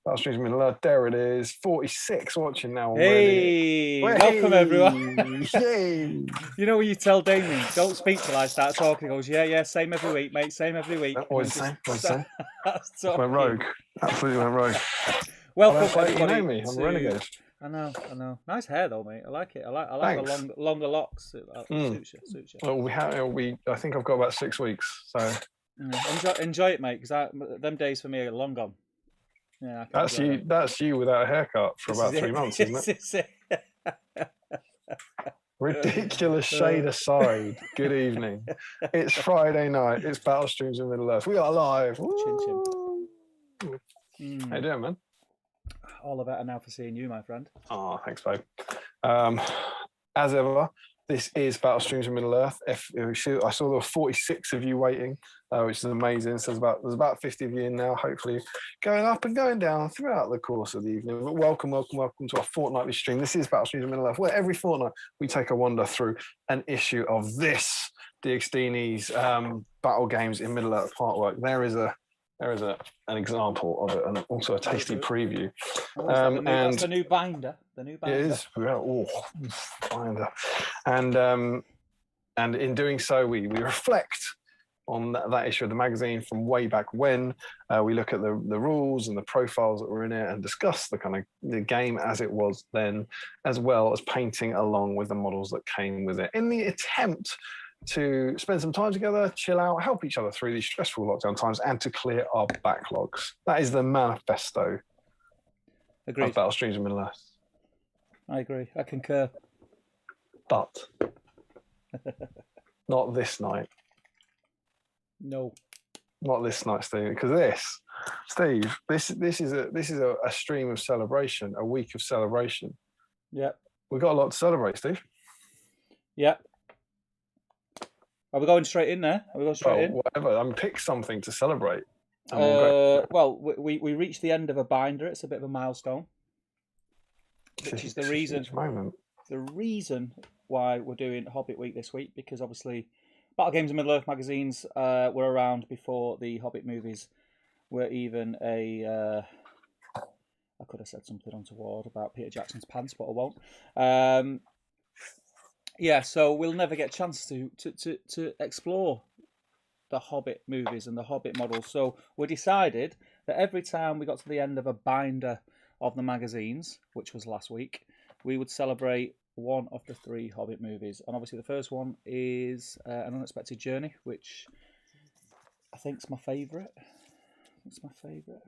Battle Streams of Middle Earth. There it is. 46 watching now already. Hey, welcome everyone. Yay! You know when you tell Damian, don't speak till I start talking, he goes, yeah, same every week, mate, same every week. Always the same. Always the same. Just went rogue. Absolutely went rogue. Welcome everybody. You know me. I'm a renegade. I know. Nice hair though, mate. I like it. I like the longer locks. It suits you. Well, I think I've got about 6 weeks. So enjoy it, mate. Because them days for me are long gone. Yeah, that's you. Them. That's you without a haircut for about 3 months, isn't it? Ridiculous shade aside. Good evening. It's Friday night. It's Battle Streams in Middle Earth. We are live. Chin. How you doing, man? All the better now for seeing you, my friend. Oh, thanks, babe. As ever, this is Battle Streams in Middle Earth. I saw there were 46 of you waiting, which is amazing. So there's about 50 of you in now, hopefully going up and going down throughout the course of the evening. But welcome to our fortnightly stream. This is Battle Streams in Middle Earth, where every fortnight we take a wander through an issue of this DXD's Battle Games in Middle Earth artwork. There is an example of it, and also a tasty preview. That's the new binder. The new binder. It is. Binder. And in doing so, we reflect on that issue of the magazine from way back when. We look at the rules and the profiles that were in it, and discuss the game as it was then, as well as painting along with the models that came with it, in the attempt to spend some time together, chill out, help each other through these stressful lockdown times, and to clear our backlogs. That is the manifesto of Battle Streams in Middle Earth. I agree. I concur. But not this night. No. Not this night, Steve. Because this is a stream of celebration, a week of celebration. Yeah. We've got a lot to celebrate, Steve. Yeah. Are we going straight in there? Whatever. Pick something to celebrate. Well, we reached the end of a binder. It's a bit of a milestone, which is the reason why we're doing Hobbit Week this week, because obviously Battle Games and Middle Earth magazines were around before the Hobbit movies were even a... I could have said something untoward about Peter Jackson's pants, but I won't. Yeah, so we'll never get a chance to explore the Hobbit movies and the Hobbit models. So we decided that every time we got to the end of a binder of the magazines, which was last week, we would celebrate one of the 3 Hobbit movies. And obviously the first one is An Unexpected Journey, which I think is my favourite. It's my favourite.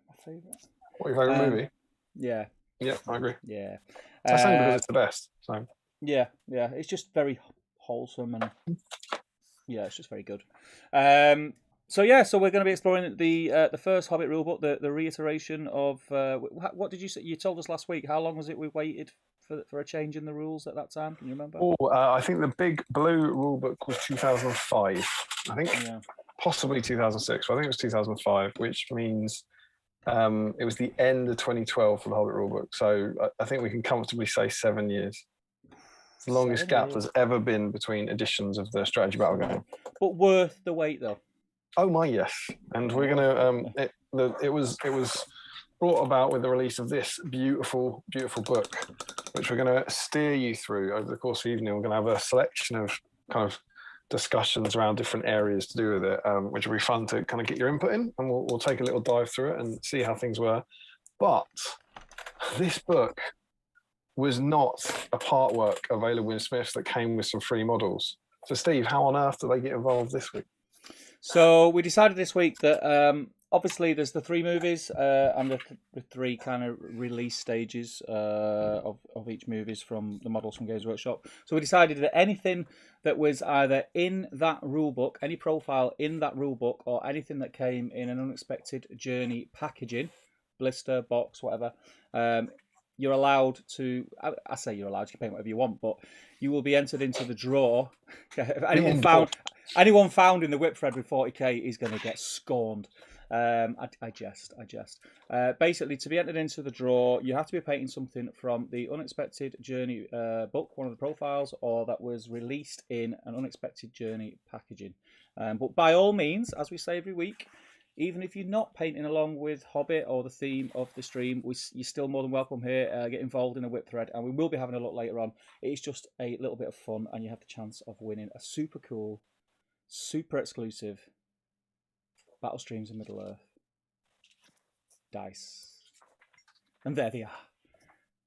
What, your favourite movie? Yeah. Yeah, I agree. Yeah. That's only because it's the best. So. Yeah. It's just very wholesome, and yeah, it's just very good. So we're going to be exploring the first Hobbit rulebook, the reiteration of what did you say? You told us last week. How long was it we waited for a change in the rules at that time? Can you remember? I think the big blue rulebook was 2005. I think possibly 2006. But I think it was 2005, which means it was the end of 2012 for the Hobbit rulebook. So I think we can comfortably say 7 years. The longest gap there's ever been between editions of the strategy battle game. But worth the wait, though. Oh my, yes. And we're gonna. It was brought about with the release of this beautiful book, which we're going to steer you through over the course of the evening. We're going to have a selection of kind of discussions around different areas to do with it, which will be fun to kind of get your input in, and we'll take a little dive through it and see how things were. But this book was not a part work available in Smith's that came with some free models. So Steve, how on earth did they get involved this week? So we decided this week that obviously there's the 3 movies and the 3 kind of release stages of each movies from the models from Games Workshop. So we decided that anything that was either in that rulebook, any profile in that rulebook, or anything that came in an Unexpected Journey packaging, blister, box, whatever, you're allowed to, I say you're allowed, you can paint whatever you want, but you will be entered into the draw. If anyone found in the Whipthread with 40k is going to get scorned. I jest. Basically, to be entered into the draw, you have to be painting something from the Unexpected Journey book, one of the profiles, or that was released in an Unexpected Journey packaging. But by all means, as we say every week, even if you're not painting along with Hobbit or the theme of the stream, you're still more than welcome here. Get involved in a whip thread, and we will be having a look later on. It's just a little bit of fun, and you have the chance of winning a super cool, super exclusive Battle Streams in Middle Earth dice. And there they are.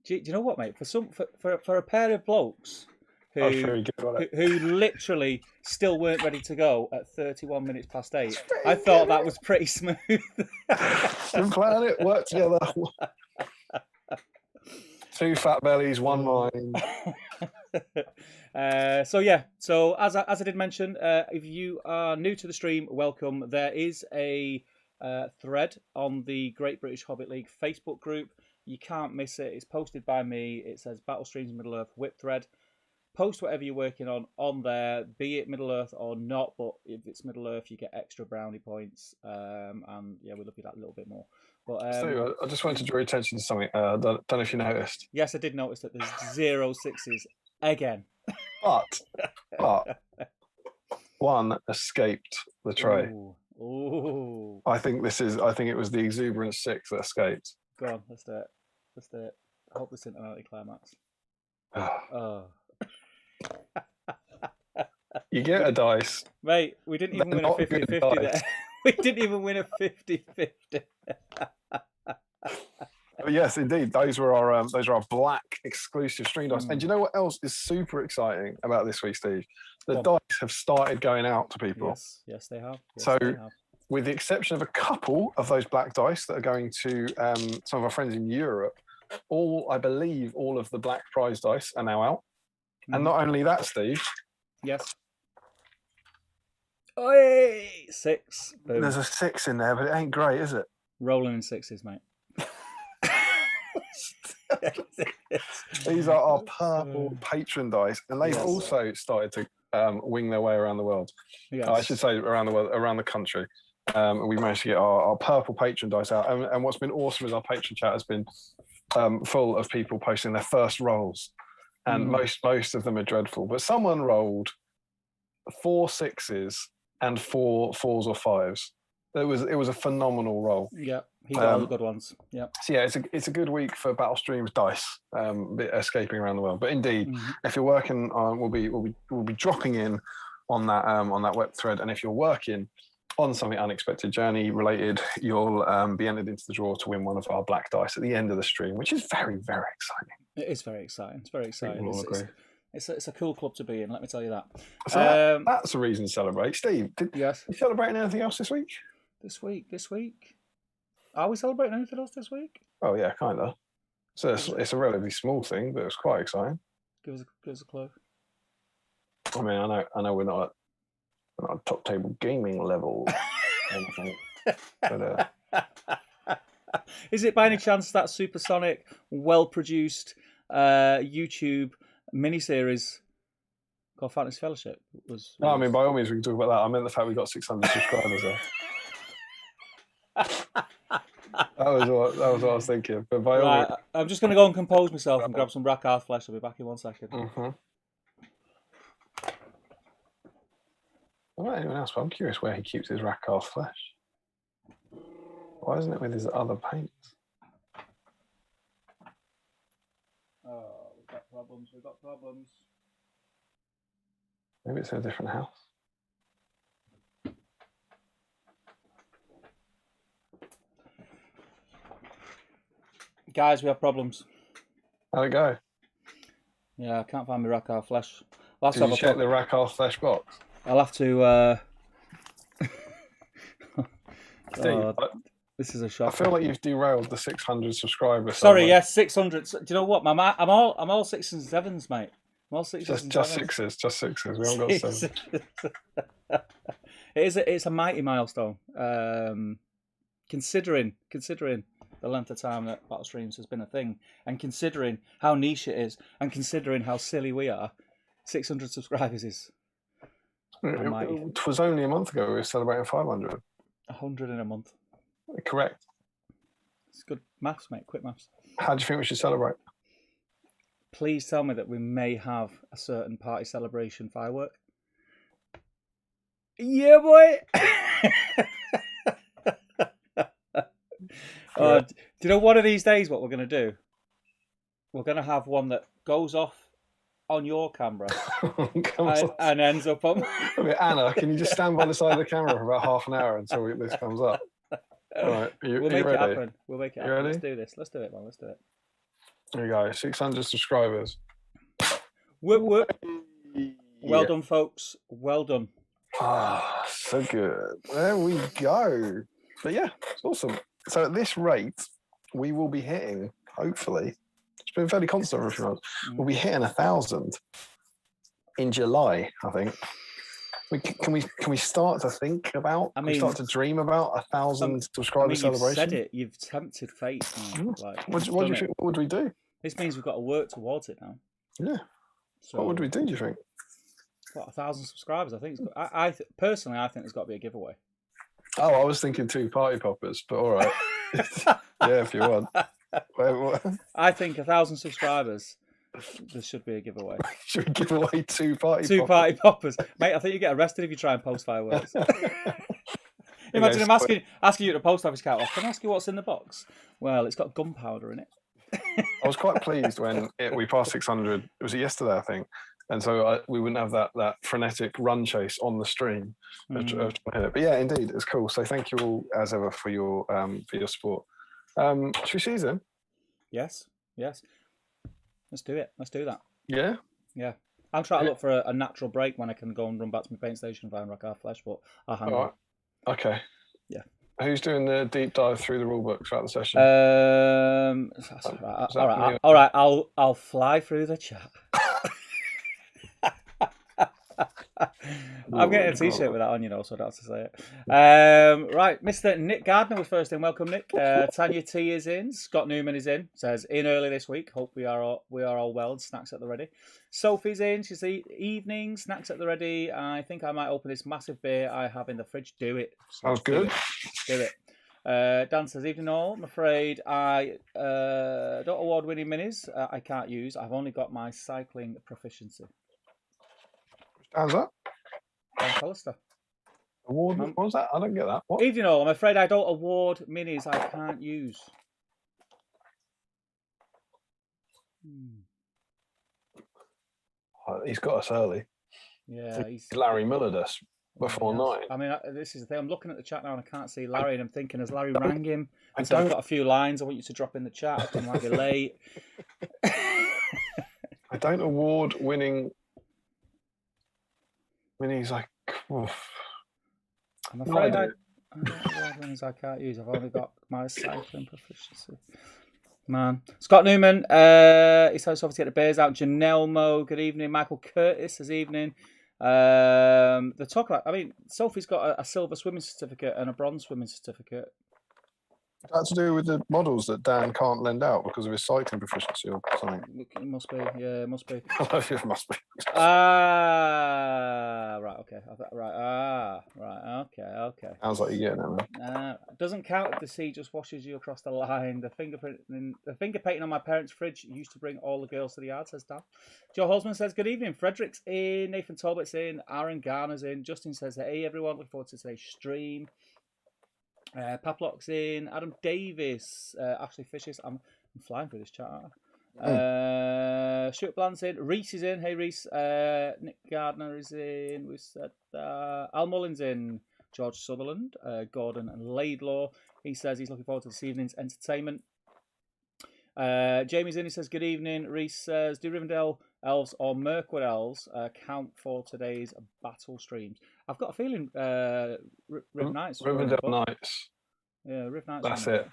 Do you know what, mate? For a pair of blokes who literally still weren't ready to go at 31 minutes past 8, I thought that was pretty smooth. Been planning it, work together. 2 fat bellies, 1 mind. So as I did mention, if you are new to the stream, welcome. There is a thread on the Great British Hobbit League Facebook group. You can't miss it. It's posted by me. It says Battle Streams Middle Earth Whip Thread. Post whatever you're working on there, be it Middle Earth or not. But if it's Middle Earth, you get extra brownie points. And yeah, we'll look at that a little bit more. But Steve, I just wanted to draw your attention to something. Don't know if you noticed. Yes, I did notice that there's 0 6s again. But 1 escaped the tray. Ooh. I think it was the exuberant 6 that escaped. Go on, let's do it. I hope this isn't an anticlimax. Oh. You get a dice. Mate, we didn't even win a 50-50 there. We didn't even win a 50-50. Yes, indeed. Those are our black exclusive string dice. And do you know what else is super exciting about this week, Steve? The dice have started going out to people. Yes, they have. With the exception of a couple of those black dice that are going to some of our friends in Europe, I believe all of the black prize dice are now out. And not only that, Steve. Yes. Oi! 6. Boom. There's a 6 in there, but it ain't great, is it? Rolling in 6s, mate. These are our purple patron dice, and they've also started to wing their way around the world. Yes. I should say around the world, around the country. We managed to get our purple patron dice out, and what's been awesome is our patron chat has been full of people posting their first rolls, and most of them are dreadful. But someone rolled 4 6s and 4 4s or 5s. It was a phenomenal roll. Yeah, he got all the good ones. Yeah. So yeah, it's a good week for Battle Streams dice escaping around the world. But indeed, if you're working on, we'll be dropping in on that web thread, and if you're working on something unexpected journey related, you'll be entered into the draw to win one of our black dice at the end of the stream, which is very, very exciting. It is very exciting. It's very exciting. It's a cool club to be in, let me tell you that. So that's a reason to celebrate. Steve, yes. You celebrating anything else this week? This week? Are we celebrating anything else this week? Oh yeah, kind of. So it's a relatively small thing, but it's quite exciting. Give us a clue. I mean, I know we're not at top table gaming level. But, is it by any chance that supersonic, well-produced YouTube miniseries called Fantasy Fellowship? No, I mean, by all means, we can talk about that. I meant the fact we got 600 subscribers there. That was what I was thinking. But by all means... I'm just going to go and compose myself and grab some Rakarth flesh. I'll be back in 1 second. What about anyone else? But I'm curious where he keeps his Rakarth flesh. Why isn't it with his other paints? Oh, we've got problems. Maybe it's in a different house. Guys, we have problems. How'd it go? Yeah, I can't find my Rakarth flesh. Did you check the Rakarth flesh box? I'll have to... Steve, this is a shock. I feel like you've derailed the 600 subscribers. Sorry, yes, 600. Do you know what? I'm all 6s and 7s, mate. I'm all 6s and 7s. Just sixes. We haven't got 7. It's a mighty milestone. Considering the length of time that Battle Streams has been a thing, and considering how niche it is, and considering how silly we are, 600 subscribers is. It was only a month ago we were celebrating 500. 100 in a month. Correct. It's good maths, mate. Quick maths. How do you think we should celebrate? Please tell me that we may have a certain party celebration firework. Yeah, boy. Do you know one of these days what we're going to do? We're going to have one that goes off on your camera and ends up on. Okay, Anna, can you just stand by the side of the camera for about half an hour until this comes up? All right, we'll make it happen. We'll make it happen. Ready? Let's do this. Let's do it, man. Let's do it. There you go. 600 subscribers. Whoop whoop. Well done, folks. Well done. Ah, so good. There we go. But yeah, it's awesome. So at this rate, we will be hitting, hopefully, it's been fairly constant for a few months, we'll be hitting 1,000 in July, I think. Can we start to think about, start to dream about 1,000 subscriber celebration? You've said it. You've tempted fate. Like, what do you think? What would we do? This means we've got to work towards it now. Yeah. So, what would we do you think? What, 1,000 subscribers? I think personally, I think there's got to be a giveaway. Oh, I was thinking 2 party poppers, but all right. Yeah, if you want. I think 1,000 subscribers, there should be a giveaway. Should we give away 2 party poppers? 2 party poppers. Mate, I think you get arrested if you try and post fireworks. Imagine him asking you to post office count off. Can I ask you what's in the box? Well, it's got gunpowder in it. I was quite pleased when we passed 600. Was it yesterday, I think? And so we wouldn't have that frenetic run chase on the stream. But yeah, indeed, it's cool. So thank you all as ever for your support. Should we see them? Yes. Let's do it. Let's do that. Yeah. Yeah. I'm trying to look for a natural break when I can go and run back to my paint station and find Rock Flesh, but I'll hang on. Okay. Yeah. Who's doing the deep dive through the rule book throughout the session? All right. I'll fly through the chat. I'm getting a t-shirt with that on, so I don't have to say it. Right, Mr. Nick Gardner was first in. Welcome, Nick. Tanya T is in. Scott Newman is in. Says in early this week. Hope we are all well. Snacks at the ready. Sophie's in. She's evening. Snacks at the ready. I think I might open this massive beer I have in the fridge. Do it. Sounds good. Do it. Dan says, evening all. I'm afraid I don't award-winning minis. I can't use. I've only got my cycling proficiency. How's that? Dan Collister. Award? What was that? I don't get that. What? Evening all. I'm afraid I don't award minis I can't use. He's got us early. Yeah, he's Larry Millered us before 9. I mean, this is the thing. I'm looking at the chat now and I can't see Larry, and I'm thinking, has Larry rang him? And so I've got a few lines I want you to drop in the chat. I might be late. I don't award winning minis like. I'm afraid I don't award winners I can't use. I've only got my cycling proficiency. Man. Scott Newman, he's so to get the bears out. Janelle Mo, good evening. Michael Curtis, this evening. The talk about, Sophie's got a silver swimming certificate and a bronze swimming certificate. That's to do with the models that Dan can't lend out because of his cycling proficiency or something. It must be, yeah, it must be. It must be. Right, okay. Right, okay. Sounds like you're getting it, man. Doesn't count if the sea just washes you across the line. The finger painting on my parents' fridge used to bring all the girls to the yard, says Dan. Joe Holzman says, good evening. Frederick's in, Nathan Talbot's in, Aaron Garner's in. Justin says, hey everyone, look forward to today's stream. Paplock's in, Adam Davis, Ashley Fishers. I'm flying through this chat, aren't I? Stuart Bland's in, Reese is in. Hey Reese. Nick Gardner is in. We said Al Mullins in. George Sutherland, Gordon and Laidlaw. He says he's looking forward to this evening's entertainment. Jamie's in. He says good evening. Reese says, do Rivendell elves or Mirkwood elves count for today's battle streams? I've got a feeling Riv Knights. Rivendell Knights. Yeah, Riv Knights. That's it.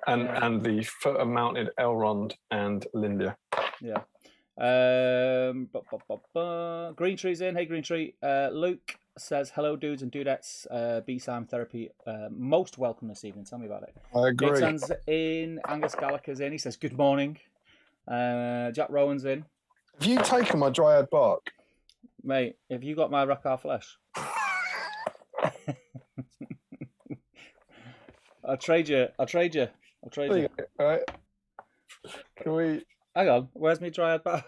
And the foot-mounted Elrond and Lindia. Yeah. Green Tree's in. Hey, Green Tree. Luke says, hello, dudes and dudettes. B-Sam Therapy. Most welcome this evening. Tell me about it. I agree. Nathan's in. Angus Gallagher's in. He says, good morning. Jack Rowan's in. Have you taken my dryad bark? Mate, have you got my Rock Flesh? I'll trade you. I'll trade you. All right. Can we... Hang on. Where's my dryad bark?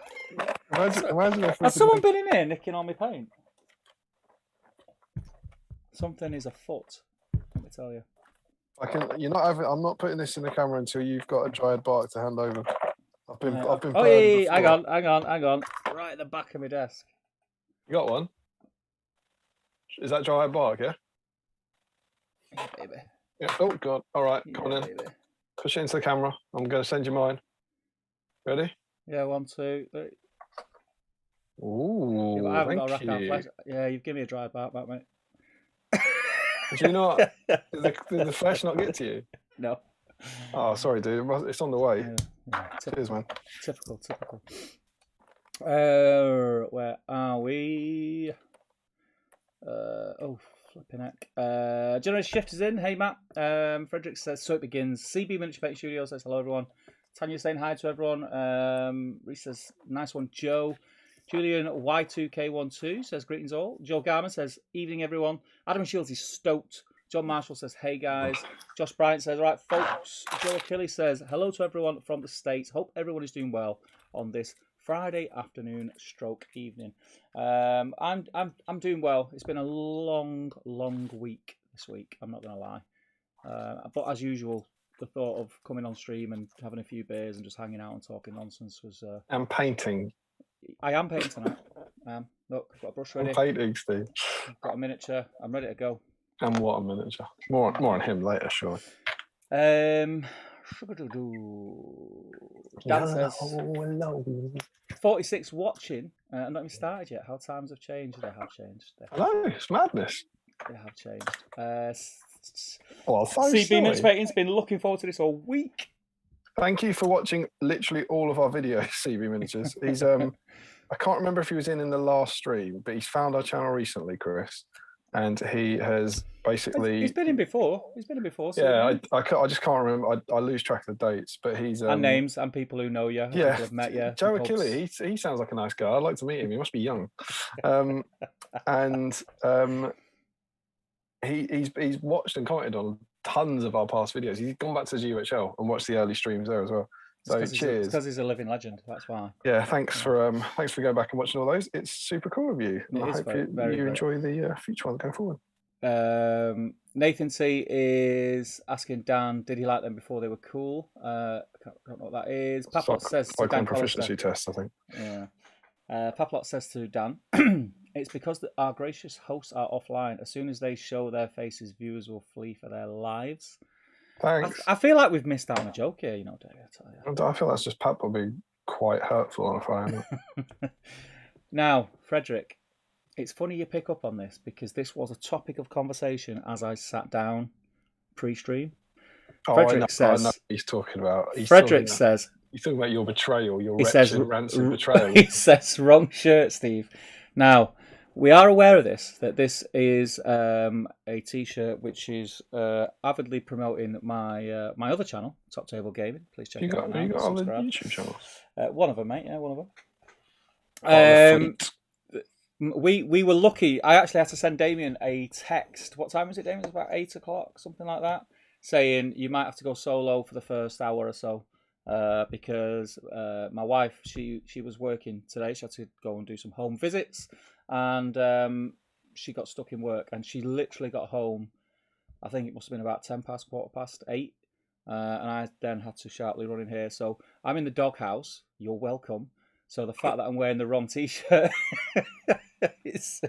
Imagine if has someone been in here nicking all my paint? Something is afoot. Let me tell you. You're not having. I'm not putting this in the camera until you've got a dried bark to hand over. I've been Oh, burned yeah, before. hang on. Right at the back of my desk. You got one? Is that dried bark? Yeah. Yeah, baby. Yeah. Oh God. All right. Yeah, Come on in. baby. Push it into the camera. I'm going to send you mine. Ready? Yeah, 1, 2, 3. Ooh. Yeah, but I haven't got a thank rack you. flesh. Yeah, you've given me a dry bark back, mate. Did you not? Did the flesh not get to you? No. Oh, sorry, dude. It's on the way. Yeah, Cheers, man. Typical. Where are we? Flipping heck. Generation Shift is in. Hey, Matt. Frederick says, so it begins. CB Miniature Paint Studio says, hello, everyone. Tanya saying hi to everyone. Reese says, nice one, Joe. Julian Y2K12 says, greetings all. Joe Garman says, evening, everyone. Adam Shields is stoked. John Marshall says, hey, guys. Josh Bryant says, all right, folks. Joe Achilles says, hello to everyone from the States. Hope everyone is doing well on this Friday afternoon stroke evening. I'm doing well. It's been a long week this week. I'm not going to lie. But as usual, the thought of coming on stream and having a few beers and just hanging out and talking nonsense was... And painting. I am painting tonight. Look, I've got a brush ready. I'm painting, Steve. I've got a miniature. I'm ready to go. And what a miniature. More on him later, sure. Dan says, hello. 46 watching. I'm not even started yet. How times have changed. They have changed. Hello, it's madness. They have changed. CB Minutes Painting's been looking forward to this all week. Thank you for watching literally all of our videos, CB Miniatures. He's I can't remember if he was in the last stream, but he's found our channel recently, Chris, and he has basically... He's been in before. Yeah, I just can't remember. I lose track of the dates, but he's... and names and people who know you. Yeah, people have met you. Joe Achilles, he sounds like a nice guy. I'd like to meet him. He must be young. He's watched and commented on tons of our past videos. He's gone back to GUHL and watched the early streams there as well. So cheers. Because he's a living legend. That's why. Yeah, thanks for going back and watching all those. It's super cool of you. And I hope you enjoy the future ones going forward. Nathan C is asking Dan, did he like them before they were cool? I don't know what that is. Paplot says to Dan proficiency test, I think. Yeah. Paplot says to Dan, it's because our gracious hosts are offline. As soon as they show their faces, viewers will flee for their lives. Thanks. I feel like we've missed out on a joke here, Dave. I tell you. I feel that's just Pat will be quite hurtful on a Friday. Now, Frederick, it's funny you pick up on this because this was a topic of conversation as I sat down pre-stream. Frederick says, I know what he's talking about. He's talking about your betrayal, your rancid betrayal. He says, wrong shirt, Steve. Now, we are aware of this, that this is a T-shirt which is avidly promoting my my other channel, Top Table Gaming. Please check it out now. You got other YouTube channels? One of them, mate. Yeah, one of them. We were lucky. I actually had to send Damian a text. What time was it, Damian? It was about 8 o'clock, something like that, saying you might have to go solo for the first hour or so because my wife, she was working today. She had to go and do some home visits, and she got stuck in work, and she literally got home. I think it must have been about 10 past, 8, and I then had to sharply run in here. So I'm in the doghouse. You're welcome. So the fact that I'm wearing the wrong T-shirt is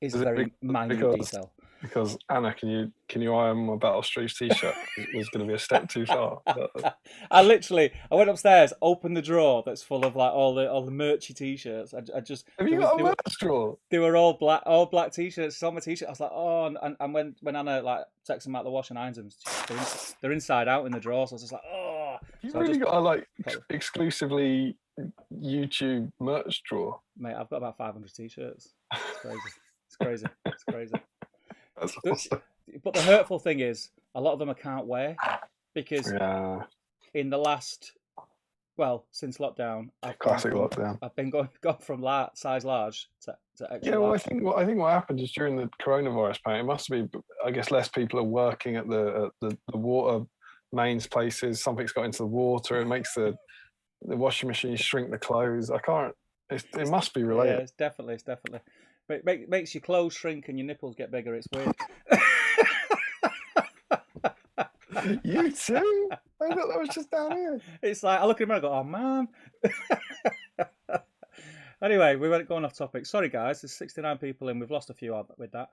very minute detail. Because Anna, can you iron my Battle Streets T-shirt? It was going to be a step too far. But... I went upstairs, opened the drawer that's full of like all the merchy T-shirts. I just have you got a merch drawer? They were all black T-shirts. It's on my T-shirt. I was like, oh, and when Anna like texted them out the wash and irons them, they're inside out in the drawer. So I was just like, oh. You really got a like exclusively YouTube merch drawer, mate. I've got about 500 T-shirts. It's crazy. It's crazy. That's awesome. But the hurtful thing is, a lot of them I can't wear because in the last, since lockdown, I've been going from size large to extra large. I think what happened is during the coronavirus pandemic, it must be, I guess, less people are working at the water mains places. Something's got into the water. It makes the washing machine shrink the clothes. It must be related. Yeah, it's definitely. But it makes your clothes shrink and your nipples get bigger. It's weird. You too? I thought that was just down here. It's like I look at him and I go, oh man. Anyway, we weren't going off topic. Sorry, guys. There's 69 people in. We've lost a few with that.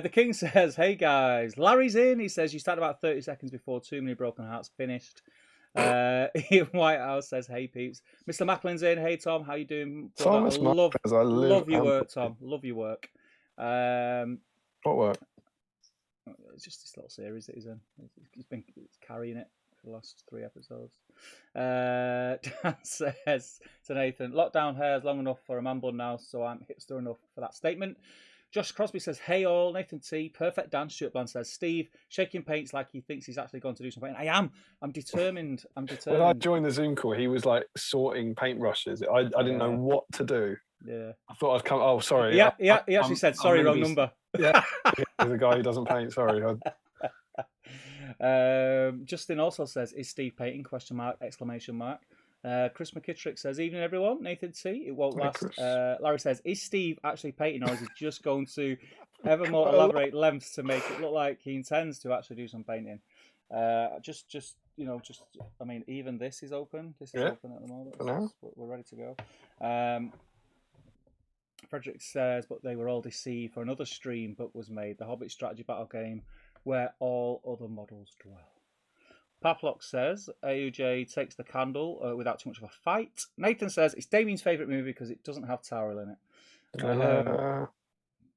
The King says, hey, guys. Larry's in. He says, you started about 30 seconds before Too Many Broken Hearts finished. Ian Whitehouse says, hey, peeps. Mr. Macklin's in. Hey, Tom. How you doing? Thomas love your work, Tom. Love your work. What work? It's just this little series that he's in. He's been carrying it for the last 3 episodes. Dan says to Nathan, lockdown hair's long enough for a man bun now, so I'm hipster enough for that statement. Josh Crosby says, hey all, Nathan T, perfect Dan. Stuart Bland says, Steve, shaking paints like he thinks he's actually going to do something. I am. I'm determined. When I joined the Zoom call, he was like sorting paintbrushes. I didn't know what to do. Yeah. I thought I'd come. Oh, sorry. Yeah, he actually said, sorry, wrong number. Yeah. He's a guy who doesn't paint. Sorry. Justin also says, is Steve painting? ? Chris McKittrick says, evening everyone. Nathan T, it won't last. Larry says, is Steve actually painting, or is he just going to ever more elaborate lengths to make it look like he intends to actually do some painting? I mean, even this is open. This is open at the moment. No. We're ready to go. Frederick says, but they were all deceived, for another stream book was made, the Hobbit strategy battle game where all other models dwell. Paplock says, AUJ takes the candle without too much of a fight. Nathan says, it's Damien's favourite movie because it doesn't have Tyrell in it.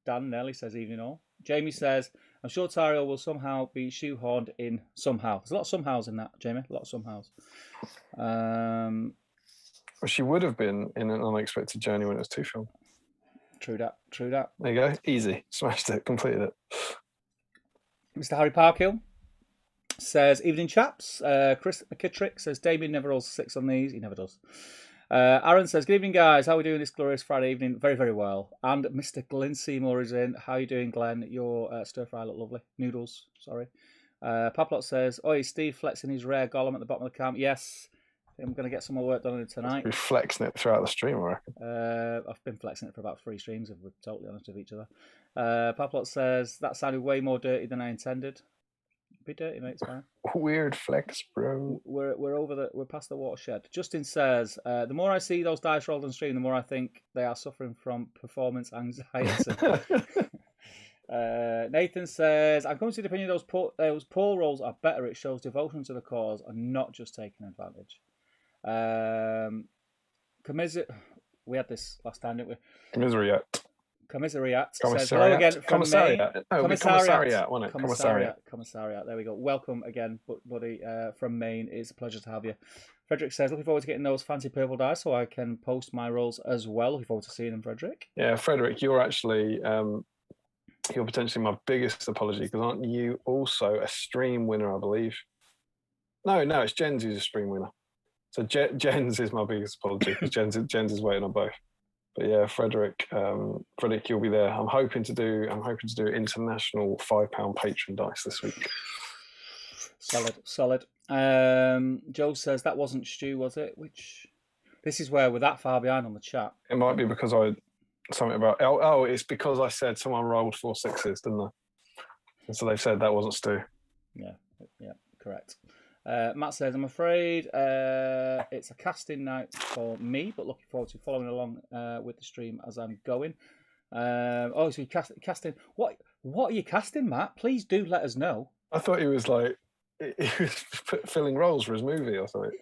Dan Nelly says, evening all. Jamie says, I'm sure Tyrell will somehow be shoehorned in somehow. There's a lot of somehows in that, Jamie. A lot of somehows. Well, she would have been in An Unexpected Journey when it was 2 filmed. True that. There you go. Easy. Smashed it. Completed it. Mr. Harry Parkhill says, evening chaps. Chris McKittrick says, Damien never rolls 6 on these. He never does. Aaron says, good evening, guys. How are we doing this glorious Friday evening? Very, very well. And Mr. Glenn Seymour is in. How are you doing, Glenn? Your stir-fry look lovely. Noodles, sorry. Paplot says, oi, Steve flexing his rare golem at the bottom of the camp. Yes. I'm going to get some more work done on it tonight. Be flexing it throughout the stream, I reckon. I've been flexing it for about 3 streams, if we're totally honest with each other. Paplot says, that sounded way more dirty than I intended. Be dirty, mate, it's fine. Weird flex, bro. We're past the watershed. Justin says, the more I see those dice rolled on stream, the more I think they are suffering from performance anxiety. Nathan says, I'm coming to the opinion those poor rolls are better. It shows devotion to the cause and not just taking advantage. We had this last time, didn't we? Commisariat says, hello again from Commissariat. Commissariat, wasn't it? Commissariat. There we go. Welcome again, buddy, from Maine. It's a pleasure to have you. Frederick says, looking forward to getting those fancy purple dice so I can post my rolls as well. Looking forward to seeing them, Frederick. Yeah, Frederick, you're actually you're potentially my biggest apology, because aren't you also a stream winner, I believe? No, it's Jens who's a stream winner. So Jens is my biggest apology, because Jens is waiting on both. But yeah, Frederick, you'll be there. I'm hoping to do international £5 patron dice this week. Solid. Joe says that wasn't Stu, was it? This is where we're that far behind on the chat. It might be because it's because I said someone rolled 4 6s, didn't I? And so they've said that wasn't Stu. Yeah, correct. Matt says, I'm afraid it's a casting night for me, but looking forward to following along with the stream as I'm going. So you're casting. What are you casting, Matt? Please do let us know. I thought he was filling roles for his movie or something.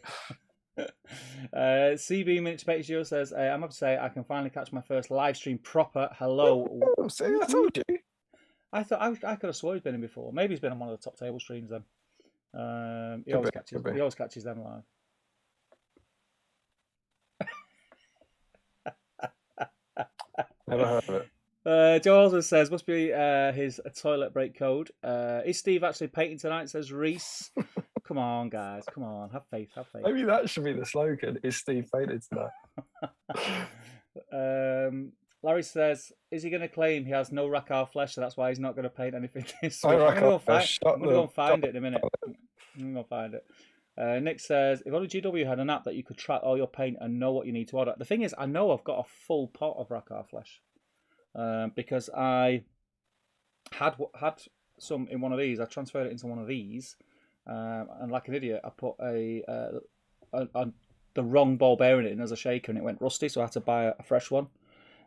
CB Minute Spectio says, I'm up to say I can finally catch my first live stream proper. Hello. Oh, see, I told you. I thought I could have sworn he's been in before. Maybe he's been on one of the top table streams then. He always catches them live. Never heard of it. Joe also says, must be his toilet break code. Is Steve actually painting tonight? Says Reese. Come on, guys. Come on. Have faith. Maybe that should be the slogan. Is Steve painting tonight? Larry says, is he going to claim he has no Rakkar flesh, so that's why he's not going to paint anything this week? I'm going to go and find it in a minute. I'm going to find it. Nick says, if only GW had an app that you could track all your paint and know what you need to order. The thing is, I know I've got a full pot of Rakkar flesh because I had some in one of these. I transferred it into one of these and like an idiot, I put the wrong ball bearing in as a shaker, and it went rusty, so I had to buy a fresh one.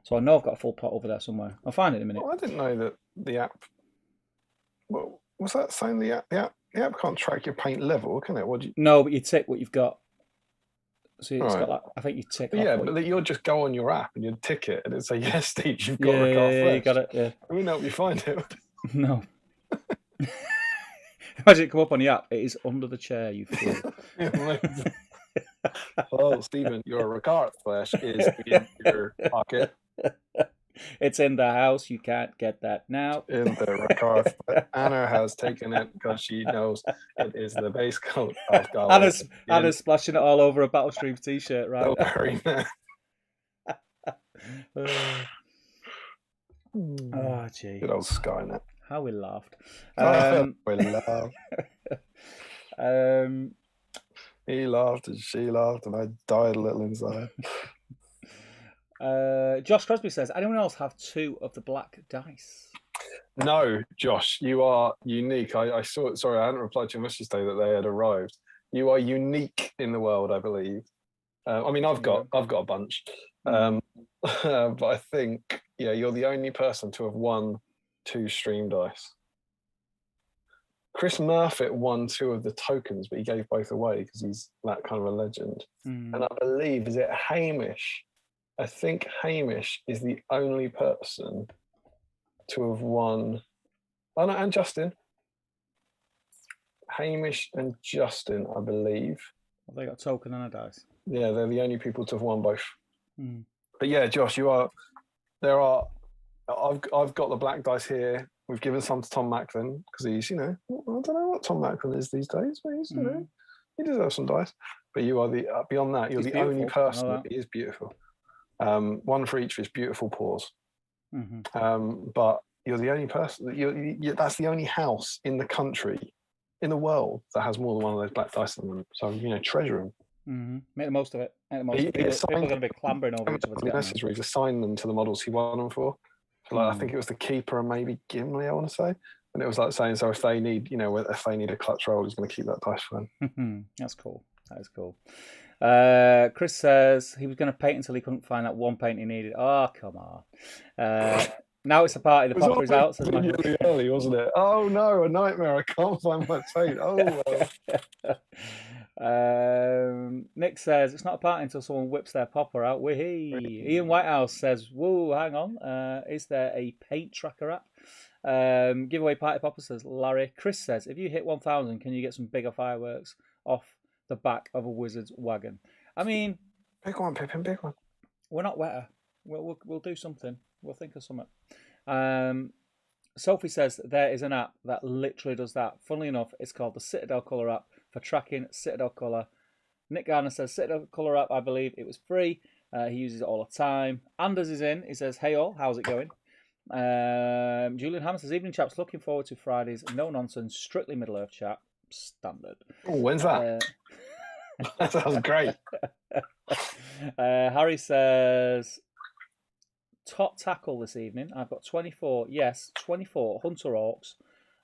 So I know I've got a full pot over there somewhere. I'll find it in a minute. Well, I didn't know that the app. Well, was that saying the app can't track your paint level, can it? What do you? No, but you tick what you've got. So it's Right. got like, I think you tick. But off yeah, what but you'll just go on your app and you'd tick it, and it'd say, "Yes, Steve, you've got yeah, Ricard Flesh." you got it. Yeah. It wouldn't help you find it. No. Imagine it come up on the app. It is under the chair, you fool. Hello, Stephen. Your Ricard Flesh is in your pocket. It's in the house. You can't get that now. In the Ricard. Anna has taken it because she knows it is the base coat of Galway. Anna's splashing it all over a Battlestreams t-shirt, right? Don't worry, man. Oh, gee. Good old Skynet. How we laughed. We laughed. He laughed and she laughed, and I died a little inside. Josh Crosby says, anyone else have 2 of the black dice? No, Josh, you are unique. I saw it. Sorry, I hadn't replied to your message today that they had arrived. You are unique in the world, I believe. I mean, I've got a bunch, but I think you're the only person to have won 2 stream dice. Chris Murfitt won 2 of the tokens, but he gave both away because he's that kind of a legend. And I believe, is it Hamish? I think Hamish is the only person to have won. Oh no, and Justin. Hamish and Justin, I believe. Well, they got a token and a dice. Yeah, they're the only people to have won both. But yeah, Josh, I've got the black dice here. We've given some to Tom Macklin because he's, I don't know what Tom Macklin is these days, but he's, he deserves some dice. But you are beyond that, you're the only person that is beautiful. 1 for each of his beautiful paws. But you're the only person, that's the only house in the country, in the world, that has more than one of those black dice in them. So, treasure them. Make the most of it. People are going to be clambering over each other. Message where he's assigned them to the models he won them for. So I think it was the keeper and maybe Gimli, I want to say. And it was like saying, so if they need, if they need a clutch roll, he's going to keep that dice for them. That's cool. That is cool. Chris says he was going to paint until he couldn't find that one paint he needed. Oh, come on. Now it's a party. The popper is out. Says really early, wasn't it? Oh no, a nightmare. I can't find my paint. Oh well. Nick says it's not a party until someone whips their popper out. Wee. Ian Whitehouse says, whoa, hang on. Is there a paint tracker app? Giveaway party popper, says Larry. Chris says, if you hit 1,000, can you get some bigger fireworks off the back of a wizard's wagon? I mean, big one, Pippin, big one. We're not wetter. We'll do something. We'll think of something. Sophie says there is an app that literally does that. Funnily enough, it's called the Citadel Colour app for tracking Citadel Colour. Nick Garner says Citadel Colour app, I believe it was free. He uses it all the time. Anders is in. He says, hey all, how's it going? Julian Hammer says, evening chaps, looking forward to Friday's no nonsense, strictly Middle Earth chat. Standard. Oh, when's that? That sounds great. Harry says, top tackle this evening. I've got 24 Hunter Orcs,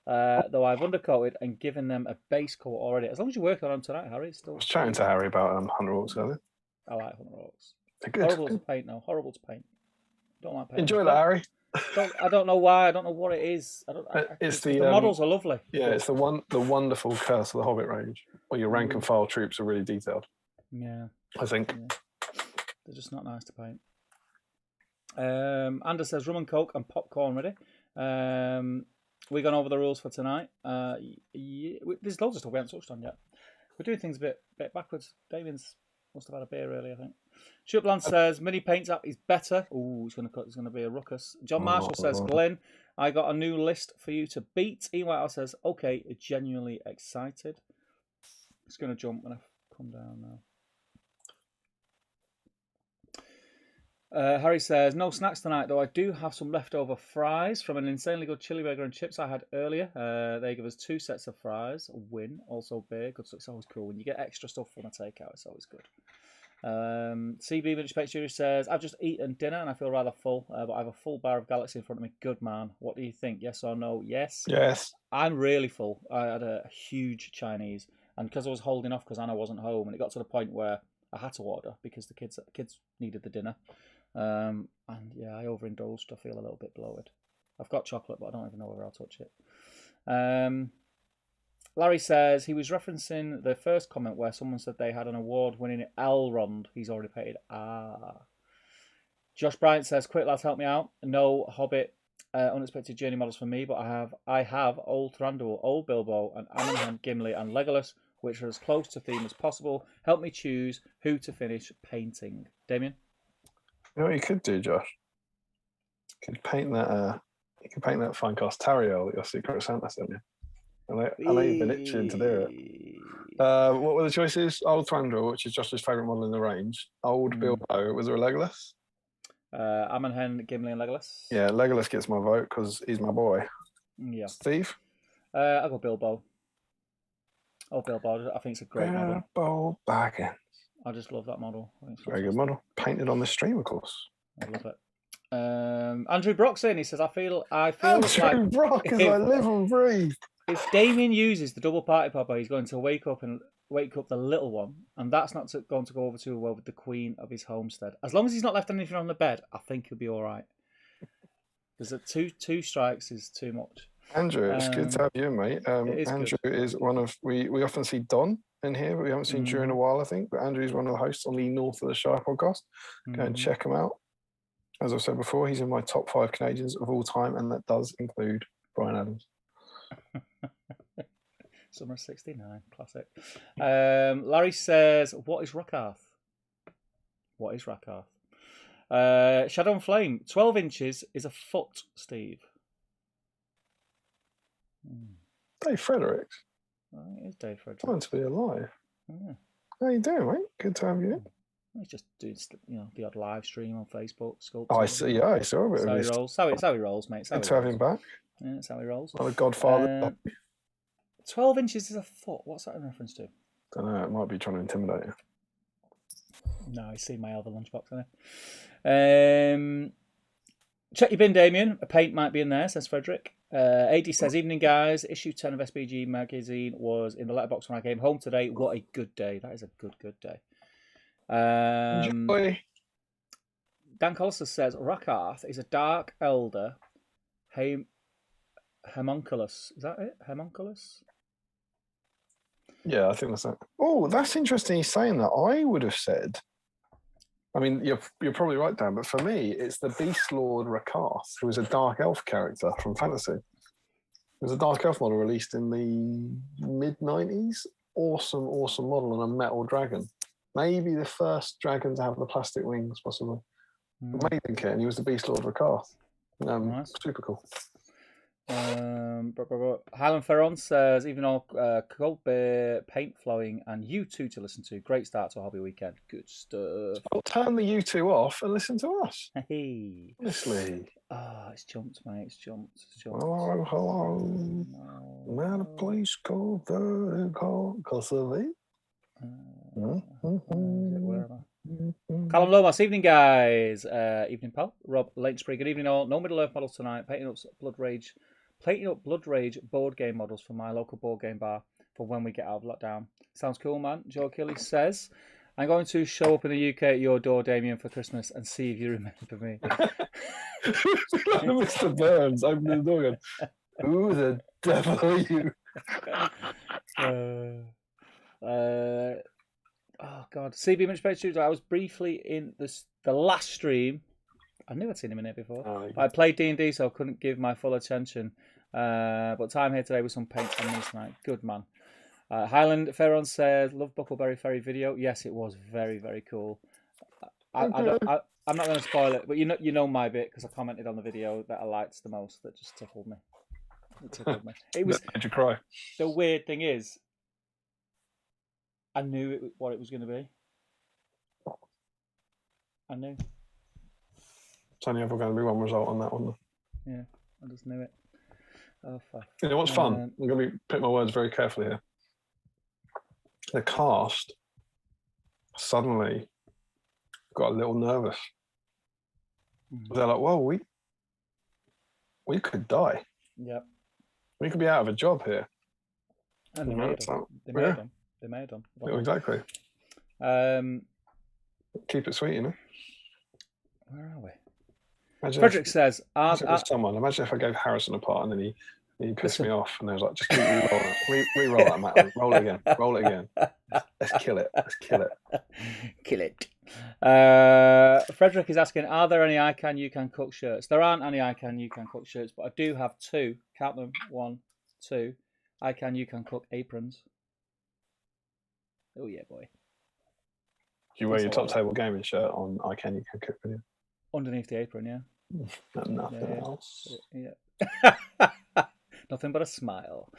though I've undercoated and given them a base coat already. As long as you're working on them tonight, Harry. Still. I was chatting to Harry about Hunter Orcs earlier. I like Hunter Orcs. Horrible to paint, though. Horrible to paint. Don't like painting. Enjoy that, Harry. I don't know why. I don't know what it is. It's the models are lovely. Yeah, it's the wonderful curse of the Hobbit range, where your rank and file troops are really detailed. Yeah, I think they're just not nice to paint. Anders says rum and coke and popcorn ready. We've gone over the rules for tonight. There's loads of stuff we haven't touched on yet. We're doing things a bit backwards. Damian's must have had a beer early, I think. Shupland says mini paints app is better. Ooh, it's gonna be a ruckus. John Marshall says, Glenn, I got a new list for you to beat. Ian Whitehouse says, okay, genuinely excited. It's gonna jump when I come down now. Harry says, no snacks tonight, though I do have some leftover fries from an insanely good chili burger and chips I had earlier. They give us 2 sets of fries, a win, also beer. Good, so it's always cool. When you get extra stuff from a takeout, it's always good. CB Vintage Studio says, I've just eaten dinner and I feel rather full, but I have a full bar of Galaxy in front of me. Good man. What do you think? Yes or no? Yes. Yes. I'm really full. I had a huge Chinese, and because I was holding off because Anna wasn't home, and it got to the point where I had to order because the kids needed the dinner. And yeah, I overindulged. I feel a little bit bloated. I've got chocolate, but I don't even know whether I'll touch it. Larry says he was referencing the first comment where someone said they had an award-winning Elrond. He's already paid. Josh Bryant says, quick lads, help me out. No Hobbit unexpected journey models for me, but I have old Thranduil, old Bilbo, and Amenhotep, Gimli, and Legolas, which are as close to theme as possible. Help me choose who to finish painting. Damien? You know what you could do, Josh? You could paint that. You could paint that Finecast Tariel that your Secret Santa sent you. I know you've been itching to do it. What were the choices? Old Thranduil, which is Josh's favourite model in the range. Old Bilbo. Was there a Legolas? Amenhotep, Gimli, and Legolas. Yeah, Legolas gets my vote because he's my boy. Yeah. Steve? I'll go Bilbo. Oh, Bilbo. I think it's a great model. Bilbo Baggins. I just love that model. Very good model. Painted on the stream, of course. I love it. Andrew Brock's in. He says, I feel Andrew like Brock is I live and breathe. If Damien uses the double party popper, he's going to wake up the little one, and that's not going to go over too well with the queen of his homestead. As long as he's not left anything on the bed, I think he'll be all right. Because two strikes is too much. Andrew, it's good to have you, mate. Andrew good. is one of we often see Don in here, but we haven't seen Drew in a while, I think. But Andrew's one of the hosts on the North of the Shire podcast. Go and check him out. As I've said before, he's in my top 5 Canadians of all time, and that does include Brian Adams. Summer 69, classic. Larry says, what is Rockarth? What is Rockarth? Shadow and Flame, 12 inches is a foot, Steve. Dave Fredericks. It is Dave Fredericks. Fine to be alive. Yeah. How you doing, mate? Good to have you. He's just doing, the odd live stream on Facebook. Sculpting. Oh, I see. Yeah, I saw a bit of his. That's how he rolls, mate. Good to have him back. Yeah, that's how he rolls. Well, the Godfather. 12 inches is a foot. What's that in reference to? Don't know. It might be trying to intimidate you. No, he's seen my other lunchbox, hasn't he? Check your bin, Damien. A paint might be in there, says Frederick. AD says, evening, guys. Issue 10 of SBG magazine was in the letterbox when I came home today. What a good day. That is a good day. Enjoy. Dan Collister says, Rockarth is a dark elder homunculus. Is that it? Homunculus? Yeah, I think that's it. Oh, that's interesting. He's saying that. I would have said. I mean, you're probably right, Dan. But for me, it's the Beast Lord Rockarth, who is a dark elf character from fantasy. It was a dark elf model released in the mid-90s. Awesome model on a metal dragon. Maybe the first dragon to have the plastic wings, possibly. Amazing kit, and he was the Beast Lord Rockarth. Nice. Super cool. Highland Ferron says, even all cold beer, paint flowing, and U2 to listen to. Great start to a hobby weekend. Good stuff. I'll turn the U2 off and listen to us. Hey. Honestly. It's jumped, mate. It's jumped. Hello. I'm at a place called Vertical Conservate. Where am I? Callum Lomas, evening, guys. Evening, pal. Rob Lainsbury, good evening, all. No Middle Earth models tonight. Painting up Blood Rage board game models for my local board game bar for when we get out of lockdown. Sounds cool, man. Joe Kelly says, I'm going to show up in the UK at your door, Damien, for Christmas and see if you remember me. Mr. Burns opening the door going, who the devil are you? Oh God, CB Mitch Page Studio. I was briefly in the last stream. I knew I'd seen him in it before. I played D&D, so I couldn't give my full attention. But time here today with some paint on me tonight. Good man. Highland Ferron says, "Love Buckleberry Ferry video." Yes, it was very, very cool. I'm not going to spoil it, but you know my bit because I commented on the video that I liked the most. That just tickled me. It tickled me. It was. Did you cry? The weird thing is, I knew what it was going to be. I knew. It's only ever going to be one result on that one. Yeah, I just knew it. Oh, fuck. You know what's fun? I'm going to pick my words very carefully here. The cast suddenly got a little nervous. They're like, "Well, we could die. Yep. We could be out of a job here." And they may have done. They may have done. Exactly. Keep it sweet, you know. Where are we? Imagine Frederick says, imagine if I gave Harrison a part and then he pissed me off and I was like, just keep re-roll that, Matt. Roll it again. Let's kill it. Kill it. Frederick is asking, are there any I Can You Can Cook shirts? There aren't any I Can You Can Cook shirts, but I do have 2. Count them. 1, 2. I Can You Can Cook aprons. Oh yeah, boy. Do you wear your Top Table Gaming shirt on I Can You Can Cook video? Underneath the apron, yeah. And nothing else. Yeah. Nothing but a smile.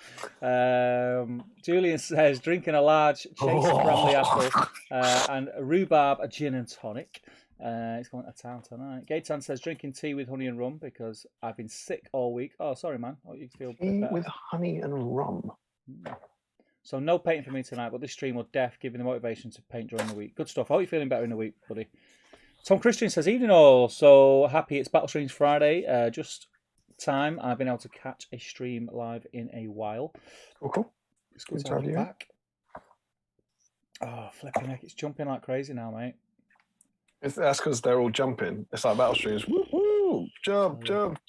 Julian says, drinking a large Chase Bramley apple and a rhubarb, a gin and tonic. He's going to town tonight. Gaetan says, drinking tea with honey and rum because I've been sick all week. Oh, sorry, man. Oh, you feel tea with honey and rum. So no painting for me tonight, but this stream will give me the motivation to paint during the week. Good stuff. I hope you're feeling better in the week, buddy. Tom Christian says, evening all. So happy it's Battle Streams Friday. Just time I've been able to catch a stream live in a while. Cool. It's good to have you back. Oh, flipping heck. It's jumping like crazy now, mate. That's because they're all jumping. It's like Battle Streams. Woo-hoo! Jump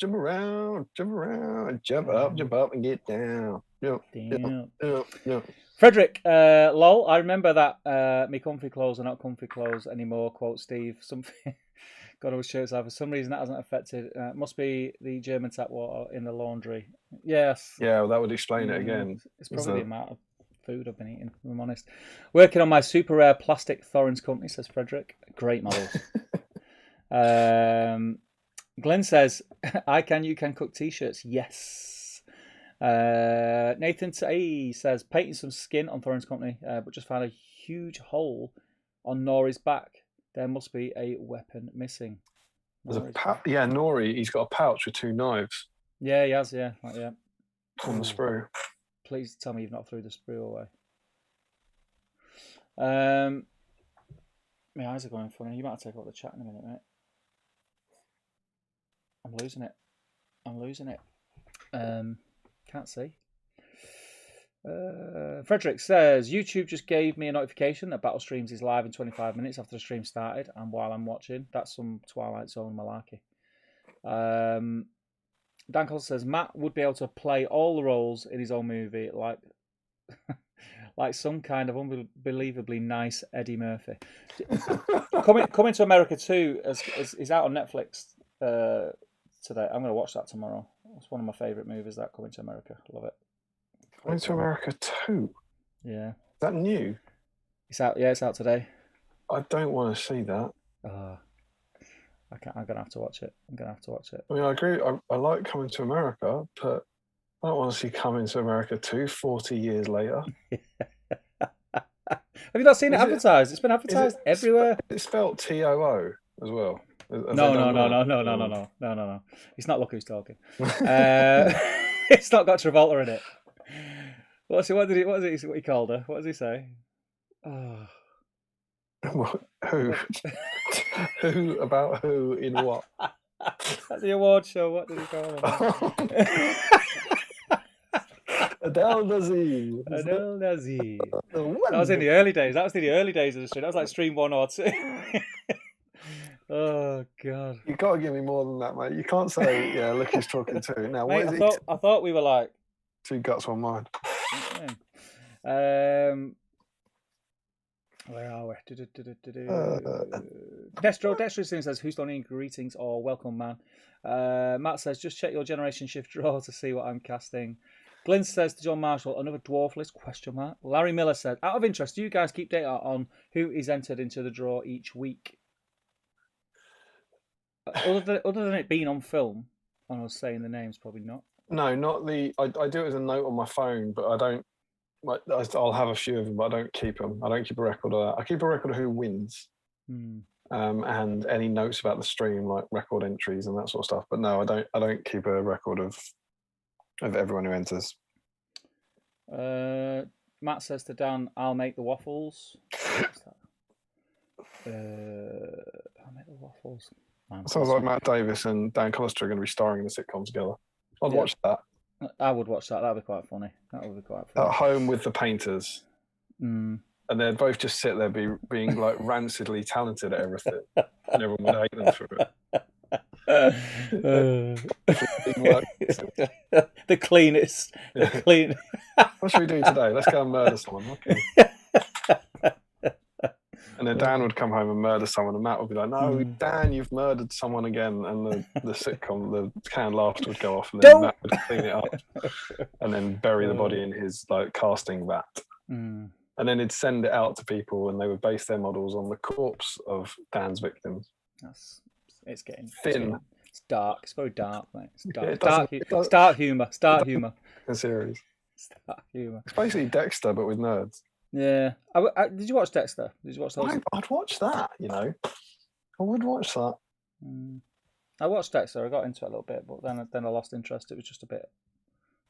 around, jump up and get down. Yep. Frederick, lol, I remember that me comfy clothes are not comfy clothes anymore, quote Steve. Something got all shirts out. For some reason that hasn't affected. Must be the German tap water in the laundry. Yes. Yeah, well, that would explain it again. It's probably the amount of food I've been eating, if I'm honest. Working on my super rare plastic Thorns company, says Frederick. Great models. Glenn says, I Can You Can Cook t-shirts. Yes. Nathan says, painting some skin on Thorns company, but just found a huge hole on Nori's back. There must be a weapon missing. There's Nori, he's got a pouch with 2 knives. Yeah, he has, yeah. On the sprue. Please tell me you've not threw the sprue away. My eyes are going funny. You might have to take out the chat in a minute, mate. I'm losing it. Can't see. Frederick says, YouTube just gave me a notification that Battle Streams is live in 25 minutes after the stream started and while I'm watching. That's some Twilight Zone malarkey. Dan Cole says, Matt would be able to play all the roles in his own movie like like some kind of unbelievably nice Eddie Murphy. Coming to America 2 is out on Netflix today. I'm going to watch that tomorrow. It's one of my favourite movies, that Coming to America. Love it. Coming to America 2? Yeah. Is that new? It's out. Yeah, it's out today. I don't want to see that. I'm gonna have to watch it. I mean, I agree. I like Coming to America, but I don't want to see Coming to America 2 40 years later. Have you not seen it advertised? It's been advertised everywhere. It's spelled TOO as well. No. It's not Look Who's Talking. It's not got Travolta in it. What he called her? What does he say? Oh. Who? Who about who in what? At the award show, what did he call her? Adele Dazeem. That was in the early days. Of the stream. That was like stream 1 or 2. Oh God! You got to give me more than that, mate. You can't say, "Yeah, look who's talking to." Now, mate, I thought we were like 2 guts, 1 mind. Where are we? Destro says, "Who's donating greetings or welcome, man?" Matt says, "Just check your generation shift draw to see what I'm casting." Glenn says to John Marshall, "Another dwarf list?" ? Larry Miller said, "Out of interest, do you guys keep data on who is entered into the draw each week?" Other than it being on film, and I was saying the names, probably not. No, not the. I do it as a note on my phone, but I don't. I'll have a few of them, but I don't keep them. I don't keep a record of that. I keep a record of who wins, and any notes about the stream, like record entries and that sort of stuff. But no, I don't keep a record of everyone who enters. Matt says to Dan, "I'll make the waffles." Waffles. Sounds like Matt Davis and Dan Collister are going to be starring in a sitcom together. I'd watch that. I would watch that. That'd be quite funny. At home with the painters. Mm. And they'd both just sit there being like rancidly talented at everything. And everyone would hate them for it. The cleanest. Yeah. The clean. What should we do today? Let's go and murder someone. Okay. And then Dan would come home and murder someone, and Matt would be like, "No, Dan, you've murdered someone again." And the sitcom, the canned laughter would go off, and then Matt would clean it up, and then bury the body in his like casting vat. Mm. And then he'd send it out to people, and they would base their models on the corpse of Dan's victims. It's getting thin. It's dark. It's very dark, mate. It's dark. Yeah, Start humour. Start humour. A series. Start humour. It's basically Dexter, but with nerds. Yeah. Did you watch Dexter? Did you watch those? I'd watch that. You know, I would watch that. I watched Dexter. I got into it a little bit, but then I lost interest. It was just a bit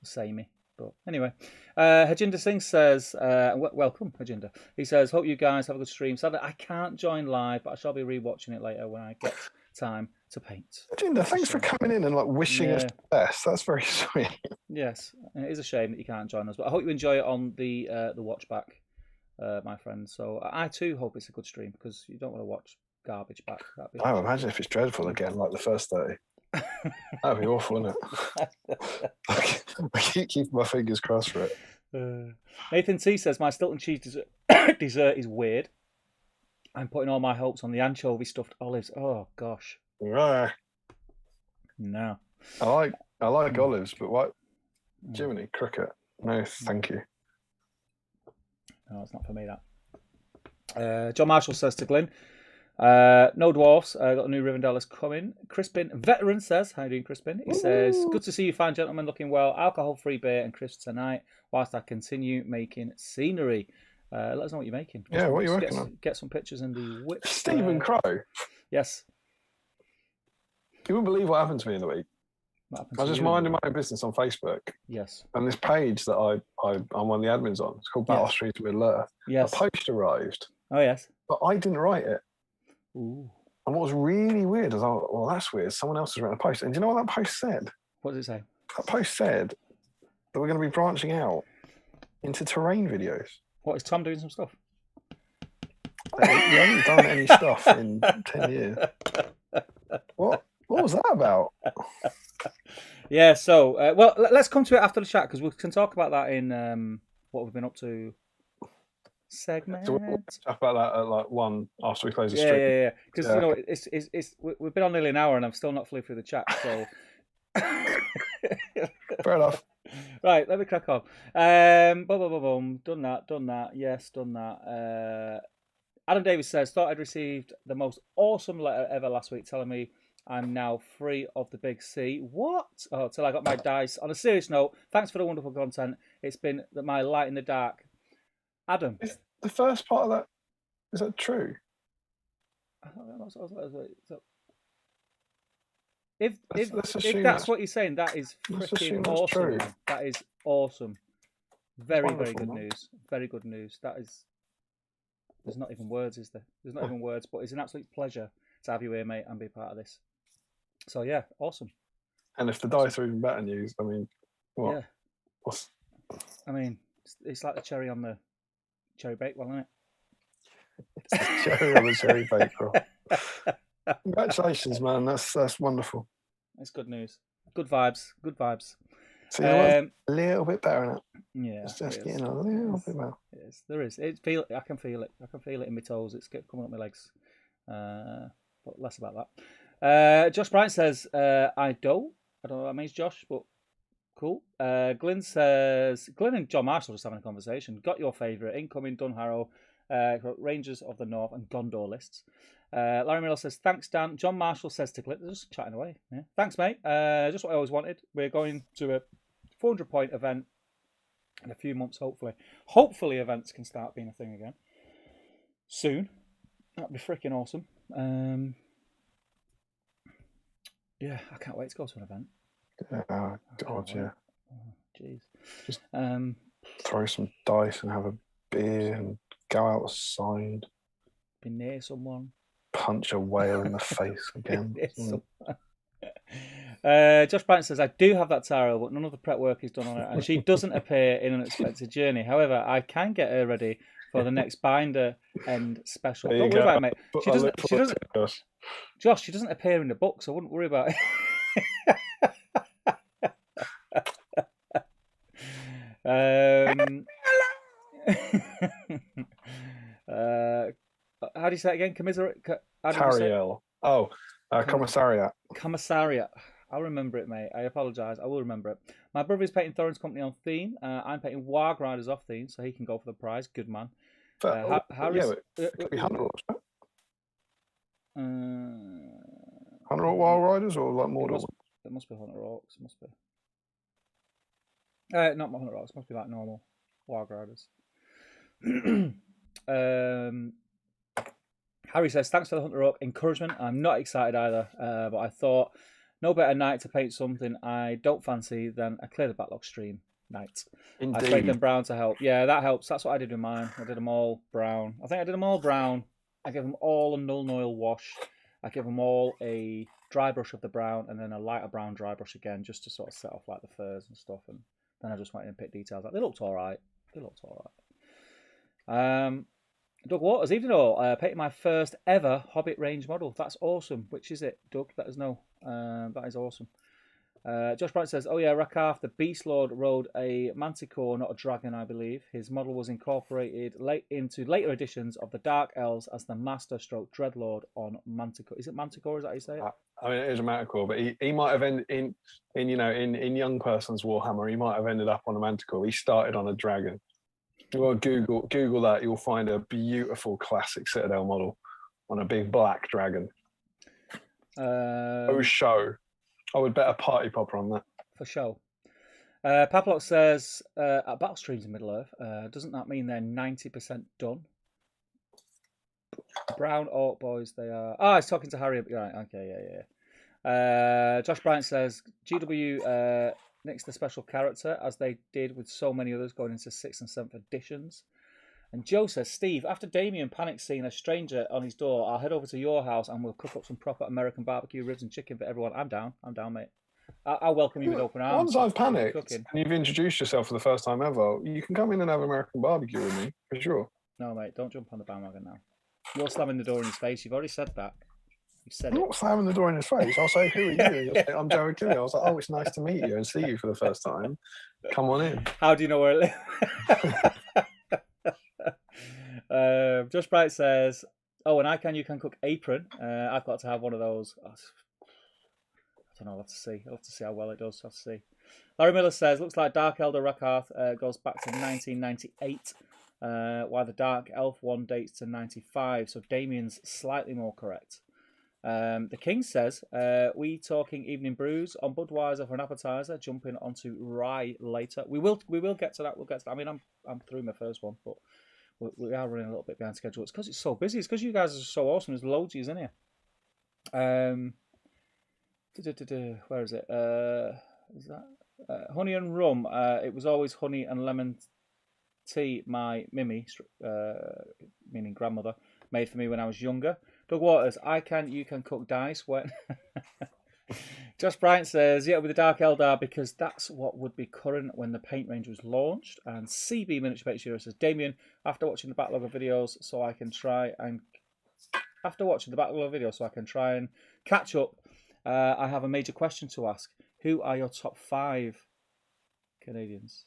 samey. But anyway, Hajinder Singh says, welcome, Hajinder. He says, hope you guys have a good stream. Sadly, I can't join live, but I shall be rewatching it later when I get time to paint. Hajinder, thanks for coming in and like wishing us the best. That's very sweet. Yes, it is a shame that you can't join us, but I hope you enjoy it on the watch back, my friend. So I too hope it's a good stream, because you don't want to watch garbage back. Oh, imagine if it's dreadful again, like the first 30. That'd be awful, wouldn't it? I keep keeping my fingers crossed for it. Nathan T says, my Stilton cheese dessert is weird. I'm putting all my hopes on the anchovy stuffed olives. Oh gosh. Right. No. I like olives, but what? Jiminy cricket. No, thank you. No, it's not for me, that. John Marshall says to Glyn, no dwarfs. Got a new Rivendellas coming. Crispin Veteran says, how you doing, Crispin? He says, good to see you fine gentlemen, looking well. Alcohol-free beer and crisps tonight whilst I continue making scenery. Let us know what you're making. Yeah, what are you working on? Get some pictures in the whip. Stephen Crow. Yes. You wouldn't believe what happened to me in the week. I was just minding my own business on Facebook. Yes. And this page that I'm one of the admins on, it's called Battle Street to Middle Earth. Yes. A post arrived. Oh, yes. But I didn't write it. Ooh. And what was really weird is, well, that's weird. Someone else has written a post. And do you know what that post said? What did it say? That post said that we're going to be branching out into terrain videos. What, is Tom doing some stuff? You haven't done any stuff in 10 years. What was that about? Yeah, so, well, let's come to it after the chat, because we can talk about that in what we've been up to segment. So we'll talk about that at like 1 after we close the stream. Yeah. Because, you know, it's we've been on nearly an hour and I'm still not fully through the chat, so... Fair enough. Right, let me crack on. Done that. Yes, done that. Adam Davis says, thought I'd received the most awesome letter ever last week telling me I'm now free of the big C. What? Oh, till I got my dice. On a serious note, thanks for the wonderful content. It's been my light in the dark. Adam. Is the first part of that, is that true? If that's what you're saying, that is freaking awesome. That is awesome. Very good news. Very good news. That is. There's not even words, is there? There's not even words, but it's an absolute pleasure to have you here, mate, and be part of this. So yeah, awesome. And if the dice are even better news, I mean, what? Yeah. I mean, it's like the cherry on the cherry bakewell, isn't it? It's the cherry on the cherry bakewell. Congratulations, man. That's wonderful. It's good news. Good vibes. Good vibes. So a little bit better now. Yeah, it's just getting a little bit better. Yes, there is. I can feel it. I can feel it in my toes. It's coming up my legs. But less about that. Josh Bryant says, I don't know what that means, Josh, but cool. Glyn says, Glyn and John Marshall just having a conversation. Got your favourite incoming Dunharrow, Rangers of the North and Gondor lists. Larry Miller says, thanks, Dan. John Marshall says to Glyn, they're just chatting away. Yeah. Thanks, mate. Just what I always wanted. We're going to a 400-point event in a few months, hopefully. Hopefully events can start being a thing again soon. That'd be freaking awesome. Yeah, I can't wait to go to an event. Oh, God, yeah. Oh, jeez. Just throw some dice and have a beer and go outside. Be near someone. punch a whale in the face again. Josh Brandt says, I do have that tarot, but none of the prep work is done on it, and she doesn't appear in an Unexpected Journey. However, I can get her ready for the next binder end special. Don't worry about it, mate. She doesn't. Josh, she doesn't appear in the book, so I wouldn't worry about it. How do you say it again? Tariel. Commissariat. Commissariat. I'll remember it, mate. I apologise. I will remember it. My brother is painting Thorin's Company on theme. I'm painting Warg Riders off theme, so he can go for the prize. Good man. It could be Hunter Orcs, right? Hunter Orc Wild Riders or like Mordor? It must be Hunter Orcs. It must be. Not Hunter Orcs. It must be like normal Warg Riders. Harry says, thanks for the Hunter Orc encouragement. I'm not excited either, but I thought no better night to paint something I don't fancy than a Clear the Backlog stream night. Indeed. I sprayed them brown to help. Yeah, that helps. That's what I did with mine. I did them all brown. I think I did them all brown. I gave them all a Null Oil wash. I gave them all a dry brush of the brown and then a lighter brown dry brush again, just to sort of set off like the furs and stuff. And then I just went in and picked details. They looked all right. Doug Waters, evening all. Painting my first ever Hobbit range model. That's awesome. Which is it, Doug? Let us know. That is awesome. Josh Bright says, oh yeah, Rakarth, the Beast Lord, rode a manticore, not a dragon, I believe. His model was incorporated into later editions of the Dark Elves as the Master Stroke Dreadlord on Manticore. Is it Manticore? Is that how you say it? I mean, it is a Manticore, but he might have ended in young person's Warhammer. He might have ended up on a Manticore. He started on a dragon. Well, Google that. You'll find a beautiful classic Citadel model on a big black dragon. Show. I would bet a party popper on that. For sure. Paplock says, at Battle Streams in Middle-earth, doesn't that mean they're 90% done? Brown Orc boys, they are. I was talking to Harry. Right, okay, yeah. Josh Bryant says, GW nixed the special character, as they did with so many others going into 6th and 7th editions. And Joe says, Steve, after Damian panics seeing a stranger on his door, I'll head over to your house and we'll cook up some proper American barbecue ribs and chicken for everyone. I'm down, mate. I'll welcome you with open arms. Once I've panicked and you've introduced yourself for the first time ever, you can come in and have American barbecue with me, for sure. No, mate, don't jump on the bandwagon now. You're slamming the door in his face. You've already said that. I'm not slamming the door in his face. I'll say, who are you? You'll say, I'm Joe Achille. I was like, oh, it's nice to meet you and see you for the first time. Come on in. How do you know where I live? Josh Bright says, oh, and you can cook apron. I've got to have one of those. I don't know. I'll have to see. I'll have to see how well it does. I'll have to see. Larry Miller says, looks like Dark Elder Rakarth goes back to 1998, while the Dark Elf one dates to 95. So Damian's slightly more correct. The King says, we talking evening brews on Budweiser for an appetizer, jumping onto rye later. We will get to that. We'll get to that. I mean, I'm through my first one, but we are running a little bit behind schedule. It's because it's so busy. It's because you guys are so awesome. There's loads of you in here. Where is it? Is that honey and rum? It was always honey and lemon tea. My Mimi, meaning grandmother, made for me when I was younger. Doug Waters, you can cook dice when. Josh Bryant says, yeah, with the Dark Eldar, because that's what would be current when the paint range was launched. And CB Miniature Paint Shooter says, Damien, after watching the backlog of videos, so I can try and catch up, I have a major question to ask. Who are your top 5 Canadians?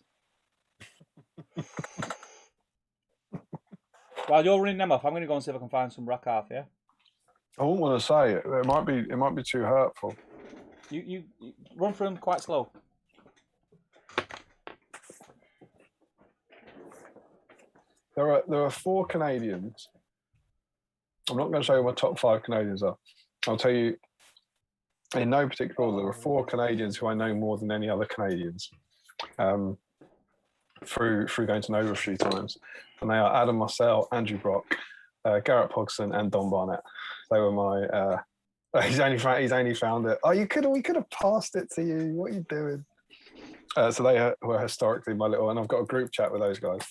While you're running them off, I'm going to go and see if I can find some Rakarth, yeah? I wouldn't want to say it. It might be too hurtful. You run through them quite slow. There are 4 Canadians. I'm not going to show you what my top 5 Canadians are. I'll tell you in no particular order. There are 4 Canadians who I know more than any other Canadians. Through going to Nova a few times, and they are Adam Marcel, Andrew Brock, Garrett Pogson, and Don Barnett. They were my. He's only found it. Oh, we could have passed it to you. What are you doing? So they were historically my little, and I've got a group chat with those guys.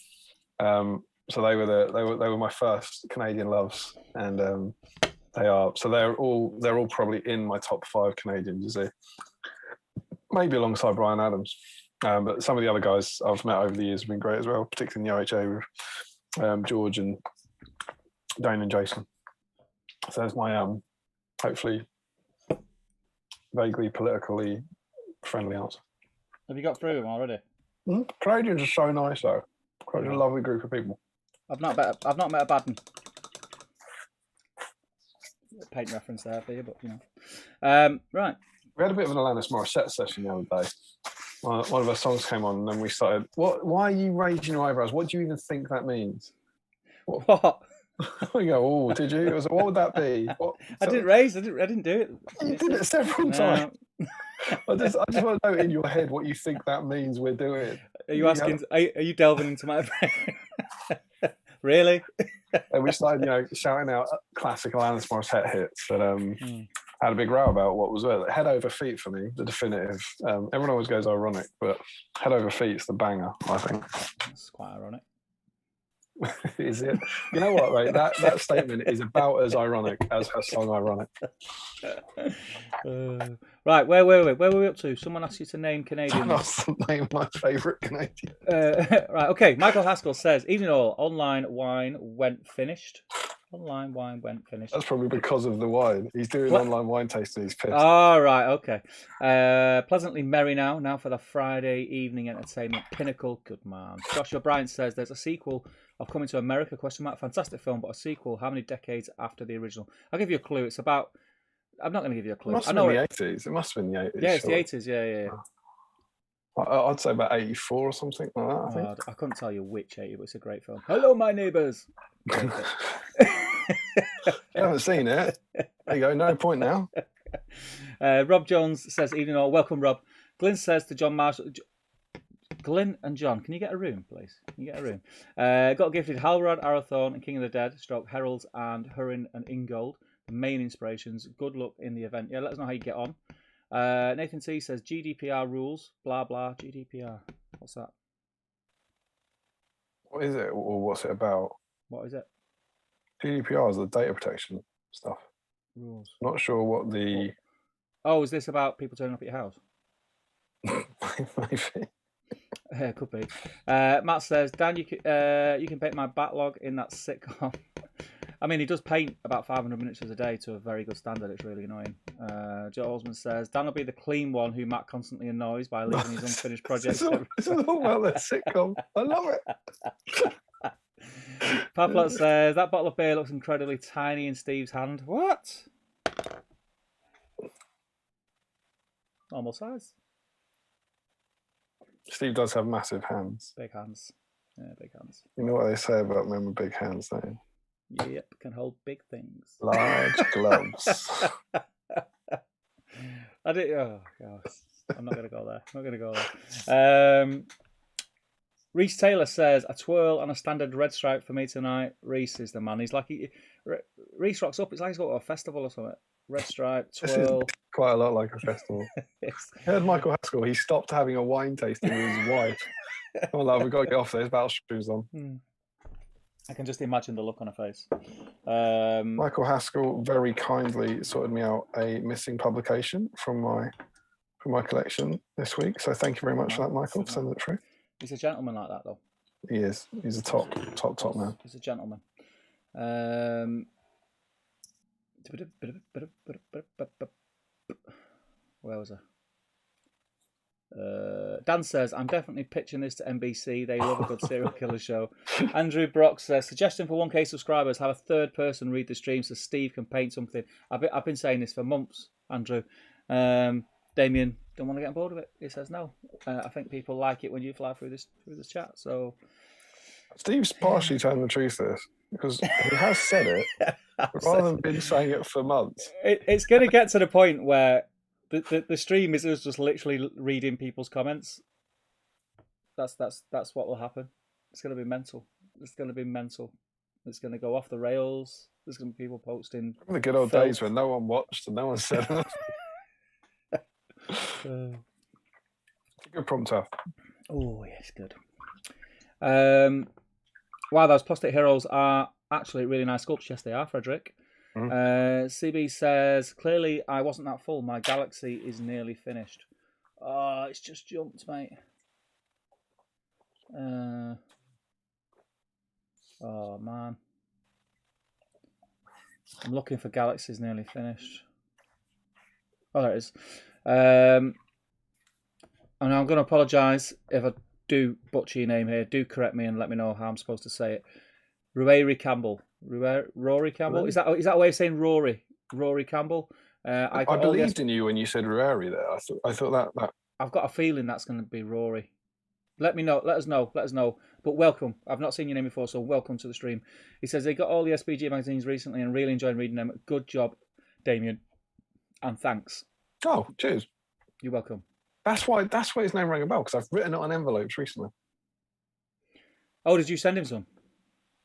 So they were my first Canadian loves, and They are. So they're all probably in my top 5 Canadians, you see. Maybe alongside Brian Adams. But some of the other guys I've met over the years have been great as well, particularly in the OHA with George and Dane and Jason. So there's my hopefully vaguely politically friendly answer. Have you got through them already? Canadians are so nice though. Quite a lovely group of people. I've not met a bad one. Paint reference there for you, but you know. Right. We had a bit of an Alanis Morissette session the other day. One of our songs came on, and then we started. Why are you raising your eyebrows? What do you even think that means? What? We go, oh, did you? I was like, what would that be? I didn't raise. I didn't do it. You did it several times. I just want to know in your head what you think that means we're doing. Are you asking? Are you delving into my brain? Really? And we started, shouting out classical Alanis Morissette hits that had a big row about what was it. Head Over Feet for me, the definitive. Everyone always goes ironic, but Head Over Feet's the banger, I think. That's quite ironic. Is it? You know what, right? That statement is about as ironic as her song Ironic. Right, where were we up to? Someone asked you to name Canadians. That's the name of my favourite Canadian. Right, okay. Michael Haskell says, evening all, online wine went finished. Online wine went finished. That's probably because of the wine. He's doing online wine tasting. He's pissed. Oh, right, okay. Pleasantly merry now for the Friday evening entertainment pinnacle. Good man. Joshua Bryant says there's a sequel of Coming to America, ? Fantastic film, but a sequel. How many decades after the original? I'll give you a clue. It's about... I'm not going to give you a clue. It must have been the 80s. It must have been the 80s. Yeah, it's the 80s. Yeah. I'd say about 84 or something like that, I think. I couldn't tell you which 80, but it's a great film. Hello, my neighbours. You haven't seen it. There you go. No point now. Rob Jones says, evening all. Welcome, Rob. Glyn says to John Marshall... Glyn and John, can you get a room, please? Can you get a room? Got gifted Halrod, Arathorn, and King of the Dead, Heralds, and Hurin and Ingold. The main inspirations. Good luck in the event. Yeah, let us know how you get on. Nathan T says GDPR rules, blah blah. GDPR. What's that? What is it, or what's it about? What is it? GDPR is the data protection stuff. Rules. Not sure what the. Oh, is this about people turning up at your house? Maybe. Yeah, could be. Matt says, Dan, you can paint my backlog in that sitcom. I mean, he does paint about 500 miniatures a day to a very good standard. It's really annoying. Joe Osmond says, Dan will be the clean one who Matt constantly annoys by leaving his unfinished projects. This is all about the sitcom. I love it. Pavlot says, that bottle of beer looks incredibly tiny in Steve's hand. What? Normal size. Steve does have massive hands. Big hands. Yeah, big hands. You know what they say about men with big hands, don't you? Yep, can hold big things. Large gloves. I did. Oh gosh, I'm not going to go there. Reese Taylor says a twirl and a standard red stripe for me tonight. Reese is the man. He's like Reese rocks up. It's like he's got a festival or something. Red stripe, twirl. Quite a lot like a festival. I heard Michael Haskell. He stopped having a wine tasting with his wife. Come on, love, we've got to get off there. His battle shoes on. I can just imagine the look on her face. Michael Haskell very kindly sorted me out a missing publication from my collection this week. So thank you very much for that, Michael, for sending it through. He's a gentleman like that, though. He is. He's a top man. He's a gentleman. Where was I? Dan says, I'm definitely pitching this to NBC. They love a good serial killer show. Andrew Brock says, suggestion for 1K subscribers, have a third person read the stream so Steve can paint something. I've been saying this for months, Andrew. Damian don't want to get on board with it. He says no. I think people like it when you fly through this chat. So Steve's partially telling the truth this, because he has said it, rather than been saying it for months. It's going to get to the point where the stream is just literally reading people's comments. That's what will happen. It's going to be mental. It's going to go off the rails. There's going to be people posting. The good old days when no one watched and no one said anything. It's a good problem to have. Oh, yes, good. Wow, those plastic heroes are actually really nice sculptures. Yes, they are, Frederick. CB says, clearly I wasn't that full. My galaxy is nearly finished. Oh, it's just jumped, mate. Oh, man. I'm looking for galaxies nearly finished. Oh, there it is. And I'm going to apologise if I do butcher your name here. Do correct me and let me know how I'm supposed to say it. Rory Campbell. Rory Campbell? Is that a way of saying Rory? Rory Campbell? I believed in you when you said Rory there. I thought that... I've got a feeling that's going to be Rory. Let me know. Let us know. But welcome. I've not seen your name before, so welcome to the stream. He says they got all the SPG magazines recently and really enjoyed reading them. Good job, Damian. And thanks. Oh, cheers. You're welcome. That's why his name rang a bell, because I've written it on envelopes recently. Oh, did you send him some?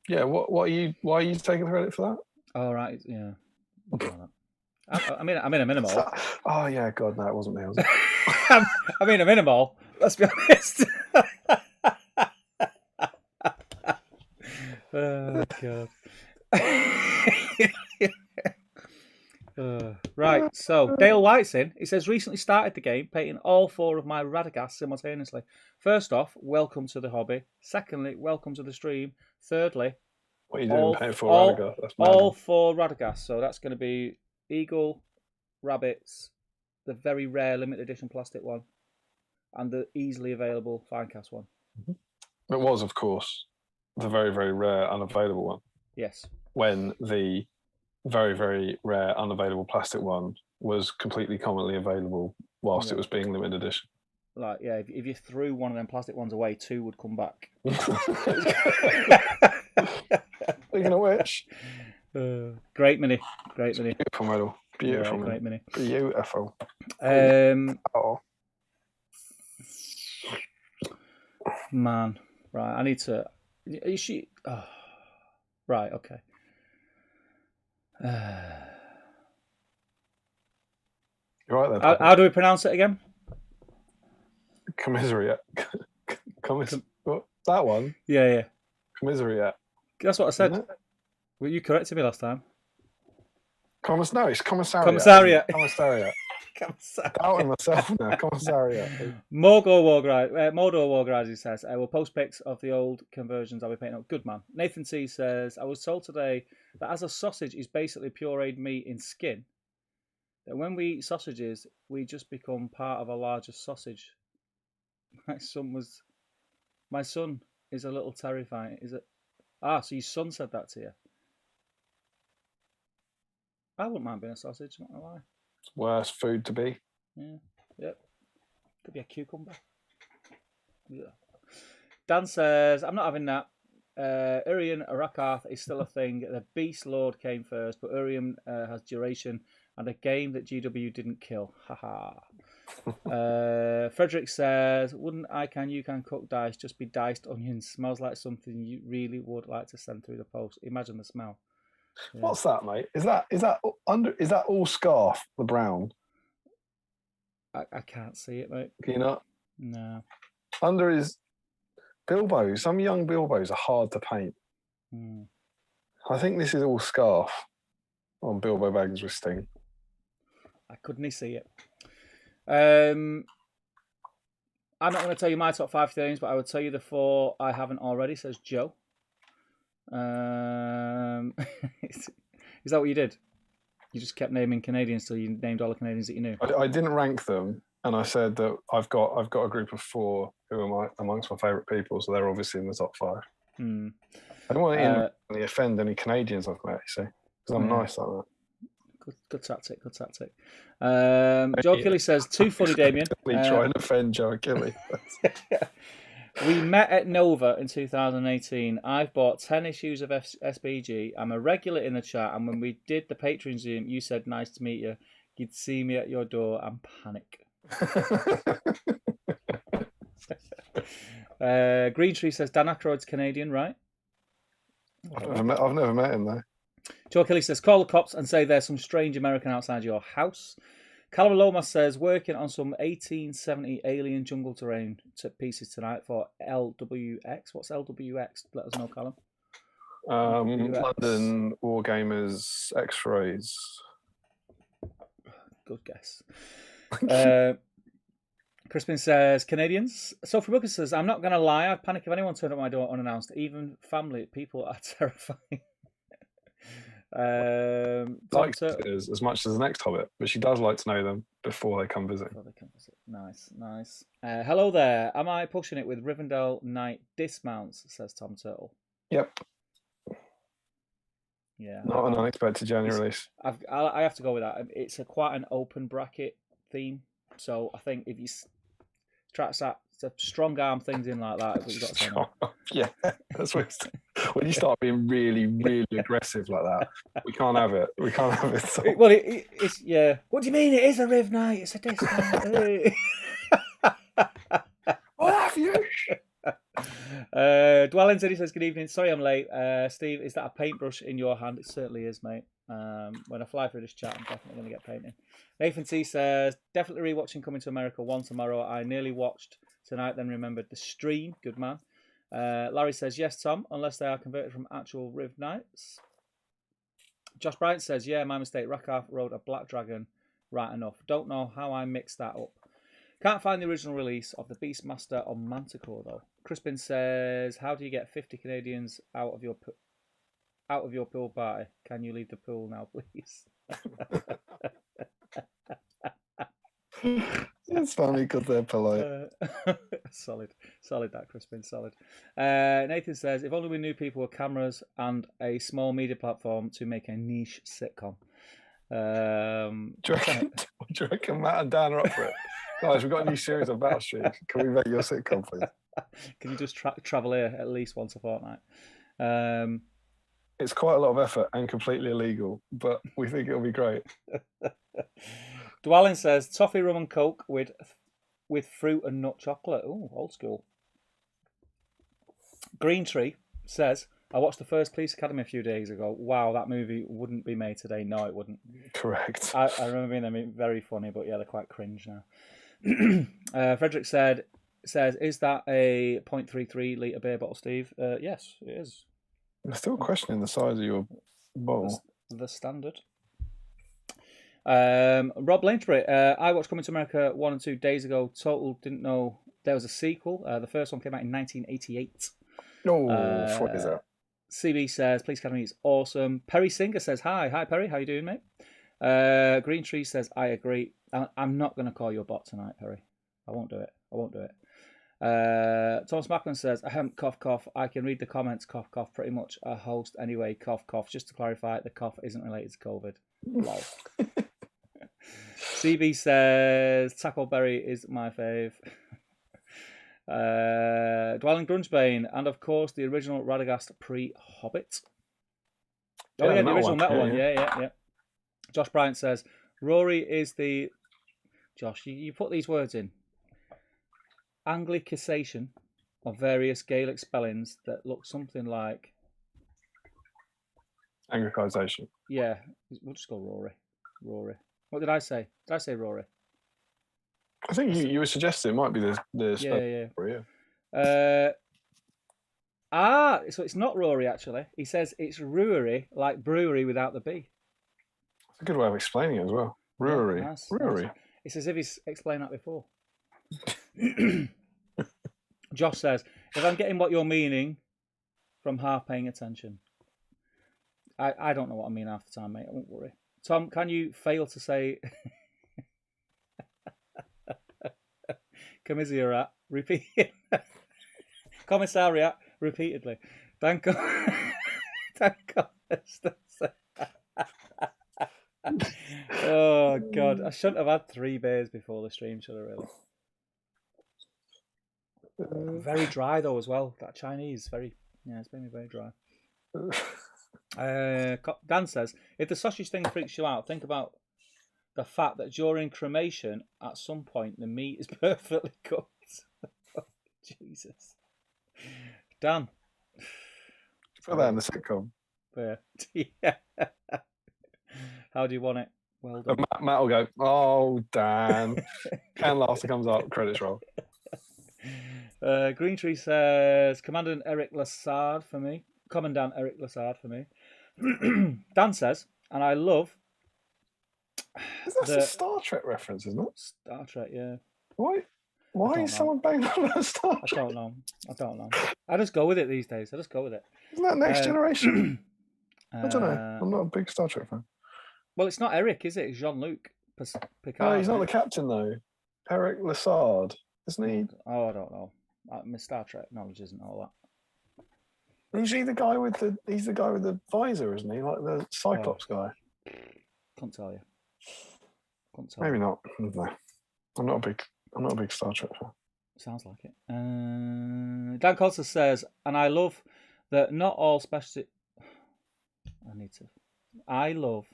Yeah. Why are you taking the credit for that? Oh, right. Yeah. I'm in a minimal. Oh yeah, God, no, it wasn't me. Was it? I'm in a minimal. Let's be honest. Oh God. Right, so Dale White's in. He says, recently started the game, painting all 4 of my Radagast simultaneously. First off, welcome to the hobby. Secondly, welcome to the stream. Thirdly, what are you doing painting 4 Radagast? That's all 4 Radagast. So that's going to be Eagle, Rabbits, the very rare limited edition plastic one, and the easily available Finecast one. It was, of course, the very, very rare unavailable one. Yes. When the very, very rare unavailable plastic one was completely commonly available whilst it was being limited edition. Like, yeah, if you threw one of them plastic ones away, 2 would come back. Speaking of which, great mini. Beautiful model. Beautiful, great mini. Beautiful. Man, right. I need to. Is she? Oh, right. Okay. You're right there. How do we pronounce it again? Commiserate. What? That one? Yeah. Commiserate. That's what I said. Well, you corrected me last time. No, it's commissariat. Commissariat. Doubting myself now. Commissariat. Mordor Wargrise, he says, I will post pics of the old conversions I'll be painting up. Good man. Nathan C says, I was told today that as a sausage is basically pureed meat in skin, that when we eat sausages, we just become part of a larger sausage. My son is a little terrifying. Is it? So your son said that to you? I wouldn't mind being a sausage, not gonna lie. It's worse food to be. Yeah. Yep. Could be a cucumber. Yeah. Dan says, I'm not having that. Urian Arakarth is still a thing. The Beast Lord came first, but Urian has duration and a game that GW didn't kill. Haha. Frederick says, wouldn't You Can Cook dice just be diced onions? Smells like something you really would like to send through the post. Imagine the smell. Yeah. What's that, mate? Is that all scarf, the brown? I can't see it, mate. Can you not? No. Under is Bilbo. Some young Bilbos are hard to paint. I think this is all scarf on Bilbo Baggins' wristing. I couldn't see it. I'm not going to tell you my top 5 things, but I would tell you the 4 I haven't already, says Joe. Is that what you did? You just kept naming Canadians till you named all the Canadians that you knew? I didn't rank them, and I said that I've got a group of 4 who are amongst my favourite people, so they're obviously in the top 5. I don't want to offend any Canadians I've met, you see, because I'm nice like that. Good tactic. Joe Kelly says, too funny, Damian. Try and offend Joe Kelly. We met at Nova in 2018. I've bought 10 issues of SBG. I'm a regular in the chat, and when we did the Patreon Zoom, you said, nice to meet you. You'd see me at your door and panic. Green Tree says, Dan Aykroyd's Canadian, right? I've never met him, though. Joe Kelly says, call the cops and say there's some strange American outside your house. Callum Lomas says, working on some 1870 alien jungle terrain pieces tonight for LWX. What's LWX? Let us know, Callum. London Wargamers X-rays. Good guess. Crispin says, Canadians. Sophie Booker says, I'm not going to lie. I'd panic if anyone turned up my door unannounced. Even family, people are terrifying. Likes visitors as much as the next Hobbit, but she does like to know them before they come visit. Nice. Hello there. Am I pushing it with Rivendell Knight dismounts, says Tom Turtle. Yep. Yeah. Not an unexpected January release. I have to go with that. It's quite an open bracket theme. So I think if you try to strong arm things in like that, you've got to say no. Yeah, that's what when you start being really, really aggressive like that, we can't have it. We can't have it. So. Well, it's yeah. What do you mean? It is a Riv Knight. It's a dismount. What have you? Dwellin said, he says, good evening. Sorry I'm late. Steve, is that a paintbrush in your hand? It certainly is, mate. When I fly through this chat, I'm definitely going to get painting. Nathan T says, definitely rewatching Coming to America 1 tomorrow. I nearly watched tonight, then remembered the stream. Good man. Larry says, yes, Tom, unless they are converted from actual Riv Knights. Josh Bryant says, yeah, my mistake. Rakarth rode a Black Dragon right enough. Don't know how I mixed that up. Can't find the original release of the Beastmaster on Manticore, though. Crispin says, how do you get 50 Canadians out of your pool party? Can you leave the pool now, please? It's funny because they're polite. Solid that, Crispin, solid. Nathan says, if only we knew people with cameras and a small media platform to make a niche sitcom. Do you reckon Matt and Dan are up for it? Guys, we've got a new series of Battle Street. Can we make your sitcom, please? Can you just travel here at least once a fortnight? It's quite a lot of effort and completely illegal, but we think it'll be great. Dwellin says, toffee, rum and coke with fruit and nut chocolate. Oh, old school. Green Tree says, I watched the first Police Academy a few days ago. Wow, that movie wouldn't be made today. No, it wouldn't. Correct. I remember them very funny, but yeah, they're quite cringe now. Frederick says, is that a 0.33 litre beer bottle, Steve? Yes, it is. I'm still questioning the size of your bottle. The standard. Rob Lynchbury, I watched Coming to America 1 and 2 days ago. Total didn't know there was a sequel. The first one came out in 1988. What is that? CB says, Police Academy is awesome. Perry Singer says, hi Perry, how you doing, mate? Green Tree says, I agree. I'm not going to call you a bot tonight, Perry. I won't do it. Thomas Macklin says, cough, cough. I can read the comments, cough, cough. Pretty much a host anyway, cough, cough. Just to clarify, the cough isn't related to COVID. Lol. CB says, Tackleberry is my fave. Dwelling Grungebane, and of course the original Radagast pre-Hobbit. Oh yeah, the original metal one. Yeah. Josh Bryant says, Rory is the... Josh, you put these words in. Anglicisation of various Gaelic spellings that look something like... Anglicisation. Yeah, we'll just go Rory. What did I say? Did I say Rory? I think you were suggesting it might be the yeah. Rory, So it's not Rory, actually. He says it's Ruary, like brewery without the B. That's a good way of explaining it as well. Ruary. Yeah, nice, Ruary. Nice. It's as if he's explained that before. Josh says, if I'm getting what you're meaning from half paying attention. I don't know what I mean half the time, mate. I won't worry. Tom, can you fail to say... Commissariat, Commissariat, repeatedly. Thank God. Oh, God. I shouldn't have had 3 beers before the stream, should I really? Very dry, though, as well. That Chinese, it's made me very dry. Dan says, if the sausage thing freaks you out, think about the fact that during cremation, at some point, the meat is perfectly cooked. Oh, Jesus. Dan. Put that in the sitcom. Yeah. How do you want it? Well done. Matt will go, oh, Dan. Can last comes up, credits roll. Green Tree says, Commandant Eric Lassard for me. Commandant Eric Lassard for me. Dan says, and I love That's a Star Trek reference, isn't it? Star Trek, yeah. Why is someone banging on about Star Trek? I don't know. I just go with it these days. Isn't that Next Generation? I don't know. I'm not a big Star Trek fan. Well, it's not Eric, is it? It's Jean-Luc Picard. No, he's not the captain, though. Eric Lassard, isn't he? Oh, I don't know. My Star Trek knowledge isn't all that. He's the guy with the visor, isn't he? Like the Cyclops guy. Can't tell you. Maybe not. No. I'm not a big Star Trek fan. Sounds like it. Dan Costa says, and I love that not all special. I love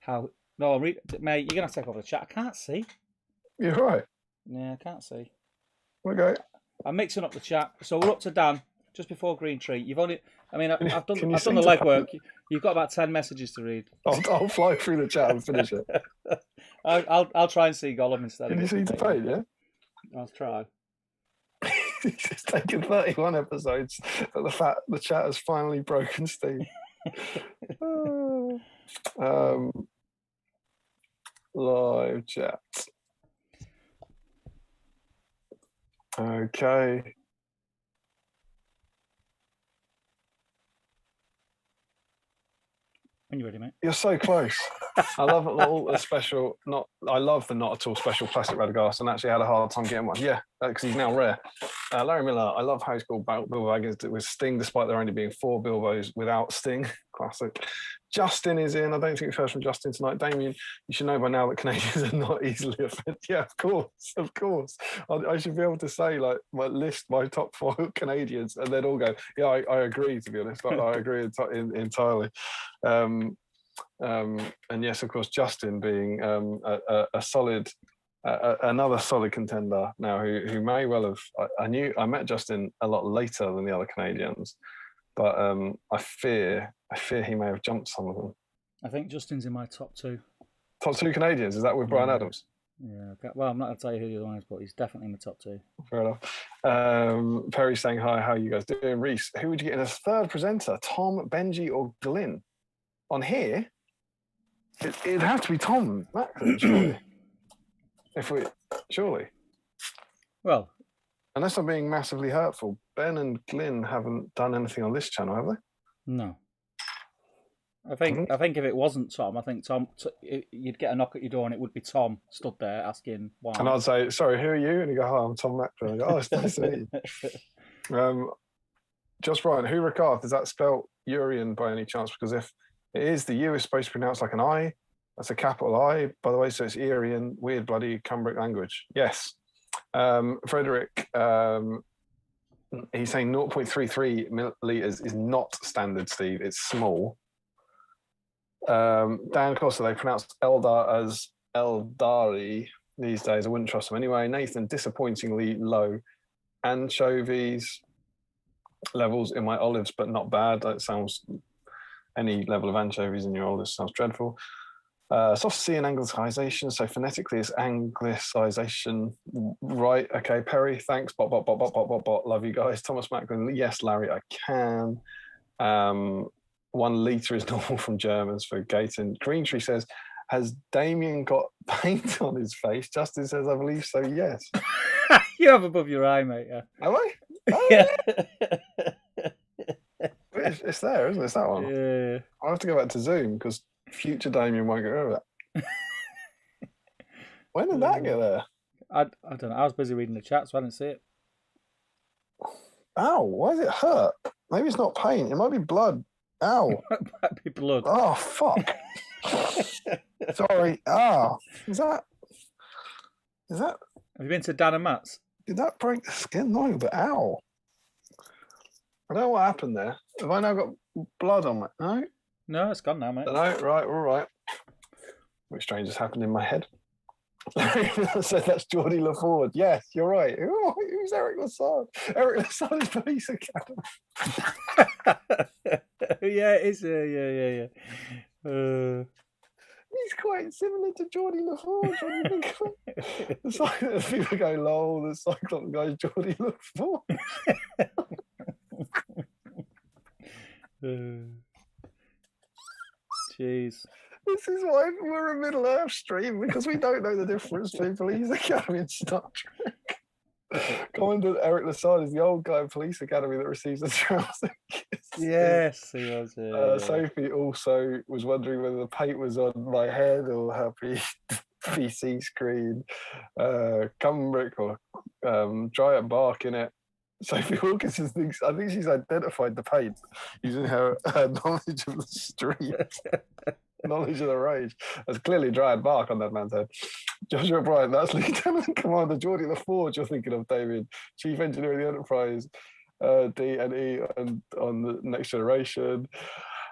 how. No, mate, you're gonna have to take over the chat. I can't see. You're right. Yeah, I can't see. Okay. I'm mixing up the chat. So we're up to Dan just before Green Tree. You've only. I mean, I've done the legwork. You've got about 10 messages to read. I'll fly through the chat and finish it. I'll try and see Gollum instead. Can you see the page? Yeah. I'll try. It's taken 31 episodes, but the chat has finally broken Steve. Live chat. Okay. When you're ready, mate. You're so close. I love the special. I love the not at all special plastic Radagast, and actually had a hard time getting one. Yeah, because he's now rare. Larry Miller. I love how he's called Bilbo Baggins with Sting, despite there only being 4 Bilbos without Sting. Classic. Justin is in. I don't think we've heard from Justin tonight. Damien, you should know by now that Canadians are not easily offended. Yeah, of course. I should be able to say my top 4 Canadians, and they'd all go, yeah, I agree. To be honest, I agree entirely. And yes, of course, Justin being a solid, another solid contender now, who may well have. I met Justin a lot later than the other Canadians, but I fear he may have jumped some of them. I think Justin's in my top 2. Top 2 Canadians, is that with Brian Adams? Yeah. Okay. Well, I'm not going to tell you who the other one is, but he's definitely in the top 2. Fair enough. Perry's saying hi. How are you guys doing? Reese, who would you get in as third presenter? Tom, Benji, or Glyn? On here, it'd have to be Tom Macklin, surely. Surely. Well, unless I'm being massively hurtful, Ben and Glyn haven't done anything on this channel, have they? No. I think if it wasn't Tom, I think Tom, you'd get a knock at your door and it would be Tom stood there asking why. And I'd say, sorry, who are you? And he'd go, hi, I'm Tom Macklin. I go, oh, it's nice to meet you. Just Brian, who Ricard, is that spelled Urian by any chance? Because if it is, the U is supposed to pronounce like an I. That's a capital I, by the way, so it's Irian, weird bloody Cumbric language. Yes. Frederick, he's saying 0.33 milliliters is not standard, Steve. It's small. Dan Costa, they pronounce Eldar as Eldari these days. I wouldn't trust them anyway. Nathan, disappointingly low anchovies levels in my olives, but not bad. That sounds, any level of anchovies in your olives sounds dreadful. Soft C and anglicization, so phonetically it's anglicization, right? Okay, Perry, thanks. Bot. Love you guys. Thomas Macklin, yes, Larry, I can. 1 litre is normal from Germans for Gaten. Green Tree says, has Damien got paint on his face? Justin says, I believe so, yes. You have above your eye, mate. Yeah. Am I? Oh, yeah. It's there, isn't it? It's that one. Yeah. I'll have to go back to Zoom because future Damien won't get rid of that. When did that get there? I don't know. I was busy reading the chat, so I didn't see it. Ow, why does it hurt? Maybe it's not paint. It might be blood. Ow. It might be blood. Oh, fuck. Sorry. Is that... Have you been to Dan and Matt's? Did that break the skin? No, but ow. I don't know what happened there. Have I now got blood on my... No? No, it's gone now, mate. No, right, all right. Which strange has happened in my head. So that's Geordie LaFord. Yes, you're right. Who's Eric Lassard? Eric Lassard is Police Academy. Yeah, it is. Yeah. He's quite similar to Geordie LaFord. What do you think of it? It's like people go, lol, the Cyclops guy's Geordie LaFord. Jeez. This is why we're a Middle Earth stream, because we don't know the difference between Police Academy and Star Trek. Commandant Eric Lassard is the old guy in Police Academy that receives the trouser kiss. Yes, he was. Sophie also was wondering whether the paint was on my head or her PC screen. Cumbric or giant bark in it. Sophie Wilkinson thinks, I think she's identified the paint using her knowledge of the street, knowledge of the range. There's clearly dried bark on that man's head. Joshua Bryant, that's Lieutenant Commander Geordie the Forge you're thinking of, David. Chief Engineer of the Enterprise, D and E and on the Next Generation.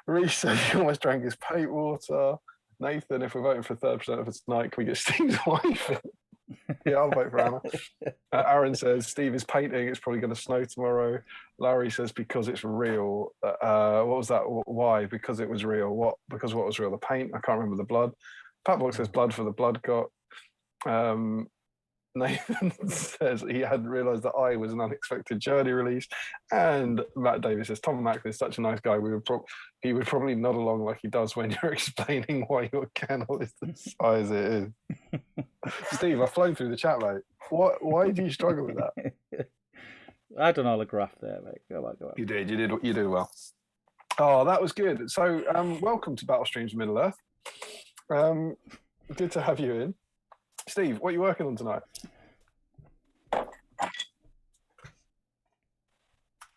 Reese says he almost drank his paint water. Nathan, if we're voting for third presenter for tonight, can we get Steve's wife? Yeah, I'll vote for Anna. Aaron says Steve is painting. It's probably going to snow tomorrow. Larry says because it's real. What was that? Why? Because it was real. What? Because what was real? The paint. I can't remember the blood. Pat Box says blood for the blood got. Nathan says he hadn't realised that I was an unexpected journey release. And Matt Davis says Tom Macklin is such a nice guy. He would probably nod along like he does when you're explaining why your candle is the size it is. Steve, I've flown through the chat, mate. Why do you struggle with that? I don't know the graph there, mate. Go back. You did well. Oh, that was good. So, welcome to Battle Streams Middle Earth. Good to have you in. Steve, what are you working on tonight?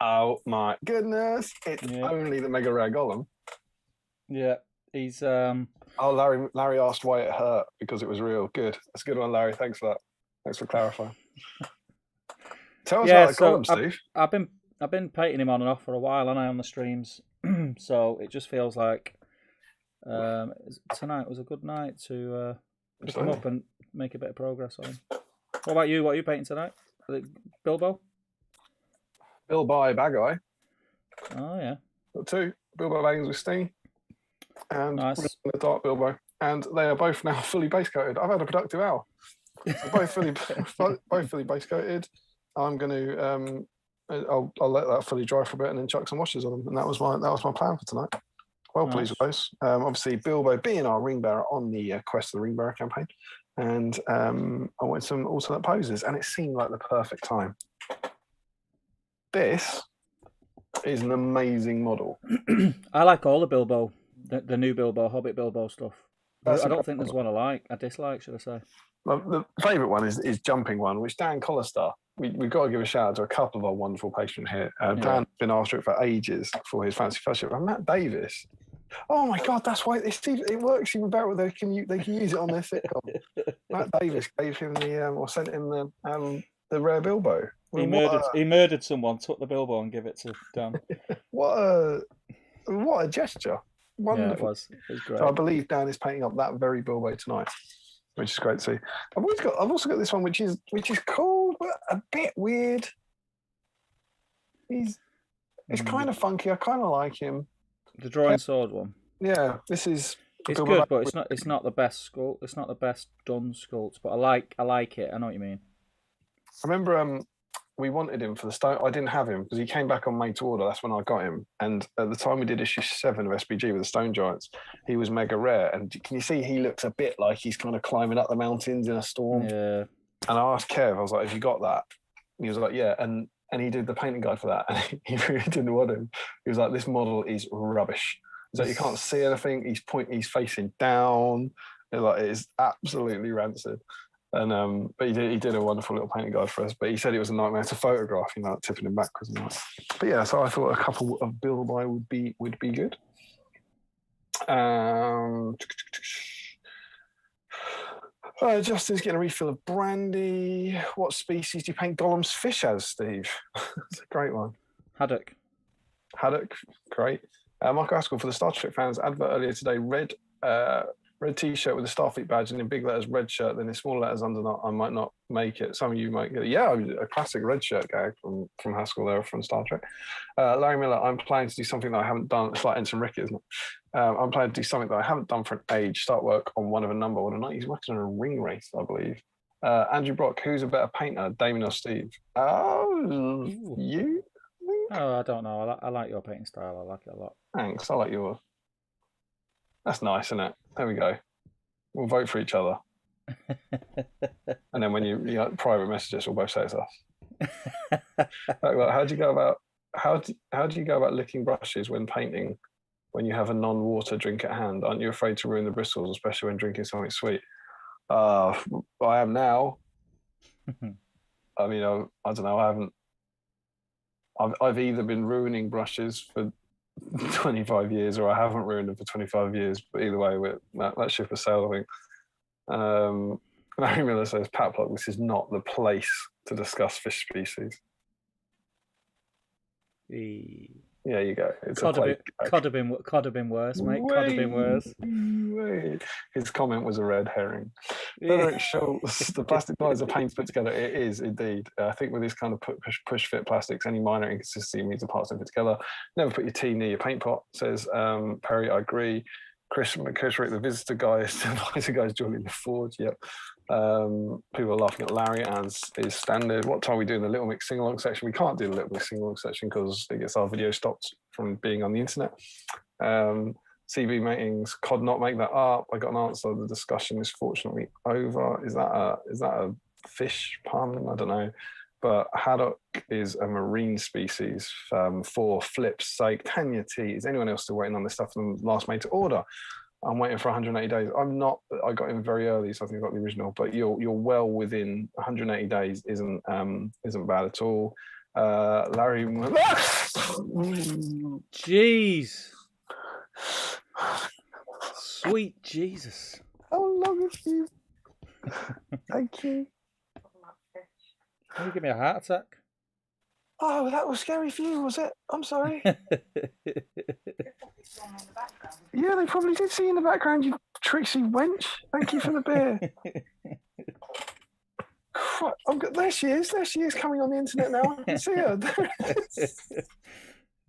Oh my goodness! It's only the Mega Rare Golem. Yeah, he's. Oh, Larry asked why it hurt because it was real. Good. That's a good one, Larry. Thanks for that. Thanks for clarifying. Tell us about the Golem, Steve. I've been painting him on and off for a while, and I on the streams. So it just feels like tonight was a good night to pick him up and make a bit of progress on him. What about you? What are you painting tonight? Bilbo? Bilbo Bagai. Oh yeah. Got two Bilbo Baggins with Sting, and nice. The Dark Bilbo, and they are both now fully base coated. I've had a productive hour. So both fully base coated. I'm going to I'll let that fully dry for a bit and then chuck some washes on them. And that was my plan for tonight. Well pleased with those. Obviously, Bilbo being our ring bearer on the Quest of the Ring Bearer campaign, and I wanted some alternate poses, and it seemed like the perfect time. This is an amazing model. I like all the Bilbo, the new Bilbo, Hobbit Bilbo stuff. I don't think there's one I dislike, should I say. Well, the favourite one is Jumping One, which Dan Collistar, we've got to give a shout out to a couple of our wonderful patrons here. Dan's been after it for ages for his Fancy Fellowship. And Matt Davis, oh my God, that's why it works even better. They can use it on their sitcom. Matt Davis gave him sent him the rare Bilbo. He murdered someone, took the Bilbo and gave it to Dan. What a gesture! Wonderful. Yeah, it was great. So I believe Dan is painting up that very Bilbo tonight, which is great to see. I've also got this one, which is cool but a bit weird. It's kind of funky. I kind of like him. The drawing sword one. Yeah, this is. It's good, but it's not the best sculpt. It's not the best done sculpt, but I like it. I know what you mean. I remember we wanted him for the stone. I didn't have him because he came back on made to order. That's when I got him. And at the time we did issue 7 of SPG with the Stone Giants, he was mega rare. And can you see he looks a bit like he's kind of climbing up the mountains in a storm? Yeah. And I asked Kev, I was like, have you got that? And he was like, yeah. And he did the painting guide for that. And he really didn't want him. He was like, this model is rubbish. He's like, you can't see anything. He's facing down. It is absolutely rancid. And but he did a wonderful little painting guide for us. But he said it was a nightmare to photograph, tipping him backwards and that. But yeah, so I thought a couple of Bilbo would be good. Justin's getting a refill of brandy. What species do you paint Gollum's fish as, Steve? That's a great one. Haddock, great. Michael Haskell, for the Star Trek fans, advert earlier today, red t-shirt with a Starfleet badge and in big letters red shirt, then in small letters under I might not make it. Some of you might get it. Yeah, a classic red shirt gag from Haskell there from Star Trek. Larry Miller, I'm planning to do something that I haven't done. It's like Ensign Ricky, isn't it? I'm planning to do something that I haven't done for an age. Start work on one of a number. What a night. He's working on a ring race, I believe. Andrew Brock, who's a better painter, Damian or Steve? Oh, you? Oh, I don't know. I like your painting style. I like it a lot. Thanks. I like yours. That's nice, isn't it? There we go. We'll vote for each other. And then when you private messages, we'll both say it's us. How do you go about licking brushes when painting when you have a non-water drink at hand? Aren't you afraid to ruin the bristles, especially when drinking something sweet? I am now. I mean, I don't know. I've either been ruining brushes for 25 years or I haven't ruined them for 25 years. But either way, that ship has sailed, I think. Larry Miller says, Pat Pluck, this is not the place to discuss fish species. Yeah, you go. Could have been worse, mate. Could have been worse. His comment was a red herring. Frederick Schultz, the plastic bars are paints put together. It is indeed. I think with this kind of push fit plastics, any minor inconsistency means the parts don't fit together. Never put your tea near your paint pot, says Perry. I agree. Chris Rick, the visitor guy, the guy's joining the forge. Yep. People are laughing at Larry, as is standard. What time are we doing the Little Mix sing-along section? We can't do the Little Mix sing-along section because it gets our video stopped from being on the internet. CB Matings, could not make that up. I got an answer. The discussion is fortunately over. Is that a fish pun? I don't know. But haddock is a marine species. For flip's sake, Tanya T, is anyone else still waiting on this stuff from last made to order? I'm waiting for 180 days. I'm not. I got in very early, so I think I got the original. But you're well within 180 days. Isn't bad at all. Larry, jeez, sweet Jesus! How long have you? Thank you. Can you give me a heart attack? Oh, that was scary for you, was it? I'm sorry. Yeah, they probably did see you in the background, you tricksy wench. Thank you for the beer. There she is. There she is coming on the internet now. I can see her. There it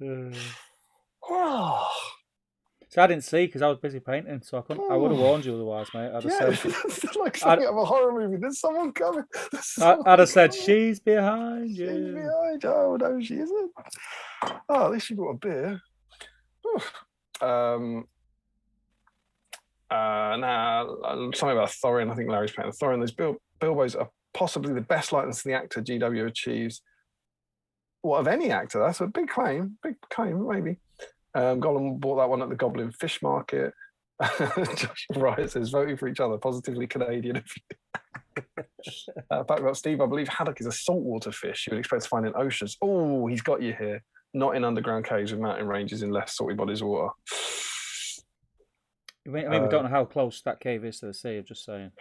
is. Oh. So I didn't see because I was busy painting, so I couldn't. I would have warned you otherwise, mate. I'd have said, it's like something out of a horror movie. There's someone coming. I'd have said, she's behind you. She's behind you. Oh, no, she isn't. Oh, at least you got a beer. Now, something about Thorin. I think Larry's painting Thorin. Those Bilbos are possibly the best likeness to the actor GW achieves. What, of any actor? That's a big claim. Big claim, maybe. Gollum bought that one at the Goblin Fish Market. Josh Wright says, voting for each other, positively Canadian. Back about Steve, I believe haddock is a saltwater fish you would expect to find in oceans. Oh, he's got you here. Not in underground caves with mountain ranges in less salty bodies of water. I mean, we don't know how close that cave is to the sea, I'm just saying.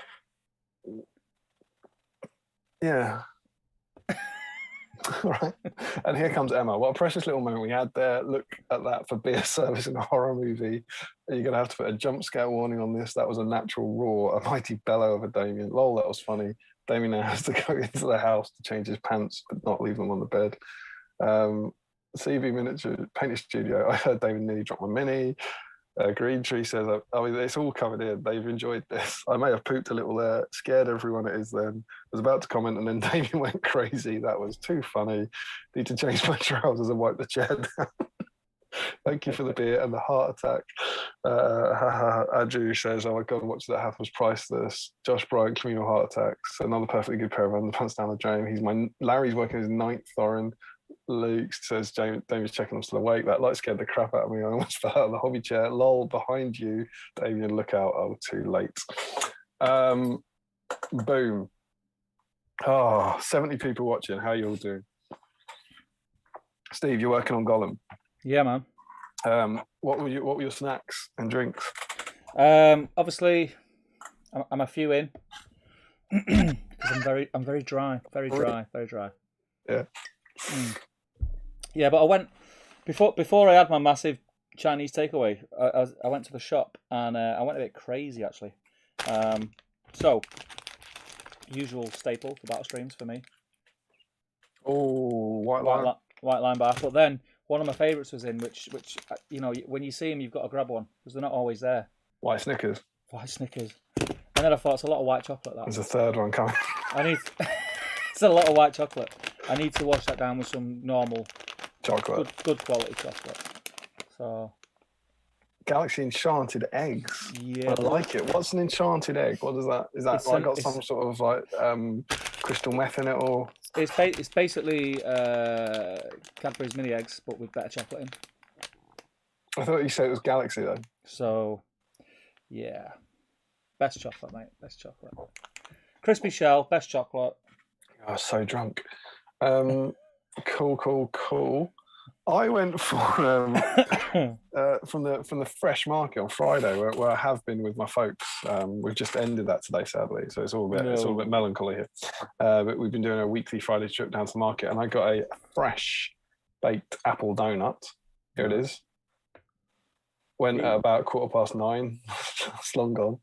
Yeah. Right. And here comes Emma. What a precious little moment we had there. Look at that for beer service in a horror movie. You're going to have to put a jump scare warning on this. That was a natural roar, a mighty bellow of a Damian. Lol, that was funny. Damian now has to go into the house to change his pants, but not leave them on the bed. CV Miniature Painting Studio. I heard David nearly drop my mini. Green Tree says, I mean, it's all covered in. They've enjoyed this. I may have pooped a little there, scared everyone it is then. Was about to comment and then Damien went crazy. That was too funny. Need to change my trousers and wipe the chair down. Thank you for the beer and the heart attack. Andrew says, oh my God, watching that happen was priceless. Josh Bryant, communal heart attacks. Another perfectly good pair of underpants down the drain. Larry's working his 9th Thorin. Luke says, Damien's checking I'm still awake. That light scared the crap out of me. I almost fell out of the hobby chair. Lol, behind you. Damien, look out. Oh, too late. Boom. Oh, 70 people watching. How you all doing? Steve, you're working on Gollum. Yeah, man. What were your snacks and drinks? Obviously, I'm a few in. Because I'm very dry. Very dry. Yeah. Yeah, but I went before I had my massive Chinese takeaway. I went to the shop and I went a bit crazy actually. So usual staple for battle streams for me. Oh, white line bar. But then one of my favourites was in which you know when you see them you've got to grab one because they're not always there. White Snickers. And then I thought it's a lot of white chocolate. That there's a third one coming. It's a lot of white chocolate. I need to wash that down with some normal chocolate. Good quality chocolate. So Galaxy enchanted eggs. yeah, I like it. What's an enchanted egg? What is that? Is that It's like an- got it's- some sort of like crystal meth in it, or it's basically Cadbury's mini eggs, but with better chocolate in. I thought you said it was Galaxy though. So yeah, best chocolate, mate. Best chocolate. Crispy shell, best chocolate. I was so drunk. Cool. I went for from the fresh market on Friday, where I have been with my folks. We've just ended that today, sadly, so it's all a bit melancholy here. But we've been doing a weekly Friday trip down to the market, and I got a fresh baked apple donut. Here it is. Went at about 9:15. It's long gone.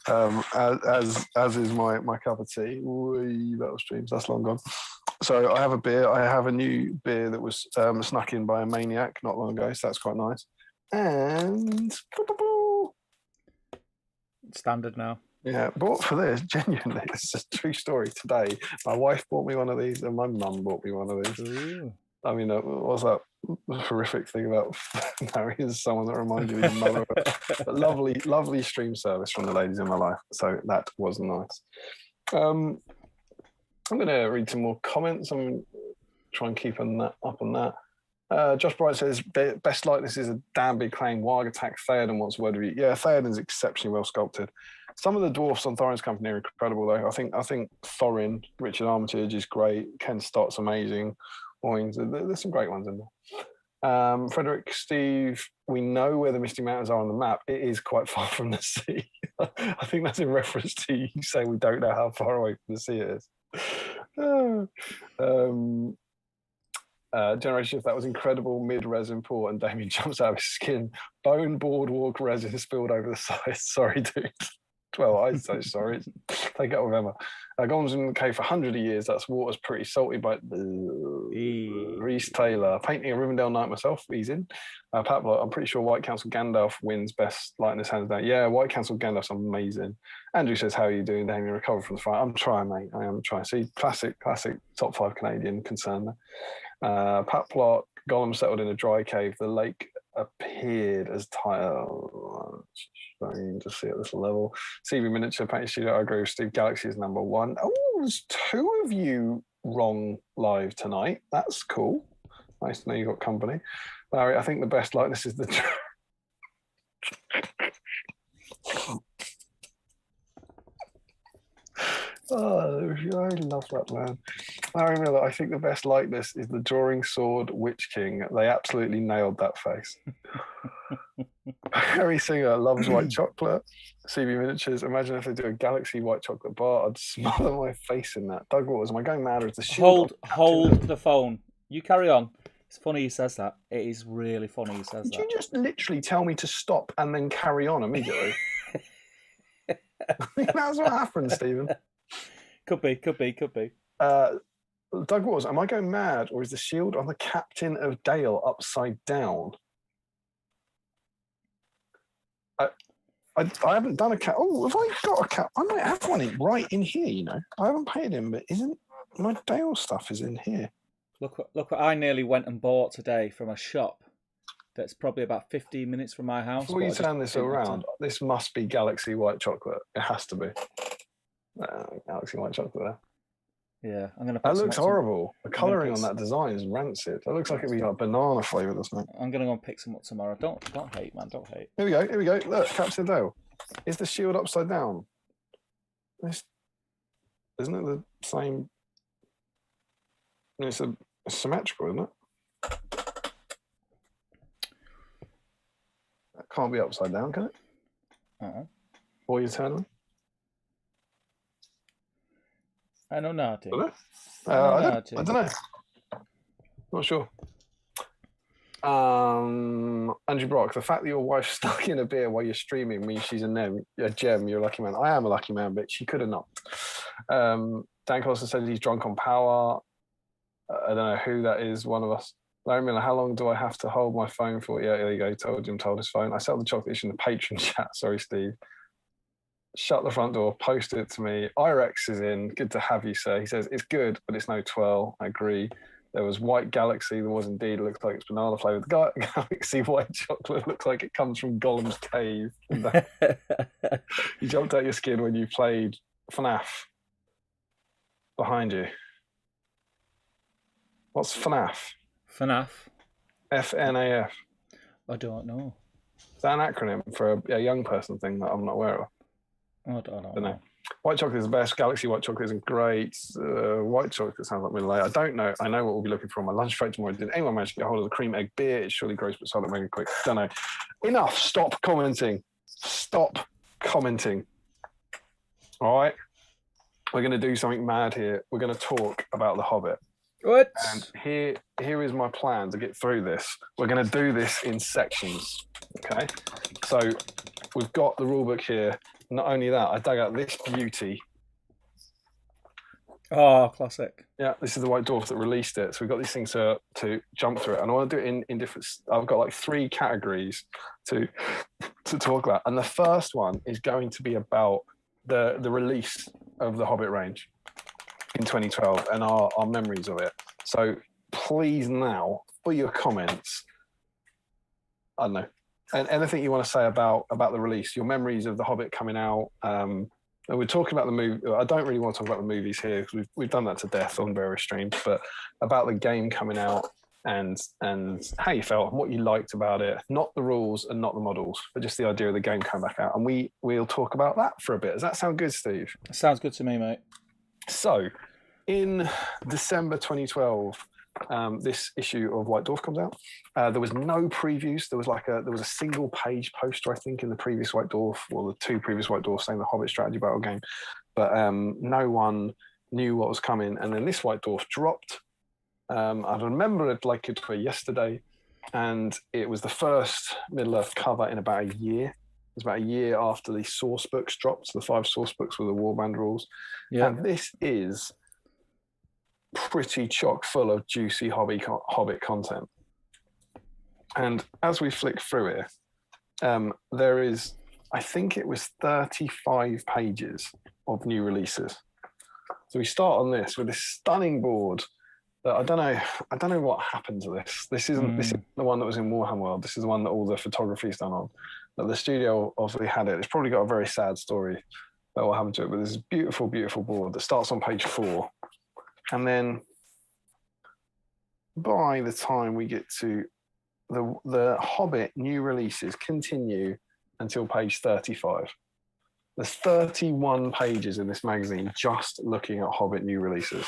As is my cup of tea. Wee, battle streams. That's long gone. So I have a beer. I have a new beer that was snuck in by a maniac not long ago. So that's quite nice. And Standard now. yeah, bought for this. Genuinely, it's a true story. Today, my wife bought me one of these, and my mum bought me one of these. Ooh. I mean, what's that horrific thing about marrying someone that reminds you of your mother? But lovely stream service from the ladies in my life. So that was nice. I'm going to read some more comments. I'm going to try and keep up on that. Josh Bright says, best likeness is a damn big claim. Warg attack Theoden wants word review. Yeah, Theoden's exceptionally well sculpted. Some of the dwarfs on Thorin's company are incredible, though. I think Thorin, Richard Armitage is great. Ken Stott's amazing. There's some great ones in there. Frederick, Steve, we know where the Misty Mountains are on the map. It is quite far from the sea. I think that's in reference to you saying we don't know how far away from the sea it is. Generation Shift, that was incredible mid-res import, and Damien jumps out of his skin. Bone boardwalk resin spilled over the side. Sorry, dude. Well, I'd say sorry. Take it up with Emma. Golem's in the cave for 100 years. That's water's pretty salty, but Reese Taylor. Painting a Rivendell Knight myself. He's in. Pat Blott, I'm pretty sure White Council Gandalf wins best likeness hands down. Yeah, White Council Gandalf's amazing. Andrew says, how are you doing, Damien? Recovered from the fire. I'm trying, mate. I am trying. See, classic top 5 Canadian concern there. Pat Plot, Gollum settled in a dry cave. The lake appeared as title. Starting to see at this level. CV Miniature Painting Studio, I agree with Steve. Galaxy is number 1. Oh, there's 2 of you wrong live tonight. That's cool. Nice to know you got company. Larry, I think the best likeness is the oh, I love that man. Larry Miller, I think the best likeness is the drawing sword Witch King. They absolutely nailed that face. Harry Singer loves white chocolate. CB Miniatures, imagine if they do a Galaxy white chocolate bar, I'd smother my face in that. Doug Waters, am I going mad or is the shield Hold the phone. You carry on. It's funny he says that. It is really funny he says that. Did you just literally tell me to stop and then carry on immediately? That's what happened, Stephen. Could be. Doug Waters, am I going mad or is the shield on the Captain of Dale upside down? I haven't done a cap. Oh, have I got a cap? I might have one right in here, you know. I haven't paid him, but isn't my Dale stuff is in here? Look what I nearly went and bought today from a shop that's probably about 15 minutes from my house. Before you turn this around, this must be Galaxy white chocolate. It has to be. Galaxy white chocolate there. Yeah, I'm gonna. That looks horrible. The colouring on that design is rancid. That looks like it'd be like banana flavoured, doesn't it? I'm gonna go and pick some up tomorrow. Don't hate, man. Don't hate. Here we go. Look, Captain Dale. Is the shield upside down? Isn't it the same? It's symmetrical, isn't it? That can't be upside down, can it? Or you turn them? I know nothing. I don't know. Not sure. Andrew Brock, the fact that your wife's stuck in a beer while you're streaming means she's a gem. You're a lucky man. I am a lucky man, but she could have not. Dan Colson said he's drunk on power. I don't know who that is. One of us. Larry Miller, how long do I have to hold my phone for? Yeah, there you go. Told his phone. I set up the chocolate dish in the patron chat. Sorry, Steve. Shut the front door, post it to me. Irex is in. Good to have you, sir. He says, it's good, but it's no twirl. I agree. There was White Galaxy. There was indeed. It looks like it's banana flavored. Galaxy White Chocolate looks like it comes from Gollum's cave. You jumped out your skin when you played FNAF. Behind you. What's FNAF? FNAF. FNAF. I don't know. Is that an acronym for a young person thing that I'm not aware of? I don't know. White chocolate is the best. Galaxy White Chocolate isn't great. White chocolate sounds like middle late. I don't know. I know what we'll be looking for on my lunch break tomorrow. Did anyone manage to get hold of the cream egg beer? It's surely gross, but silent mega quick. Don't know. Enough. Stop commenting. Stop commenting. All right. We're going to do something mad here. We're going to talk about The Hobbit. What? And here is my plan to get through this. We're going to do this in sections. Okay. So we've got the rule book here. Not only that, I dug out this beauty. Oh, classic. Yeah, this is the White Dwarf that released it. So we've got these things to jump through it. And I want to do it in different... I've got like 3 categories to talk about. And the first one is going to be about the release of the Hobbit range in 2012 and our memories of it. So please now, for your comments, I don't know, and anything you want to say about the release, your memories of the Hobbit coming out. And we're talking about the movie. I don't really want to talk about the movies here because we've done that to death on various streams. But about the game coming out and how you felt and what you liked about it, not the rules and not the models, but just the idea of the game coming back out. And we'll talk about that for a bit. Does that sound good, Steve? Sounds good to me, mate. So, in December 2012. This issue of White Dwarf comes out. There was no previews. There was a single page poster, I think, in the previous White Dwarf, or the 2 previous White Dwarfs saying the Hobbit strategy battle game. But no one knew what was coming. And then this White Dwarf dropped. I remember it like it was yesterday. And it was the first Middle-earth cover in about a year. It was about a year after the source books dropped, so the 5 source books with the warband rules. Yeah. And this is pretty chock full of juicy Hobbit content. And as we flick through it, there is, I think it was 35 pages of new releases. So we start on this with this stunning board that I don't know what happened to this. This isn't the one that was in Warhammer World. This is the one that all the photography is done on. But the studio obviously had it. It's probably got a very sad story about what happened to it. But there's this beautiful, beautiful board that starts on page 4. And then by the time we get to the Hobbit new releases continue until page 35. There's 31 pages in this magazine just looking at Hobbit new releases.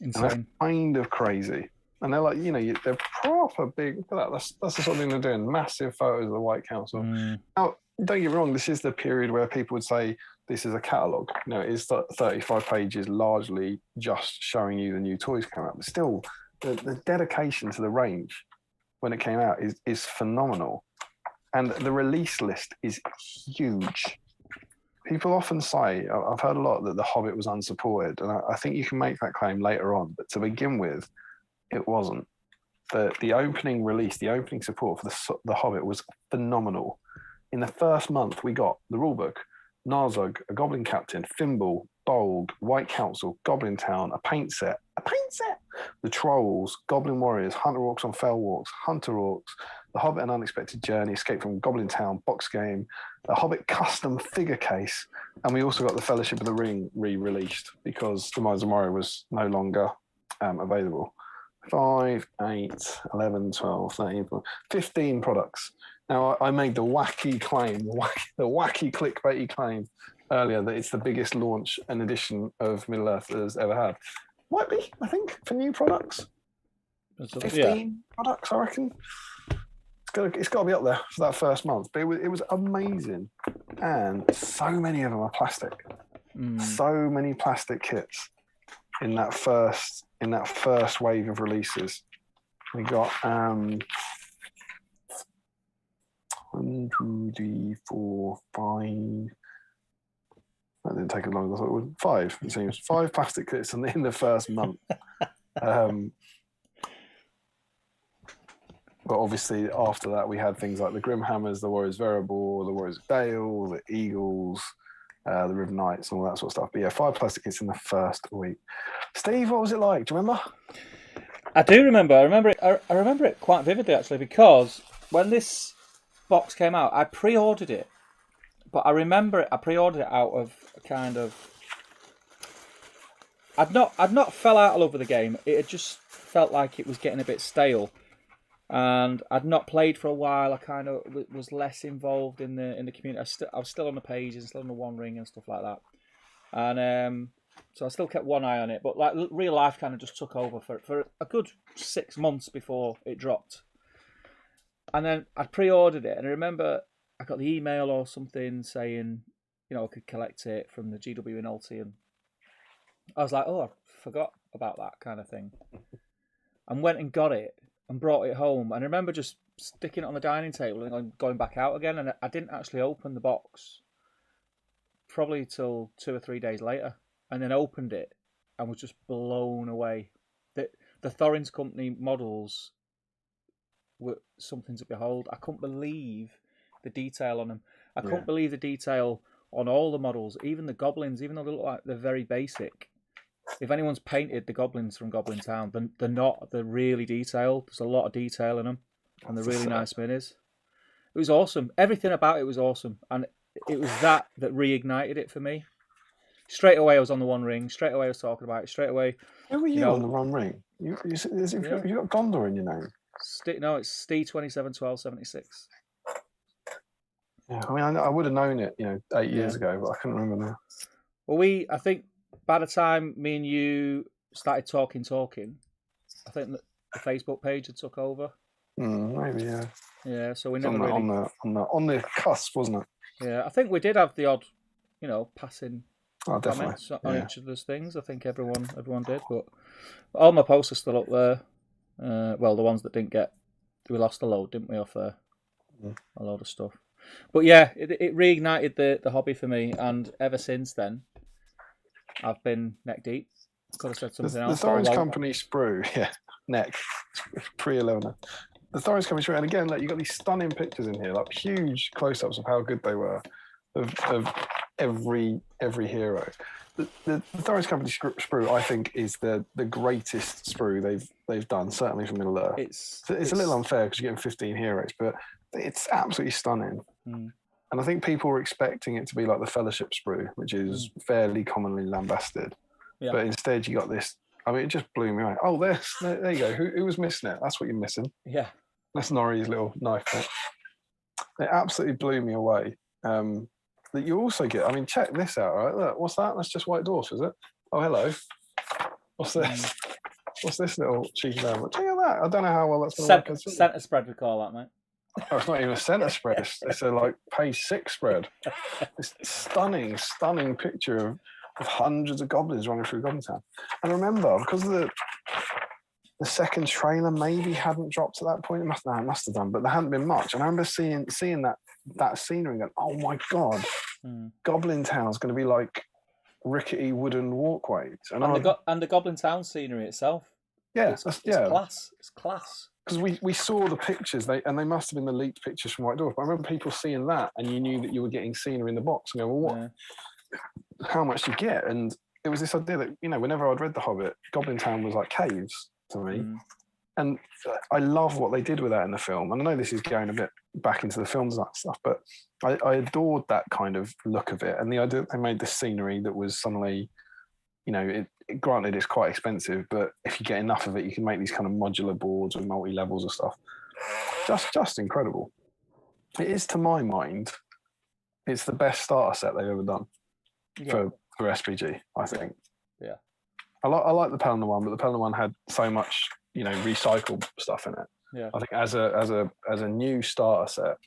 Insane. And that's kind of crazy. And they're like, they're proper big. Look at that. That's the sort of thing they're doing. Massive photos of the White Council. Now, don't get me wrong, this is the period where people would say this is a catalogue. It is 35 pages largely just showing you the new toys coming out. But still, the dedication to the range when it came out is phenomenal. And the release list is huge. People often say, I've heard a lot that The Hobbit was unsupported. And I think you can make that claim later on. But to begin with, it wasn't. The opening release, the opening support for the Hobbit was phenomenal. In the first month, we got the rulebook, Narzug, a Goblin Captain, Fimble, Bolg, White Council, Goblin Town, a paint set, the Trolls, Goblin Warriors, Hunter Orcs on Fell Walks, Hunter Orcs, the Hobbit: An Unexpected Journey, Escape from Goblin Town, box game, a Hobbit custom figure case, and we also got the Fellowship of the Ring re-released because the Miles of Moria was no longer available. 5, 8, 11, 12, 13, 15 products. Now, I made the wacky claim, the wacky clickbaity claim earlier that it's the biggest launch and edition of Middle-earth has ever had. Might be, I think, for new products. 15 products, I reckon. It's got to be up there for that first month. But it was amazing. And so many of them are plastic. So many plastic kits in that first wave of releases. We got 1, 2, 3, 4, 5. That didn't take as long as I thought it would. 5, it seems. 5 plastic kits in the first month. But obviously after that we had things like the Grimhammers, the Warriors of Erebor, the Warriors of Dale, the Eagles, the River Knights, and all that sort of stuff. But yeah, 5 plastic kits in the first week. Steve, what was it like? Do you remember? I do remember. I remember it. I remember it quite vividly actually, because when this box came out, I pre-ordered it. But I remember it. I pre-ordered it out of kind of. I'd not fell out of love with the game. It had just felt like it was getting a bit stale, and I'd not played for a while. I kind of was less involved in the community. I was still on the pages, still on the One Ring and stuff like that, and so I still kept one eye on it. But like real life kind of just took over for a good 6 months before it dropped, and then I pre-ordered it, and I remember I got the email or something saying, I could collect it from the GW in Alti, and I was like, oh, I forgot about that kind of thing, and went and got it and brought it home. And I remember just sticking it on the dining table and going back out again, and I didn't actually open the box probably till 2 or 3 days later, and then opened it and was just blown away. The Thorin's Company models were something to behold. I couldn't believe the detail on them. I couldn't believe the detail on all the models, even the goblins, even though they look like they're very basic. If anyone's painted the goblins from Goblin Town, then they're not. They're really detailed. There's a lot of detail in them, and they're really nice minis. It was awesome. Everything about it was awesome, and it was that reignited it for me. Straight away, I was on the One Ring. Straight away, I was talking about it. Straight away. Who were you on the One Ring? You got Gondor in your name? No, it's Steve 271276. Yeah, I mean, I would have known it, 8 years ago, but I couldn't remember now. Well, I think by the time me and you started talking, I think the Facebook page had took over. Maybe, yeah. Yeah, so we never really on the cusp, wasn't it? Yeah, I think we did have the odd, passing comments on each of those things. I think everyone did, but all my posts are still up there. Well, the ones that didn't get, we lost a load, didn't we, off there? A load of stuff. But yeah, it reignited the hobby for me, and ever since then, I've been neck deep. Could have said something else. The Thorin's Company sprue, neck, pre-11. The Thorin's Company sprue, and again, you got these stunning pictures in here, like huge close-ups of how good they were, of every hero. The Thorin's Company sprue, I think, is the greatest sprue they've done, certainly for Middle Earth. It's a little unfair because you're getting 15 heroes, but it's absolutely stunning. And I think people were expecting it to be like the Fellowship sprue, which is fairly commonly lambasted. Yeah. But instead, you got this. I mean, it just blew me away. Oh, there you go. Who was missing it? That's what you're missing. Yeah. That's Norrie's little knife bit. It absolutely blew me away. That you also get. I mean, check this out. Right? Look, what's that? That's just White Dwarf, is it? Oh, hello. What's this? What's this little cheeky man? Check out that. I don't know how well that's going to work. Centre spread, we call that, mate. Oh, it's not even a centre spread. It's a page 6 spread. This stunning picture of hundreds of goblins running through Goblin Town. And I remember, because the second trailer maybe hadn't dropped at that point. It must have done, but there hadn't been much. And I remember seeing that scenery and going, oh my god, Goblin Town's going to be like rickety wooden walkways. And the Goblin Town scenery itself. Yeah, it's class. It's class. Because we saw the pictures, they must have been the leaked pictures from White Dwarf. But I remember people seeing that, and you knew that you were getting scenery in the box. And go, well, what? Yeah. How much do you get? And it was this idea that whenever I'd read The Hobbit, Goblin Town was like caves to me, and I love what they did with that in the film. And I know this is going a bit back into the films and that stuff, but I adored that kind of look of it, and the idea that they made this scenery that was suddenly, granted, it's quite expensive, but if you get enough of it, you can make these kind of modular boards with multi-levels of stuff. Just incredible. It is, to my mind, it's the best starter set they've ever done for SPG, I think. Yeah. I like the Pelennor one, but the Pelennor one had so much, recycled stuff in it. Yeah. I think as a new starter set,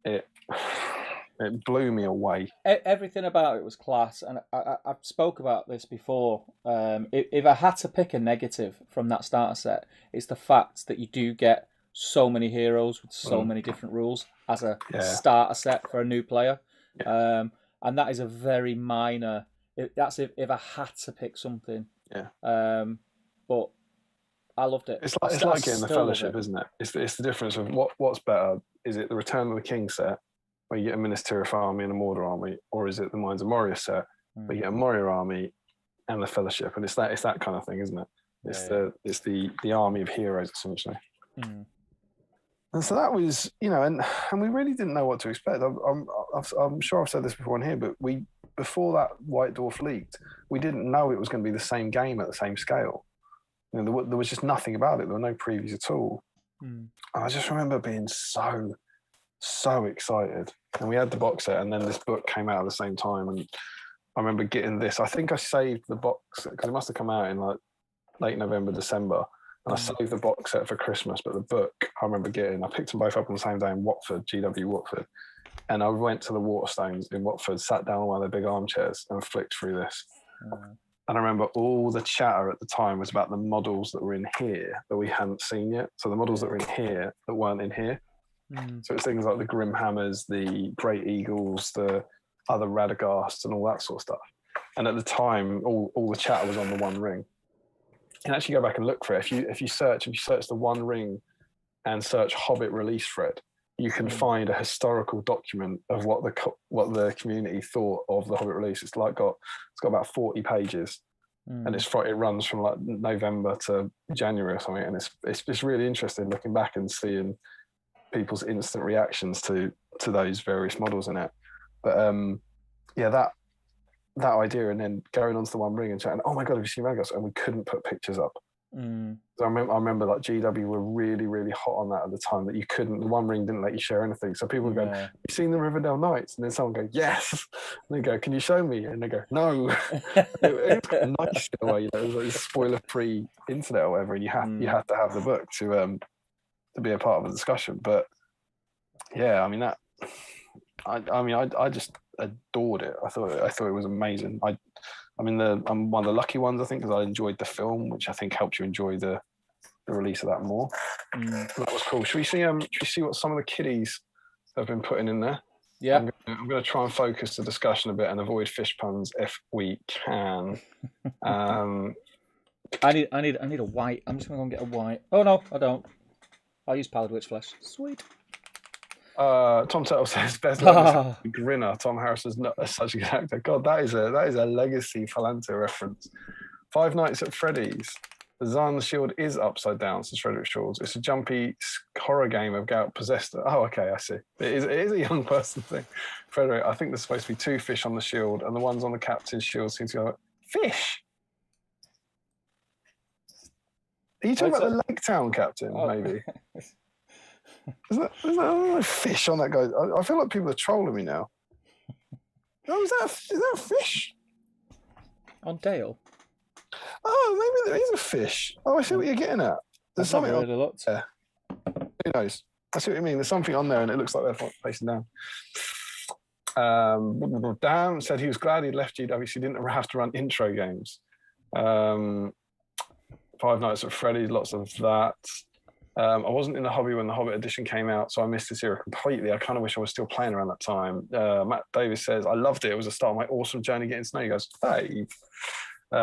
it blew me away. Everything about it was class, and I've spoke about this before. If I had to pick a negative from that starter set, it's the fact that you do get so many heroes with so many different rules as a starter set for a new player, and that is a very minor. That's if I had to pick something. Yeah. But I loved it. It's like getting the Fellowship, isn't it? It's the difference of what's better. Is it the Return of the King set, where you get a Ministerial army and a Mordor army, or is it the Mines of Moria set, where you get a Moria army and the Fellowship? And it's that kind of thing, isn't it? It's the army of heroes essentially. Mm. And so that was, and we really didn't know what to expect. I'm sure I've said this before in here, but before that White Dwarf leaked, we didn't know it was going to be the same game at the same scale. There was just nothing about it. There were no previews at all. Mm. And I just remember being so excited. And we had the box set, and then this book came out at the same time. And I remember getting this. I think I saved the box because it must have come out in like late November, December. And I saved the box set for Christmas, but the book I remember getting, I picked them both up on the same day in Watford, GW Watford. And I went to the Waterstones in Watford, sat down on one of their big armchairs and flicked through this. And I remember all the chatter at the time was about the models that were in here that we hadn't seen yet. So the models that were in here that weren't in here. So it's things like the Grimhammers, the Great Eagles, the other Radagast and all that sort of stuff. And at the time, all the chatter was on the One Ring. You can actually go back and look for it. If you search the One Ring and search Hobbit release thread, you can find a historical document of what the community thought of the Hobbit release. It's got about 40 pages, and it runs from like November to January or something. And it's really interesting looking back and seeing people's instant reactions to those various models in it. But that idea, and then going onto the One Ring and chatting, oh my god, have you seen Radagast? And we couldn't put pictures up. So I remember like GW were really, really hot on that at the time, that you couldn't, the One Ring didn't let you share anything. So people would go, have you seen the Riverdale Knights? And then someone go, yes. And they go, can you show me? And they go, no. it was nice in a way, it was like spoiler-free internet or whatever, and you had to have the book to be a part of the discussion. But yeah, I mean that. I just adored it. I thought it was amazing. I'm one of the lucky ones, I think, because I enjoyed the film, which I think helped you enjoy the release of that more. That was cool. Should we see what some of the kiddies have been putting in there? Yeah. I'm going to try and focus the discussion a bit and avoid fish puns if we can. I need a white. I'm just going to go and get a white. Oh no, I don't. I'll use Pallid Witch Flesh. Sweet. Tom Turtle says best grinner. Tom Harris is not such a good actor. God, that is a legacy Falanta reference. Five Nights at Freddy's. The Design of the Shield is upside down, says Frederick Shawls. It's a jumpy horror game of gout possessed. Oh, okay, I see. It is a young person thing. Frederick, I think there's supposed to be two fish on the shield, and the ones on the captain's shield seem to go, fish? Are you talking about the Lake Town captain, maybe? Is that fish on that guy? I feel like people are trolling me now. Oh, is that a fish? On Dale? Oh, maybe there is a fish. Oh, I see what you're getting at. There's something on there. Who knows? I see what you mean. There's something on there and it looks like they're facing down. Dan said he was glad he'd left GW so he didn't have to run intro games. Five Nights at Freddy's, lots of that. I wasn't in the hobby when the Hobbit edition came out, so I missed this era completely. I kind of wish I was still playing around that time. Matt Davis says, I loved it. It was the start of my awesome journey getting to know you guys. Dave.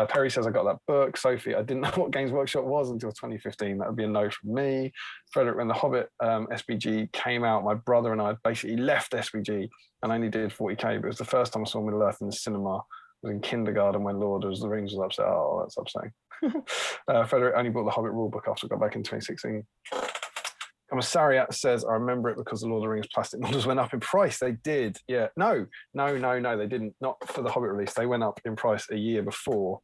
Perry says, I got that book. Sophie, I didn't know what Games Workshop was until 2015. That would be a no from me. Frederick, when the Hobbit SBG came out, my brother and I basically left SBG and only did 40k, but it was the first time I saw Middle Earth in the cinema. I was in kindergarten when Lord of the Rings was upset. Oh, that's upsetting. Frederick only bought the Hobbit rulebook after I got back in 2016. Commissariat says, I remember it because the Lord of the Rings plastic models went up in price. They did. Yeah. No, they didn't. Not for the Hobbit release. They went up in price a year before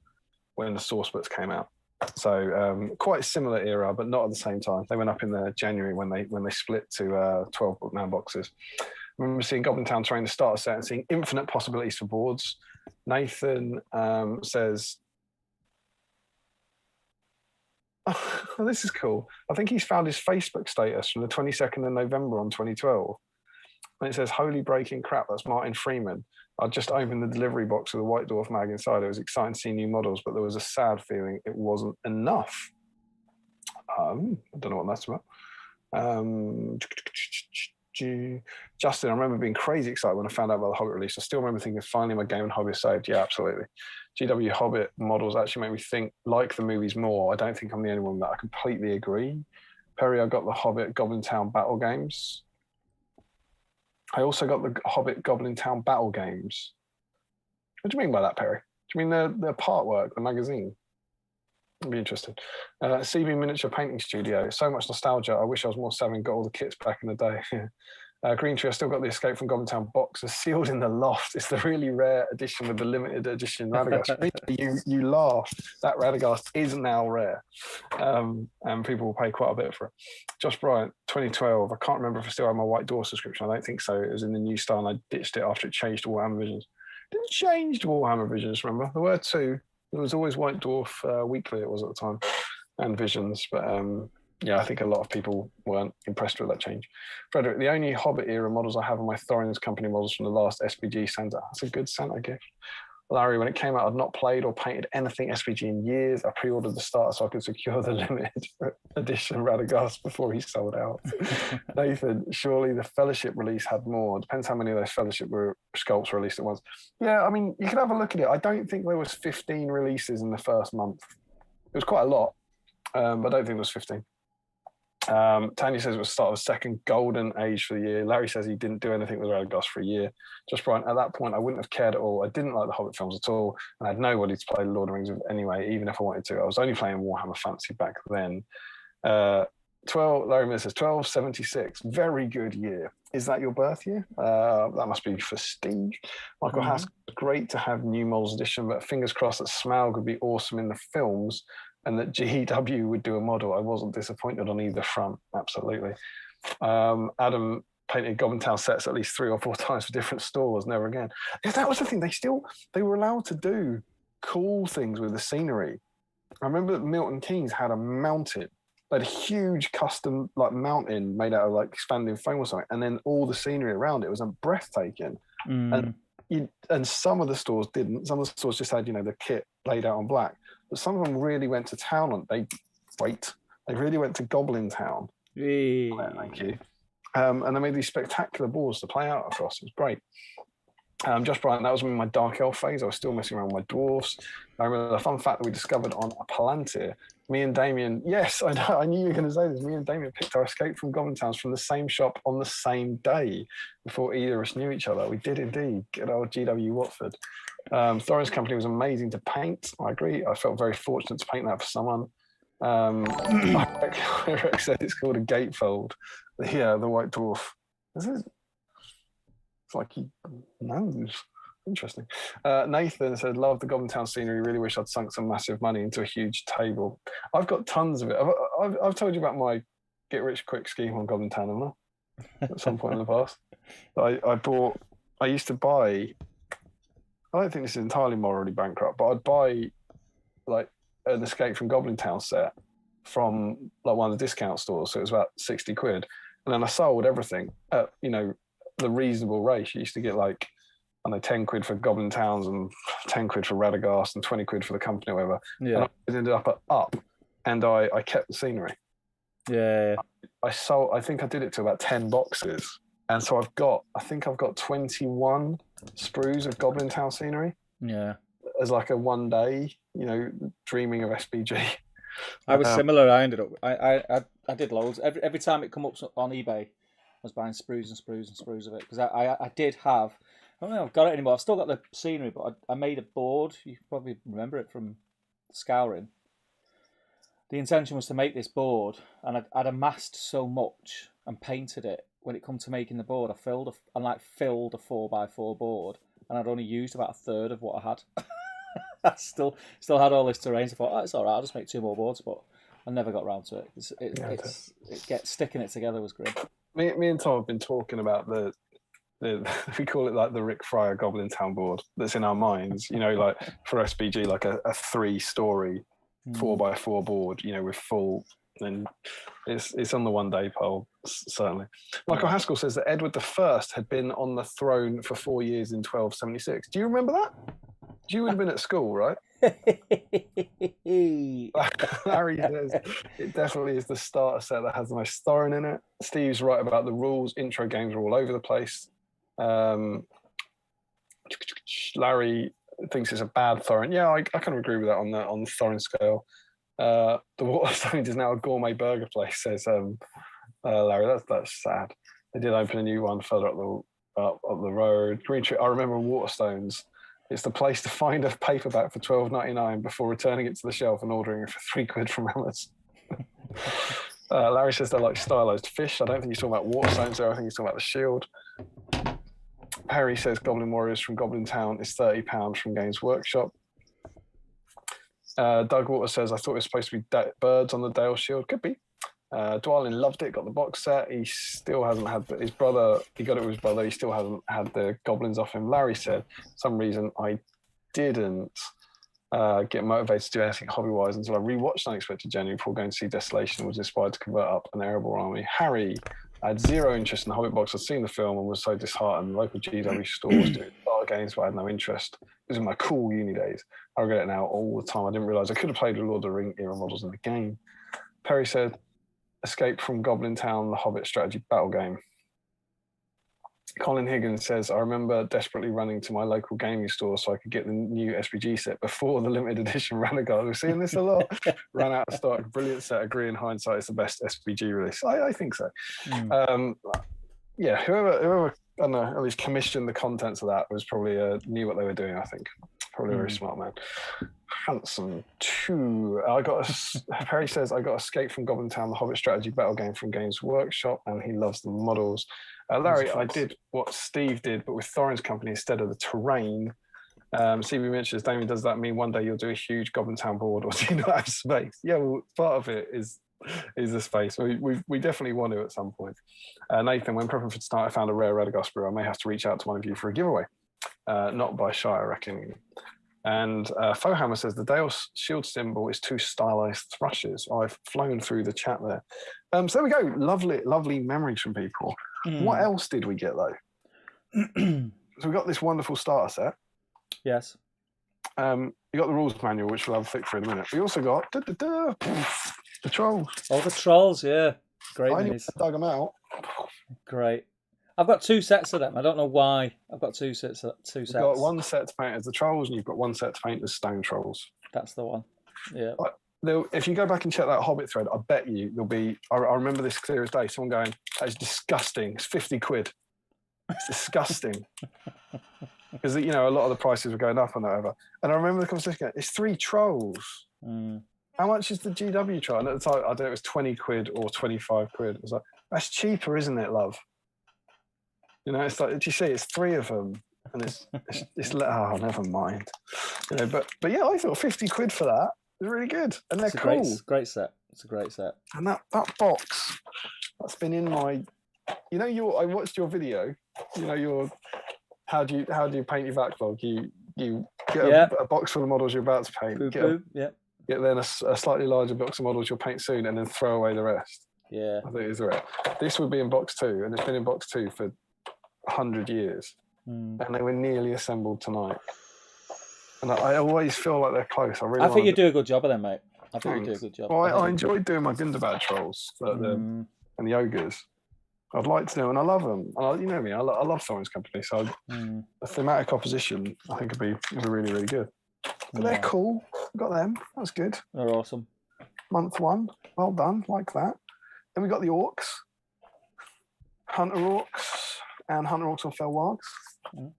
when the source books came out. So quite a similar era, but not at the same time. They went up in the January when they split to 12 book-man boxes. I remember seeing Goblin Town Terrain, the starter set, and seeing infinite possibilities for boards. Nathan says, oh, this is cool. I think he's found his Facebook status from the 22nd of November on 2012. And it says, holy breaking crap, that's Martin Freeman. I just opened the delivery box with a White Dwarf mag inside. It was exciting to see new models, but there was a sad feeling it wasn't enough. I don't know what that's about. Justin, I remember being crazy excited when I found out about the Hobbit release. I still remember thinking, finally my game and hobby is saved. Yeah, absolutely. GW Hobbit models actually make me think, like the movies more. I don't think I'm the only one that I completely agree. Perry, I got the Hobbit Goblin Town Battle Games. I also got the Hobbit Goblin Town Battle Games. What do you mean by that, Perry? Do you mean the part work, the magazine? It'd be interesting. CB Miniature Painting Studio. So much nostalgia. I wish I was more savvy and got all the kits back in the day. Green Tree, I still got the Escape from Goblin Town box. It's sealed in the loft. It's the really rare edition with the limited edition Radagast. you laugh. That Radagast is now rare. And people will pay quite a bit for it. Josh Bryant, 2012. I can't remember if I still have my White Dwarf subscription. I don't think so. It was in the new style and I ditched it after it changed to Warhammer Visions. Didn't change to Warhammer Visions, remember? There were two. There was always White Dwarf Weekly, it was at the time, and Visions. But yeah, I think a lot of people weren't impressed with that change. Frederick, the only Hobbit era models I have are my Thorin's company models from the last SPG Santa. That's a good Santa gift. Larry, when it came out, I'd not played or painted anything SPG in years. I pre-ordered the starter so I could secure the limited edition Radagast before he sold out. Nathan, surely the Fellowship release had more. Depends how many of those Fellowship sculpts were released at once. Yeah, I mean, you could have a look at it. I don't think there was 15 releases in the first month. It was quite a lot, but I don't think there was 15. Tanya says it was the start of the second golden age for the year. Larry says he didn't do anything with Radagast for a year. Just Brian, at that point, I wouldn't have cared at all. I didn't like the Hobbit films at all, and I had nobody to play Lord of the Rings with anyway, even if I wanted to. I was only playing Warhammer Fantasy back then. 12, Larry Miller says 1276, very good year. Is that your birth year? That must be for Steve. Michael Haskell, great to have new models edition, but fingers crossed that Smaug would be awesome in the films and that GW would do a model. I wasn't disappointed on either front, absolutely. Adam painted Goblin Town sets at least 3 or 4 times for different stores, never again. Yeah, that was the thing, they were allowed to do cool things with the scenery. I remember that Milton Keynes had a mountain, they had a huge custom mountain made out of expanding foam or something, and then all the scenery around it was breathtaking. And some of the stores didn't. Some of the stores just had, the kit laid out on black. But some of them really went to town on. They really went to Goblin Town. Thank you. And they made these spectacular boards to play out across. It was great. Josh Bryant, that was in my Dark Elf phase. I was still messing around with my dwarfs. I remember the fun fact that we discovered on a Palantir. Me and Damian, yes, I know, I knew you were going to say this. Me and Damian picked our Escape from Goblin Towns from the same shop on the same day before either of us knew each other. We did indeed. Good old GW Watford. Thorin's company was amazing to paint. I agree. I felt very fortunate to paint that for someone. Eric said it's called a gatefold. The White Dwarf. It's like he knows. Interesting. Nathan said, love the Goblin Town scenery. Really wish I'd sunk some massive money into a huge table. I've got tons of it. I've told you about my get rich quick scheme on Goblin Town, haven't I? At some point in the past. I used to buy, I don't think this is entirely morally bankrupt, but I'd buy an Escape from Goblin Town set from one of the discount stores. So it was about 60 quid. And then I sold everything at, the reasonable rate. You used to get 10 quid for Goblin Towns and 10 quid for Radagast and 20 quid for the company or whatever. Yeah. And I ended up at Up and I kept the scenery. Yeah. I think I did it to about 10 boxes. And so I've got 21 sprues of Goblin Town scenery. Yeah. As a one day, dreaming of SPG. I was similar. I ended up, I did loads. Every time it come up on eBay, I was buying sprues and sprues and sprues of it. Because I did have, I don't know if I've got it anymore. I've still got the scenery, but I made a board. You probably remember it from Scouring. The intention was to make this board, and I'd amassed so much and painted it. When it come to making the board, I filled a 4x4 board, and I'd only used about a third of what I had. I still had all this terrain. So I thought, it's all right. I'll just make 2 more boards, but I never got round to it. Sticking it together was great. Me and Tom have been talking about the we call it the Rick Fryer Goblin Town board that's in our minds. For SPG, a 3-story 4x4 board. With full. And it's on the one day poll, certainly. Michael Haskell says that Edward I had been on the throne for 4 years in 1276. Do you remember that? You would have been at school, right? Larry says it definitely is the starter set that has the most Thorin in it. Steve's right about the rules. Intro games are all over the place. Larry thinks it's a bad Thorin. Yeah, I kind of agree with that on the Thorin scale. The Waterstones is now a gourmet burger place, says Larry. That's sad. They did open a new one further up the road. Green Tree. I remember Waterstones. It's the place to find a paperback for $12.99 before returning it to the shelf and ordering it for £3 from Amazon. Larry says they're like stylized fish. I don't think he's talking about Waterstones there. I think he's talking about the shield. Perry says Goblin Warriors from Goblin Town is £30 from Games Workshop. Doug Water says, I thought it was supposed to be birds on the Dale shield. Could be. Dwalin loved it, got the box set. He still hasn't had his brother. He got it with his brother. He still hasn't had the goblins off him. Larry said, for some reason I didn't get motivated to do anything hobby-wise until I rewatched Unexpected January before going to see Desolation and was inspired to convert up an Erebor army. Harry, I had zero interest in the Hobbit box. I'd seen the film and was so disheartened. Local GW stores doing starter games, but I had no interest. It was in my cool uni days. I regret it now all the time. I didn't realise I could have played with Lord of the Ring era models in the game. Perry said, Escape from Goblin Town, the Hobbit strategy battle game. Colin Higgins says, I remember desperately running to my local gaming store so I could get the new SPG set before the limited edition ran out. We're seeing this a lot. Ran out of stock. Brilliant set. Agree in hindsight it's the best SPG release. I think so. Yeah, whoever I don't know, at least commissioned the contents of that was probably knew what they were doing, I think. Probably a very smart man. Handsome 2. Perry says, I got Escape from Goblin Town, the Hobbit strategy battle game from Games Workshop, and he loves the models. Larry, I did what Steve did, but with Thorin's company instead of the terrain. CB mentions, Damian, does that mean one day you'll do a huge Goblin Town board, or do you not have space? Yeah, well, part of it is the space. We definitely want to at some point. Nathan, when prepping for tonight, I found a rare Radagast brew. I may have to reach out to one of you for a giveaway. Not by Shire, I reckon. And Fohammer says the Dale shield symbol is 2 stylized thrushes. I've flown through the chat there. So there we go. Lovely memories from people. What else did we get though? So we got this wonderful starter set. Yes. You got the rules manual, which we'll have a flick through in a minute. We also got the trolls. Oh, the trolls, yeah. Great. I dug them out. Great. I've got 2 sets of them. I don't know why. I've got 2 sets. You've got one set to paint as the trolls, and you've got one set to paint as stone trolls. That's the one. Yeah. If you go back and check that Hobbit thread, I bet you there'll be. I remember this clear as day. Someone going, "That is disgusting. It's £50. It's disgusting." Because a lot of the prices were going up and whatever. And I remember the conversation going, "It's 3 trolls. How much is the GW troll?" And at the time, I don't know, it was £20 or £25. It was like, that's cheaper, isn't it, love? It's like, did you see? It's 3 of them, and it's oh, never mind. But yeah, I thought £50 for that is really good, and they're cool. Great set. It's a great set. And that box that's been in my, I watched your video. Your how do you paint your backlog? You get a box full of models you're about to paint. Get then a slightly larger box of models you'll paint soon, and then throw away the rest. Yeah, I think it's right. This would be in box 2, and it's been in box 2 for 100 years, and they were nearly assembled tonight. And I always feel like they're close. I think you do a good job of them, mate. I think you do a good job. Well, I enjoyed doing my Gundabad trolls and the ogres. I'd like to do, and I love them. And you know me, I love Thorin's company, so the thematic opposition I think would be really, really good. But they're cool. Got them. That's good. They're awesome. Month 1, well done, like that. Then we got the orcs, Hunter orcs, and Hunter orcs on Fell Wargs.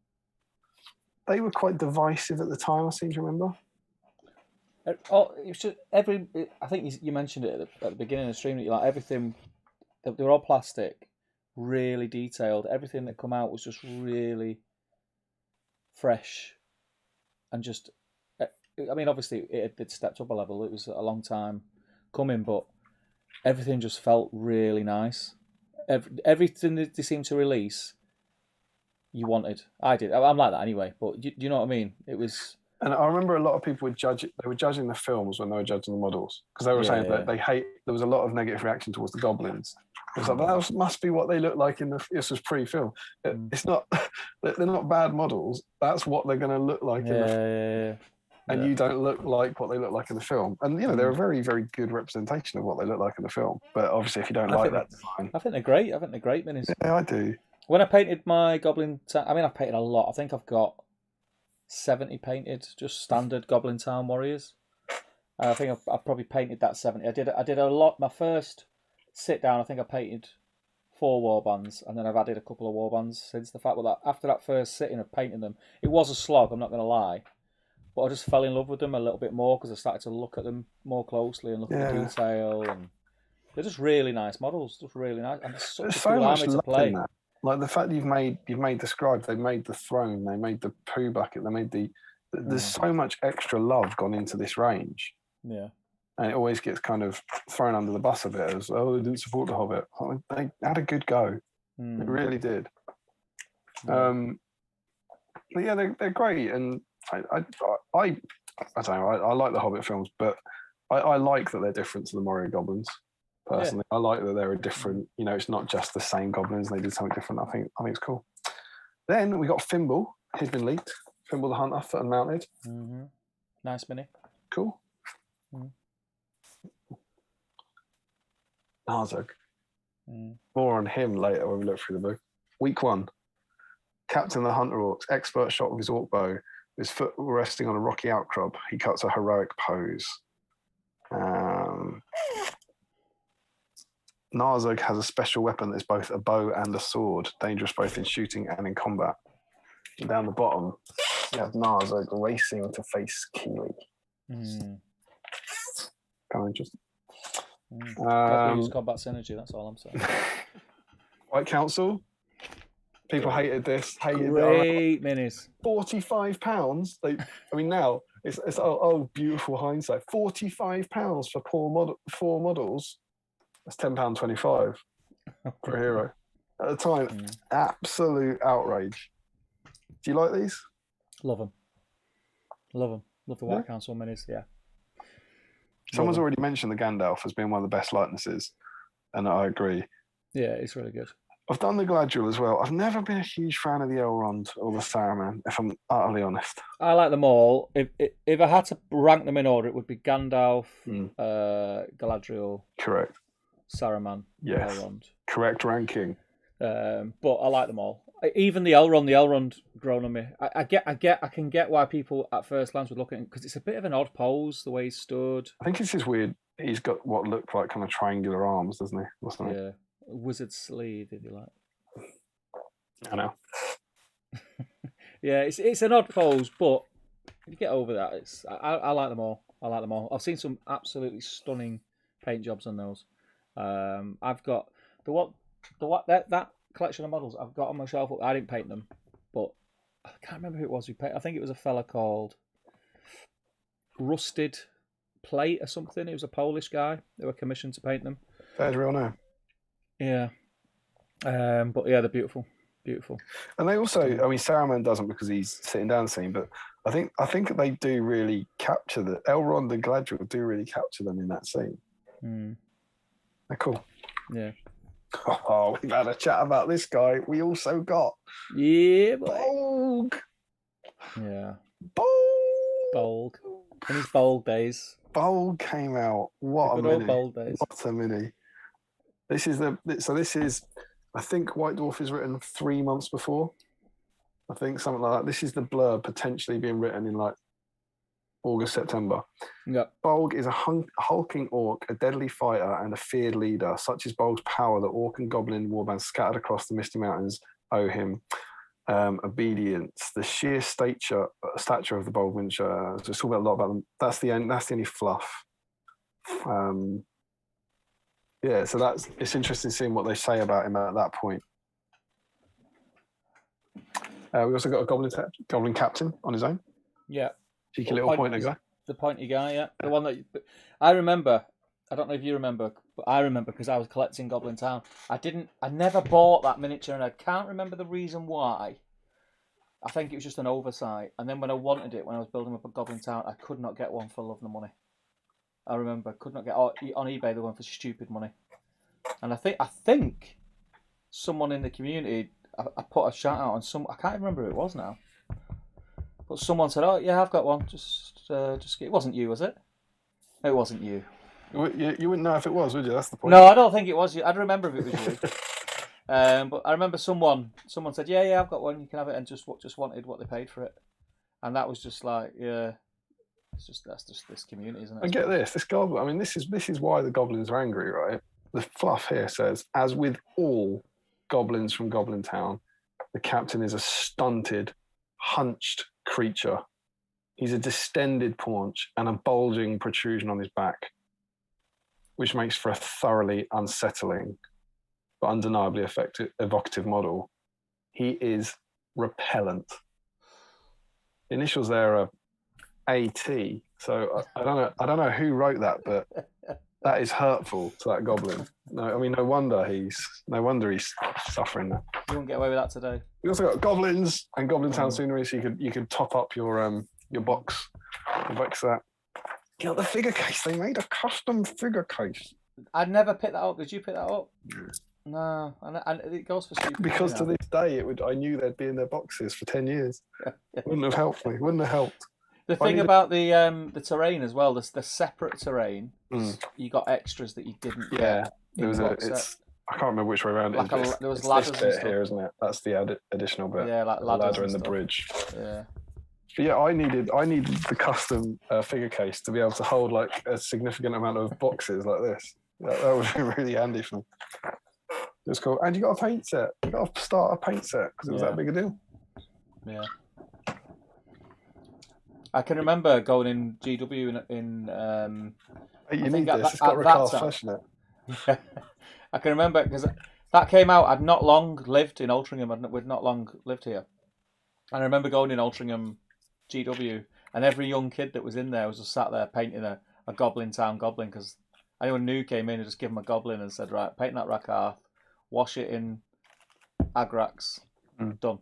They were quite divisive at the time, I seem to remember. Oh, it was just I think you mentioned it at the beginning of the stream that you like everything. They were all plastic, really detailed. Everything that come out was just really fresh, and just. I mean, obviously it had stepped up a level. It was a long time coming, but everything just felt really nice. Everything that they seemed to release, you wanted. I did. I'm like that anyway. But do you know what I mean? It was. And I remember a lot of people would judge it. They were judging the films when they were judging the models because they were saying that they hate. There was a lot of negative reaction towards the goblins. It was like that must be what they look like in the. This was pre-film. It's not. They're not bad models. That's what they're going to look like in the film. And you don't look like what they look like in the film. And, they're a very, very good representation of what they look like in the film. But obviously, if you don't like that design... I think they're great. I think they're great minis. Yeah, I do. When I painted my Goblin Town... I've painted a lot. I think I've got 70 painted, just standard Goblin Town Warriors. I think I've probably painted that 70. I did a lot. My first sit-down, I think I painted 4 warbands, and then I've added a couple of warbands since. The fact that after that first sitting of painting them, it was a slog, I'm not going to lie, but I just fell in love with them a little bit more because I started to look at them more closely and look at the detail, and they're just really nice models, just really nice, and it's such a cool army to play. In that. Like the fact that you've made the scribe, they made the throne, they made the poo bucket, they made there's so much extra love gone into this range. Yeah. And it always gets kind of thrown under the bus a bit as, oh, they didn't support the Hobbit. They had a good go. They really did. Yeah. But yeah, they're great. And I don't know, I like the Hobbit films, but I like that they're different to the Moria Goblins. Personally, I like that they're a different, it's not just the same goblins, they did something different. I think it's cool. Then we got Fimble, he's been leaked. Fimble the Hunter, foot and mounted. Nice mini. Cool. Narzug. More on him later when we look through the book. Week 1. Captain the Hunter Orcs, expert shot with his orc bow. His foot resting on a rocky outcrop. He cuts a heroic pose. Narzug has a special weapon that is both a bow and a sword, dangerous both in shooting and in combat. And down the bottom, you have Narzug racing to face Keely. Kind of interesting. Use combat synergy, that's all I'm saying. White Council. People hated this. Great minis. £45. Now it's beautiful hindsight. £45 for 4 models. That's £10.25 for a hero. At the time, absolute outrage. Do you like these? Love them. Love the White Council minis. Yeah. Someone's already mentioned the Gandalf as being one of the best likenesses, and I agree. Yeah, it's really good. I've done the Galadriel as well. I've never been a huge fan of the Elrond or the Saruman, if I'm utterly honest. I like them all. If I had to rank them in order, it would be Gandalf, Galadriel, correct, Saruman, yes, Elrond. Correct ranking. But I like them all. Even the Elrond grown on me. I can get why people at first glance would look at him because it's a bit of an odd pose the way he stood. I think it's just weird. He's got what looked like kind of triangular arms, doesn't he? Wasn't it? Yeah. Wizard sleeve, if you like. I know. Yeah, it's an odd pose, but if you get over that, I like them all. I like them all. I've seen some absolutely stunning paint jobs on those. I've got that collection of models I've got on my shelf. I didn't paint them, but I can't remember who it was who painted. I think it was a fella called Rusted Plate or something. It was a Polish guy. They were commissioned to paint them. That's real name. Yeah. But yeah, they're beautiful. Beautiful. And they also, Saruman doesn't because he's sitting down scene, but I think they do really capture the Elrond and Galadriel do really capture them in that scene. They're cool. Yeah. Oh, we've had a chat about this guy. We also got Bolg. Yeah. Bolg. In his Bolg days. Bolg came out. What a mini. Bolg days. What a mini. This is I think White Dwarf is written 3 months before. I think something like that. This is the blurb potentially being written in like August, September. Yeah. Bolg is a hulking orc, a deadly fighter, and a feared leader. Such is Bolg's power that orc and goblin warbands scattered across the Misty Mountains owe him obedience. The sheer stature of the Bolg Wincher. Just talk a lot about them. That's the only fluff. Yeah, so it's interesting seeing what they say about him at that point. We also got a goblin captain on his own. Yeah. Cheeky little pointer guy. The pointy guy, yeah. The one that I remember. I don't know if you remember, but I remember because I was collecting Goblin Town. I never bought that miniature, and I can't remember the reason why. I think it was just an oversight. And then when I wanted it, when I was building up a Goblin Town, I could not get one for love nor money. I remember could not get on eBay the one for stupid money. And I think someone in the community, I put a shout out on some. I can't even remember who it was now. But someone said, "Oh yeah, I've got one." Just it wasn't you, was it? No, it wasn't you. You wouldn't know if it was, would you? That's the point. No, I don't think it was you. I'd remember if it was you. But I remember someone said, "Yeah, I've got one. You can have it," and just wanted what they paid for it, and that was just like, yeah, that's just this community, isn't it? I get this goblin. I mean, this is why the goblins are angry, right? the fluff here says, as with all goblins from Goblin Town, the captain is a stunted, hunched creature. He's a distended paunch and a bulging protrusion on his back, which makes for a thoroughly unsettling but undeniably evocative model. He is repellent. The initials there are AT, so I don't know who wrote that, but that is hurtful to that goblin. No, I mean, no wonder he's suffering that. You won't get away with that today. We also got goblins and Goblin Town scenery, so you could top up your box. That. You got the figure case. They made a custom figure case. I'd never picked that up. Did you pick that up? No, and it goes for stupid. Because to this day, I knew they'd be in their boxes for 10 years. Wouldn't have helped me. Wouldn't have helped. The thing about the terrain as well, the separate terrain, you got extras that you didn't get. Yeah, there was I can't remember which way around like it is. There was ladders this bit here, isn't it? That's the additional bit. Yeah, like ladder and the stuff. bridge. Yeah. But yeah, I needed the custom figure case to be able to hold like a significant amount of boxes like this. That would be really handy for me. It was cool. And you got a paint set. You got to start a paint set because it was that big a deal. Yeah. I can remember going in GW in you need this. It's got recast flesh in it. I can remember because that came out. I'd not long lived in Altrincham. We'd not long lived here. And I remember going in Altrincham GW, and every young kid that was in there was just sat there painting a Goblin Town goblin, because anyone new came in and just give them a goblin and said, right, paint that rack half, wash it in Agrax, done.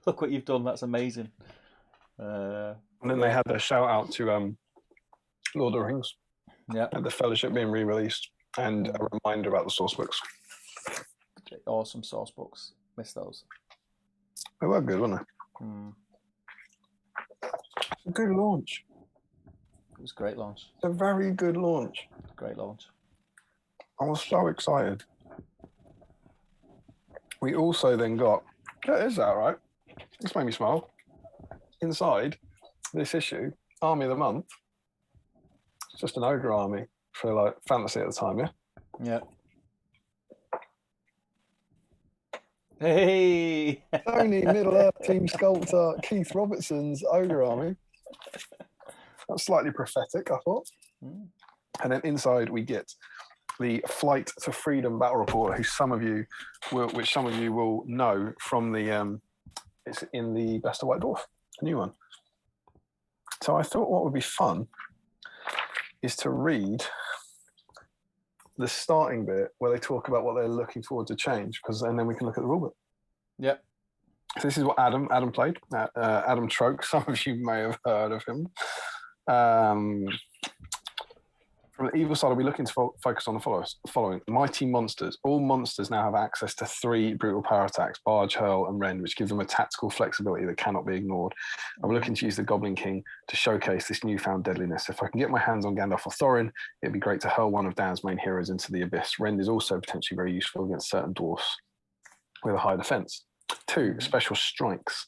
Look what you've done. That's amazing. And then they had a shout out to Lord of the Rings. Yeah. And the Fellowship being re-released, and a reminder about the source books. Awesome source books. Missed those. They were good, weren't they? It's a good launch. It was a great launch. It's a very good launch. Great launch. I was so excited. We also then got, is that right? This made me smile. Inside this issue, Army of the Month. It's just an ogre army for like fantasy at the time, yeah? Yeah. Hey! Tony Middle Earth Team Sculptor Keith Robertson's ogre army. That's slightly prophetic, I thought. And then inside we get the Flight to Freedom battle report, which some of you will know from the it's in the Best of White Dwarf, a new one. So I thought what would be fun is to read the starting bit where they talk about what they're looking forward to change, and then we can look at the rulebook. Yep. So this is what Adam played. Adam Troke. Some of you may have heard of him. From the evil side, I'll be looking to focus on the following. Mighty monsters. All monsters now have access to 3 brutal power attacks, Barge, Hurl, and Rend, which give them a tactical flexibility that cannot be ignored. I'm looking to use the Goblin King to showcase this newfound deadliness. If I can get my hands on Gandalf or Thorin, it'd be great to hurl one of Dan's main heroes into the abyss. Rend is also potentially very useful against certain dwarfs with a high defense. 2, special strikes.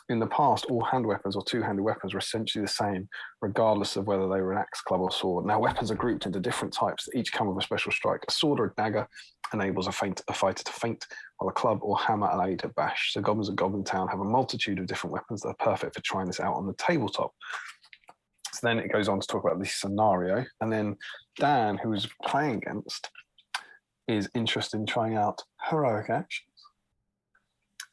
In the past, all hand weapons or two-handed weapons were essentially the same, regardless of whether they were an axe, club, or sword. Now, weapons are grouped into different types that each come with a special strike. A sword or a dagger enables a fighter to feint, while a club or hammer allow you to bash. So goblins at Goblin Town have a multitude of different weapons that are perfect for trying this out on the tabletop. So then it goes on to talk about this scenario. And then Dan, who is playing against, is interested in trying out heroic actions.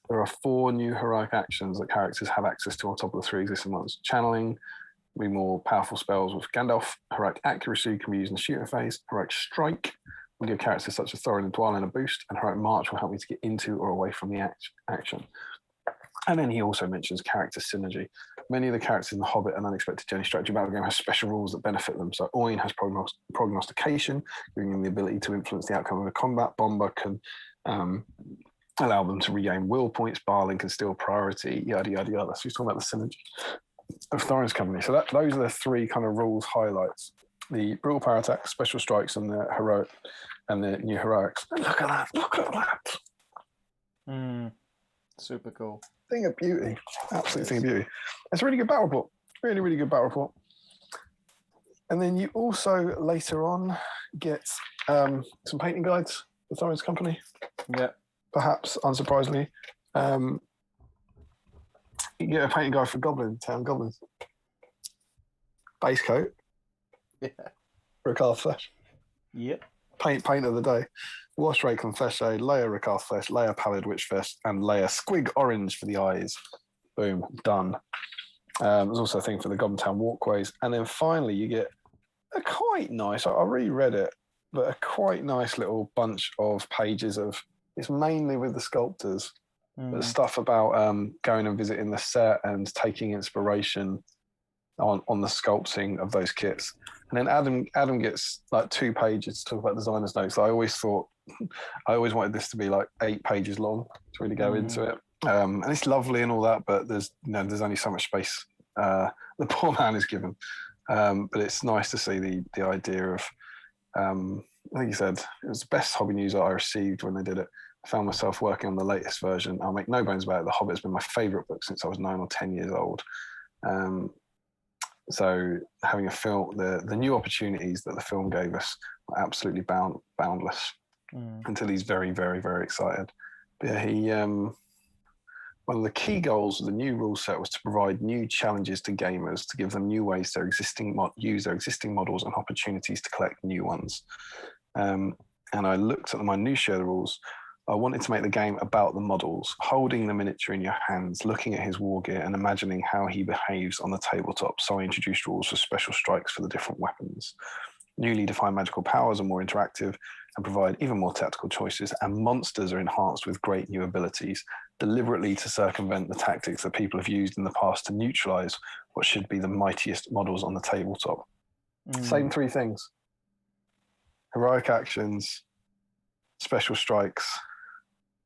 There are 4 new heroic actions that characters have access to on top of the 3 existing ones. Channeling will be more powerful spells with Gandalf. Heroic accuracy can be used in the shooting phase. Heroic strike will give characters such as Thorin and Dwalin a boost, and heroic march will help me to get into or away from the action. And then he also mentions character synergy. Many of the characters in the Hobbit and Unexpected Journey strategy battle game have special rules that benefit them. So Oin has prognostication, giving him the ability to influence the outcome of a combat. Bomber can allow them to regain will points. Barling can steal priority, yada, yada, yada. So he's talking about the synergy of Thorin's company. So those are the 3 kind of rules highlights. The brutal power attacks, special strikes, and the heroic, and the new heroics. And look at that, look at that. Super cool. Thing of beauty. Absolute thing of beauty. It's a really good battle report. Really, really good battle report. And then you also later on get some painting guides for Thorin's company. Yeah. Perhaps unsurprisingly, you get a painting guide for Goblin Town Goblins. Base coat. Yeah. Ricard flesh. Yep. Paint of the day. Wash rake and flesh shade, layer Ricard flesh, layer pallid witch flesh, and layer squig orange for the eyes. Boom, done. There's also a thing for the Goblin Town walkways. And then finally you get a quite nice, I reread it, but a quite nice little bunch of pages of, it's mainly with the sculptors, but stuff about going and visiting the set and taking inspiration on the sculpting of those kits. And then Adam gets like 2 pages to talk about designer's notes. I always wanted this to be like 8 pages long to really go into it. And it's lovely and all that, but there's only so much space the poor man is given. But it's nice to see the idea of, I think he said it was the best hobby news that I received when they did it. I found myself working on the latest version. I'll make no bones about it. The Hobbit's been my favourite book since I was 9 or 10 years old. So having a film, the new opportunities that the film gave us were absolutely boundless until he's very, very, very excited. But yeah, one of the key goals of the new rule set was to provide new challenges to gamers, to give them new ways to use their existing models and opportunities to collect new ones. And I looked at the minutiae of the rules. I wanted to make the game about the models, holding the miniature in your hands, looking at his war gear and imagining how he behaves on the tabletop. So I introduced rules for special strikes for the different weapons. Newly defined magical powers are more interactive and provide even more tactical choices, and monsters are enhanced with great new abilities, deliberately to circumvent the tactics that people have used in the past to neutralize what should be the mightiest models on the tabletop. Same 3 things: heroic actions, special strikes,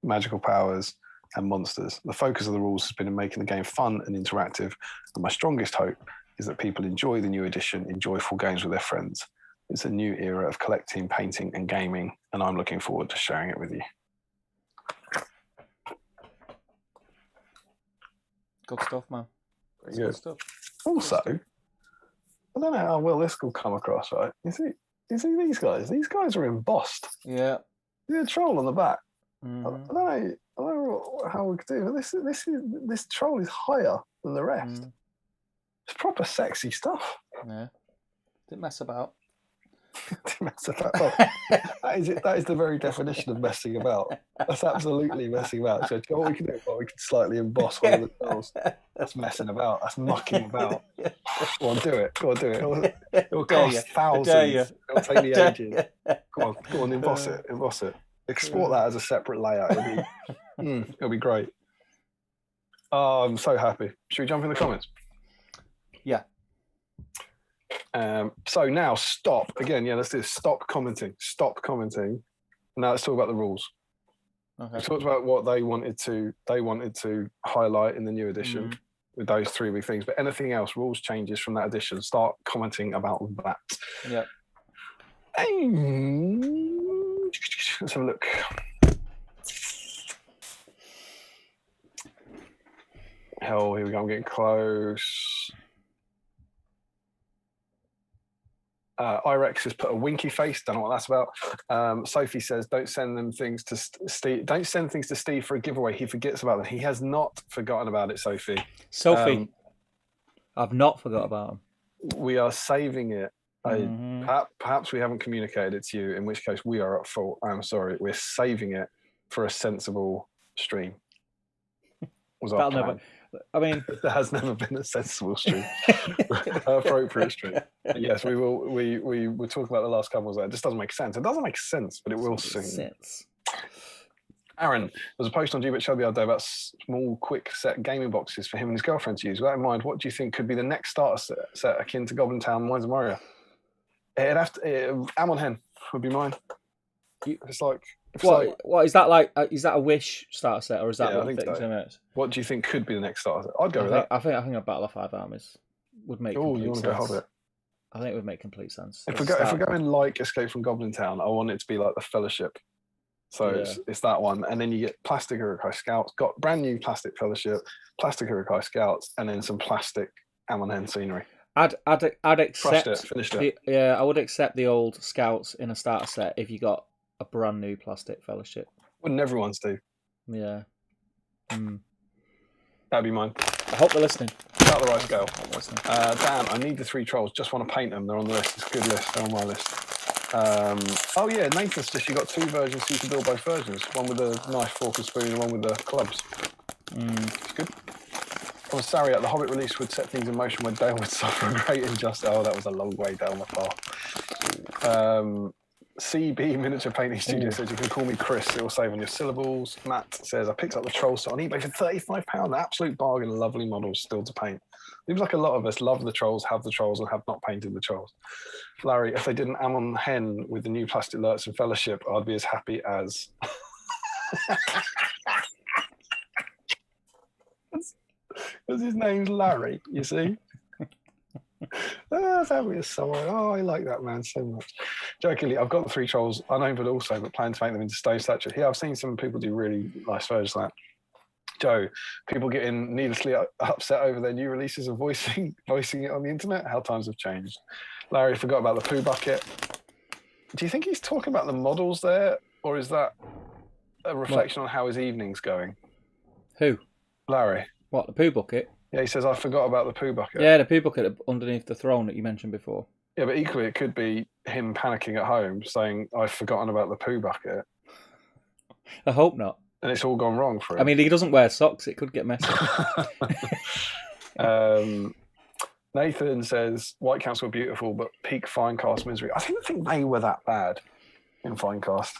magical powers, and monsters. The focus of the rules has been in making the game fun and interactive, and my strongest hope is that people enjoy the new edition in joyful games with their friends. It's a new era of collecting, painting, and gaming, and I'm looking forward to sharing it with you. Good stuff, man. Good stuff. Also, I don't know how well this will come across, right? You see these guys? These guys are embossed. Yeah. There's a troll on the back. I don't know how we could do, but this troll is higher than the rest. It's proper sexy stuff. Yeah. Didn't mess about. Oh, that is the very definition of messing about. That's absolutely messing about. So what we can do, we can slightly emboss one of the trolls. That's messing about. That's mucking about. Go on, do it. It will cost thousands. It'll take me ages. Go on, emboss it. Export that as a separate layout. It'll be great. Oh, I'm so happy. Should we jump in the comments? Yeah. So now stop again. Yeah, let's do this. Stop commenting. Now let's talk about the rules. Okay. We talked about what they wanted to highlight in the new edition with those 3 big things. But anything else, rules changes from that edition, start commenting about that. Yeah. Let's have a look. Hell, here we go. I'm getting close. Irex has put a winky face. Don't know what that's about. Sophie says, "Don't send things to Steve. Don't send things to Steve for a giveaway. He forgets about them." He has not forgotten about it, Sophie. I've not forgot about him. We are saving it. Perhaps we haven't communicated it to you, in which case we are at fault. I'm sorry. We're saving it for a sensible stream. Was our plan. There has never been a sensible stream, appropriate stream. Yes, we will. We will talk about the last couple. It just doesn't make sense. It doesn't make sense, but it will soon. Aaron, there's a post on Gbit Show the other day about small, quick set gaming boxes for him and his girlfriend to use. With that in mind, what do you think could be the next starter set akin to Goblin Town, Mines of Moria? It'd have to. Amon Hen would be mine. It's like. What is that like? Is that a Wish starter set, or is that what you think? So. What do you think could be the next starter set? I'd go with that. I think a Battle of 5 Armies would make. Oh, you want to go Hobbit? I think it would make complete sense. If we're going like Escape from Goblin Town, I want it to be like the Fellowship. So it's that one, and then you get plastic Urukai Scouts, got brand new plastic Fellowship, plastic Urukai Scouts, and then some plastic Amon Hen scenery. I'd Crushed accept it, finished it. I would accept the old Scouts in a starter set if you got a brand new plastic Fellowship. Wouldn't everyone, Steve? Yeah. That'd be mine. I hope they're listening. About the right scale. Listening. Dan, I need the 3 trolls. Just want to paint them. They're on the list. It's a good list. They're on my list. Oh yeah, Nathan's just you got 2 versions, so you can build both versions. One with a knife, fork, and spoon, and one with the clubs. It's good. I was sorry, at the Hobbit release would set things in motion when Dale would suffer a great injustice. Oh, that was a long way down the path. CB Miniature Painting Studio says you can call me Chris. It will save on your syllables. Matt says I picked up the troll set on eBay for £35. Absolute bargain. Lovely models still to paint. Seems like a lot of us love the trolls, have the trolls, and have not painted the trolls. Larry, if they didn't Ammon Hen with the new plastic lurts and Fellowship, I'd be as happy as. Because his name's Larry, you see. That's happy as someone. Oh, I like that man so much. Jokingly, I've got the 3 trolls, unopened also, but plan to make them into stone statues. Yeah, I've seen some people do really nice versions of that. Joe, people getting needlessly upset over their new releases and voicing it on the internet. How times have changed. Larry forgot about the poo bucket. Do you think he's talking about the models there, or is that a reflection on how his evening's going? Who? Larry. What, the poo bucket? Yeah, he says, I forgot about the poo bucket. Yeah, the poo bucket underneath the throne that you mentioned before. Yeah, but equally, it could be him panicking at home, saying, I've forgotten about the poo bucket. I hope not. And it's all gone wrong for him. I mean, he doesn't wear socks. It could get messy. Nathan says, White Council were beautiful, but peak Finecast misery. I don't think they were that bad in Finecast,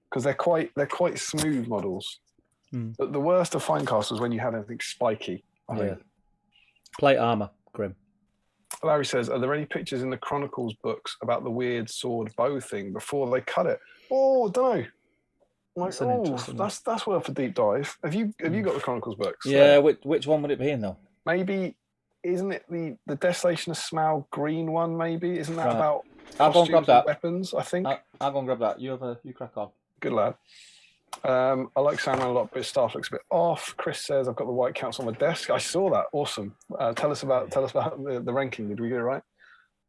because they're quite smooth models. But the worst of Finecast was when you had anything spiky. I think. Plate armor, grim. Larry says, are there any pictures in the Chronicles books about the weird sword bow thing before they cut it? Oh, don't know. Like, that's worth a deep dive. Have you got the Chronicles books? Yeah, which one would it be in though? Maybe, isn't it the Desolation of Smaug green one? Maybe isn't that about? I'll go and grab that. Weapons, I think. I'll go and grab that. You crack on. Good lad. I like Sandman a lot, but his staff looks a bit off. Chris says, I've got the White Council on my desk. I saw that. Awesome. Tell us about the ranking. Did we get it right?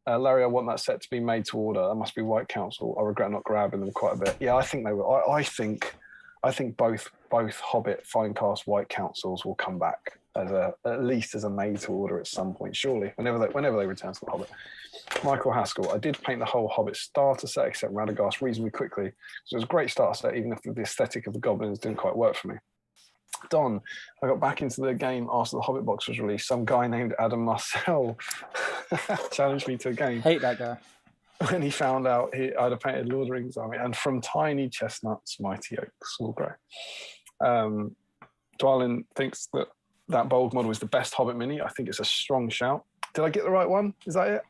Larry, I want that set to be made to order. That must be White Council. I regret not grabbing them quite a bit. Yeah, I think they will. I think both Hobbit, Finecast, White Councils will come back at least as a made to order at some point, surely, whenever they return to the Hobbit. Michael Haskell, I did paint the whole Hobbit starter set except Radagast reasonably quickly. So it was a great starter set, even if the aesthetic of the goblins didn't quite work for me. Don, I got back into the game after the Hobbit box was released. Some guy named Adam Marcel challenged me to a game. Hate that guy. When he found out I'd have painted Lord of the Rings army, and from tiny chestnuts, mighty oaks will grow. Dwalin thinks that bold model is the best Hobbit mini. I think it's a strong shout. Did I get the right one? Is that it?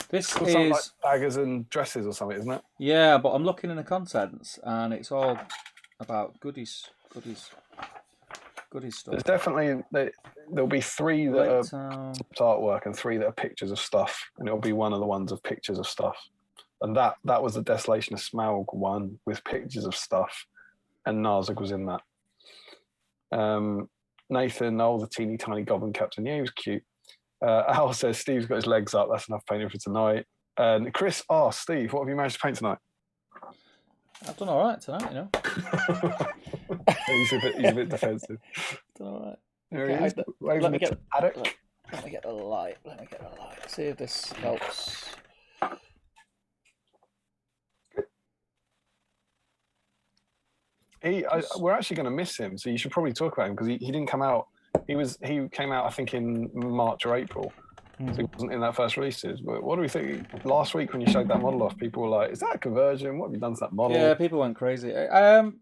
This is like daggers and dresses or something, isn't it? Yeah, but I'm looking in the contents, and it's all about goodies stuff. There's definitely there'll be 3 that are artwork and 3 that are pictures of stuff, and it'll be one of the ones of pictures of stuff. And that was the Desolation of Smaug one with pictures of stuff, and Narzug was in that. Nathan, the teeny tiny goblin captain, yeah, he was cute. Al says Steve's got his legs up. That's enough painting for tonight. And Chris asks, Steve, what have you managed to paint tonight? I've done all right tonight, you know. he's a bit defensive. Done all right. There he is. Let me get the light. See if this helps. We're actually going to miss him, so you should probably talk about him because he didn't come out. He came out, I think, in March or April. So he wasn't in that first releases. But what do we think? Last week when you showed that model off, people were like, "Is that a conversion? What have you done to that model?" Yeah, people went crazy. Hang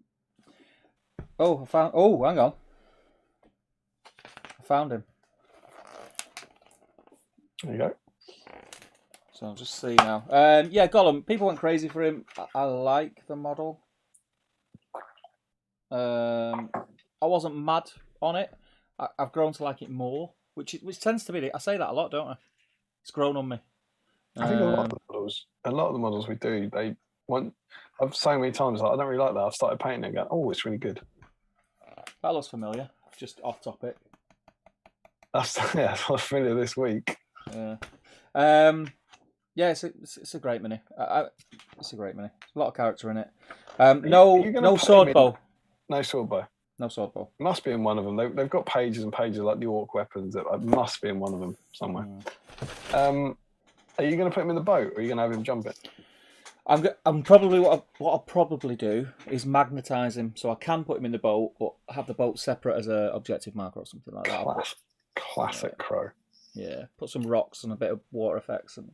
on. I found him. There you go. So I'll just see now. Yeah, Gollum. People went crazy for him. I like the model. I wasn't mad on it. I've grown to like it more, which tends to be. I say that a lot, don't I? It's grown on me. I think a lot of the models we do, I've so many times like, I don't really like that. I've started painting it and going, oh, it's really good. That looks familiar. Just off topic. That's familiar this week. Yeah. Yeah, it's a great mini. It's a great mini. A lot of character in it. Are you gonna No put sword him in- bow. No sword bow. No sword bow. Must be in one of them. They've got pages and pages like the orc weapons. That must be in one of them somewhere. Are you going to put him in the boat, or are you going to have him jump it? I'm probably what I'll probably do is magnetize him, so I can put him in the boat, but have the boat separate as a objective marker or something like that. Classic Crow. Yeah, put some rocks and a bit of water effects and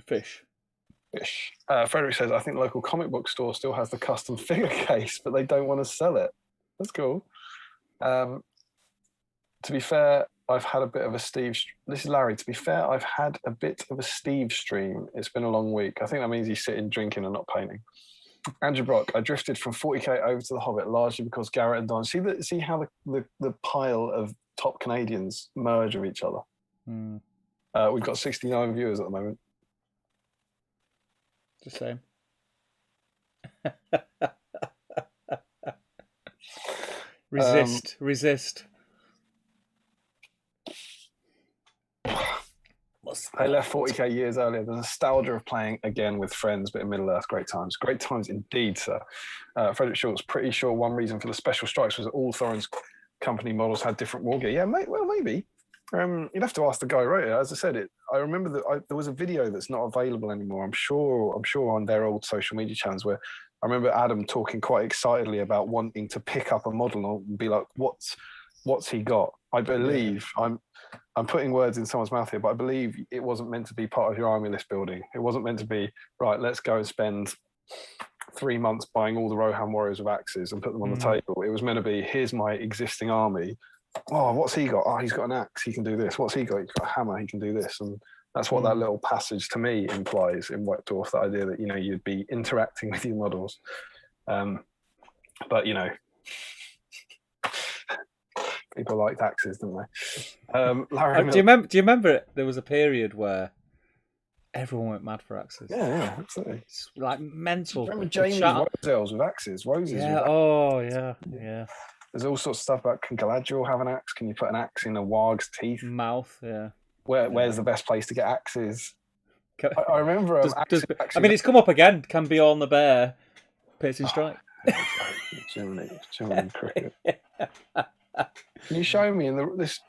fish. Frederick says, I think the local comic book store still has the custom figure case, but they don't want to sell it. That's cool. To be fair, I've had a bit of a Steve. This is Larry. To be fair, I've had a bit of a Steve stream. It's been a long week. I think that means he's sitting, drinking, and not painting. Andrew Brock, I drifted from 40k over to the Hobbit largely because Garrett and Don. See how the pile of top Canadians merge with each other. We've got 69 viewers at the moment. The same. Resist. I left 40k years earlier. The nostalgia of playing again with friends, but in Middle Earth, great times. Great times indeed, sir. Frederick Short's pretty sure one reason for the special strikes was that all Thorin's company models had different war gear. Yeah, well, maybe. You'd have to ask the guy who wrote it. As I said, I remember that there was a video that's not available anymore. I'm sure on their old social media channels where I remember Adam talking quite excitedly about wanting to pick up a model and be like, what's he got? I believe I'm putting words in someone's mouth here, but I believe it wasn't meant to be part of your army list building. It wasn't meant to be, right, let's go and spend 3 months buying all the Rohan warriors with axes and put them on the table. It was meant to be, here's my existing army. Oh, what's he got? Oh, he's got an axe. He can do this. What's he got? He's got a hammer. He can do this. And that's what that little passage to me implies in White Dwarf, the idea that, you'd be interacting with your models. But, people liked axes, didn't they? Larry do you remember it? There was a period where everyone went mad for axes. Yeah, absolutely. It's like mental. Remember Jamie's Roses with axes? Roses. Yeah. With axes. Yeah. There's all sorts of stuff about, can Galadriel have an axe? Can you put an axe in a warg's teeth? Mouth, yeah. Where's the best place to get axes? I remember. It's come up again. Can Bjorn the Bear piercing strike? Jiminy cricket. Can you show me in this?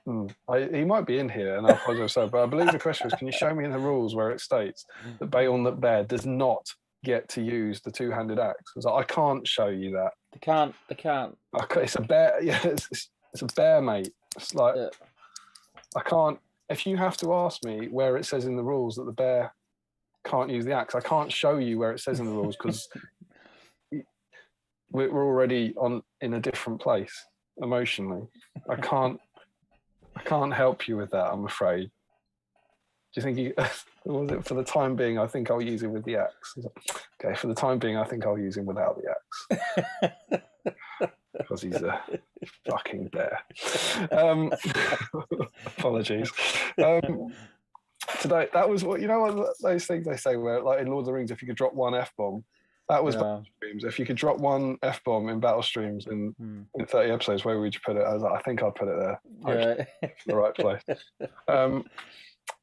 He might be in here, and I apologize, but I believe the question was: can you show me in the rules where it states that Bjorn the Bear does not get to use the two-handed axe? I was like, I can't show you that. They can't. It's a bear. Yeah, it's a bear, mate. It's like I can't. If you have to ask me where it says in the rules that the bear can't use the axe, I can't show you where it says in the rules because we're already in a different place emotionally. I can't help you with that, I'm afraid. Do you think was it for the time being? I think I'll use him with the axe. Okay, for the time being, I think I'll use him without the axe because he's a fucking bear. Apologies. Today, that was what those things they say where, like in Lord of the Rings, if you could drop one F-bomb, that was battle streams. If you could drop one F-bomb in battle streams in 30 episodes, where would you put it? I was like, I think I'd put it there. The right place.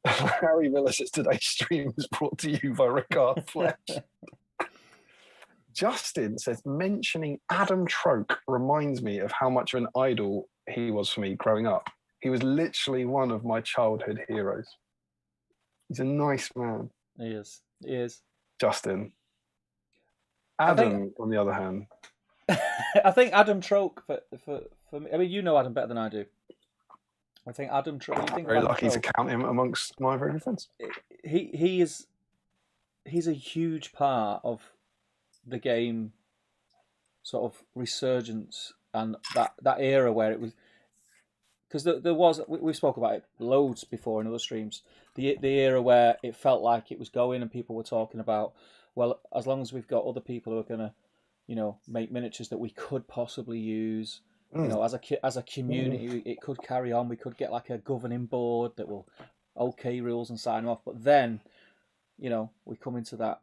Harry Miller says today's stream is brought to you by Ricard Fletch. Justin says, mentioning Adam Troke reminds me of how much of an idol he was for me growing up. He was literally one of my childhood heroes. He's a nice man. He is. Justin. Adam, on the other hand. I think Adam Troke, for me, I mean, you know Adam better than I do. I think Adam Troke. Very lucky to count him amongst my very good friends. He's a huge part of the game sort of resurgence and that era where it was, because there was, we spoke about it loads before in other streams, the era where it felt like it was going and people were talking about, well, as long as we've got other people who are going to make miniatures that we could possibly use, as a community, it could carry on. We could get like a governing board that will rules and sign off. But then, we come into that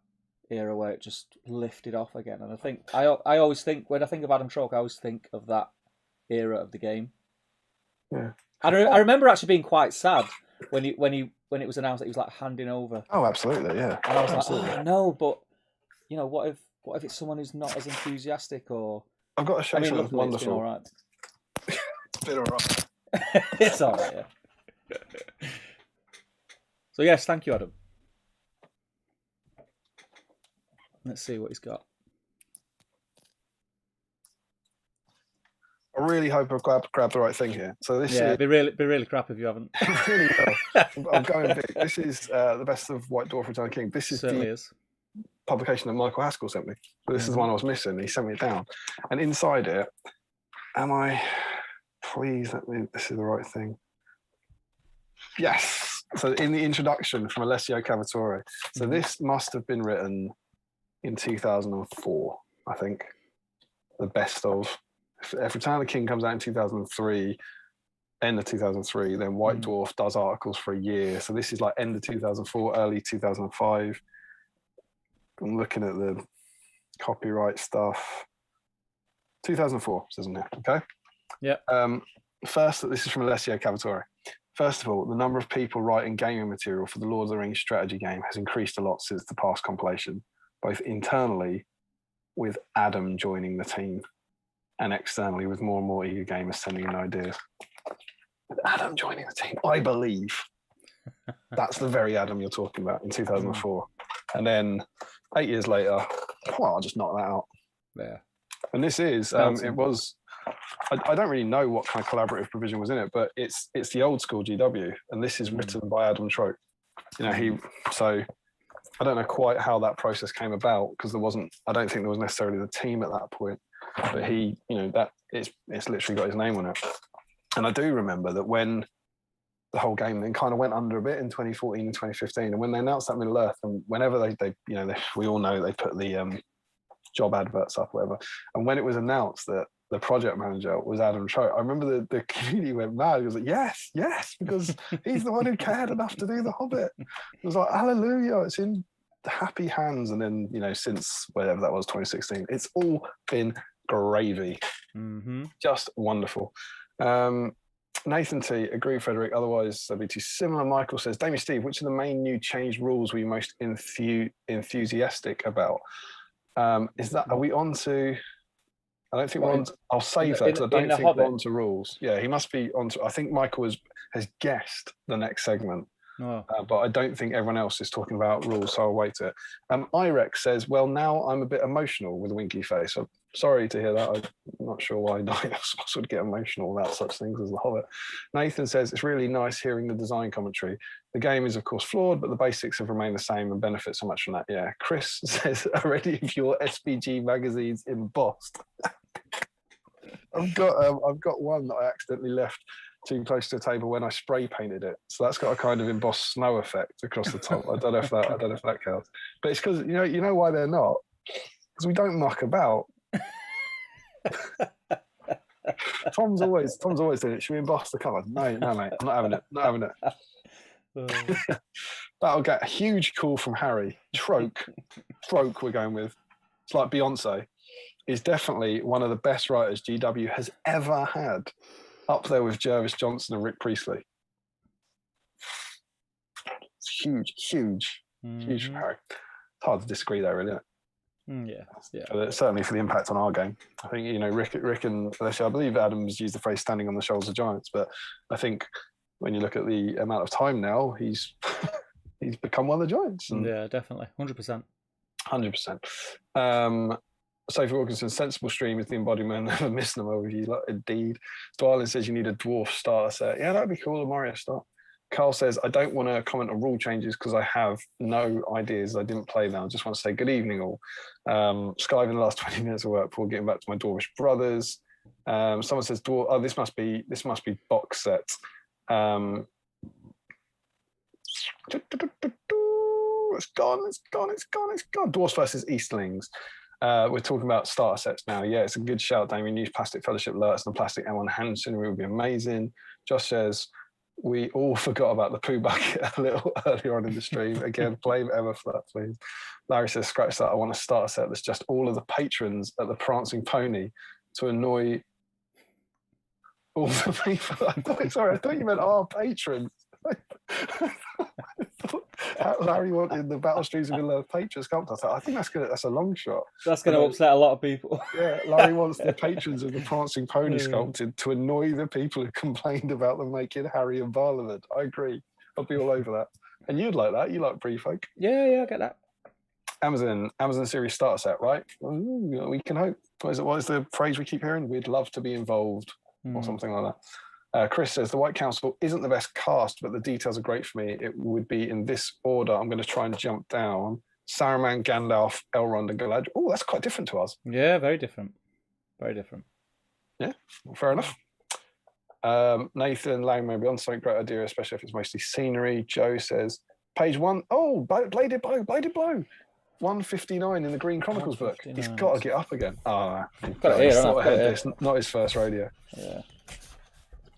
era where it just lifted off again. And I think I always think, when I think of Adam Troke, I always think of that era of the game. Yeah. And I remember actually being quite sad when he when it was announced that he was like handing over, Oh, absolutely, yeah. and I was absolutely. like, oh no, but you know, what if it's someone who's not as enthusiastic or? I've got to show I mean, something that's luckily it's been wonderful. all right. It's been all right. It's all right, yeah. So yes, thank you, Adam. Let's see what he's got. I really hope I've grabbed the right thing here. So this Yeah, is be really crap if you haven't. really well. I'm going big. This is the best of White Dwarf Return of the King. This is Certainly the is. publication that Michael Haskell sent me. So this is the one I was missing. He sent me it down, and inside it, please let me. This is the right thing. Yes. So in the introduction from Alessio Cavatore. So this must have been written in 2004, I think. The best of. If Return of the King comes out in 2003, end of 2003, then White Dwarf does articles for a year. So this is like end of 2004, early 2005. I'm looking at the copyright stuff. 2004, isn't it? Okay. Yeah. First, this is from Alessio Cavatore. First of all, the number of people writing gaming material for the Lord of the Rings strategy game has increased a lot since the past compilation, both internally with Adam joining the team and externally with more and more eager gamers sending in ideas. With Adam joining the team, I believe that's the very Adam you're talking about in 2004. And then 8 years later, well, I'll just knock that out. Yeah. And this is, it was, I don't really know what kind of collaborative provision was in it, but it's the old school GW, and this is written by Adam Trope. You know, so I don't know quite how that process came about, because I don't think there was necessarily the team at that point, but he, you know, that it's literally got his name on it. And I do remember that when the whole game then kind of went under a bit in 2014 and 2015, and when they announced that Middle Earth, and whenever they you know, we all know they put the job adverts up, whatever, and when it was announced that the project manager was Adam Trout, I remember the community went mad. He was like, yes, because he's the one who cared enough to do The Hobbit. It was like, hallelujah, it's in happy hands. And then, you know, since whatever that was, 2016, it's all been gravy. Just wonderful. Nathan T, agree, Frederick, otherwise they'll be too similar. Michael says, Damian Steve, which of the main new changed rules were you most enthusiastic about? Are we on to, I don't think we're on to, I'll save that because I don't think we're on to rules. Yeah, he must be on to, I think Michael has guessed the next segment, but I don't think everyone else is talking about rules, so I'll wait it. Irex says, well, now I'm a bit emotional with a winky face. I'm sorry to hear that. I'm not sure why dinosaurs would get emotional about such things as The Hobbit. Nathan says, it's really nice hearing the design commentary. The game is, of course, flawed, but the basics have remained the same and benefit so much from that. Yeah. Chris says, are any of your SPG magazines embossed? I've got one that I accidentally left too close to the table when I spray painted it. So that's got a kind of embossed snow effect across the top. I don't know if that counts. But it's because you know why they're not? Because we don't muck about. Tom's always doing it. Should we emboss the cover? No, mate. I'm not having it. That'll get a huge call from Harry. Troke we're going with. It's like Beyonce. Is definitely one of the best writers GW has ever had, up there with Jervis Johnson and Rick Priestley. It's huge from Harry. It's hard to disagree there, really, isn't it? Yeah. Certainly for the impact on our game. I think, you know, Rick and Alessio, I believe Adams used the phrase standing on the shoulders of giants, but I think when you look at the amount of time now, he's become one of the giants. And yeah, definitely. 100%. 100%. Sophie Wilkinson, sensible stream is the embodiment of a misnomer overview. Like, indeed. Dwalin says you need a dwarf starter set. Yeah, that'd be cool. A Mario start. Carl says, I don't want to comment on rule changes because I have no ideas. I didn't play them. I just want to say good evening all. Skiving the last 20 minutes of work before getting back to my dwarvish brothers. Someone says, this must be box sets. It's gone. Dwarfs versus Eastlings. We're talking about starter sets now. Yeah, it's a good shout, Damien. Use plastic fellowship alerts and plastic M1 hand scenery would be amazing. Josh says, we all forgot about the poo bucket a little earlier on in the stream. Again, blame Emma for that, please. Larry says, scratch that. I want a starter set that's just all of the patrons at the Prancing Pony to annoy all the people. I thought you meant our patrons. Larry wanted the Battle Streets of Middle-earth Patriots sculpt. I thought, I think that's a long shot. That's going to upset a lot of people. Yeah, Larry wants the patrons of the Prancing Pony sculpted to annoy the people who complained about them making Harry and Parliament. I agree. I'll be all over that. And you'd like that. You like pre-folk. Yeah, I get that. Amazon series starter set, right? Ooh, we can hope. What is the phrase we keep hearing? We'd love to be involved, or something like that. Chris says the White Council isn't the best cast, but the details are great for me. It would be in this order. I'm going to try and jump down: Saruman, Gandalf, Elrond, and Galadriel. Oh, that's quite different to us. Yeah, very different. Very different. Yeah, fair enough. Nathan Lang may be on something great idea, especially if it's mostly scenery. Joe says page 1. Oh, bladed blow. 159 in the Green Chronicles book. He's got to get up again. This, not his first rodeo. Yeah.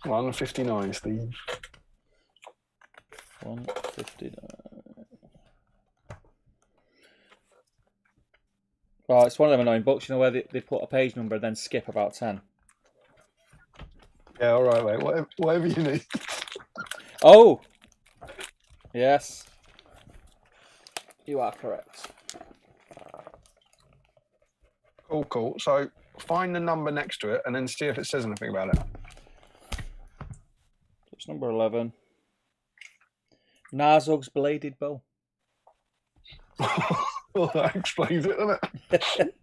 159, Steve. 159. Well, it's one of them annoying books, you know, where they put a page number and then skip about 10. Yeah, all right, mate. Whatever you need. Oh! Yes. You are correct. Cool. So find the number next to it and then see if it says anything about it. It's number 11. Narzug's bladed bow. Well, that explains it, doesn't it?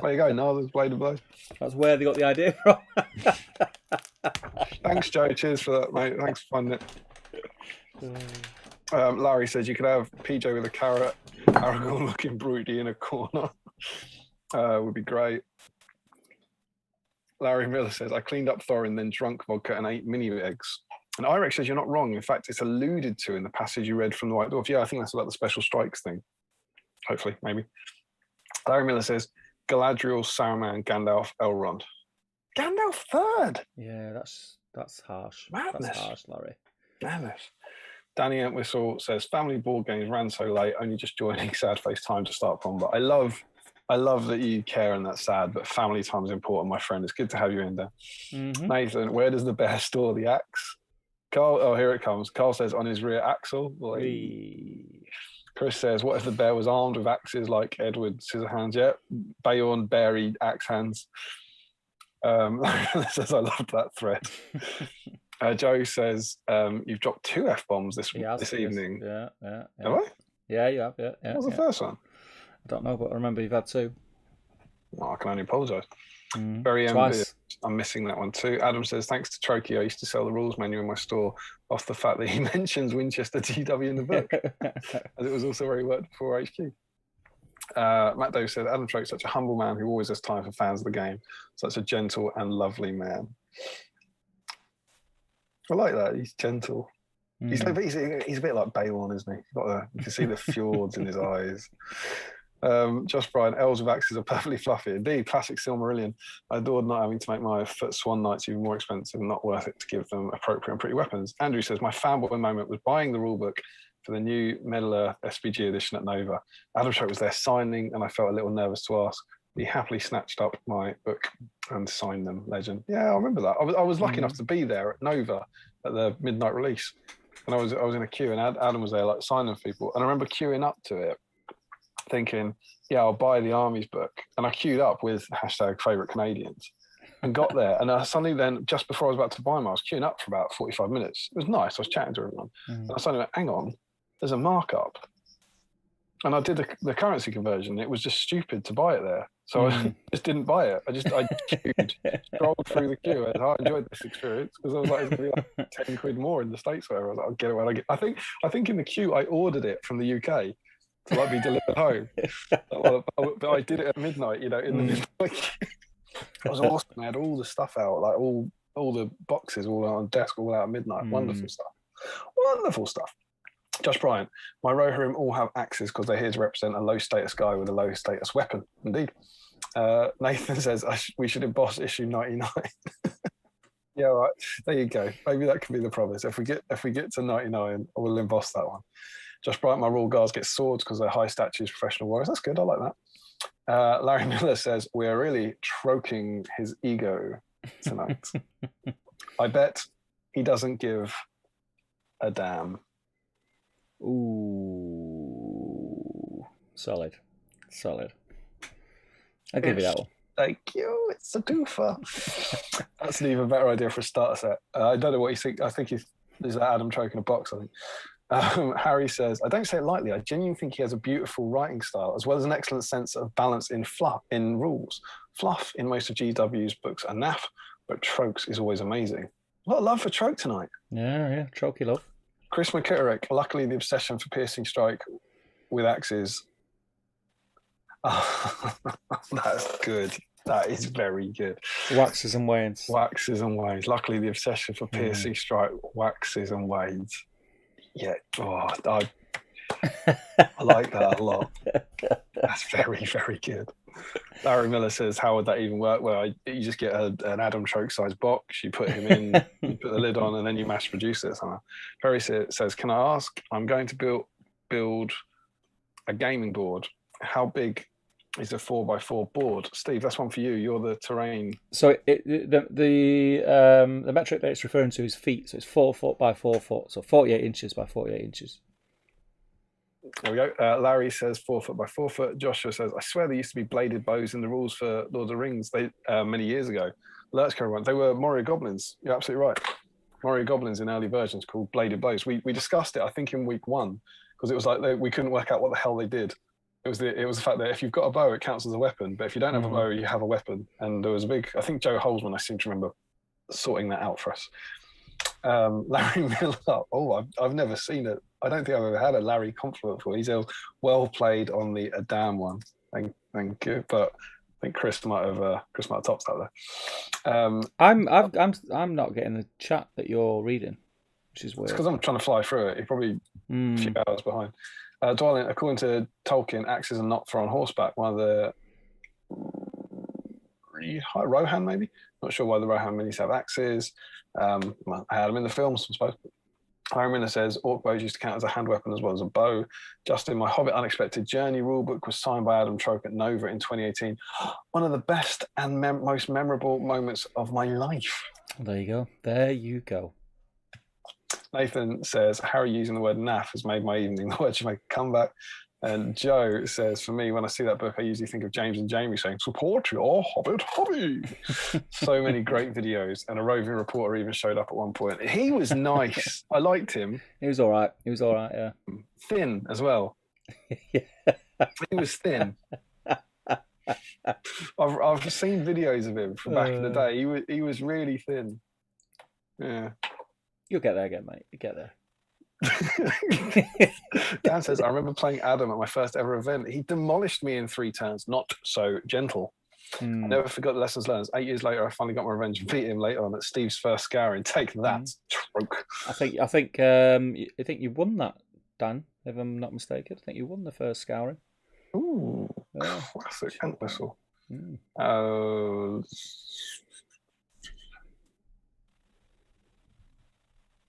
There you go, Narzug's bladed bow. That's where they got the idea from. Thanks, Joe. Cheers for that, mate. Thanks for finding it. Larry says you could have PJ with a carrot, Aragorn looking broody in a corner. Would be great. Larry Miller says, I cleaned up Thorin, then drunk vodka and ate mini eggs. And Irek says, you're not wrong. In fact, it's alluded to in the passage you read from the White Dwarf. Yeah, I think that's about the special strikes thing. Hopefully, maybe. Larry Miller says, Galadriel, Saruman, Gandalf, Elrond. Gandalf third? Yeah, that's harsh. Madness. That's harsh, Larry. Madness. Danny Entwistle says, family board games ran so late, only just joining sad face time to start from. But I love that you care and that's sad, but family time is important, my friend. It's good to have you in there. Mm-hmm. Nathan, where does the bear store the axe? Carl, oh, here it comes. Carl says, on his rear axle. Chris says, what if the bear was armed with axes like Edward Scissorhands? Yeah, Beorn, Barry, axe hands. Says, I loved that thread. Joe says, you've dropped 2 F-bombs this evening. Yeah. Have I? Yeah, you have, yeah. What was the first one? I don't know, but I remember you've had 2. Well, I can only apologise. Very envious. I'm missing that one too. Adam says, thanks to Trokey, I used to sell the rules menu in my store off the fact that he mentions Winchester GW in the book, as it was also where he worked before HQ. Matt Dove said, Adam Troke's such a humble man who always has time for fans of the game. Such a gentle and lovely man. I like that. He's gentle. He's a bit like Beorn, isn't he? You can see the fjords in his eyes. Josh Bryan, elves with axes are perfectly fluffy. Indeed, classic Silmarillion. I adored not having to make my foot swan knights even more expensive and not worth it to give them appropriate and pretty weapons. Andrew says, my fanboy moment was buying the rulebook for the new Middle-earth SPG edition at Nova. Adam Troke was there signing, and I felt a little nervous to ask. He happily snatched up my book and signed them. Legend. Yeah, I remember that. I was lucky enough to be there at Nova at the midnight release. And I was in a queue, and Adam was there, like, signing people. And I remember queuing up to it, thinking, yeah, I'll buy the Army's book. And I queued up with #favourite Canadians and got there. And I suddenly then, just before I was about to buy them, I was queuing up for about 45 minutes. It was nice. I was chatting to everyone. And I suddenly went, hang on, there's a markup. And I did the currency conversion. It was just stupid to buy it there. So I just didn't buy it. I queued, scrolled through the queue, and I enjoyed this experience because I was like, it's going to be like 10 quid more in the States where I was like, I'll get it when I get. I think in the queue I ordered it from the UK to like be delivered home. But I did it at midnight, in the midnight. It was awesome. I had all the stuff out, like all the boxes all on the desk, all out at midnight. Wonderful stuff. Josh Bryant, my Rohirrim all have axes because they're here to represent a low status guy with a low status weapon. Indeed. Nathan says we should emboss issue 99. Yeah, right. There you go. Maybe that could be the promise. If we get to 99, we'll emboss that one. Josh Bryant, my Royal Guards get swords because they're high statues, professional warriors. That's good. I like that. Larry Miller says we're really troking his ego tonight. I bet he doesn't give a damn. Ooh, solid. I'll give you that one. Thank you. It's a twofer. That's an even better idea for a starter set. I don't know what you think. I think there's Adam Troke in a box, I think. Harry says, I don't say it lightly. I genuinely think he has a beautiful writing style, as well as an excellent sense of balance in rules. Fluff in most of GW's books are naff, but Troke's is always amazing. A lot of love for Troke tonight. Yeah, Trokey love. Chris McKitterick, luckily the obsession for piercing strike with axes. Oh, that's good. That is very good. Waxes and wanes. Luckily the obsession for piercing strike, waxes and wanes. Yeah, I like that a lot. That's very, very good. Larry Miller says, how would that even work? Well, you just get an Adam Troke size box, you put him in, you put the lid on, and then you mass produce it somehow. Perry says, can I ask, I'm going to build a gaming board. How big is a 4x4 board? Steve, that's one for you. You're the terrain. So the metric that it's referring to is feet. So it's 4 foot by 4 foot. So 48 inches by 48 inches. There we go. Larry says 4 foot by 4 foot. Joshua says, I swear there used to be bladed bows in the rules for Lord of the Rings many years ago. Lurchco one. They were Moria goblins. You're absolutely right. Moria goblins in early versions called bladed bows. We discussed it, I think, in week 1, because it was like we couldn't work out what the hell they did. It was the fact that if you've got a bow, it counts as a weapon. But if you don't have a bow, you have a weapon. And there was I think Joe Holzman, I seem to remember sorting that out for us. Larry Miller. Oh, I've never seen it. I don't think I've ever had a Larry compliment before. He's well played on the Adam one. Thank you. But I think Chris might have topped that there. I'm not getting the chat that you're reading, which is weird. It's because I'm trying to fly through it. You're probably a few hours behind. Dwelling, according to Tolkien, axes are not thrown on horseback. One of the Rohan, maybe? Not sure why the Rohan minis have axes. I had them in the films, I suppose. Larry Miller says, orc bows used to count as a hand weapon as well as a bow. Justin, my Hobbit Unexpected Journey rulebook was signed by Adam Troke at Nova in 2018. One of the best and most memorable moments of my life. There you go. Nathan says, Harry using the word naff has made my evening. The word should make a comeback. And Joe says, for me, when I see that book, I usually think of James and Jamie saying, support your Hobbit hobby. So many great videos. And a roving reporter even showed up at one point. He was nice. I liked him. He was all right, yeah. Thin as well. Yeah. He was thin. I've seen videos of him from back in the day. He was really thin. Yeah. You'll get there again, mate. You get there. Dan says, I remember playing Adam at my first ever event. He demolished me in 3 turns, not so gentle. I never forgot the lessons learned. 8 years later, I finally got my revenge and beat him later on at Steve's first scouring. Take that, Troke. I think you won that, Dan, if I'm not mistaken. I think you won the first scouring. Ooh, classic ant whistle.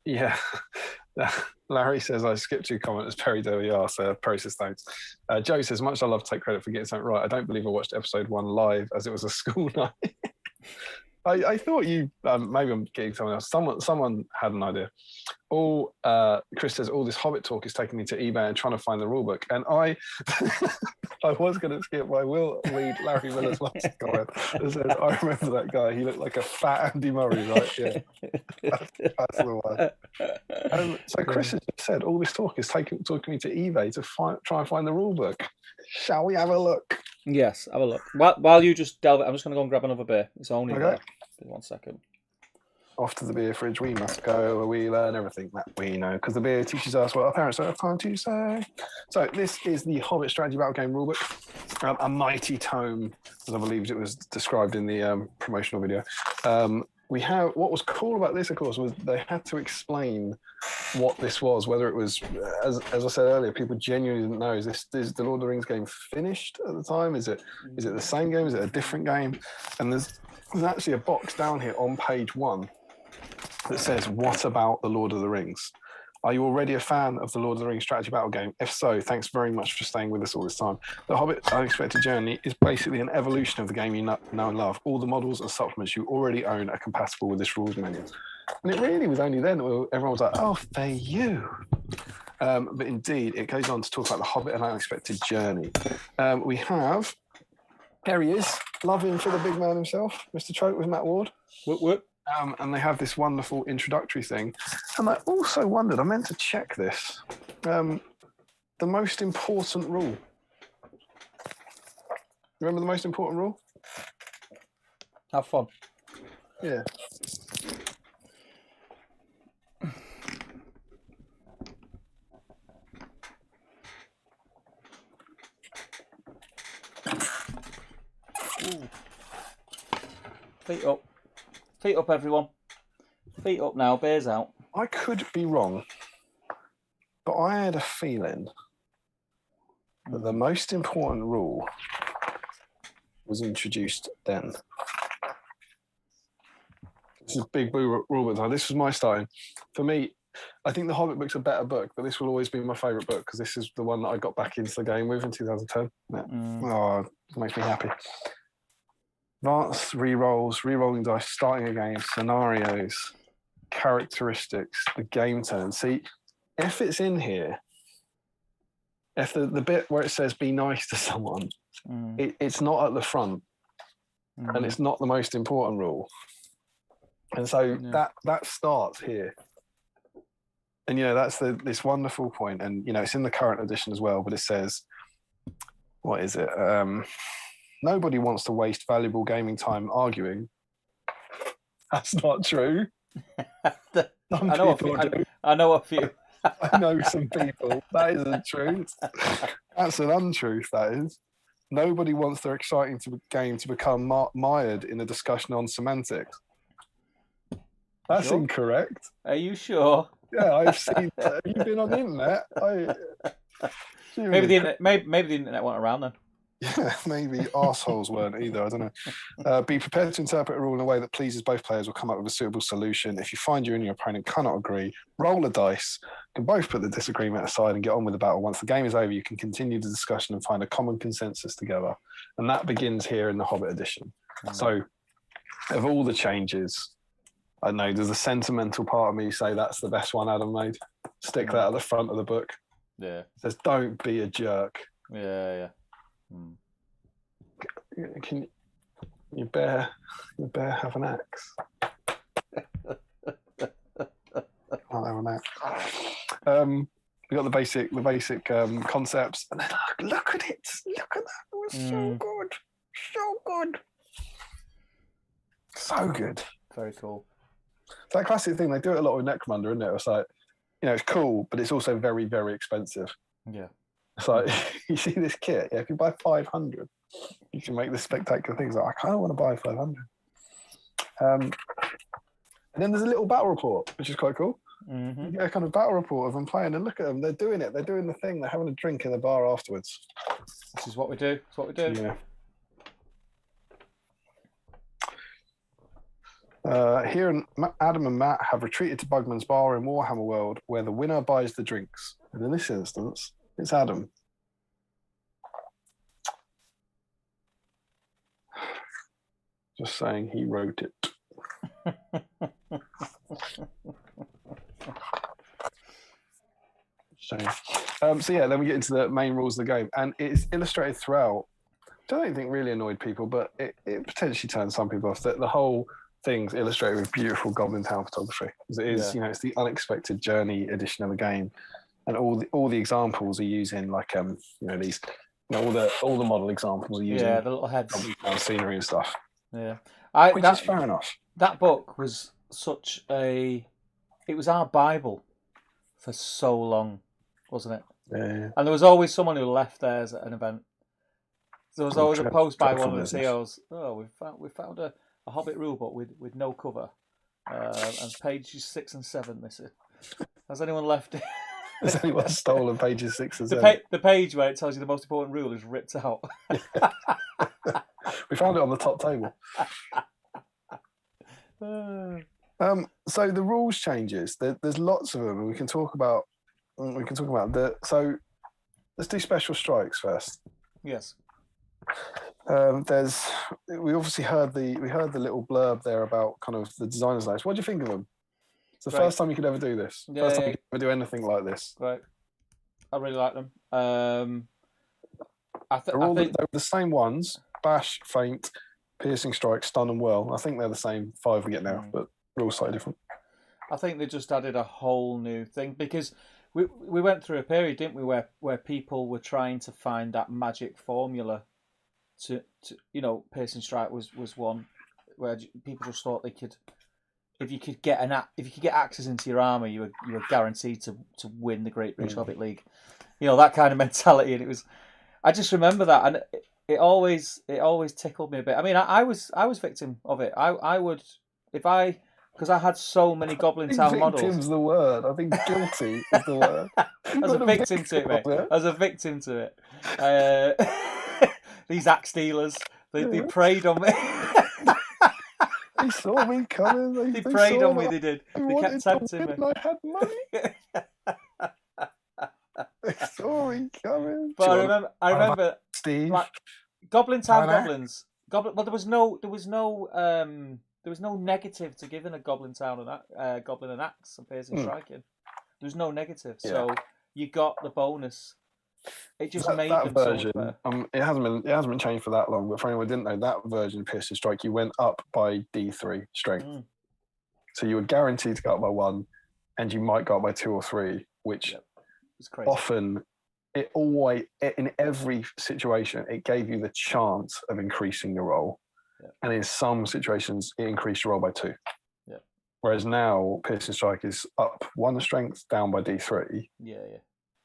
Yeah. Larry says, I skipped 2 comments. Perry W.R. process thanks. Joe says, much I love to take credit for getting something right. I don't believe I watched episode 1 live as it was a school night. I thought you, maybe I'm getting something else. Someone had an idea. Chris says, all this Hobbit talk is taking me to eBay and trying to find the rulebook. And I was going to skip, but I will read Larry Miller's last comment. It says, I remember that guy. He looked like a fat Andy Murray, right? Yeah. That's the one. So Chris has just said, all this talk is taking me to eBay to try and find the rulebook. Shall we have a look? Yes, have a look. While you just delve it, I'm just going to go and grab another beer. It's only there. 1 second. Off to the beer fridge we must go, where we learn everything that we know, because the beer teaches us what our parents don't have time to say. So this is the Hobbit Strategy Battle Game rulebook, a mighty tome, as I believe it was described in the promotional video. We have, what was cool about this, of course, was they had to explain what this was, whether it was, as I said earlier, people genuinely didn't know, is the Lord of the Rings game finished at the time? Is it the same game? Is it a different game? And there's actually a box down here on page 1 that says, what about the Lord of the Rings? Are you already a fan of the Lord of the Rings strategy battle game? If so, thanks very much for staying with us all this time. The Hobbit Unexpected Journey is basically an evolution of the game you know and love. All the models and supplements you already own are compatible with this rules manual. And it really was only then that everyone was like, oh, for you. But indeed, it goes on to talk about the Hobbit and Unexpected Journey. We have, there he is, love him for the big man himself, Mr. Trope with Matt Ward. Whoop, whoop. And they have this wonderful introductory thing. And I also wondered, I meant to check this, the most important rule. Remember the most important rule? Have fun. Yeah. Ooh. Feet up. Feet up, everyone. Feet up now, bears out. I could be wrong, but I had a feeling that the most important rule was introduced then. This is big boo rule book. This was my starting. For me, I think the Hobbit book's a better book, but this will always be my favourite book because this is the one that I got back into the game with in 2010. Oh, it makes me happy. Advanced re-rolling dice, starting a game, scenarios, characteristics, the game turn. See, if it's in here, if the bit where it says be nice to someone, it's not at the front, and it's not the most important rule. And so that starts here. And, that's this wonderful point. And, it's in the current edition as well, but it says, what is it? Nobody wants to waste valuable gaming time arguing. That's not true. I know a few. I know some people. That isn't true. That's an untruth, that is. Nobody wants their exciting game to become mired in a discussion on semantics. That's incorrect. Are you sure? Yeah, I've seen that. Have you been on the internet? Maybe the internet wasn't around then. Yeah, maybe arseholes weren't either. I don't know. Be prepared to interpret a rule in a way that pleases both players or come up with a suitable solution. If you find you and your opponent cannot agree, roll a dice. You can both put the disagreement aside and get on with the battle. Once the game is over, you can continue the discussion and find a common consensus together. And that begins here in the Hobbit edition. So, of all the changes, I know there's a sentimental part of me say that's the best one Adam made. Stick that at the front of the book. Yeah. It says, don't be a jerk. Yeah. Can you bear have an axe? Can't have an axe. We got the basic concepts, and then look at it. Look at that. It was so good. So good. So good. Very cool. It's that classic thing. They do it a lot with Necromunda, isn't it? It's like, it's cool, but it's also very, very expensive. Yeah. It's like, you see this kit, if you buy 500, you can make this spectacular things. Like, I kind of want to buy 500. And then there's a little battle report, which is quite cool. You get a kind of battle report of them playing, and look at them. They're doing it. They're doing the thing. They're having a drink in the bar afterwards. This is what we do. It's what we do. Yeah. Here, Adam and Matt have retreated to Bugman's Bar in Warhammer World, where the winner buys the drinks. And in this instance, it's Adam. Just saying he wrote it. So yeah, then we get into the main rules of the game, and it's illustrated throughout. I don't think really annoyed people, but it potentially turns some people off. That the whole thing's illustrated with beautiful Goblin Town photography. As it is, it's the Unexpected Journey edition of the game, and all the examples are using these, all the model examples are using the little heads, Goblin Town scenery and stuff. Yeah, which is fair enough. That book was it was our Bible for so long, wasn't it? Yeah. And there was always someone who left theirs at an event. There was always a post by one of the CEOs. Oh, we found a Hobbit rule book with no cover, and pages 6 and 7 missing. Has anyone left it? Has anyone stolen pages 6 and 7? The page where it tells you the most important rule is ripped out. We found it on the top table. So the rules changes. There's lots of them, and we can talk about. So let's do special strikes first. Yes. We obviously heard the little blurb there about kind of the designer's notes. What do you think of them? It's the first time you could ever do this. First time you could ever do anything like this. Right. I really like them. I They're the same ones: bash, feint, piercing strike, stun, and whirl. I think they're the same 5 we get now, but they're all slightly different. I think they just added a whole new thing because we went through a period, didn't we, where people were trying to find that magic formula to piercing strike was one where people just thought they could, if you could get axes into your armor, you were guaranteed to win the Great British Hobbit League. That kind of mentality, and it was. I just remember that, and it always tickled me a bit. I mean, I was victim of it. I would, because I had so many Goblin Town models. Victim's the word. I think guilty is the word. As a victim to it, mate. As a victim to it. These axe dealers, they preyed on me. They saw me coming. They preyed on me. They did. They kept tempting me. I had money. They saw me coming. But I remember, Steve, like, Goblin Town goblins. Well, there was no negative to giving a Goblin Town goblin an axe and piercing striking. There was no negative, so you got the bonus. It just made them version. So much It hasn't been changed for that long. But for anyone who didn't know, that version of piercing strike, you went up by D3 strength, so you were guaranteed to go up by 1, and you might go up by 2 or 3, which was crazy. Often, in every situation, it gave you the chance of increasing your roll. And in some situations, it increased your roll by 2. Yeah. Whereas now, piercing strike is up 1 strength, down by D3. Yeah.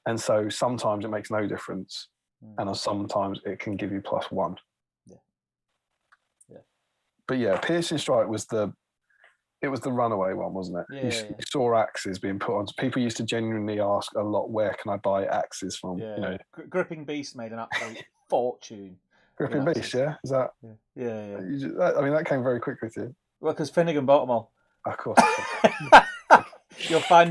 And so sometimes it makes no difference, and sometimes it can give you +1. Yeah. But yeah, piercing strike was the runaway one, wasn't it? You saw axes being put on. People used to genuinely ask a lot, where can I buy axes from? Yeah. Gripping Beast made an absolute fortune. Gripping Beast, yeah? Is that? Yeah. I mean, that came very quickly to you. Well, because Finnegan bought them all. Of course. You'll find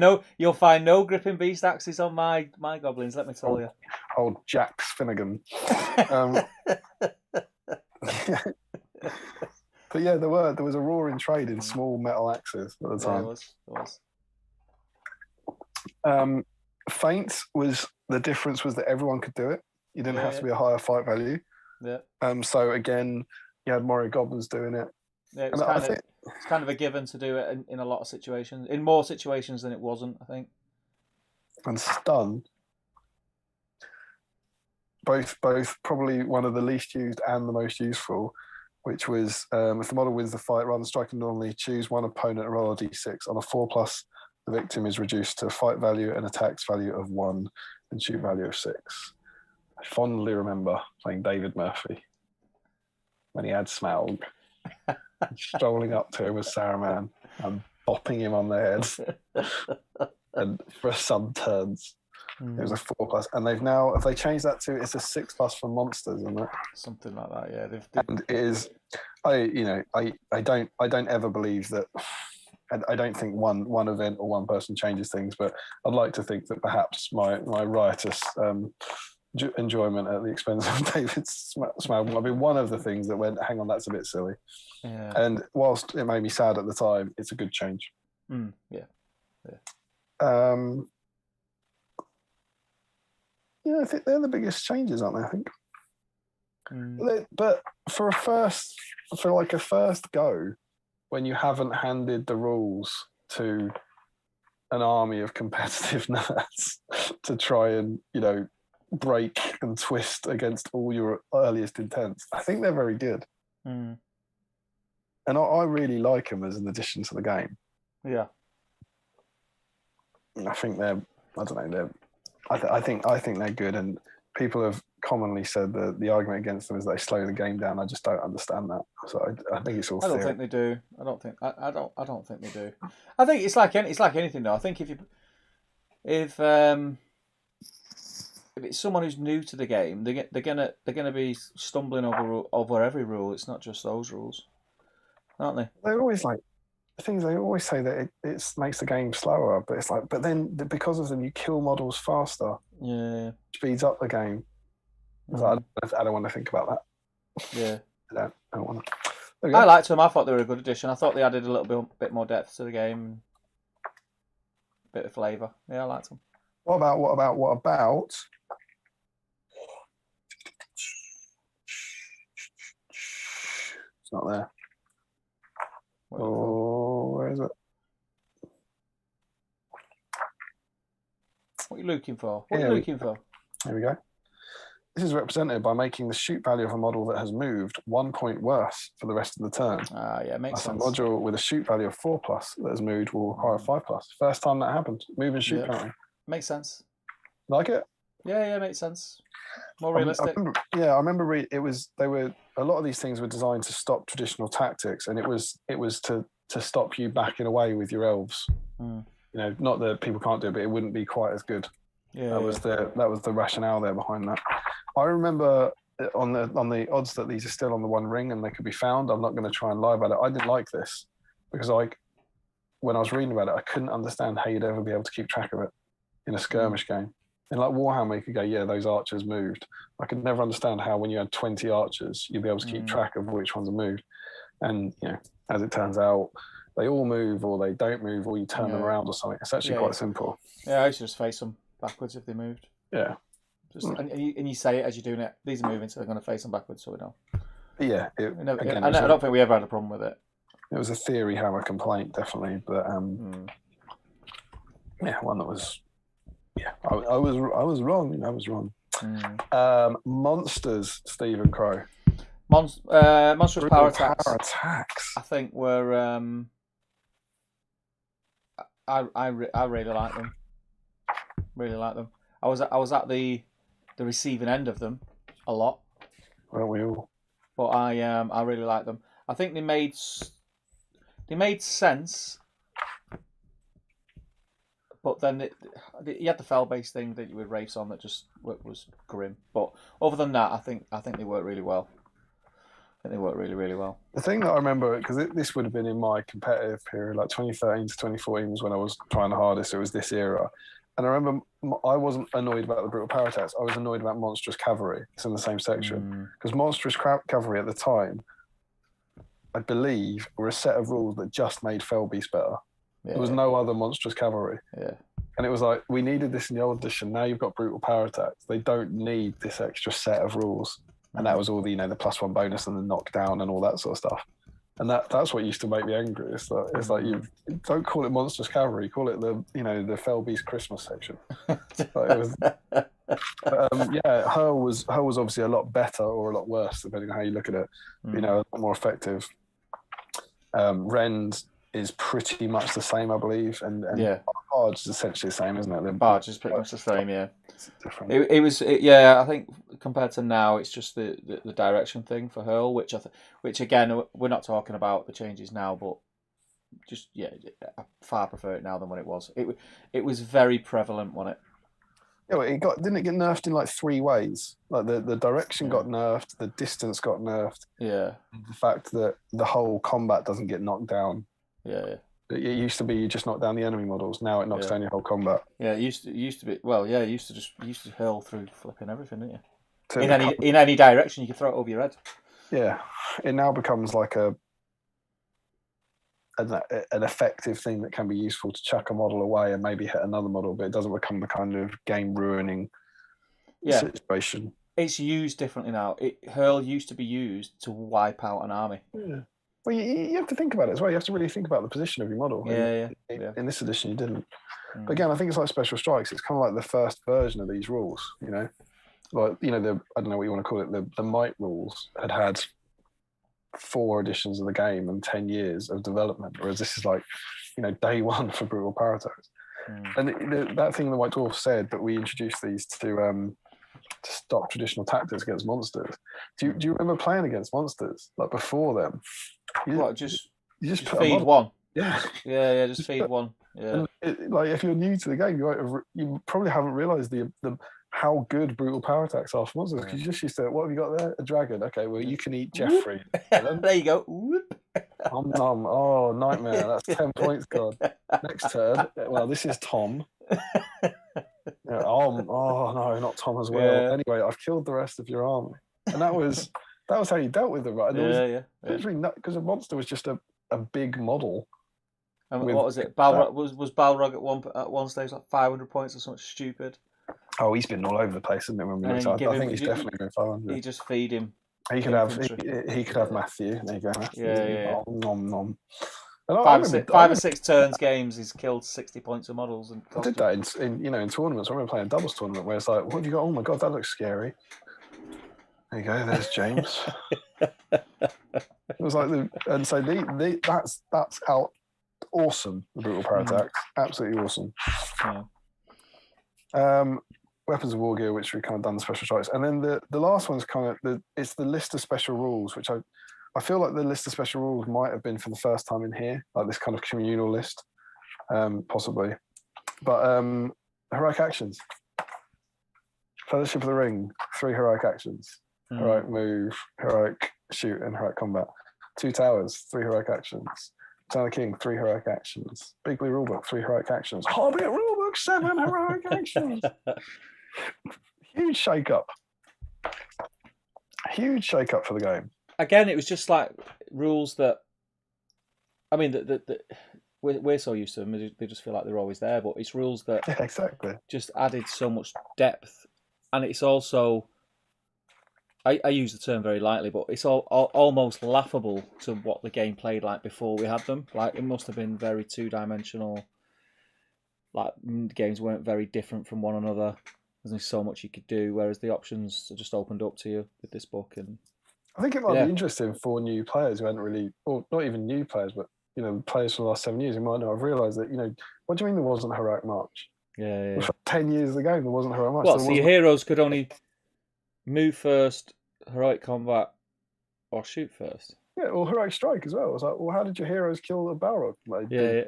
no Gripping Beast axes on my goblins. Let me tell you. Old Jax Finnegan. But yeah, there was a roaring trade in small metal axes at the time. There was. Feint was the difference was that everyone could do it. You didn't have to be a higher fight value. Yeah. So again, you had Moria Goblins doing it. Yeah, it's kind of a given to do it in a lot of situations. In more situations than it wasn't, I think. And stun, both probably one of the least used and the most useful, which was if the model wins the fight, rather than striking normally, choose one opponent and roll a d6. On a 4+, the victim is reduced to fight value and attacks value of 1 and shoot value of 6. I fondly remember playing David Murphy when he had Smaug, strolling up to him with Saruman and bopping him on the head. And for some turns, it was a 4+, and have they changed that to it's a 6+ for monsters, isn't it? Something like that, yeah. And it is, I don't ever believe that. I don't think one event or one person changes things, but I'd like to think that perhaps my riotous enjoyment at the expense of David's Smaug might be one of the things that went, hang on, that's a bit silly. Yeah. And whilst it made me sad at the time, it's a good change. Yeah. I think they're the biggest changes, aren't they? I think. But for a first go, when you haven't handed the rules to an army of competitive nerds to try and break and twist against all your earliest intents, I think they're very good. And I really like them as an addition to the game. Yeah. I think I think they're good, and people have commonly said that the argument against them is they slow the game down. I just don't understand that. So I think it's all. I don't think they do. I don't think they do. I think it's like anything though. I think if it's someone who's new to the game, they're gonna be stumbling over every rule. It's not just those rules, aren't they? They're always like. The things they always say that it makes the game slower, but it's like, but then because of them, you kill models faster. Yeah, speeds up the game. I don't want to think about that. Yeah, I don't want to. I liked them. I thought they were a good addition. I thought they added a little bit more depth to the game, bit of flavour. Yeah, I liked them. What about? It's not there. Oh, where is it? What are you looking for? What are you looking for? Here we go. This is represented by making the shoot value of a model that has moved 1 point worse for the rest of the turn. Yeah, makes sense. A module with a shoot value of 4+ that has moved will require a 5+. First time that happened. Move and shoot penalty. Makes sense. Like it? Yeah, makes sense. More realistic. I remember a lot of these things were designed to stop traditional tactics, and it was to stop you backing away with your elves. You know, not that people can't do it, but it wouldn't be quite as good. That was the rationale there behind that. I remember on the odds that these are still on the One Ring and they could be found. I'm not going to try and lie about it. I didn't like this because when I was reading about it, I couldn't understand how you'd ever be able to keep track of it in a skirmish game. In like Warhammer, you could go, yeah, those archers moved. I could never understand how when you had 20 archers, you'd be able to keep track of which ones are moved. And you know, as it turns out, they all move or they don't move or you turn them around or something. It's actually quite simple. Yeah, I used to just face them backwards if they moved. Yeah. And you say it as you're doing it. These are moving, so they're going to face them backwards, so we know. Yeah. I don't think we ever had a problem with it. It was a theory hammer complaint, definitely, but one that was. Yeah, I was wrong. I was wrong. Monsters, Stephen Crow. Monstrous power attacks. I think were. I really like them. Really like them. I was at the receiving end of them a lot. Well, we all. But I really like them. I think they made sense. But then you had the fell-based thing that you would race on that just was grim. But other than that, I think they work really well. I think they work really, really well. The thing that I remember, because this would have been in my competitive period, like 2013 to 2014 was when I was trying the hardest. It was this era. And I remember I wasn't annoyed about the brutal power attacks. I was annoyed about monstrous cavalry. It's in the same section. Because monstrous cavalry at the time, I believe, were a set of rules that just made fell beast better. Yeah. There was no other monstrous cavalry. Yeah. And it was like, we needed this in the old edition. Now you've got brutal power attacks. They don't need this extra set of rules. And that was all the, the +1 bonus and the knockdown and all that sort of stuff. And that's what used to make me angry. It's like you don't call it monstrous cavalry, call it the fell beast Christmas section. Hurl was obviously a lot better or a lot worse depending on how you look at it. A lot more effective. Rend is pretty much the same, I believe, and Barge is essentially the same, isn't it? Barge is pretty much the same, yeah. It's different. I think compared to now, it's just the direction thing for Hurl, which again, we're not talking about the changes now, but just I far prefer it now than when it was. It was very prevalent, wasn't it? Yeah, didn't it get nerfed in like 3 ways? Like the direction got nerfed, the distance got nerfed. Yeah. The fact that the whole combat doesn't get knocked down. Yeah. It used to be you just knock down the enemy models. Now it knocks down your whole combat. Yeah, it used to be. Well, yeah, you used to hurl through flipping everything, didn't you? In any direction, you could throw it over your head. Yeah, it now becomes like an effective thing that can be useful to chuck a model away and maybe hit another model, but it doesn't become the kind of game ruining situation. It's used differently now. Hurl used to be used to wipe out an army. Yeah. Well, you have to think about it as well. You have to really think about the position of your model. In this edition, you didn't. But again, I think it's like Special Strikes. It's kind of like the first version of these rules, Like, I don't know what you want to call it. The Might rules had 4 editions of the game and 10 years of development, whereas this is like, day one for brutal power attacks. And that thing the White Dwarf said that we introduced these to stop traditional tactics against monsters. Do you remember playing against monsters like before them? Just feed one. Yeah, just feed one. Yeah. And like if you're new to the game, you probably haven't realised the how good brutal power attacks are for monsters because you just used to. What have you got there? A dragon. Okay, well you can eat Jeffrey. There you go. Whoop. Oh, nightmare. That's 10 points gone. Next turn. Well, this is Tom. Oh no, not Tom as well. Yeah. Anyway, I've killed the rest of your army, and that was how you dealt with them, right? And literally because a monster was just a big model, And with what was it? Balrog was Balrog at one stage like 500 points or something stupid. Oh, he's been all over the place, isn't it? When we looked at, I think he's definitely been 500. You just feed him. He could have Matthew. There you go, Matthew. Yeah. Nom nom. Five or six turns games, he's killed 60 points of models. And I did that in tournaments. I remember playing a doubles tournament where it's like, what have you got? Oh my god, that looks scary. There you go. There's James. It was like that's how awesome the brutal power attacks. Absolutely awesome. Yeah. Weapons of war gear, which we've kind of done the special strikes, and then the last one's kind of it's the list of special rules, which I feel like the list of special rules might have been for the first time in here, like this kind of communal list, possibly. But heroic actions. Fellowship of the Ring, 3 heroic actions. Heroic move, heroic shoot, and heroic combat. 2 towers, 3 heroic actions. Return of the King, 3 heroic actions. Big Blue Rulebook, 3 heroic actions. Hobbit Rulebook, 7 heroic actions. Huge shake-up. Huge shake-up for the game. Again, it was just like rules that, I mean, we're so used to them, they just feel like they're always there, but it's rules that just added so much depth. And it's also, I use the term very lightly, but it's almost laughable to what the game played like before we had them. Like, it must have been very two-dimensional. Like, games weren't very different from one another. There's only so much you could do, whereas the options are just opened up to you with this book. And I think it might be interesting for new players who hadn't really, or not even new players, but players from the last 7 years who might not have realised that, what do you mean there wasn't a heroic march? Yeah. For 10 years of the game, there wasn't a heroic march. Well, so your heroes could only move first, heroic combat, or shoot first. Yeah, or heroic strike as well. It's like, well, how did your heroes kill a Balrog? Like, yeah,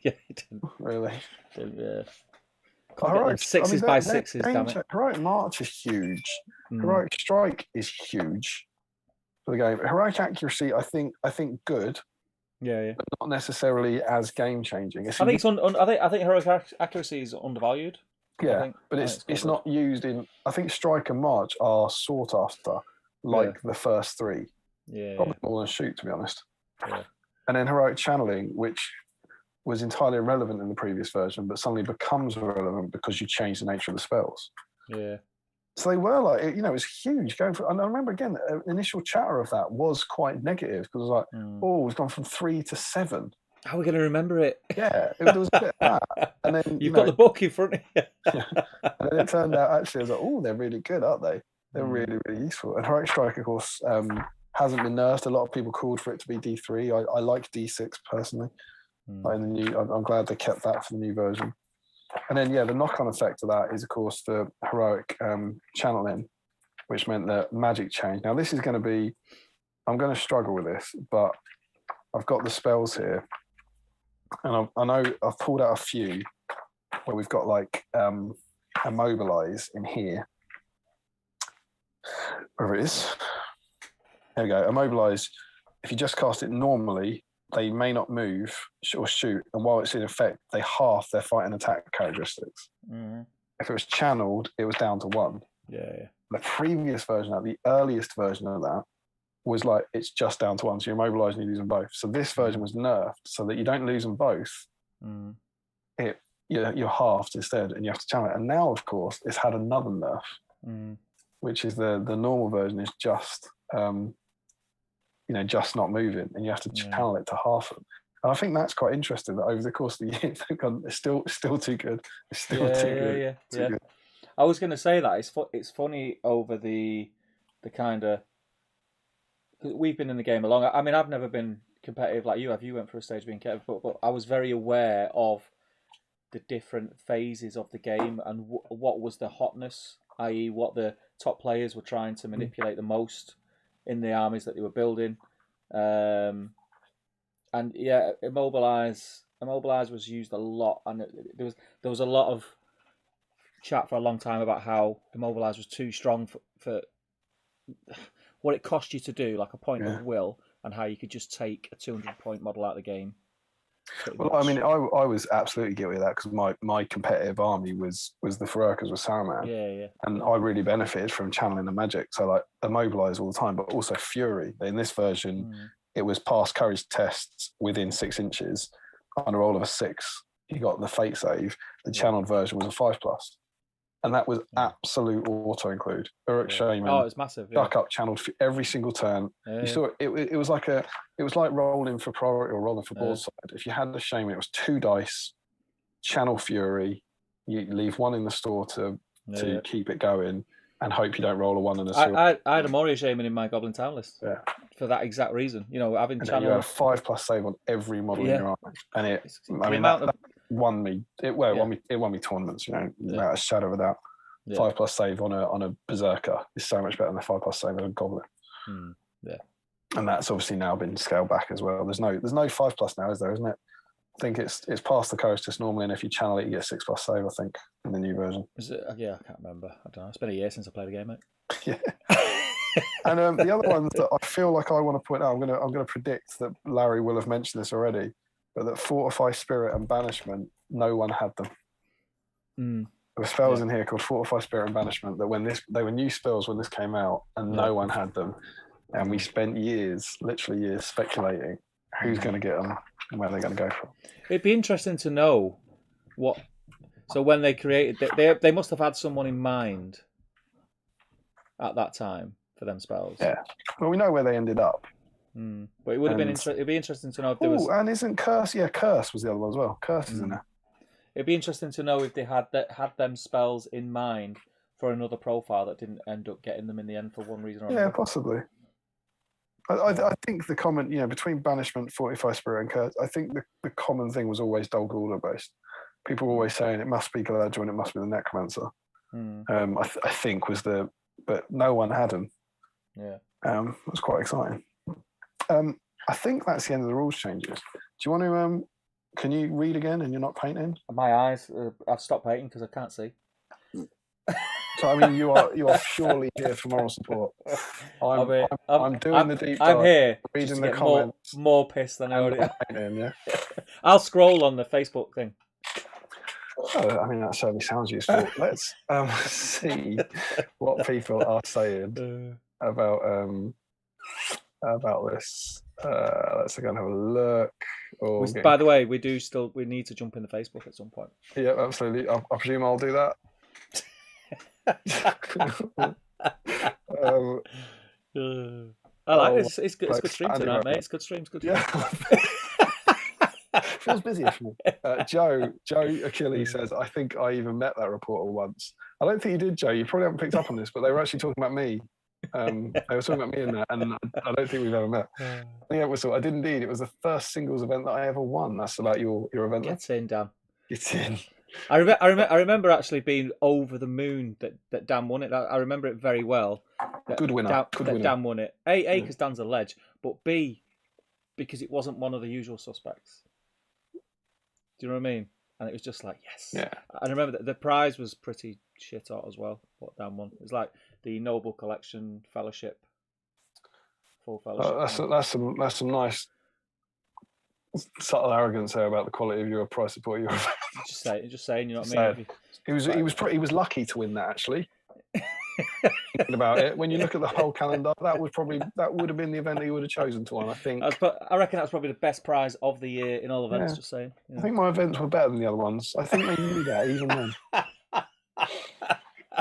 he didn't. Really? Yeah. Heroic, sixes by sixes, damn it. Heroic march is huge. Heroic strike is huge for the game. Heroic accuracy, I think good. Yeah. But not necessarily as game changing. I think I think heroic accuracy is undervalued. Yeah, but it's not used in. I think strike and march are sought after, like the first 3. Yeah. Probably more than shoot, to be honest. Yeah. And then heroic channeling, which was entirely irrelevant in the previous version, but suddenly becomes relevant because you change the nature of the spells. Yeah. So they were like, it was huge. And I remember again, the initial chatter of that was quite negative because it was like, we've gone from 3 to 7. How are we going to remember it? Yeah, there was a bit of that. And then you've got the book in front of you. And then it turned out actually, I was like, they're really good, aren't they? They're really, really useful. And heroic strike, of course, hasn't been nerfed. A lot of people called for it to be D3. I like D6 personally. I'm glad they kept that for the new version. And then, the knock-on effect of that is, of course, the heroic channeling, which meant that magic changed. Now, this is going to be, I'm going to struggle with this, but I've got the spells here. And I know I've pulled out a few where we've got like immobilize in here. Where it is. There we go. Immobilize. If you just cast it normally, they may not move or shoot, and while it's in effect, they halve their fight and attack characteristics. If it was channeled, it was down to 1. Yeah. The previous version, the earliest version of that, was like it's just down to 1, so you're immobilized and you lose them both. So this version was nerfed so that you don't lose them both. You're halved instead, and you have to channel it. And now, of course, it's had another nerf, which is the normal version is just just not moving, and you have to channel it to half them. And I think that's quite interesting that over the course of the year, it's still too good. It's still too good. I was going to say that it's funny over the kind of. We've been in the game a long. I mean, I've never been competitive like you have. You went for a stage being competitive, but I was very aware of the different phases of the game and what was the hotness, i.e., what the top players were trying to manipulate the most in the armies that they were building. And immobilize was used a lot, and there was a lot of chat for a long time about how immobilize was too strong for what it cost you to do, like a point of will, and how you could just take a 200-point model out of the game. Well, I mean, I was absolutely guilty of that because my competitive army was the Ferokas with Saruman. Yeah. And I really benefited from channeling the magic. So like immobilize all the time, but also Fury. In this version, it was pass courage tests within 6 inches. on a roll of a 6, you got the fate save. The channeled version was a 5+. And that was absolute auto include. Uruk Shaman. Oh, it's massive. Duck up, channeled for every single turn. You saw it. It was like rolling for priority or rolling for broadside. If you had a Shaman, it was 2 dice, channel Fury. You leave 1 in the store to keep it going, and hope you don't roll a 1 and a 2. I had a Moria Shaman in my Goblin Town list. Yeah. For that exact reason, having channel. You had a 5+ save on every model in your army, and that won me. It won me tournaments. Without a shadow of a doubt. 5+ save on a Berserker is so much better than a 5+ save on a Goblin. Yeah, and that's obviously now been scaled back as well. There's no 5+ now, is there? Isn't it? I think it's past the coast just normally, and if you channel it, you get a 6+ save. I think in the new version. Is it? Yeah, I can't remember. I don't know. It's been a year since I played a game, mate. Yeah. And the other ones that I feel like I want to point out, I'm gonna predict that Larry will have mentioned this already, but that Fortify Spirit and Banishment, no one had them. There were spells in here called Fortify Spirit and Banishment that they were new spells when this came out, and no one had them, and we spent literally years, speculating who's going to get them and where they're going to go from. It'd be interesting to know what. So when they created, they must have had someone in mind at that time for them spells. Yeah. Well, we know where they ended up. But it would have been it'd be interesting to know if there was. And isn't Curse? Yeah, Curse was the other one as well. Curse is in there. It'd be interesting to know if they had them spells in mind for another profile that didn't end up getting them in the end for one reason or another. Yeah, possibly. I think the common, between Banishment, Fortify Spirit, and Curse, I think the common thing was always Dol Guldur based. People were always saying it must be Galadriel and it must be the Necromancer. I think but no one had them. Yeah. It was quite exciting. I think that's the end of the rules changes. Do you want to? Can you read again and you're not painting? My eyes, I've stopped painting because I can't see. So I mean, you are surely here for moral support. I'm doing the deep dive. I'm here reading the comments. More pissed than I already am. Yeah. I'll scroll on the Facebook thing. Oh, I mean, that certainly sounds useful. Let's see what people are saying about this. Let's again have a look. By the way, we need to jump in the Facebook at some point. Yeah, absolutely. I presume I'll do that. I like it. It's good stream tonight, mate. It's good stream. It's good. Yeah. Feels busier for me. Joe Achilles says, I think I even met that reporter once. I don't think you did, Joe. You probably haven't picked up on this, but they were actually talking about me. They were talking about me in that, and I don't think we've ever met. Yeah, I did indeed. It was the first singles event that I ever won. That's about your event. Get in, Dan. Get in. I remember actually being over the moon that Dan won it. I remember it very well. Good winner. Dan won it. A, because Dan's a ledge, but B, because it wasn't one of the usual suspects. Do you know what I mean? And it was just like, yes. Yeah. I remember that the prize was pretty shit hot as well, what Dan won. It was like the Noble Collection Fellowship. Full Fellowship. That's some nice subtle arrogance there about the quality of your prize support. Just saying, you know what I mean? He was lucky to win that, actually. Thinking about it, when you look at the whole calendar, that would have been the event that you would have chosen to win. I think. I reckon that's probably the best prize of the year in all events. Yeah. Just saying. Yeah. I think my events were better than the other ones. I think they knew that even then.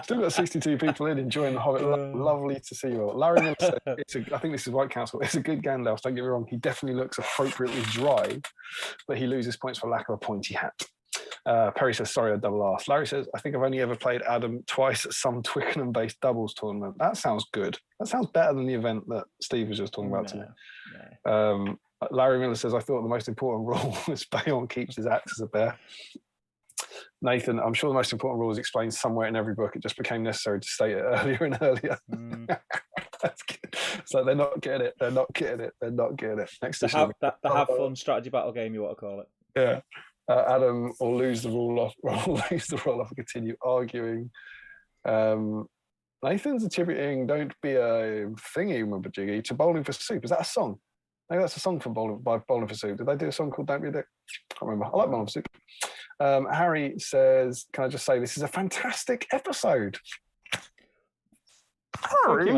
Still got 62 people enjoying the Hobbit. Lovely to see you all. Larry Miller said, I think this is White Council. It's a good Gandalf. Don't get me wrong. He definitely looks appropriately dry, but he loses points for lack of a pointy hat. Perry says, sorry, I double asked. Larry says, I think I've only ever played Adam twice at some Twickenham-based doubles tournament. That sounds good. That sounds better than the event that Steve was just talking about to me. Larry Miller says, I thought the most important rule was Bayon keeps his axe as a bear. Nathan, I'm sure the most important rule is explained somewhere in every book. It just became necessary to state it earlier and earlier. That's good. So they're not getting it. They're not getting it. Next to the have fun strategy battle game, you want to call it. Yeah. Adam will lose the rule off and continue arguing. Nathan's attributing "Don't Be a Thingy Mabajiggy" to Bowling for Soup. Is that a song? Maybe that's a song by Bowling for Soup. Did they do a song called "Don't Be a Dick"? I can't remember. I like Bowling for Soup. Harry says, "Can I just say this is a fantastic episode?" Harry,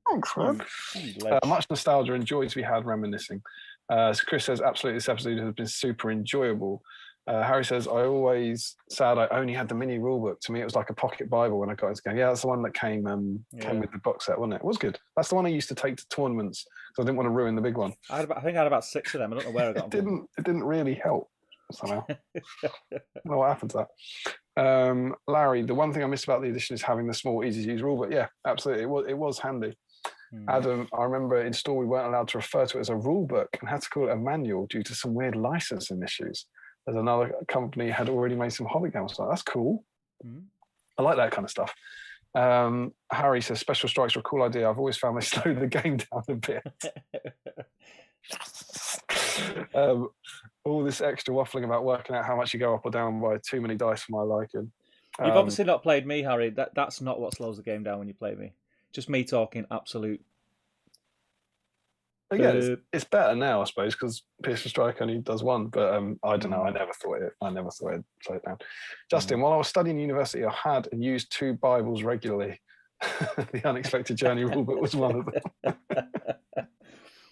thanks, man. Much nostalgia and joy to be had reminiscing. So Chris says, absolutely, this episode has been super enjoyable. Harry says, I always sad I only had the mini rulebook. To me, it was like a pocket Bible when I got into the game. Yeah, that's the one that came with the box set, wasn't it? It was good. That's the one I used to take to tournaments because I didn't want to ruin the big one. I think I had about 6 of them. I don't know where I got them. It didn't really help somehow. I don't know what happened to that. Larry, the one thing I missed about the edition is having the small, easy to use rulebook. Yeah, absolutely. It was handy. Adam, I remember in store we weren't allowed to refer to it as a rulebook and had to call it a manual due to some weird licensing issues. As another company had already made some Hobbit games. Like, that's cool. I like that kind of stuff. Harry says, special strikes are a cool idea. I've always found they slow the game down a bit. All this extra waffling about working out how much you go up or down by too many dice for my liking. You've obviously not played me, Harry. That's not what slows the game down when you play me. Just me talking absolute. Yeah, it's better now, I suppose, because Piercing Strike only does one. But I don't know. I never thought it'd slow it down. Justin, while I was studying university, I had and used 2 Bibles regularly. The Unexpected Journey rulebook was one of them.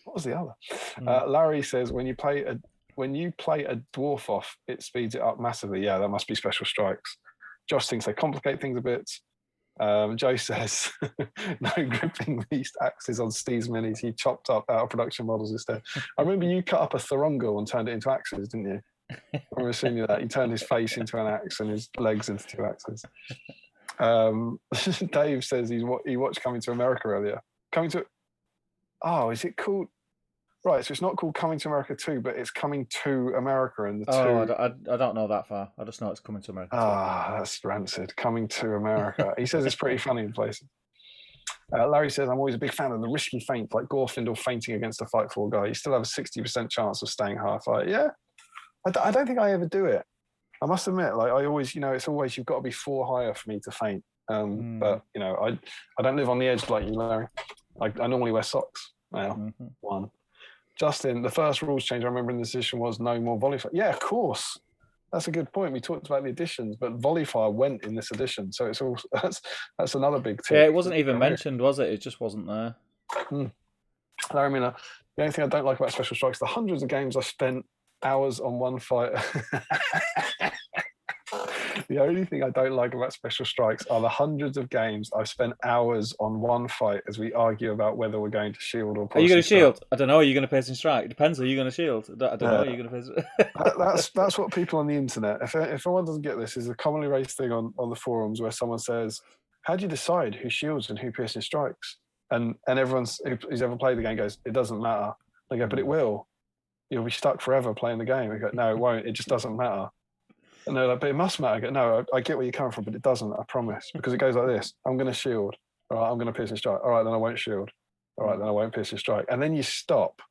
What was the other? Larry says, when you play a dwarf off, it speeds it up massively. Yeah, that must be Special Strikes. Josh thinks they complicate things a bit. Joe says, no gripping least axes on Steve's minis. He chopped up out of production models instead. I remember you cut up a Thorungal and turned it into axes, didn't you? I remember seeing you that. He turned his face into an axe and his legs into 2 axes. Dave says he watched Coming to America earlier. Is it called? Right, so it's not called Coming to America 2, but it's Coming to America, and the two. I don't know that far. I just know it's Coming to America 2. That's rancid. Coming to America. He says it's pretty funny in places. Larry says, I'm always a big fan of the risky feint, like Gorfindel fainting against a Fight 4 guy. You still have a 60% chance of staying half fight. Yeah, I don't think I ever do it. I must admit, like I always, it's always you've got to be 4 higher for me to faint. But I don't live on the edge like you, Larry. I normally wear socks now. One. Justin, the first rules change I remember in the edition was no more volley fire. Yeah, of course. That's a good point. We talked about the additions, but volley fire went in this edition, so it's all that's another big tip. Yeah, it wasn't even mentioned, was it? It just wasn't there. Larry Miller, the only thing I don't like about Special Strikes, the hundreds of games I spent hours on one fight. The only thing I don't like about Special Strikes are the hundreds of games I've spent hours on one fight as we argue about whether we're going to shield or. Are you going to shield? I don't know. Are you going to Piercing Strike? It depends. Are you going to shield? I don't know. Are you going to Piercing? That's what people on the internet. If anyone doesn't get this, is a commonly raised thing on the forums where someone says, "How do you decide who shields and who Piercing Strikes?" And everyone who's ever played the game goes, "It doesn't matter." They go, "But it will. You'll be stuck forever playing the game." I go, "No, it won't. It just doesn't matter." And they're like, "But it must matter." I go, "No, I get where you're coming from, but it doesn't, I promise." Because it goes like this. I'm going to shield. All right, I'm going to Piercing Strike. All right, then I won't shield. All right, then I won't Piercing Strike. And then you stop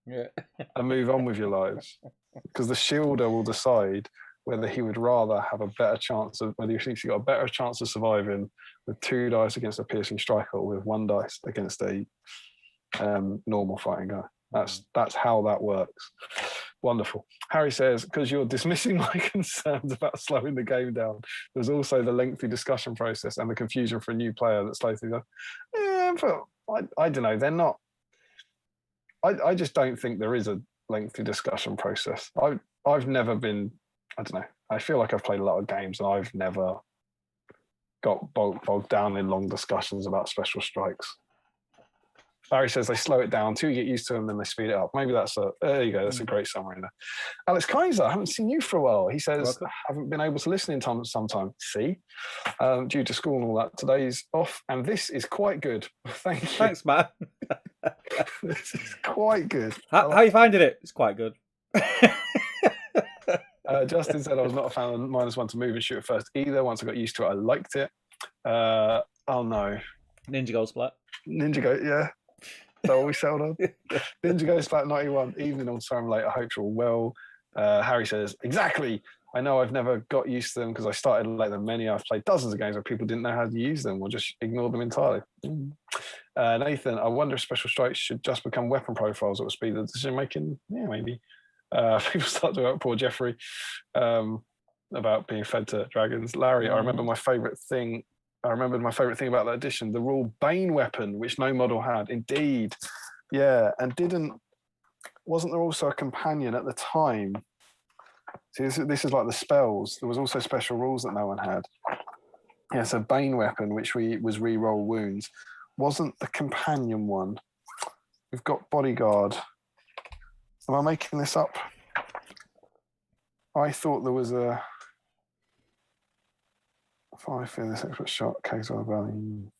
and move on with your lives. Because the shielder will decide whether he would rather have a better chance of, whether he thinks he's got a better chance of surviving with 2 dice against a Piercing Strike or with 1 dice against a normal fighting guy. That's how that works. Wonderful. Harry says, because you're dismissing my concerns about slowing the game down, there's also the lengthy discussion process and the confusion for a new player that slows things down. Yeah, but I don't know. They're not. I just don't think there is a lengthy discussion process. I've never been. I don't know. I feel like I've played a lot of games and I've never got bogged down in long discussions about Special Strikes. Larry says they slow it down till you get used to them, then they speed it up. Maybe there you go. That's a great summary there. Alex Kaiser, I haven't seen you for a while. He says, I haven't been able to listen in time sometime. See, due to school and all that. Today's off, and this is quite good. Thank you. Thanks, man. This is quite good. How are you finding it? It's quite good. Justin said I was not a fan of -1 to move and shoot at first either. Once I got used to it, I liked it. Oh no. Ninja Gold Splat. Ninja Go, yeah. That's what we settled on. Ninja Go Splat 91. Evening on Storm Late. I hope you're all well. Harry says, exactly. I know I've never got used to them because I started later than many. I've played dozens of games where people didn't know how to use them or just ignored them entirely. Nathan, I wonder if Special Strikes should just become weapon profiles that will speed the decision making. Yeah, maybe. People start to poor Jeffrey about being fed to dragons. Larry, I remembered my favourite thing about that edition, the rule Bane weapon, which no model had. Indeed. Yeah, and didn't wasn't there also a companion at the time? See, this is like the spells. There was also special rules that no one had. Yeah, so Bane weapon, which was re-roll wounds. Wasn't the companion one? We've got bodyguard. Am I making this up? I thought there was a 5 fearless expert shot. Casual value.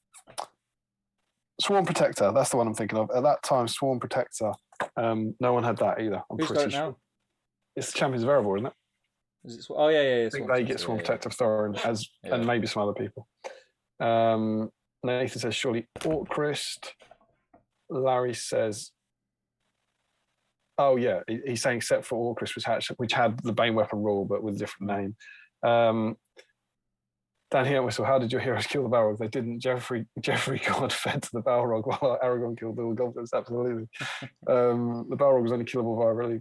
Swarm Protector. That's the one I'm thinking of. At that time, Swarm Protector. No one had that either. I'm Who's pretty got it now? sure. It's the Champions of Erebor, isn't it? Is it, oh yeah. I think they get Swarm Protector Thorin and maybe some other people. Nathan says surely Orcrist. Larry says, oh yeah, he's saying except for Orcrist, which had the Bane weapon rule but with a different name. Dan here whistle, how did your heroes kill the Balrog? They didn't. Jeffrey God fed to the Balrog while Aragorn killed all the goblins. Absolutely. The Balrog was only killable via a really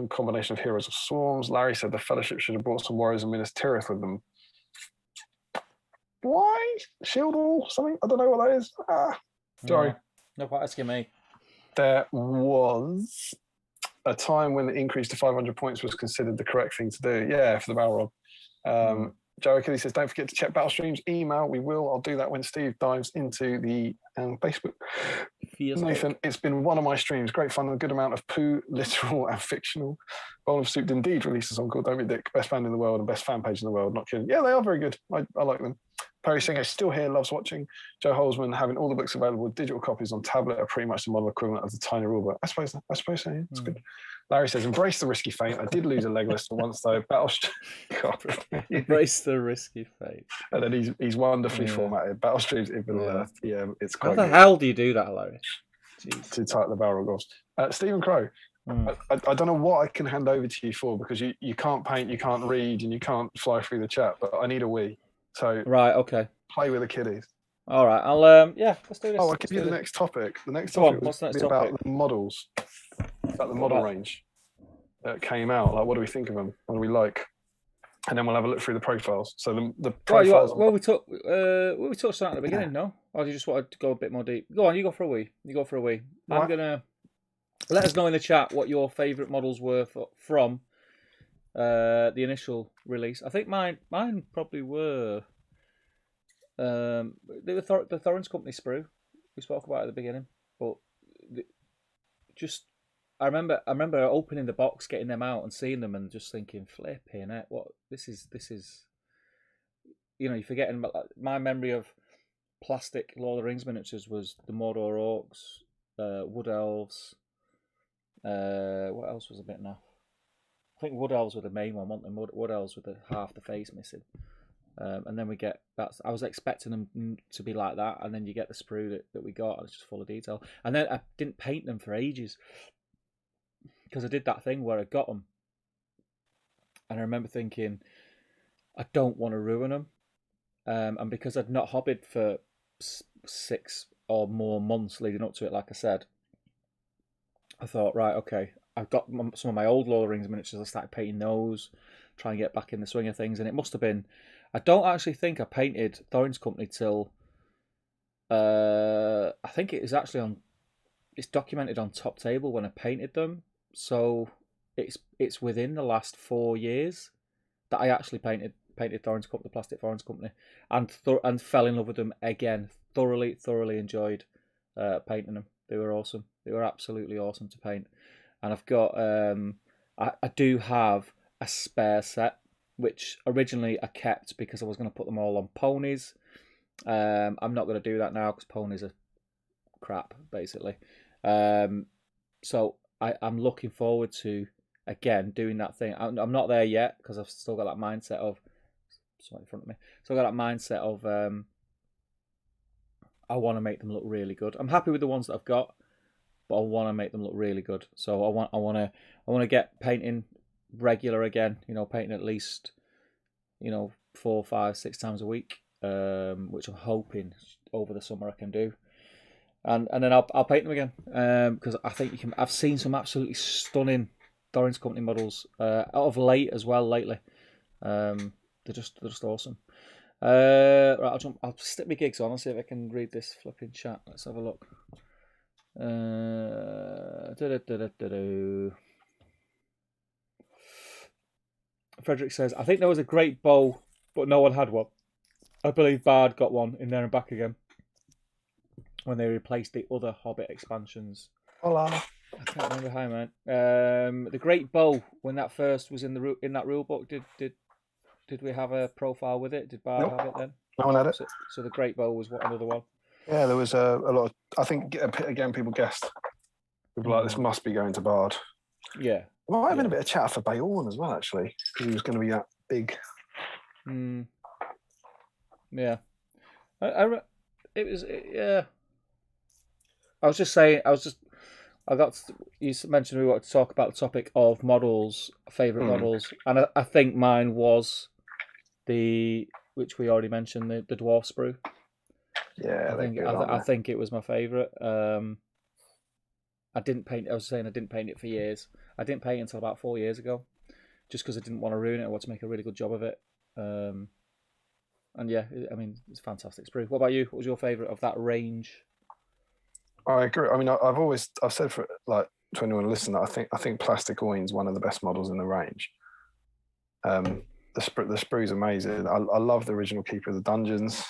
combination of heroes of swarms. Larry said the Fellowship should have brought some warriors of Minas Tirith with them. Why? Shield Wall? Something? I don't know what that is. Sorry. No point asking me. There was a time when the increase to 500 points was considered the correct thing to do. Yeah, for the Balrog. Joe Achilles says, don't forget to check Battle Stream's email. We will. I'll do that when Steve dives into the Facebook. Nathan, it's been one of my streams. Great fun and a good amount of poo, literal and fictional. Bowl of Soup indeed released a song called Don't Be Dick, best band in the world and best fan page in the world. Not kidding. Yeah, they are very good. I like them. Perry Singer still here, loves watching. Joe Holzman having all the books available. Digital copies on tablet are pretty much the model equivalent of the tiny rulebook. I suppose so. Yeah, it's good. Larry says, embrace the risky fate. I did lose a Legolas once though. Embrace the risky fate. And then he's wonderfully formatted. Battle Streams Infinite Earth. Yeah, it's quite How the hell do you do that, Larry? Jeez. To type the Balrog goals. Stephen Crow. I don't know what I can hand over to you for because you can't paint, you can't read, and you can't fly through the chat. But I need a Wii. So right, okay. Play with the kiddies. All right, I'll let's do this. Oh, I'll give you the next topic. The next topic was about the models, about the model range that came out. Like, what do we think of them? What do we like? And then we'll have a look through the profiles. So the profiles. Well, we touched on that at the beginning, no? Or do you just wanted to go a bit more deep? Go on, you go for a wee. Right. I'm gonna let us know in the chat what your favourite models were from the initial release. I think mine probably were. They were the Thorin's Company sprue we spoke about at the beginning, but I remember opening the box, getting them out, and seeing them, and just thinking, "Flipping it! What this is." You know, you're forgetting my memory of plastic Lord of the Rings miniatures was the Mordor orcs, Wood Elves. What else was a bit naff? I think Wood Elves were the main one, weren't they? Wood Elves with half the face missing. And then we get that. I was expecting them to be like that, and then you get the sprue that we got, and it's just full of detail. And then I didn't paint them for ages because I did that thing where I got them, and I remember thinking, I don't want to ruin them, and because I'd not hobbied for 6 or more months leading up to it, like I said, I thought, right, okay, I've got some of my old Lord of the Rings miniatures. I started painting those, try and get back in the swing of things, and it must have been. I don't actually think I painted Thorin's Company till I think it is actually it's documented on Top Table when I painted them. So it's within the last 4 years that I actually painted Thorin's Company, the plastic Thorin's Company, and fell in love with them again. Thoroughly enjoyed painting them. They were awesome. They were absolutely awesome to paint. And I've got I do have a spare set, which originally I kept because I was going to put them all on ponies. I'm not going to do that now because ponies are crap, basically. So I'm looking forward to, again, doing that thing. I'm not there yet because I've still got that mindset of... Sorry, in front of me. Still got that mindset of I want to make them look really good. I'm happy with the ones that I've got, but I want to make them look really good. So I want to get painting regular again, painting at least 4, 5, 6 times a week, which I'm hoping over the summer I can do, and then I'll paint them again, because I think I've seen some absolutely stunning Thorin's Company models out of late as well lately. They're just awesome. Right, I'll stick my gigs on. I'll see if I can read this flipping chat. Let's have a look. Frederick says, I think there was a great bow, but no one had one. I believe Bard got one in there and back again when they replaced the other Hobbit expansions. Hola. I can't remember how, man. The Great Bow, when that first was in that rule book, did we have a profile with it? Did Bard have it then? No one had it. So the Great Bow was another one. Yeah, there was a lot of. I think again, people guessed. People like this must be going to Bard. Yeah. There might have been a bit of chat for Beorn as well, actually, because he was going to be that big. Yeah. Yeah. I was just saying. You mentioned we wanted to talk about the topic of models, favorite models, and I think mine was which we already mentioned, the dwarf sprue. Yeah, I think it was my favorite. I didn't paint. I was saying I didn't paint it for years. I didn't paint it until about 4 years ago, just because I didn't want to ruin it. I wanted to make a really good job of it. And yeah, I mean, it's a fantastic sprue. What about you? What was your favorite of that range? I agree. I mean, I've said for like to anyone listening that I think Plastic Oin's one of the best models in the range. The sprue's amazing. I love the original Keeper of the Dungeons.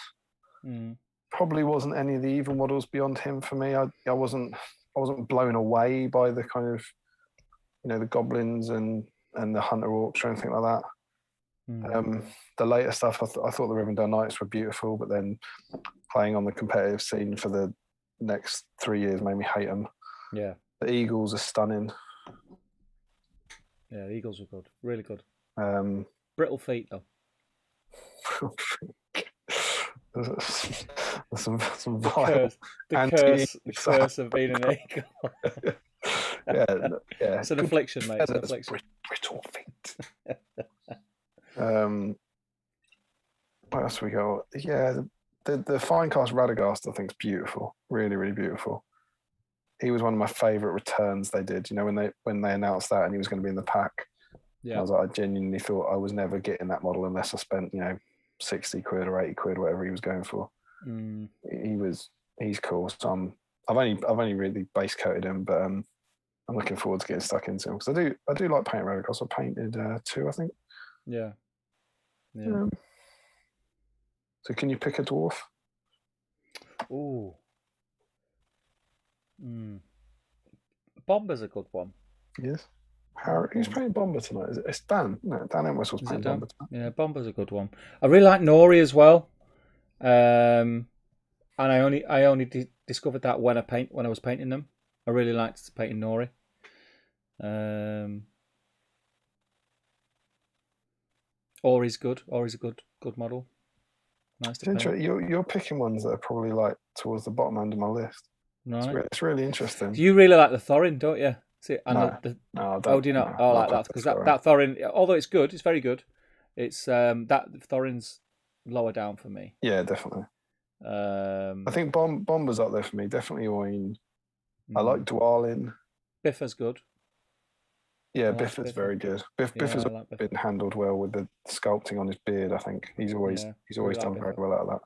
Probably wasn't any of the evil models beyond him for me. I wasn't blown away by the kind of, the goblins and the hunter orcs or anything like that. The later stuff, I thought the Rivendell Knights were beautiful, but then playing on the competitive scene for the next 3 years made me hate them. Yeah. The Eagles are stunning. Yeah, the Eagles were good. Really good. Brittle feet, though. some the curse of being an eagle. yeah. It's an affliction, mate. It's an affliction. Brittle feet. What else we got? Yeah, the Finecast Radagast I think is beautiful. Really, really beautiful. He was one of my favourite returns they did. When they announced that and he was going to be in the pack. Yeah. I was like, I genuinely thought I was never getting that model unless I spent 60 quid or 80 quid, whatever he was going for. He's cool. So I've only really base coated him, but I'm looking forward to getting stuck into him because I do like painting Radagast. I painted 2, I think. Yeah. So can you pick a dwarf? Ooh. Bomber's a good one. Yes. Who's playing Bomber tonight? It's Dan. No, Dan Entwistle's playing Bomber tonight. Yeah, Bomber's a good one. I really like Nori as well. And I only discovered that when I was painting them. I really liked painting Nori. Ori's good. Ori's a good model. Nice to paint. You're picking ones that are probably like towards the bottom end of my list. Right. It's really interesting. You really like the Thorin, don't you? Do you not? Like that because that Thorin, although it's good, it's very good. It's that Thorin's lower down for me. Yeah, definitely. I think Bomber's up there for me. Definitely Oin. I like Dwalin. Biffa's good. Yeah, Biffa's very good. Biffa's been handled well with the sculpting on his beard. I think he's always done very well out of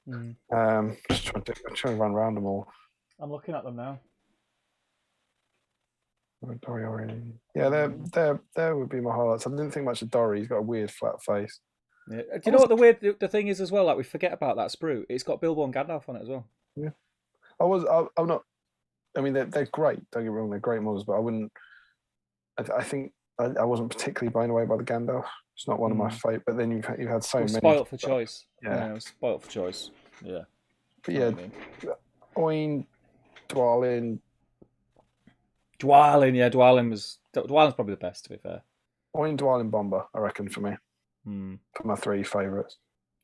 that. Just trying to run around them all. I'm looking at them now. Yeah, there would be my highlights. I didn't think much of Dory. He's got a weird flat face. Yeah. Do you know what the thing is as well? Like we forget about that sprue. It's got Bilbo and Gandalf on it as well. Yeah, I'm not. I mean, they're great. Don't get me wrong, they're great models, but I wouldn't. I think I wasn't particularly blown away by the Gandalf. It's not one of my favourite. But then you've had so many. Spoiled for choice. Yeah, spoiled for choice. Yeah. But yeah, Oin, Dwalin. Dwallin's probably the best, to be fair. Oin, Dwalin, Bomber, I reckon, for me. For my 3 favourites.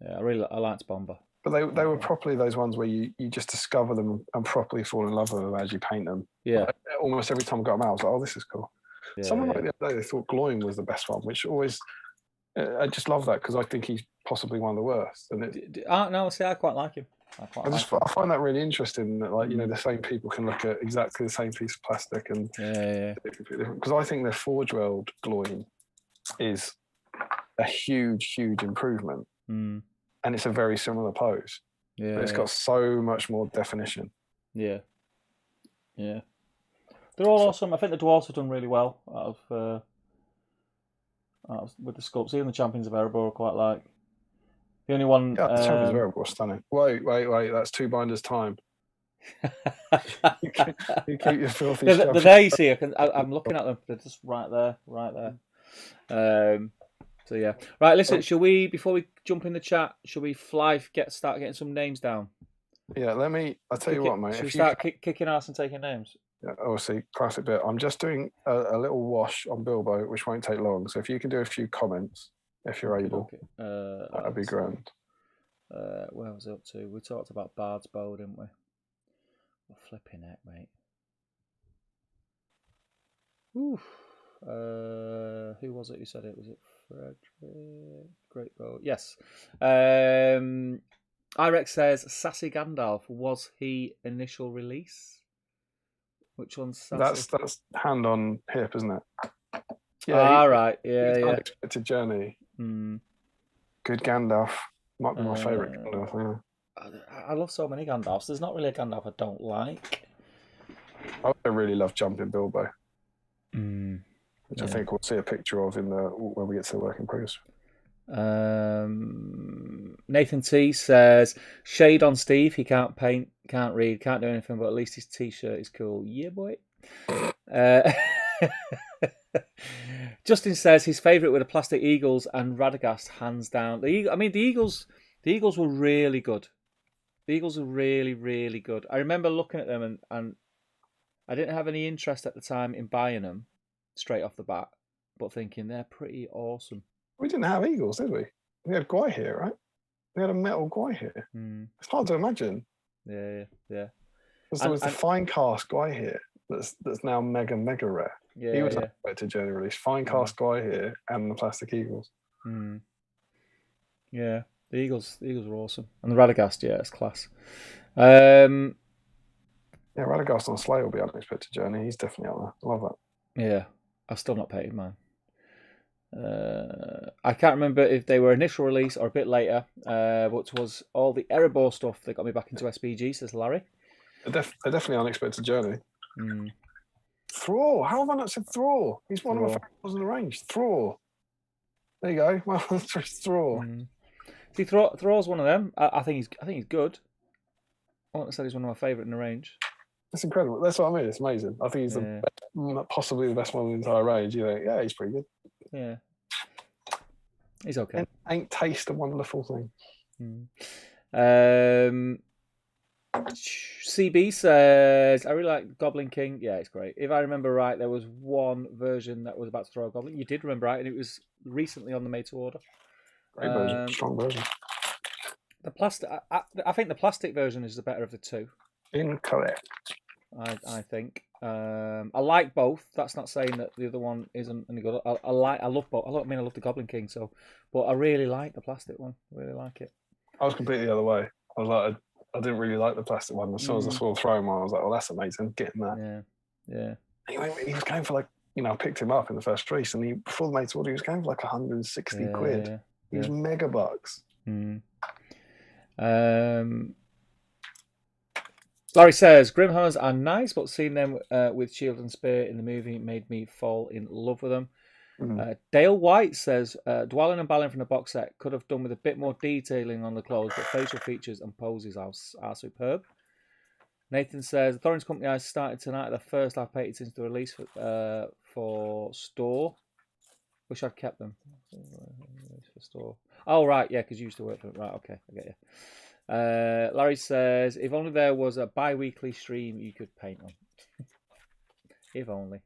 Yeah, I liked Bomber. But they were properly those ones where you just discover them and properly fall in love with them as you paint them. Yeah. Like, almost every time I got them out, I was like, oh, this is cool. Yeah, Someone like the other day, they thought Gloin was the best one, which always, I just love that because I think he's possibly one of the worst. And I quite like him. I find that really interesting that the same people can look at exactly the same piece of plastic and because I think the Forge World Gloin is a huge improvement and it's a very similar pose. But it's got so much more definition. Yeah. Yeah. They're all awesome. I think the dwarves have done really well with the sculpts. Even the champions of Erebor I quite like. The only one. Yeah, the champions of Erebor are stunning. Wait. That's 2 binders time. You keep your filthy they're stuff. there, you see. I'm looking at them. They're just right there. So yeah. Right, listen, shall we, before we jump in the chat, shall we start getting some names down? Yeah, I'll tell you what, mate. Should we start kicking ass and taking names? Yeah, obviously, classic bit. I'm just doing a little wash on Bilbo, which won't take long. So if you can do a few comments, if you're able, that'd be grand. Where was it up to? We talked about Bard's Bow, didn't we? We're flipping it, mate. Oof. Who was it who said it? Was it Frederick? Great Bow. Yes. Irex says Sassy Gandalf. Was he initial release? Which one's Sassy? That's hand on hip, isn't it? Yeah. Right. Yeah. Unexpected Journey. Mm. Good Gandalf. Might be my favourite Gandalf. Yeah. I love so many Gandalfs. There's not really a Gandalf I don't like. I also really love Jumping Bilbo. Which I think we'll see a picture of when we get to the work in progress. Nathan T says shade on Steve. He can't paint, can't read, can't do anything, but at least his t-shirt is cool. Yeah, boy. Justin says his favourite were the plastic eagles and Radagast, hands down. The eagles were really good. The eagles were really, really good. I remember looking at them and I didn't have any interest at the time in buying them straight off the bat, but thinking they're pretty awesome. We didn't have eagles, did we? We had Gwai here, right? We had a metal Gwai here. It's hard to imagine. Yeah. Because there was the fine cast Gwai here that's now mega rare. Yeah, he was unexpected Journey release. Fine cast Gwai here and the plastic eagles. Yeah, the eagles were awesome, and the Radagast, it's class. Yeah, Radagast on Slay will be unexpected Journey. He's definitely out there. I love that. Yeah, I've still not painted mine. I can't remember if they were initial release or a bit later, but it was all the Erebor stuff that got me back into SPG, says Larry. They're definitely unexpected Journey. Thrall. How have I not said Thrall? He's one of my favorites in the range. Thrall. There you go. Well, Thrall. See, Thrall's one of them. I think he's good. I wouldn't have said he's one of my favourite in the range. That's incredible. That's what I mean. It's amazing. I think he's possibly the best one in the entire range. You think, he's pretty good. Yeah. He's okay. And ain't taste a wonderful thing? CB says, I really like Goblin King. Yeah, it's great. If I remember right, there was one version that was about to throw a goblin. You did remember right, and it was recently on the made to order. Great version, strong version. The plastic. I think the plastic version is the better of the two. Incorrect. I think. I like both. That's not saying that the other one isn't any good. I love both. I love the Goblin King. But I really like the plastic one. I really like it. I was completely the other way. I was like, I didn't really like the plastic one. As soon as I saw the throwing one, I was like, well, that's amazing. Getting that. Yeah. Anyway, he was going for I picked him up in the first race, and before the mates order, he was going for 160 quid. Yeah. He was mega bucks. Larry says, Grimhammers are nice, but seeing them with shield and spear in the movie made me fall in love with them. Dale White says, Dwalin and Balin from the box set could have done with a bit more detailing on the clothes, but facial features and poses are superb. Nathan says, the Thorns Company I started tonight, the first I've painted since the release for store. Wish I'd kept them. For store. Oh, right, yeah, because you used to work for it. Right, okay, I get you. Larry says, if only there was a bi-weekly stream you could paint on. If only.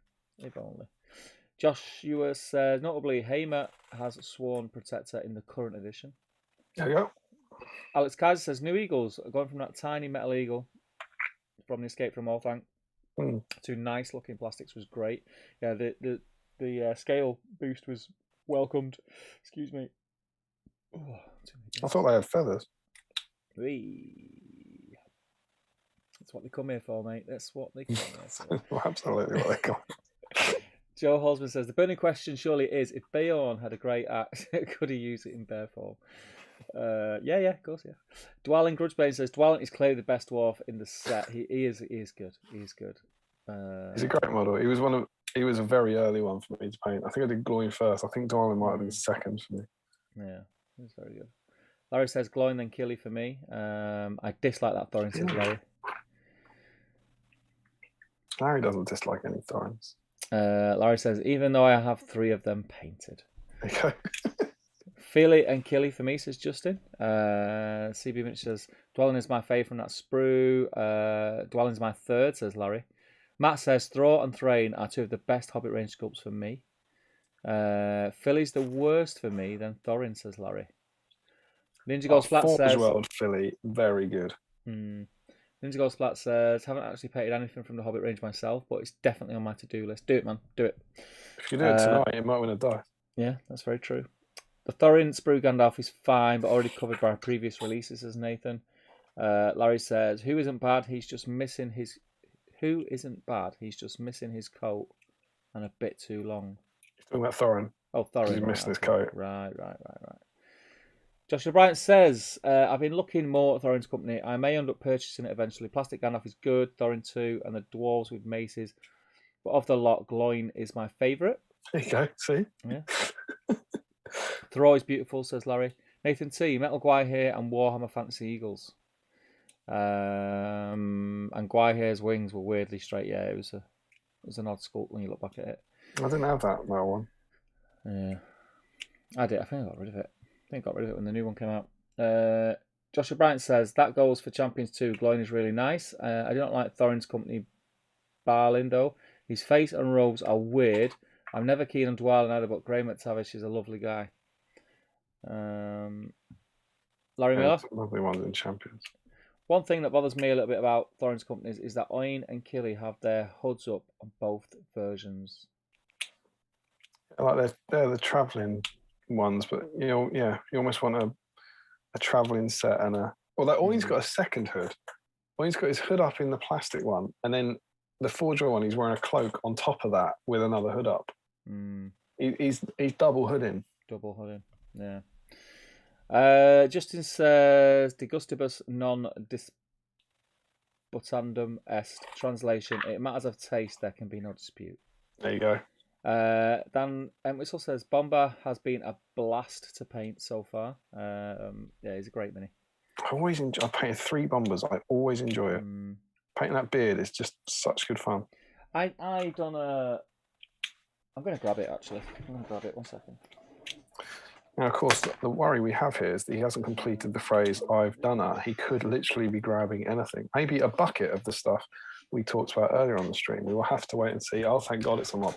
Joshua says, notably, Hamer has sworn Protector in the current edition. There you go. Alex Kaiser says, new eagles, going from that tiny metal eagle from the Escape from Orthanc to nice looking plastics was great. Yeah, the scale boost was welcomed. Excuse me. Oh, I thought they had feathers. That's what they come here for, mate. That's what they come here for. Well, absolutely what they come. Joe Holzman says, the burning question surely is, if Beorn had a great axe, could he use it in bear form? Yeah, of course, yeah. Dwalin Grudgebane says, Dwalin is clearly the best dwarf in the set. He is good. He is good. He's a great model. He was a very early one for me to paint. I think I did Gloin first. I think Darwin might have been second for me. Yeah, it's very good. Larry says Gloin then Killy for me. I dislike that Thorin, says Larry. Larry doesn't dislike any Thorins. Larry says, even though I have 3 of them painted. Okay. Feely and Killy for me, says Justin. CB Mitch says, Dwelling is my favourite, that's Sprue. Dwelling's my 3rd, says Larry. Matt says, Thraw and Thrain are 2 of the best Hobbit range sculpts for me. Philly's the worst for me, then Thorin, says Larry. Ninja Goes Flat Forge says... World Philly, very good. Ninja Goes Flat says, haven't actually painted anything from the Hobbit range myself, but it's definitely on my to-do list. Do it, man. Do it. If you do it tonight, you might win a die. Yeah, that's very true. The Thorin Sprue Gandalf is fine, but already covered by previous releases, says Nathan. Larry says, who isn't bad? He's just missing his... Who isn't bad? He's just missing his coat and a bit too long. You're talking about Thorin. Oh, Thorin. He's missing his coat. Right. Joshua Bryant says, I've been looking more at Thorin's company. I may end up purchasing it eventually. Plastic Gandalf is good, Thorin 2, and the dwarves with maces. But of the lot, Gloin is my favourite. There you go, see? Yeah. Thraw is beautiful, says Larry. Nathan T, Metal Gwaihir and Warhammer Fantasy Eagles. And Gwaihir's wings were weirdly straight. Yeah, it was an odd sculpt when you look back at it. I didn't have that one. Yeah. I did. I think I got rid of it. When the new one came out. Joshua Bryant says, that goes for Champions 2. Gloin is really nice. I do not like Thorin's company Barlin, though. His face and robes are weird. I'm never keen on Dwalin either, but Graham McTavish is a lovely guy. Larry Miller? Lovely ones in Champions. One thing that bothers me a little bit about Thorin's companies is that Oin and Killy have their hoods up on both versions. Like they're the travelling ones, but you almost want a travelling set and a... Well, that Oin's got a second hood. Oin's got his hood up in the plastic one, and then the Forger one, he's wearing a cloak on top of that with another hood up. He's double hooding. Yeah. Justin says, De gustibus non disputandum est. Translation, it matters of taste, there can be no dispute. There you go. Dan Whistle says, Bomber has been a blast to paint so far. Yeah, he's a great mini. I painted 3 Bombers. I always enjoy it. Painting that beard is just such good fun. I'm going to grab it, actually. I'm going to grab it, 1 second. Now, of course, the worry we have here is that he hasn't completed the phrase, I've done it. He could literally be grabbing anything. Maybe a bucket of the stuff we talked about earlier on the stream. We will have to wait and see. Oh, thank God it's a mod.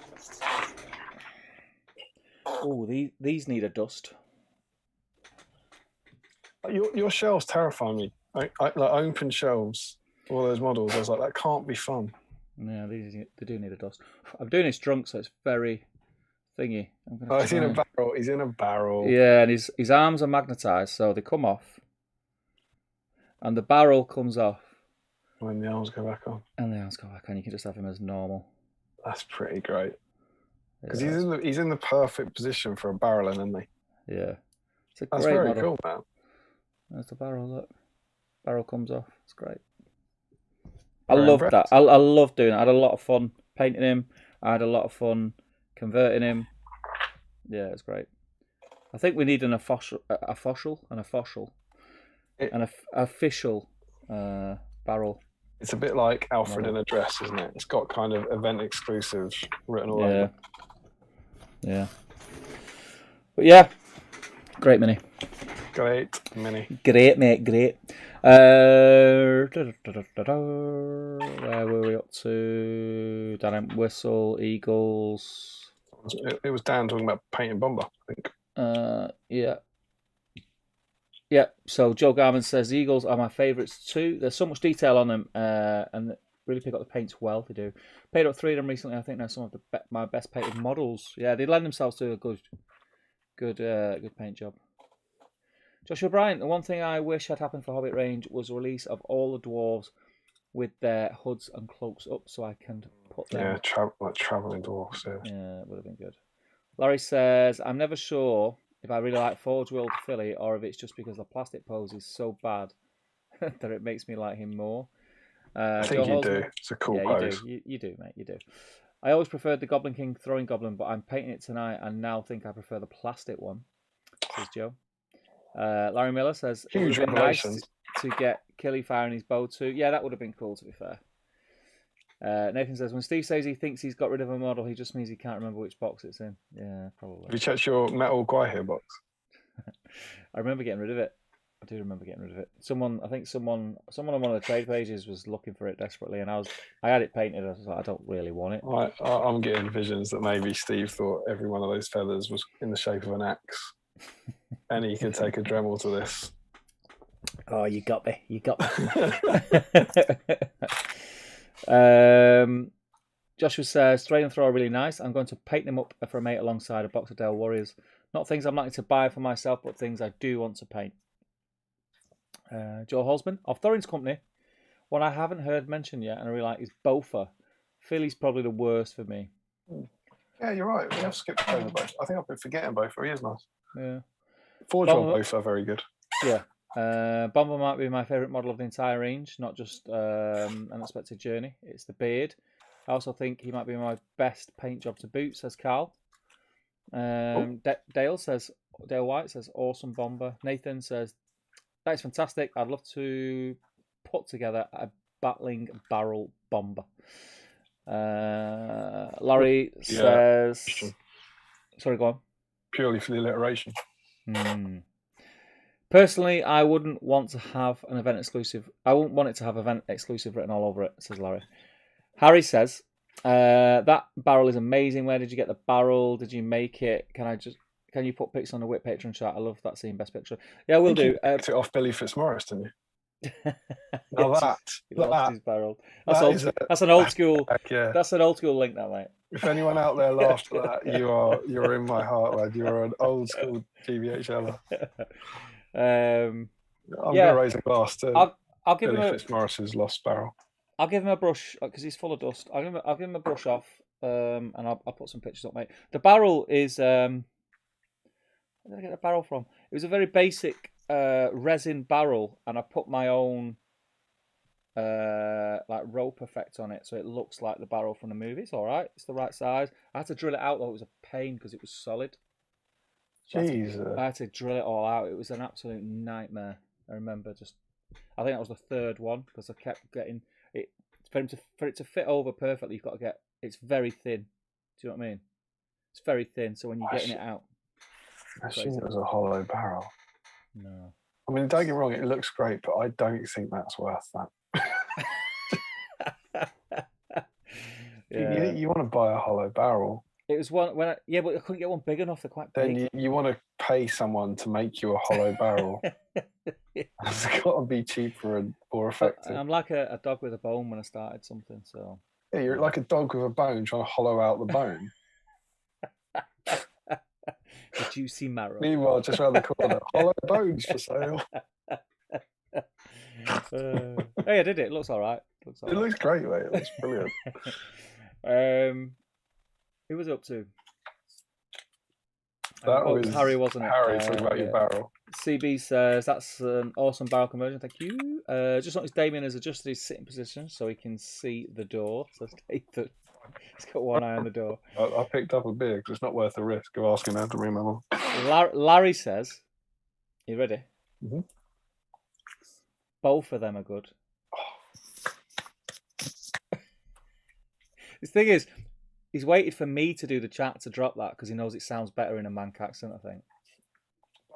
Oh, these need a dust. Your shelves terrify me. Like open shelves, all those models. I was like, that can't be fun. Yeah, they do need a dust. I'm doing this drunk, so it's very thingy. He's in a barrel. He's in a barrel. Yeah, and his arms are magnetised, so they come off. And the barrel comes off. When the arms go back on. And the arms go back on. You can just have him as normal. That's pretty great. Because Yeah. he's in the perfect position for a barreling, isn't he? Yeah. It's a That's great very model. cool, man. There's the barrel, look. Barrel comes off. It's great. I love that. I love doing it. I had a lot of fun painting him. I had a lot of fun converting him. Yeah, it's great. I think we need an official barrel. It's a bit like Alfred in a dress, isn't it? It's got kind of event exclusive written all over. Yeah. But yeah, great mini. Great mini. Great, mate, great. Where were we up to? Dan Whistle, Eagles. It was Dan talking about painting Bomber, I think. Yeah. Yeah, so Joe Garman says, Eagles are my favourites too. There's so much detail on them and really pick up the paints well, they do. Painted up 3 of them recently. I think they're some of my best painted models. Yeah, they lend themselves to a good paint job. Joshua Bryant, the one thing I wish had happened for Hobbit Range was a release of all the dwarves with their hoods and cloaks up so I can put them... Yeah, like travelling dwarves, Yeah, it would have been good. Larry says, I'm never sure if I really like Forge World Philly or if it's just because the plastic pose is so bad that it makes me like him more. I think you do. It's a cool pose. You do, mate. You do. I always preferred the Goblin King throwing goblin, but I'm painting it tonight and now think I prefer the plastic one, says Joe. Larry Miller says, it would have been nice to get Killy firing his bow too. Yeah, that would have been cool, to be fair. Nathan says, when Steve says he thinks he's got rid of a model, he just means he can't remember which box it's in. Yeah, probably. Have you checked your metal Guy box? I remember getting rid of it. I do remember getting rid of it. Someone on one of the trade pages was looking for it desperately, and I had it painted. I was like, I don't really want it. I'm getting visions that maybe Steve thought every one of those feathers was in the shape of an axe, and he could take a Dremel to this. Oh, you got me. You got me. Joshua says, Strain and Throw are really nice. I'm going to paint them up for a mate alongside a box of Dale Warriors. Not things I'm likely to buy for myself, but things I do want to paint. Joe Holzman of Thorin's Company. One I haven't heard mentioned yet, and I really like, is Bofa. Philly's probably the worst for me. Yeah, you're right. We have skipped over Bofa. I think I've been forgetting Bofa. He is nice. Yeah. Forge on Bofa are very good. Yeah. Bomber might be my favourite model of the entire range, not just Unexpected Journey. It's the beard. I also think he might be my best paint job to boot, says Carl. Dale White says, awesome Bomber. Nathan says, that is fantastic. I'd love to put together a battling barrel bomber. Larry says... Sorry, go on. Purely for the alliteration. Personally, I wouldn't want to have an event exclusive. I wouldn't want it to have event exclusive written all over it, says Larry. Harry says, that barrel is amazing. Where did you get the barrel? Did you make it? Can you put pics on the Whip Patreon chat? I love that scene, best picture. Yeah, we'll do. You picked it off Billy Fitzmaurice, didn't you? Now he lost his barrel. That's an old school. Yeah. That's an old school link, now, mate. If anyone out there laughed at that, you're in my heart, lad. You're an old school GBHL. I'm gonna raise a glass to I'll give Billy him Fitzmaurice's lost barrel. I'll give him a brush because he's full of dust. I'll give him a brush off, and I'll put some pictures up, mate. The barrel is where did I get the barrel from? It was a very basic resin barrel, and I put my own like rope effect on it, so it looks like the barrel from the movie. It's all right. It's the right size. I had to drill it out though. It was a pain because it was solid. Jeez. I had to drill it all out. It was an absolute nightmare. I remember I think that was the third one because I kept getting it for it to fit over perfectly. You've got to get. It's very thin. Do you know what I mean? It's very thin. So when you're getting it out, I assume it was a hollow barrel. No. I mean, don't get me wrong. It looks great, but I don't think that's worth that. Yeah. You want to buy a hollow barrel. It was one but I couldn't get one big enough. They're quite big. Then you want to pay someone to make you a hollow barrel. It's got to be cheaper and more effective. I'm like a dog with a bone when I started something. So yeah, you're like a dog with a bone trying to hollow out the bone. The juicy marrow. Meanwhile, just around the corner, hollow bones for sale. Hey, I did it. It looks all right. It looks great, mate. It looks brilliant. Who was up to? That was Harry, wasn't it? Harry, talking about your barrel. CB says that's an awesome barrel conversion. Thank you. Just noticed Damian has adjusted his sitting position so he can see the door. Says Nathan. He's got one eye on the door. I picked up a beer because it's not worth the risk of asking her to remember. Larry says, "You ready? Mm-hmm. Both of them are good." The thing is, he's waited for me to do the chat to drop that because he knows it sounds better in a Manc accent, I think.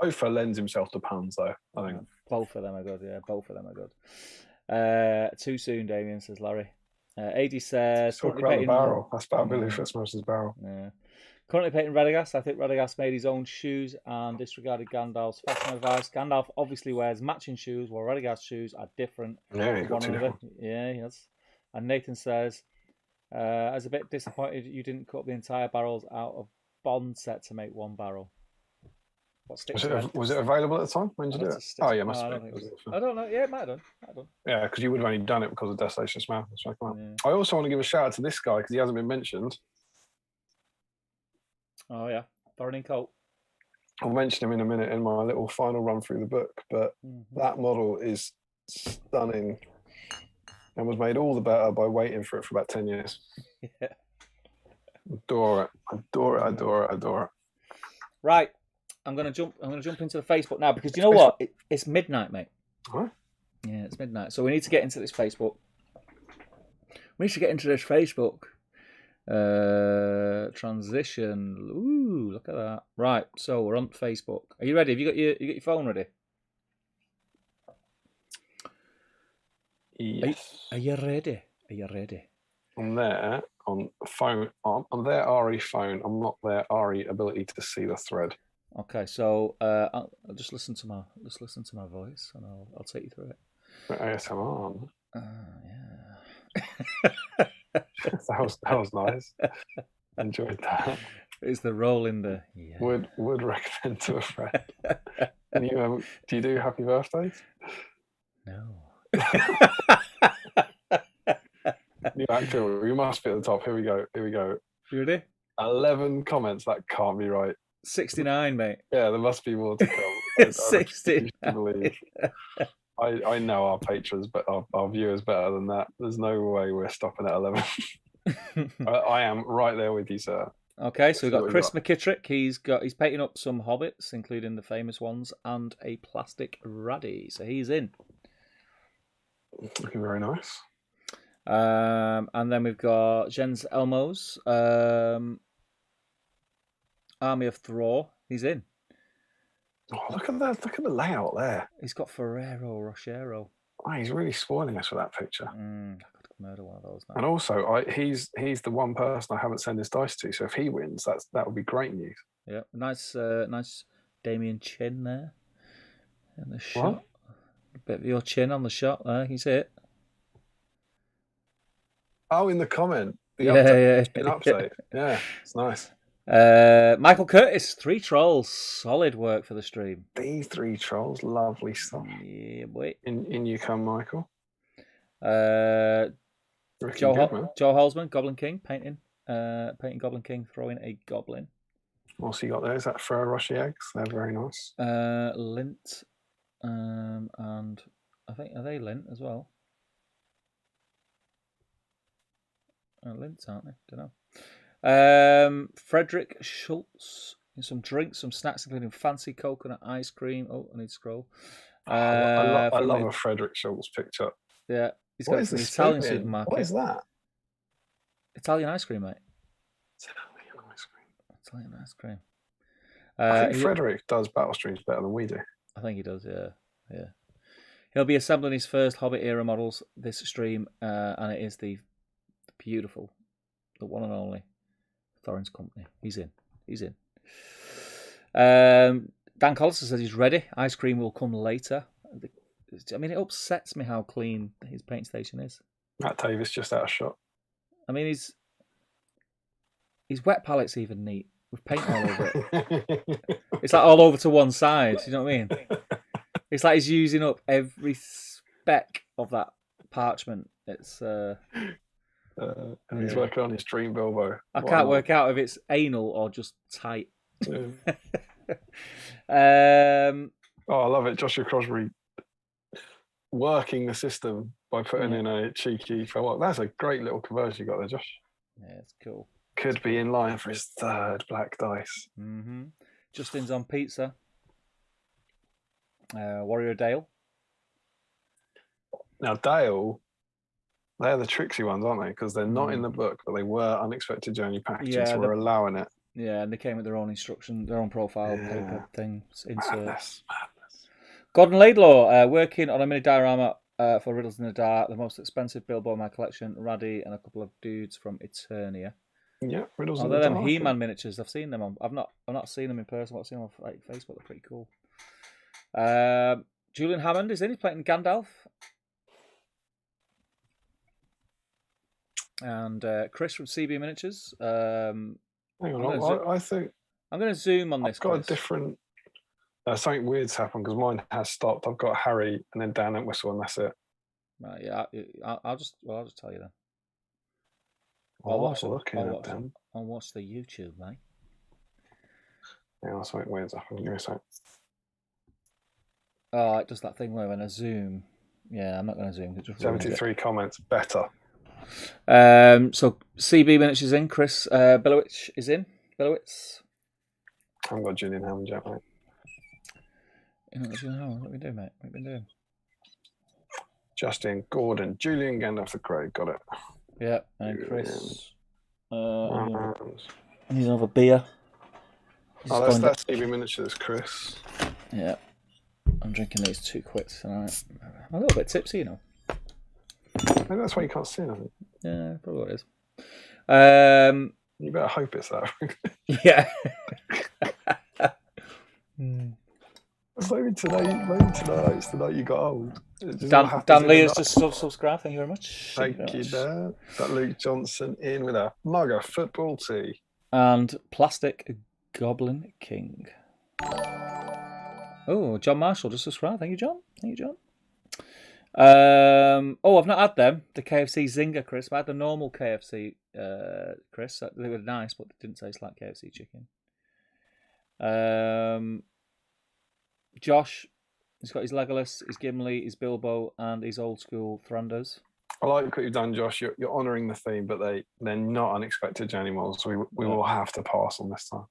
Bofa lends himself to puns, though, I think. Both of them are good, yeah. Both of them are good. Too soon, Damien, says Larry. AD says... Talk about the barrel. That's about Billy Fitzmaurice's barrel. Yeah. Currently painting Radagast. I think Radagast made his own shoes and disregarded Gandalf's fashion advice. Gandalf obviously wears matching shoes, while Radagast's shoes are different. Yeah, he got two different. Yeah, he has. And Nathan says... I was a bit disappointed you didn't cut the entire barrels out of Bond set to make one barrel. Was it available at the time? When did you do it? Oh, yeah, must have been. I don't know. Yeah, it might have done. Yeah, because you would have only done it because of Desolation Smell. Yeah. I also want to give a shout out to this guy because he hasn't been mentioned. Oh, yeah. Thorin Colt. I'll mention him in a minute in my little final run through the book, but that model is stunning. and was made all the better by waiting for it for about 10 years. Yeah. Adore it. Right, I'm gonna jump into the Facebook now because you know what? It's midnight, mate. What? Yeah, it's midnight, so we need to get into this Facebook. Transition. Ooh, look at that. Right, so we're on Facebook. Are you ready? Have you got your phone ready? Yes. Are you ready? Are you ready? I'm there on phone. I'm there RE phone. I'm not there RE ability to see the thread. Okay, so I'll just listen to my voice, and I'll take you through it. ASMR. Yeah. that was nice. Enjoyed that. It's the roll in the. Yeah. Would recommend to a friend. And you do you do happy birthdays? No. New actor, we must be at the top. Here we go. You ready? 11 comments. That can't be right. 69, mate. Yeah, there must be more to come. 69. I know our patrons, but our viewers better than that. There's no way we're stopping at 11. I am right there with you, sir. Okay, so we've got Chris McKittrick. He's painting up some hobbits, including the famous ones, and a plastic Raddy. So he's in. Looking very nice. And then we've got Jens Elmos, Army of Thor. He's in. Oh, look at the layout there. He's got Ferrero Rochero. Oh, he's really spoiling us with that picture. I could murder one of those now. And also, he's the one person I haven't sent his dice to. So if he wins, that would be great news. Yeah, nice Damian chin there in the shot. What? A bit of your chin on the shot there. You see it? Oh, in the comment. Yeah. In update. Yeah, it's nice. Michael Curtis, 3 trolls, solid work for the stream. These 3 trolls, lovely stuff. Yeah, boy. In you come, Michael. Joe Holzman, Goblin King, painting Goblin King, throwing a goblin. What's he got there? Is that Ferrero Rocher eggs? They're very nice. Lint, and I think, are they lint as well? Lints, aren't they? Don't know. Frederick Schultz, some drinks, some snacks, including fancy coconut ice cream. Oh, I need to scroll. I love a Frederick Schultz picture. Yeah, he's got an Italian supermarket. What is that? Italian ice cream, mate. Italian ice cream. I think Frederick does battle streams better than we do. I think he does, yeah. He'll be assembling his first Hobbit era models this stream, and it is the beautiful, the one and only Thorin's company. He's in. Dan Collister says he's ready. Ice cream will come later. I mean, it upsets me how clean his paint station is. Matt Davis just out of shot. I mean, his wet palette's even neat with paint all over it. It's like all over to one side. You know what I mean? It's like he's using up every speck of that parchment. It's and he's working on his dream Bilbo. I can't work out if it's anal or just tight. Yeah. I love it. Joshua Crosby working the system by putting in a cheeky well, that's a great little conversion you got there, Josh. Yeah, it's cool. Could be in line for his 3rd black dice. Mm-hmm. Justin's on pizza. Warrior Dale. Now Dale, they're the tricksy ones, aren't they? Because they're not in the book, but they were unexpected journey packaging, so we're allowing it. Yeah, and they came with their own instruction, their own profile paper thing. Madness. Gordon Laidlaw, working on a mini diorama for Riddles in the Dark, the most expensive Bilbo in my collection, Raddy, and a couple of dudes from Eternia. Yeah, Riddles in the They're Dark. them He-Man miniatures. I've seen them. I've not seen them in person. I've seen them on Facebook. They're pretty cool. Julian Hammond is in. He's playing Gandalf. And Chris from CB Miniatures. Hang on, I think I'm going to zoom on this. I've got a different. Something weird's happened because mine has stopped. I've got Harry and then Dan Entwistle, and that's it. Right, yeah, I'll just tell you then. I'll watch the YouTube, mate. Yeah, something weird's happened. Give me a sec. Oh, it does that thing where when I zoom, Yeah, I'm not going to zoom. 73 comments. Better. So CB Miniatures in. Chris Billowich is in. Billowitz. I haven't got Julian Hammond yet, mate. What have we doing, mate? What have we been doing? Justin Gordon, Julian Gandalf the Grey. Got it. Yeah, and Chris. I need another beer. That's CB Miniatures, Chris. Yeah. I'm drinking these 2 quits tonight. I'm a little bit tipsy, you know. Maybe that's why you can't see anything. Yeah, probably what it is. You better hope it's that. Yeah. It's maybe tonight. It's the night you got old. Dan Lee has just subscribed. Thank you very much. Thank you, Dan. Got Luke Johnson in with a mugger football tee. And Plastic Goblin King. Oh, John Marshall just subscribed. Thank you, John. I've not had them. The KFC Zinger, Chris. I had the normal KFC, Chris. They were nice, but they didn't taste like KFC chicken. Josh, he's got his Legolas, his Gimli, his Bilbo, and his old school Thranduils. I like what you've done, Josh. You're honouring the theme, but they're not unexpected anymore, so we will have to pass on this time.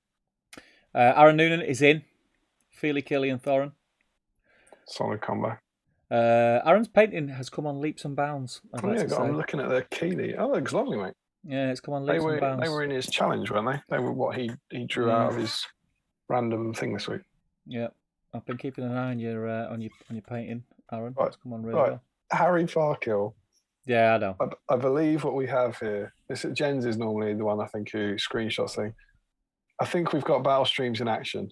Aaron Noonan is in. Feely, Killy, and Thorin. Solid comeback. Aaron's painting has come on leaps and bounds. I'm looking at the Keeley. Oh, it looks lovely, mate. Yeah, it's come on leaps and bounds. They were in his challenge, weren't they? They were what he drew out of his random thing this week. Yeah, I've been keeping an eye on your painting, Aaron. Right. It's come on really well. Harry Farkill. Yeah, I know. I believe what we have here. Jens is normally the one I think who screenshots thing. I think we've got battle streams in action.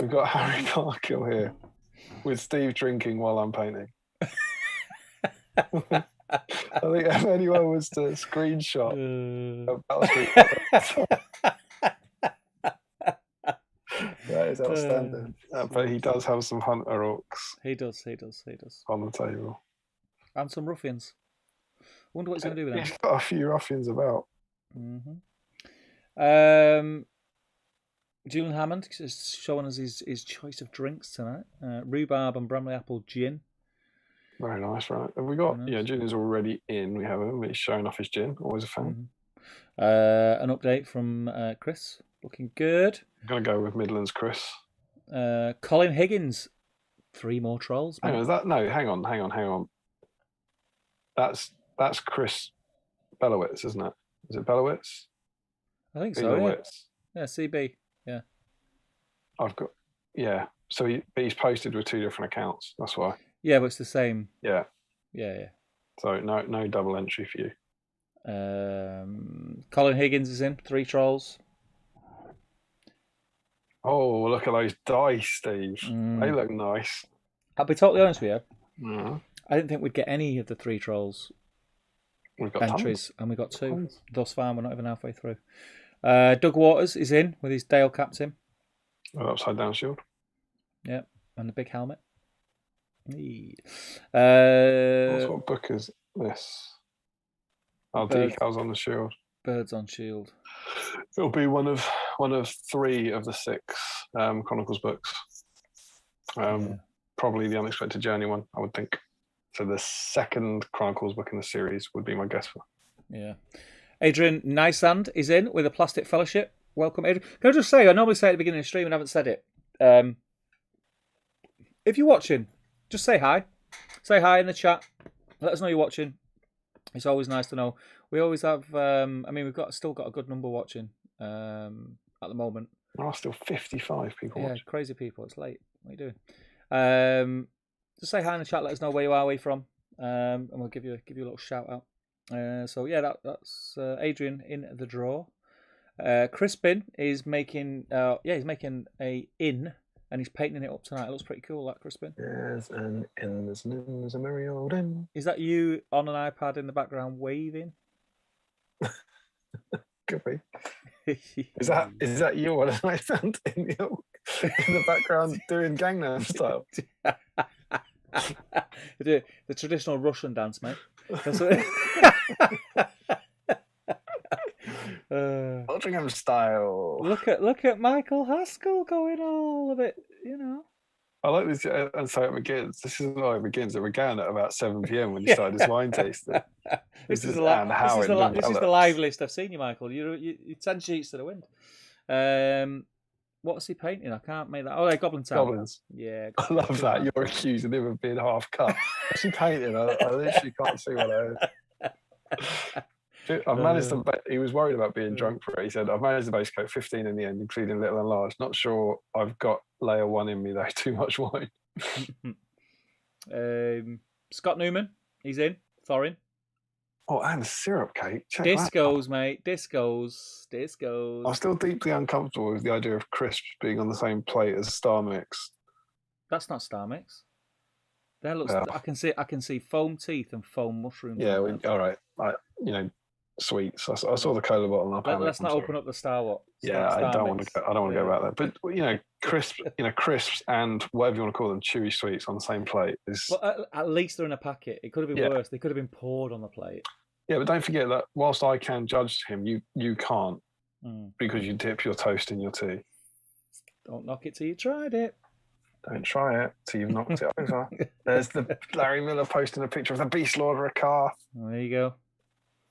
We've got Harry Farkill here with Steve drinking while I'm painting. I think if anyone was to screenshot a battle stream, that is outstanding. But he does have some hunter orcs. He does. On the table. And some ruffians. I wonder what he's going to do with them. He's got a few ruffians about. Julian Hammond is showing us his choice of drinks tonight. Rhubarb and Bramley apple gin. Very nice, right? Have we got, Julian's already in. We have him. He's showing off his gin. Always a fan. An update from Chris. Looking good. I'm going to go with Midlands, Chris. Colin Higgins. 3 more trolls. Hang on. That's Chris Bellowitz, isn't it? Is it Bellowitz? I think so, yeah, CB, yeah. So he's posted with 2 different accounts, that's why. Yeah, but it's the same. Yeah. Yeah. So no double entry for you. Colin Higgins is in, 3 trolls. Oh, look at those dice, Steve. They look nice. I'll be totally honest with you. Mm. I didn't think we'd get any of the 3 trolls We've got entries, tons. And we got 2 tons. Thus far. We're not even halfway through. Doug Waters is in with his Dale captain. With upside down shield. Yeah, and the big helmet. What book is this? Decals on the shield. Birds on shield. It'll be one of 3 of the 6 Chronicles books. Probably the Unexpected Journey one, I would think. So the 2nd Chronicles book in the series would be my guess for. Yeah. Adrian Nysand is in with a Plastic Fellowship. Welcome, Adrian. Can I just say, I normally say at the beginning of the stream and I haven't said it. If you're watching, just say hi. Say hi in the chat. Let us know you're watching. It's always nice to know. We always have, we've still got a good number watching at the moment. There are still 55 people watching. Crazy people. It's late. What are you doing? Just say hi in the chat. Let us know where you are away from, and we'll give you a little shout out. That's Adrian in the draw. Crispin is making he's making a inn and he's painting it up tonight. It looks pretty cool, that Crispin. Yes, and there's a merry old inn. Is that you on an iPad in the background waving? Could be. Is that you on an iPad in the background doing Gangnam Style? The traditional Russian dance, mate. That's Gangnam Style. Look at Michael Haskell going all a bit, I like this, and so it begins. This isn't how it begins. It began at about 7 p.m. when he started his wine tasting. This is and how it develops. This is the liveliest I've seen you, Michael. You're 10 sheets to the wind. What's he painting? I can't make that. Oh, yeah, Goblin Town. Goblins. Yeah. I love that. You're accusing him of being half cut. What's he painting? I literally can't see what it is. I've managed to. He was worried about being drunk for it. He said, "I've managed the base coat 15 in the end, including little and large. Not sure I've got layer 1 in me though. Too much wine." Scott Newman, he's in. Thorin. Oh, and the syrup cake. Check Discos, mate. Discos. I'm still deeply uncomfortable with the idea of crisps being on the same plate as Star Mix. That's not Star Mix. There looks. Yeah. I can see foam teeth and foam mushrooms. Yeah. All right. Sweets. I saw the cola bottle. And let's not open up the Star What. Yeah, I don't want to go. I don't want to go back there. But crisps. Crisps and whatever you want to call them, chewy sweets on the same plate is. Well, at least they're in a packet. It could have been worse. They could have been poured on the plate. Yeah, but don't forget that whilst I can judge him, you can't because you dip your toast in your tea. Don't knock it till you tried it. Don't try it till you've knocked it over. There's the Larry Miller posting a picture of the Beast Lord Ricard. There you go.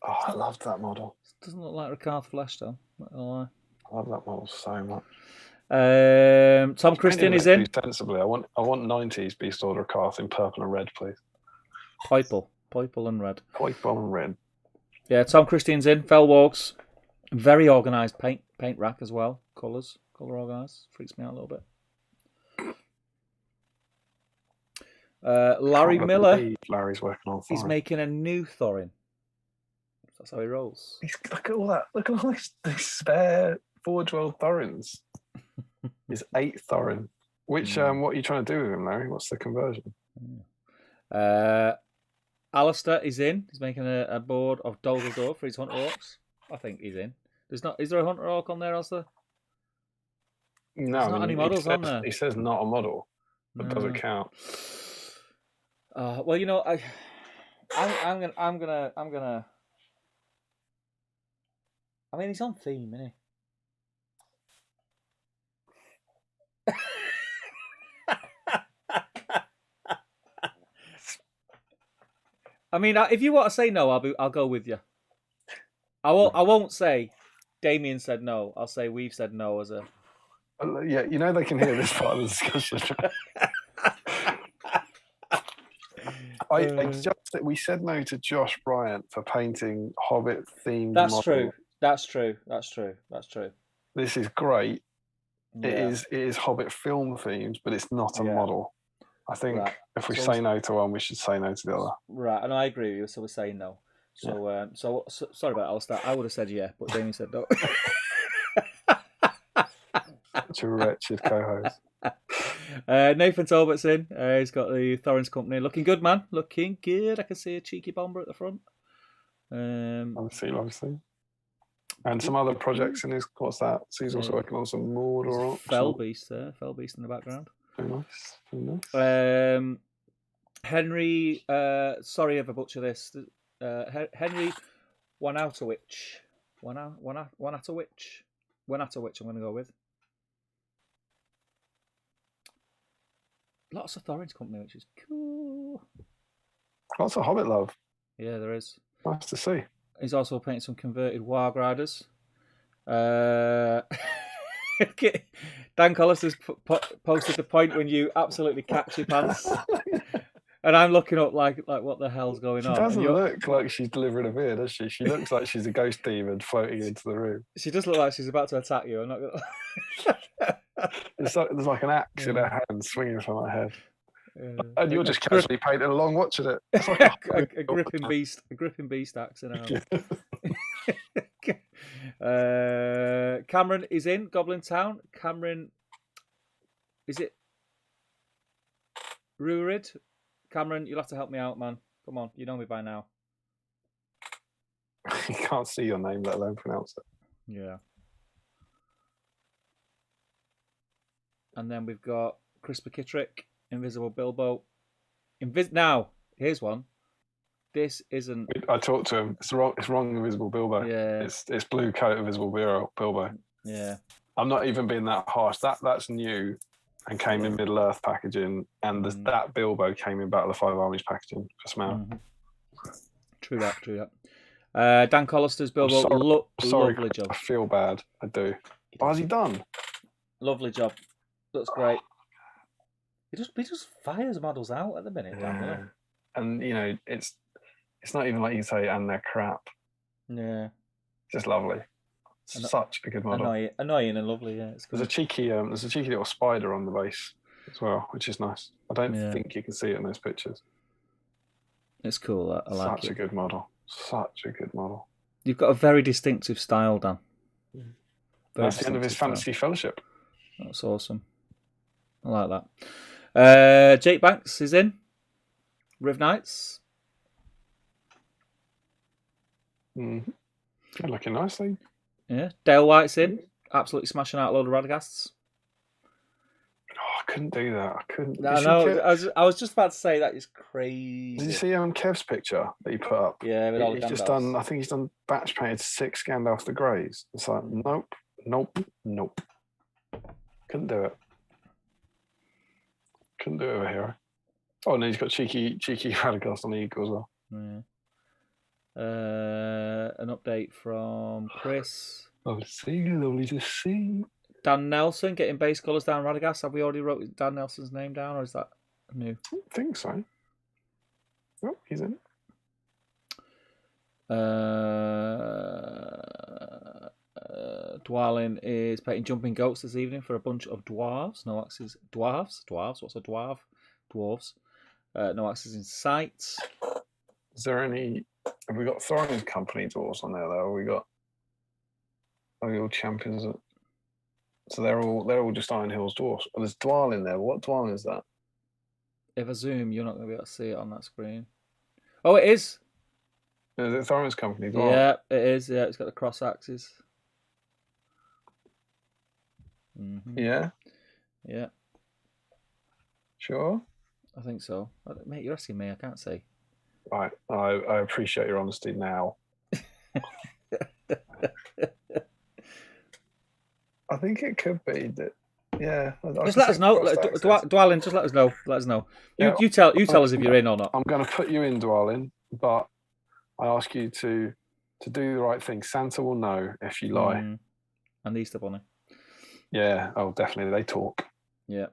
Oh, I loved that model. It doesn't look like Ricard flesh, though. Not gonna lie. I love that model so much. Tom Christian is in. Sensibly, I want 90s Beast Lord Ricard in purple and red, please. Purple and red. Purple and red. Yeah, Tom Christian's in. Fell Walks. Very organised paint rack as well. Colour organised. Freaks me out a little bit. Larry Miller. Larry's working on. He's making a new Thorin. That's how he rolls. Look at all that. Look at all these spare Forge World Thorins. His 8th Thorin. Which what are you trying to do with him, Larry? What's the conversion? Alistair is in. He's making a board of Dol for his Hunter Orcs. I think he's in. Is there a Hunter Orc on there, Alistair? No, there's not any models on there. He says not a model, but does it count? Well, I'm gonna. I mean, he's on theme, isn't he? I mean, if you want to say no, I'll go with you. I won't say Damian said no. I'll say we've said no as a. Yeah, they can hear this part of the discussion. We said no to Josh Bryant for painting Hobbit themed. That's true. This is great. Yeah. It is Hobbit film themed, but it's not a model. I think if we say no to one, we should say no to the other. Right, and I agree with you. So we're saying no. So, so sorry about Alistair. I would have said yeah, but Damien said no. Such a wretched co-host. Nathan Talbot's in. He's got the Thorin's company. Looking good, man. Looking good. I can see a cheeky bomber at the front. Obviously. And some other projects in his. What's that? So he's also working on some Mordor. Fell Beast there. Fell Beast in the background. Very nice. Henry. Sorry if I butcher this. Henry Wanatowicz. Wanatowicz. I'm going to go with. Lots of Thorin's company, which is cool. Lots of Hobbit love. Yeah, there is. Nice to see. He's also painted some converted Warg Riders. Dan Collis has posted the point when you absolutely catch your pants. And I'm looking up like what the hell's going on? She doesn't look like she's delivering a beer, does she? She looks like she's a ghost demon floating into the room. She does look like she's about to attack you. I'm not gonna. There's like an axe in her hand swinging from her head. And you're just casually painting along watching it. It's like a gripping beast axe in her hand. Cameron is in Goblin Town. Cameron, is it Rurid? Cameron, you'll have to help me out, man. Come on, you know me by now. You can't see your name, let alone pronounce it. Yeah. And then we've got Chris McKittrick, Invisible Bilbo. Now, here's one. This isn't. I talked to him. It's wrong. Invisible Bilbo. Yeah. It's blue coat. Invisible Bilbo. Yeah. I'm not even being that harsh. That's new. and came in Middle Earth packaging, and that Bilbo came in Battle of Five Armies packaging for smell. True that. Dan Collister's Bilbo, lovely job. I feel bad. I do. What has he done? Lovely job. Looks great. He just fires models out at the minute, Dan, doesn't he? And you know, it's not even like you say, and they're crap. Yeah. Just lovely. Such a good model. Annoying and lovely. Yeah. It's There's a cheeky little spider on the base as well, which is nice. I don't think you can see it in those pictures. It's cool. I like Such a good model. Such a good model. You've got a very distinctive style, Dan. That's the end of his Fantasy Fellowship. That's awesome. I like that. Jake Banks is in. Riv Knights. They're looking nicely. Yeah. Dale White's in. Absolutely smashing out a load of Radaghasts. Oh, I couldn't do that. I couldn't. I know. I was just about to say that is crazy. Did you see Kev's picture that he put up? Yeah, with all the he's just done. I think he's done batch painted 6 Gandalf the Greys. It's like nope. Couldn't do it. Couldn't do it over here. Oh, and then he's got cheeky Radagast on the eagle as well. Yeah. An update from Chris. Lovely to see. Dan Nelson getting base colours down Radagast. Have we already wrote Dan Nelson's name down, or is that new? I don't think so. Oh, he's in. Dwalin is painting jumping goats this evening for a bunch of dwarves. No axes. Dwarves? What's a dwarf? Dwarves. No axes in sight. Is there any? Have we got Thorns Company dwarves on there though? Are we all champions? So they're all just Iron Hills dwarves. Oh, there's Dwalin there. What Dwalin is that? If I zoom, you're not going to be able to see it on that screen. Oh, it is. Is it Thorns Company dwarf? Yeah, it is. Yeah, it's got the cross axes. Yeah. Yeah. Sure. I think so. Mate, you're asking me. I can't see. Right. I appreciate your honesty now. I think it could be that. Yeah. Just let us know. Dwalin, just let us know. Let us know. You tell us if you're in or not. I'm going to put you in, Dwalin, but I ask you to do the right thing. Santa will know if you lie. And the Easter Bunny. Yeah. Oh, definitely. They talk. Yeah.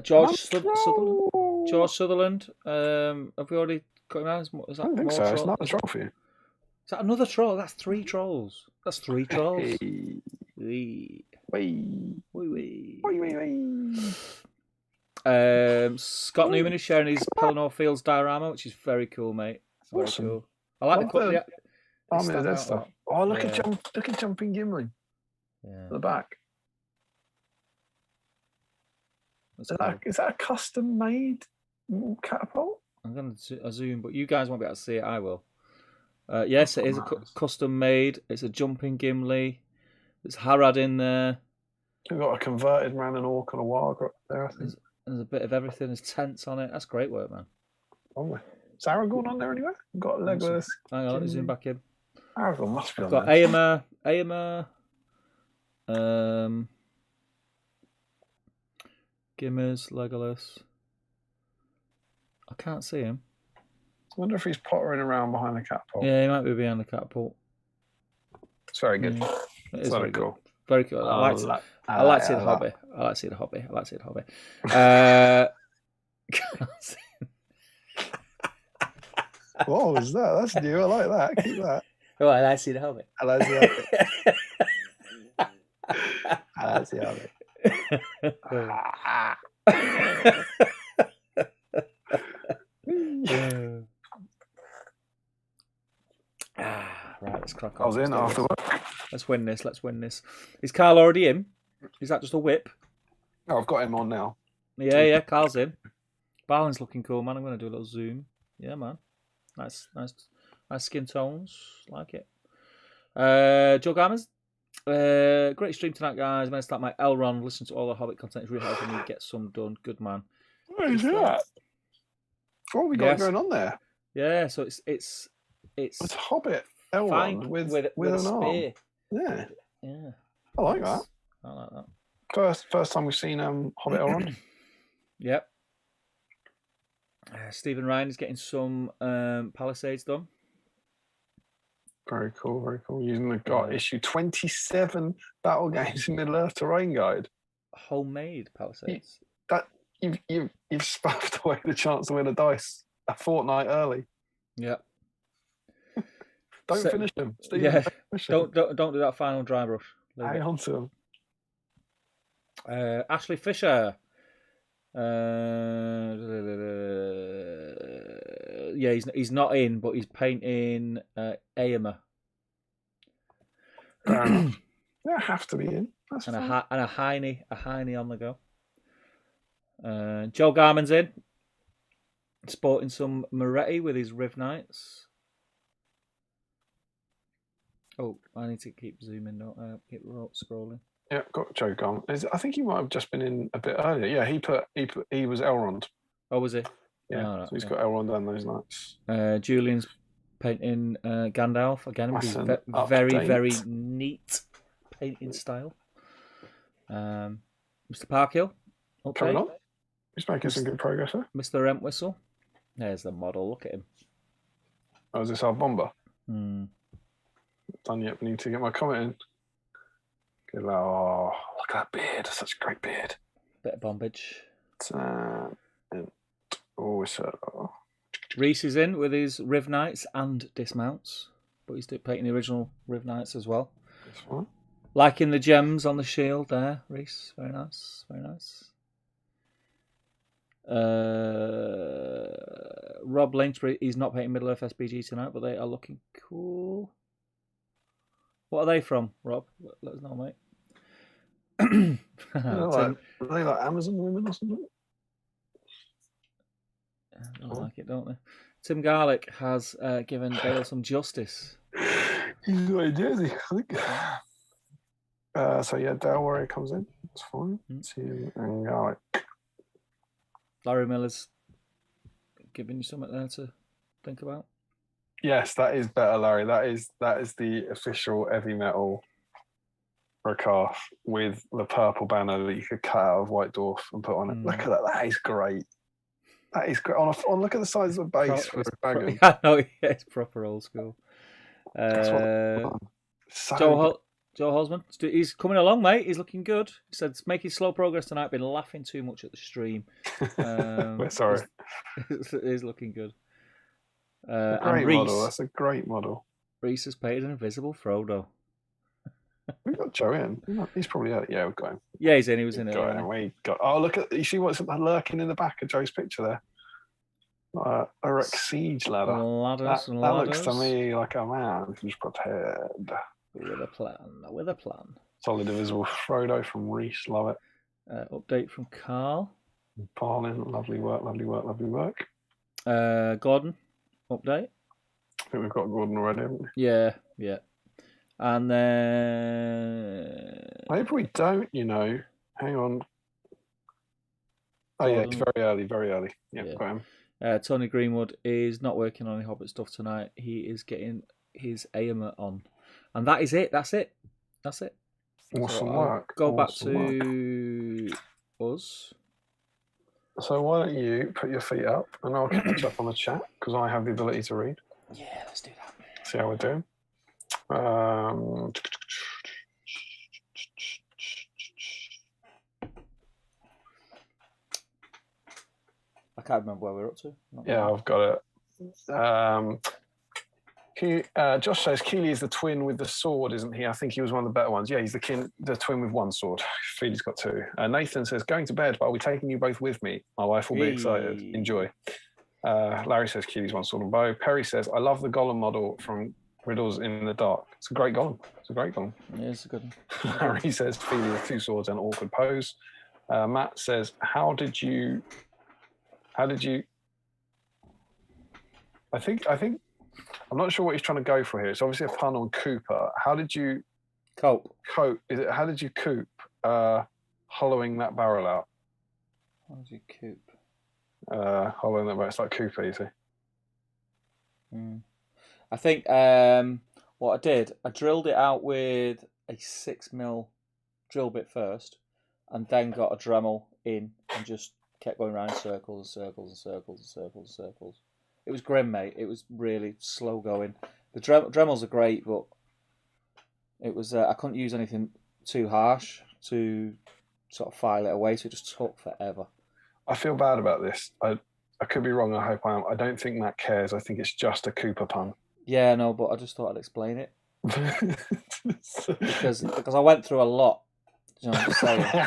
George Sutherland. Have we already got him out? Is that I don't think so. It's not a troll for you. Is that another troll? That's 3 trolls. That's 3 trolls. Scott Newman is sharing his Pelennor Fields diorama, which is very cool, mate. Very cool. I like the Army of Dead stuff. Oh, look at Jumping Gimli. Yeah. At the back. Is that a custom made catapult? I'm going to zoom, but you guys won't be able to see it. I will. Yes, it is a custom made. It's a Jumping Gimli. There's Harad in there. We've got a converted man and orc on a warg there, I think. There's a bit of everything. There's tents on it. That's great work, man. Lovely. Is Aragorn on there anywhere? We've got Legolas. Hang on, let me zoom back in. Aragorn must be on there. We've got Aemir, Gimmers, Legolas. I can't see him. I wonder if he's pottering around behind the catapult. Yeah, he might be behind the catapult. It's very good. It's very cool. Very cool. I like to see the hobby. I like to see the hobby. What was that? That's new. I like that. Keep that. Oh, I like to see the hobby. I like to see the hobby. I like to see the hobby. Right, let's crack on. I was in after work. Let's win this. Is Carl already in? Is that just a whip? Oh, I've got him on now. Yeah, Carl's in. Barlin's looking cool, man. I'm going to do a little zoom. Yeah, man. Nice skin tones. Like it. Joe Gammers. Great stream tonight, guys. I'm going to start my Elrond. Listen to all the Hobbit content. It's really helping me get some done. Good man. What is that? What have we got going on there? Yeah, so it's Hobbit Elrond with a an spear. arm. Yeah. Yeah. I like that. I like that. First time we've seen Hobbit Elrond. Yep. Stephen Ryan is getting some Palisades done. Very cool, very cool. Using the issue 27 Battle Games in Middle Earth Terrain Guide. Homemade Palisades. You've spaffed away the chance to win a dice a fortnight early. Yeah. Don't finish them, Stephen. Yeah. Don't do that final dry brush. Hang on to them. Ashley Fisher. Yeah, he's not in, but he's painting Aomer. They have to be in. That's and fine. a Heine on the go. Joe Garman's in, sporting some Moretti with his Riv Knights. Oh, I need to keep zooming, keep scrolling. Yeah, got Joe Garman. I think he might have just been in a bit earlier. Yeah, he was Elrond. Oh, was he? Yeah, right, so he's got Elrond and those Knights. Julian's painting Gandalf again with his very neat painting style. Mr. Parkhill, coming on. He's making some good progress there. Mr. Entwistle, there's the model. Look at him. Oh, is this our bomber? Done yet? Need to get my comment in. Good. Oh, look at that beard! Such a great beard. Bit of bombage. Reese is in with his Riv Knights and dismounts, but he's painting the original Riv Knights as well. That's fine. Liking the gems on the shield there, Reese. Very nice, very nice. Rob Lynchbury, he's not painting Middle Earth SBG tonight, but they are looking cool. What are they from, Rob? Let us know, mate. Are they like Amazon women or something? They like it, don't they? Tim Garlick has given Dale some justice. He's got a jersey, I think. So yeah, Dale Warrior comes in. That's fine. Tim and Garlick. Larry Miller's giving you something there to think about. Yes, that is better, Larry. That is the official heavy metal Rakaf with the purple banner that you could cut out of White Dwarf and put on it. Look at that. That is great. That is great. Look at the size of the base for a dragon. I know, yeah, it's proper old school. Joe Hosman, he's coming along, mate. He's looking good. He said, making slow progress tonight. Been laughing too much at the stream. We're sorry. He's looking good. Great model. That's a great model. Reese has painted an invisible Frodo. We've got Joe in. He's probably out. Yeah, we've got him. Yeah, he's in. He was in it. Oh, look at, you see what's lurking in the back of Joe's picture there? A Rex Siege ladder. That looks to me like a man who's prepared. With a plan. Solid invisible Frodo from Reese. Love it. Update from Carl. Parlin. Lovely work. Gordon. Update. I think we've got Gordon already, haven't we? Yeah. And then... Maybe we don't, Hang on. Oh, yeah, it's very early. Yeah, got him. Tony Greenwood is not working on any Hobbit stuff tonight. He is getting his Aomer on. And that is it. That's it. Awesome work. Go back to us. So why don't you put your feet up and I'll catch up on the chat because I have the ability to read. Yeah, let's do that. See how we're doing. I can't remember where we're up to. Yeah, I've got it. Josh says Keely is the twin with the sword, isn't he? I think he was one of the better ones. Yeah, he's the twin with one sword. Feely's got two. Nathan says, going to bed, but I'll be taking you both with me. My wife will be excited. Enjoy. Larry says Keely's one sword and bow. Perry says, I love the Gollum model from Riddles in the Dark. It's a great Gollum. Yeah, it's a good one. Larry says Feely with two swords and awkward pose. Matt says, how did you I think I'm not sure what he's trying to go for here. It's obviously a pun on Cooper. How did you cope? How did you coop hollowing that barrel out? How did you coop? Hollowing that barrel. It's like Cooper, you see. I think what I did, I drilled it out with a 6mm drill bit first, and then got a Dremel in and just kept going around in circles and circles and circles and circles and circles. It was grim, mate. It was really slow going. The Dremels are great, but it was I couldn't use anything too harsh to sort of file it away, so it just took forever. I feel bad about this. I could be wrong. I hope I am. I don't think Matt cares. I think it's just a Cooper pun. Yeah, no, but I just thought I'd explain it because I went through a lot. You know what I'm saying?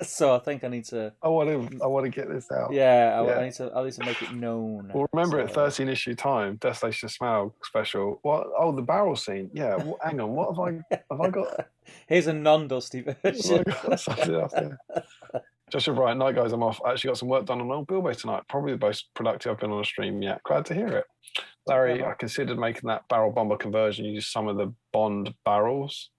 So I think I need to. I want to get this out. Yeah, I need to make it known. Well, remember at 13 issue time, Desolation Smile special. What? Oh, the barrel scene. Yeah. Hang on. What have I got? Here's a non-dusty version. Joshua Bryant, night guys, I'm off. I actually got some work done on old Bilbo tonight. Probably the most productive I've been on a stream yet. Glad to hear it. Larry, I considered making that barrel bomber conversion. Use some of the Bond barrels.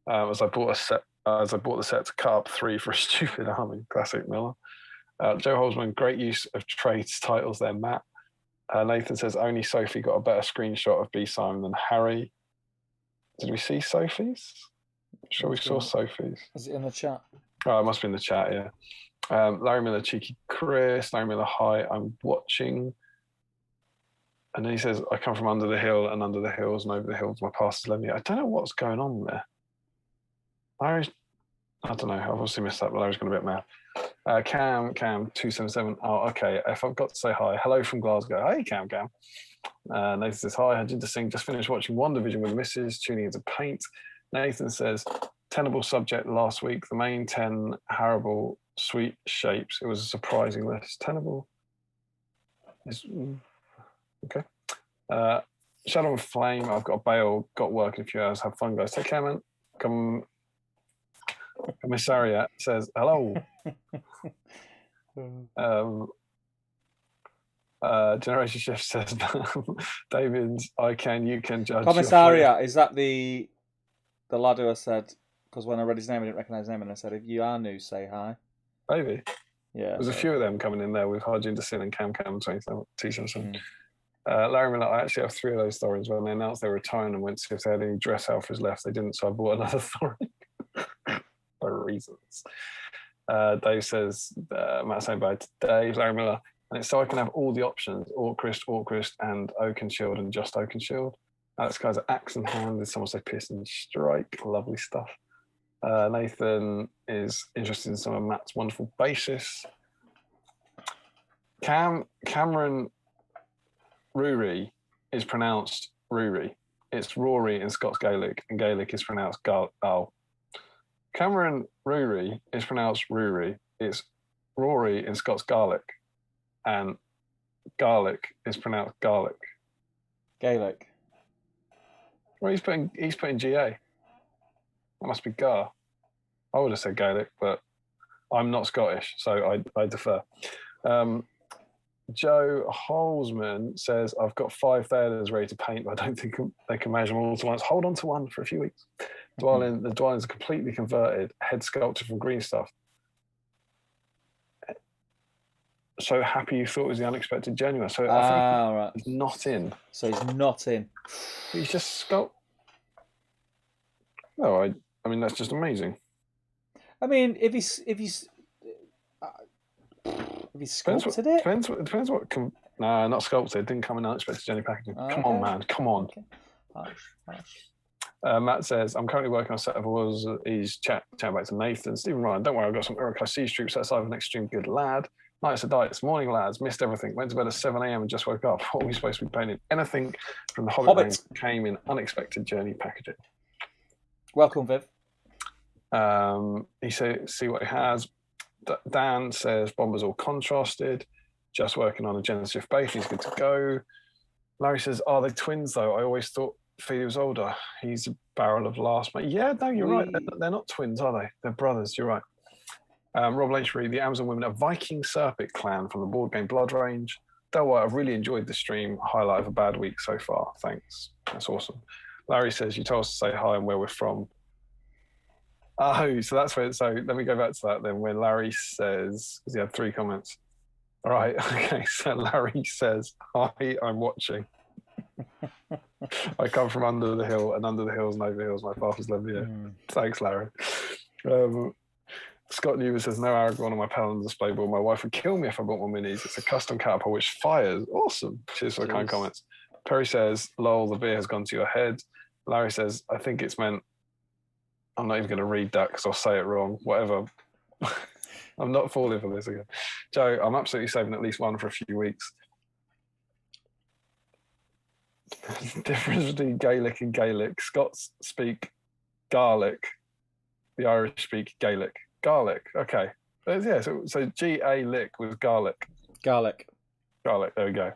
As I bought the set to cut up 3 for a stupid army. Classic Miller. Joe Holzman, great use of trades titles there, Matt. Nathan says only Sophie got a better screenshot of B. Simon than Harry. Did we see Sophie's? I'm sure we saw Sophie's. Is it in the chat? Oh, it must be in the chat, yeah. Larry Miller, cheeky Chris. Larry Miller, hi, I'm watching. And then he says, I come from under the hill and under the hills and over the hills. My past has led me. I don't know what's going on there. Larry's, I don't know. I've obviously missed that, but Larry's gone a bit mad. Cam 277. Oh, okay. If I've got to say hi, hello from Glasgow. Hey, Cam. Nathan says, hi, Harjinder Singh. Just finished watching WandaVision with the missus, tuning into Paint. Nathan says, tenable subject last week. The main 10 horrible sweet shapes. It was a surprising list. Tenable is okay. Shadow and Flame. I've got a bail. Got work in a few hours. Have fun, guys. Take care, man. Commissariat says hello. Generation Shift says David's I can, you can judge. Commissariat, is that the lad who I said, because when I read his name I didn't recognise his name, and I said, if you are new, say hi. Maybe. Yeah. There's a few of them coming in there with Harjinder Singh and Cam 277. Larry Miller, I actually have 3 of those Thorins. When they announced they were retiring and went to see if they had any dress alphas left, they didn't, so I bought another Thorin. For reasons. Dave says, Matt saying bye to Dave. Larry Miller, and it's so I can have all the options, Orcrist, and Oakenshield, and just Oakenshield. Alex guys are axe in hand. Did someone say pierce and strike? Lovely stuff. Nathan is interested in some of Matt's wonderful basis. Cameron Ruri is pronounced Ruri. It's Rory in Scots Gaelic, and Gaelic is pronounced Cameron Ruri is pronounced Ruri. It's Rory in Scots Gaelic, and Gaelic is pronounced Gaelic. Gaelic. Well, he's putting GA. That must be Gar. I would have said Gaelic, but I'm not Scottish, so I defer. Joe Holzman says, I've got 5 Theoders ready to paint, but I don't think they can measure them all at once. Hold on to one for a few weeks. The Dwellings are completely converted, head sculpted from green stuff. So happy you thought it was the unexpected genuine. So I think right. He's not in. So he's not in. He's just sculpt. No, I mean that's just amazing. I mean, if he's sculpted it. Depends what. No, not sculpted. Didn't come in unexpected Jenny packaging. Okay. Come on, man. Come on. Okay. Harsh. Matt says, I'm currently working on a set of orders. He's chatting back to Nathan. Stephen Ryan, don't worry, I've got some Uruk Siege troops outside of an extreme good lad. Nights of diets, morning lads, missed everything. Went to bed at 7 a.m. and just woke up. What are we supposed to be painting? Anything from the Hobbit came in unexpected journey packaging. Welcome, Viv. He says, see what he has. Dan says, Bomber's all contrasted. Just working on a Genesis base. He's good to go. Larry says, are they twins though? I always thought Feely was older. He's a barrel of last mate. Yeah, no, you're right. They're not twins, are they? They're brothers. You're right. Rob Lynchbury, the Amazon women, a Viking Serpent clan from the board game Blood Range. Don't worry, I've really enjoyed the stream. Highlight of a bad week so far. Thanks. That's awesome. Larry says, you told us to say hi and where we're from. Oh, so that's where. So let me go back to that then. When Larry says, because he had 3 comments. All right. Okay. So Larry says, hi, I'm watching. I come from under the hill, and under the hills and over the hills, my father's led me here. Thanks, Larry. Scott Newman says, no Aragorn on my Paladin display board. My wife would kill me if I bought more minis. It's a custom catapult which fires. Awesome. Cheers for the kind comments. Perry says, lol, the beer has gone to your head. Larry says, I think it's meant, I'm not even going to read that because I'll say it wrong. Whatever. I'm not falling for this again. Joe, I'm absolutely saving at least one for a few weeks. Difference between Gaelic and Gaelic. Scots speak Gaelic. The Irish speak Gaelic. Garlic. Okay. Yeah. So G-A-lick was garlic. Garlic. Garlic. There we go.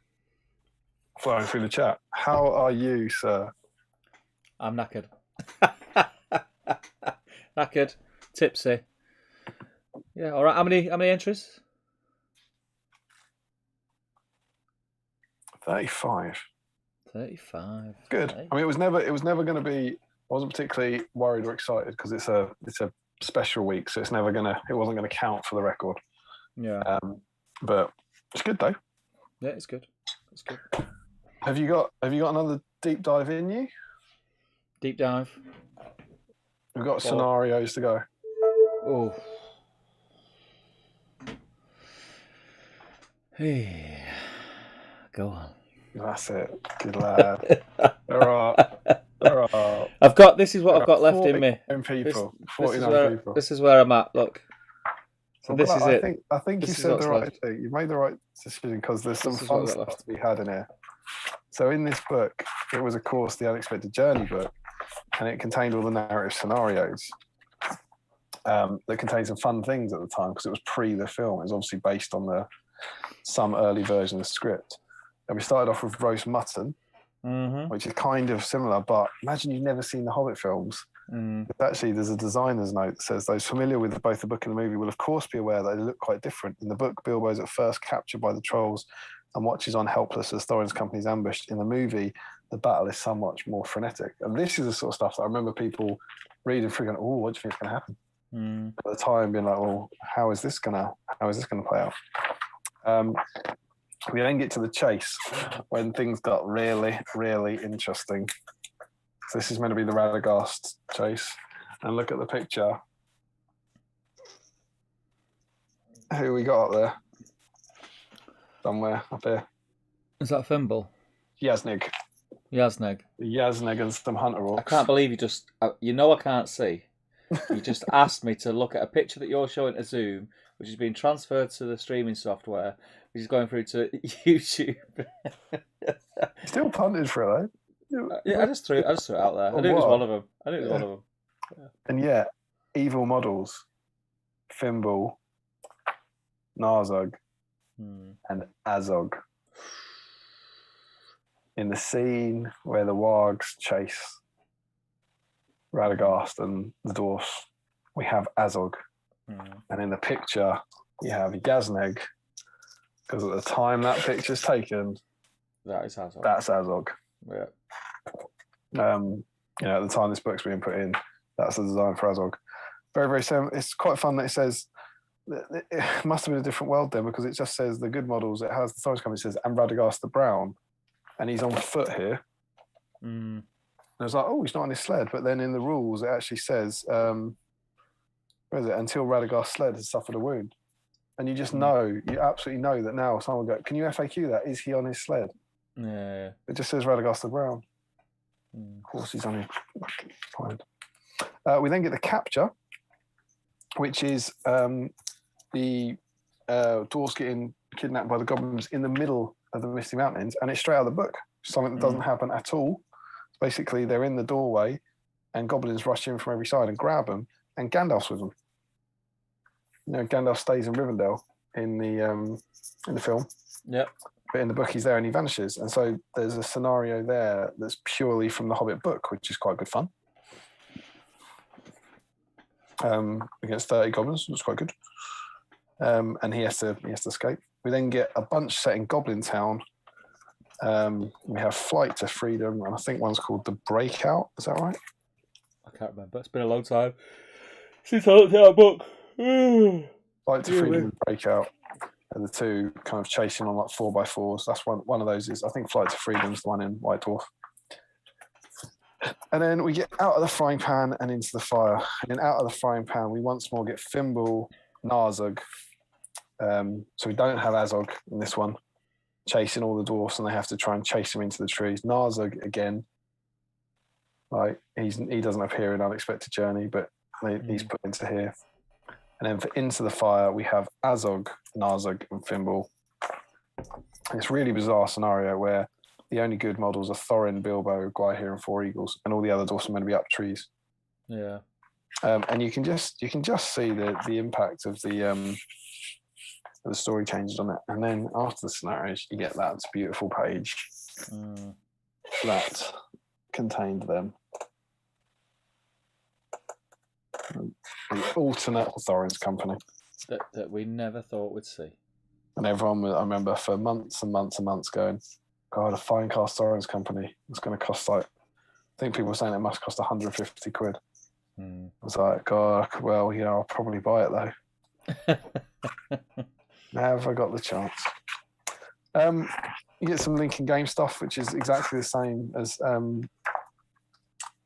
Flowing through the chat. How are you, sir? I'm knackered. Knackered. Tipsy. Yeah. All right. How many entries? 35. 35. Good. Hey. I mean, it was never going to be. I wasn't particularly worried or excited because it's a special week, so it wasn't gonna count for the record. Yeah. But it's good though. Yeah, it's good. It's good. Have you got another deep dive in you? Deep dive. We've got scenarios to go. Oh. Hey. Go on. That's it. Good lad. There are. I've got. This is what I've got left in me. People. 49 people. This is where I'm at. Look. So this is it. I think you said the right thing. You made the right decision because there's some fun stuff to be had in here. So in this book, it was of course the Unexpected Journey book, and it contained all the narrative scenarios. That contained some fun things at the time because it was pre the film. It was obviously based on some early version of the script. And we started off with roast mutton, which is kind of similar, but imagine you've never seen the Hobbit films. Actually, there's a designer's note that says those familiar with both the book and the movie will of course be aware that they look quite different. In the book, Bilbo is at first captured by the trolls and watches on helpless as Thorin's company is ambushed. In the movie, the battle is somewhat more frenetic. And this is the sort of stuff that I remember people reading through going, oh, what do you think is going to happen? At the time being like, well, how is this gonna play out? We then get to the chase when things got really, really interesting. So this is meant to be the Radagast chase. And look at the picture. Who we got up there? Somewhere up here. Is that Fimble? Yasnig and some hunter orcs. I can't believe you just... You know I can't see. You just asked me to look at a picture that you're showing to Zoom, which has been transferred to the streaming software, which is going through to YouTube. Still punted for it, though. Yeah, I just threw it out there. I knew it was one of them. Yeah. And yet, evil models, Fimble, Narzug, and Azog. In the scene where the wargs chase Radagast and the dwarfs, we have Azog. And in the picture, you have Yasneg, because at the time that picture's taken, that's Azog. Yeah. At the time this book's being put in, that's the design for Azog. Very, very similar. It's quite fun that it says, it must have been a different world then, because it just says the good models, it has the Thorin's company says, and Radagast the Brown, and he's on foot here. And I was like, oh, he's not on his sled. But then in the rules, it actually says, where is it? Until Radagast's sled has suffered a wound. And you just know, you absolutely know that now someone will go, can you FAQ that? Is he on his sled? Yeah. It just says Radagast the Brown. Of course he's on his sled. We then get the capture, which is the dwarves getting kidnapped by the goblins in the middle of the Misty Mountains, and it's straight out of the book. Something that doesn't happen at all. Basically, they're in the doorway, and goblins rush in from every side and grab them, and Gandalf's with them. Gandalf stays in Rivendell in the film. Yep. But in the book, he's there and he vanishes, and so there's a scenario there that's purely from the Hobbit book, which is quite good fun. Against 30 goblins, which is quite good. And he has to escape. We then get a bunch set in Goblin Town. We have Flight to Freedom, and I think one's called The Breakout. Is that right? I can't remember. It's been a long time since I looked at that book. Flight to Freedom and Breakout are the two kind of chasing on like 4x4s. That's one of those is, I think Flight to Freedom is the one in White Dwarf. And then we get out of the frying pan and into the fire. And then out of the frying pan, we once more get Thimble, Narzug. So we don't have Azog in this one, chasing all the dwarfs, and they have to try and chase him into the trees. Narzug again, like he doesn't appear in Unexpected Journey, but he's put into here. And then for Into the Fire, we have Azog, Narzug, and Thimble. It's a really bizarre scenario where the only good models are Thorin, Bilbo, Gwaihir, and Four Eagles, and all the other dwarfs are meant to be up trees. Yeah. And you can just see the impact of the story changes on it. And then after the scenarios, you get that beautiful page that contained them. The alternate Thorin's Company. That we never thought we'd see. And everyone, I remember for months and months and months going, God, a fine cast Thorin's Company. It's going to cost like, I think people were saying it must cost 150 quid. I was like, God, well, I'll probably buy it though. Never got the chance. You get some Lincoln game stuff, which is exactly the same as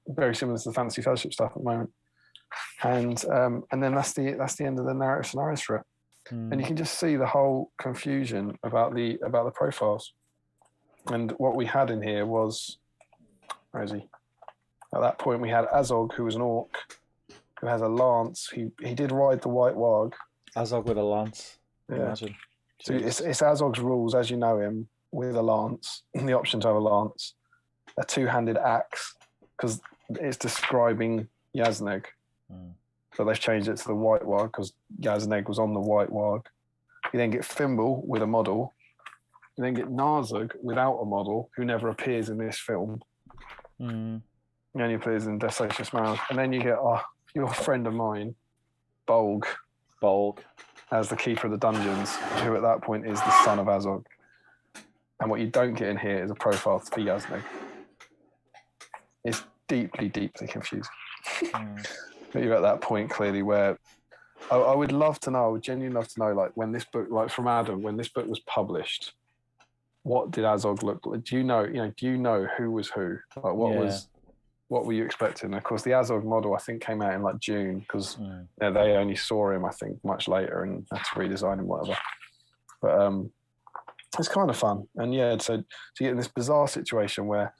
very similar to the Fantasy Fellowship stuff at the moment. And then that's the end of the narrative scenarios for it. And you can just see the whole confusion about the profiles. And what we had in here was, where is he? At that point, we had Azog, who was an orc, who has a lance. He did ride the White Warg. Azog with a lance. Yeah. Imagine. So it's Azog's rules as you know him, with a lance. The option to have a lance, a two-handed axe, because it's describing Yazneg. But they've changed it to the White Warg because Yazneg was on the White Warg. You then get Thimble with a model. You then get Narzug without a model, who never appears in this film. He only appears in Desolation Smiles. And then you get your friend of mine, Bolg, as the keeper of the dungeons, who at that point is the son of Azog. And what you don't get in here is a profile for Yazneg. It's deeply, deeply confusing. But you're at that point clearly where I would love to know, I would genuinely love to know, like when this book, like from Adam, when this book was published, what did Azog look like? Do you know who was who? Like what were you expecting? And of course, the Azog model I think came out in like June because they only saw him I think much later and had to redesign him, whatever. But it's kind of fun, and so you get in this bizarre situation where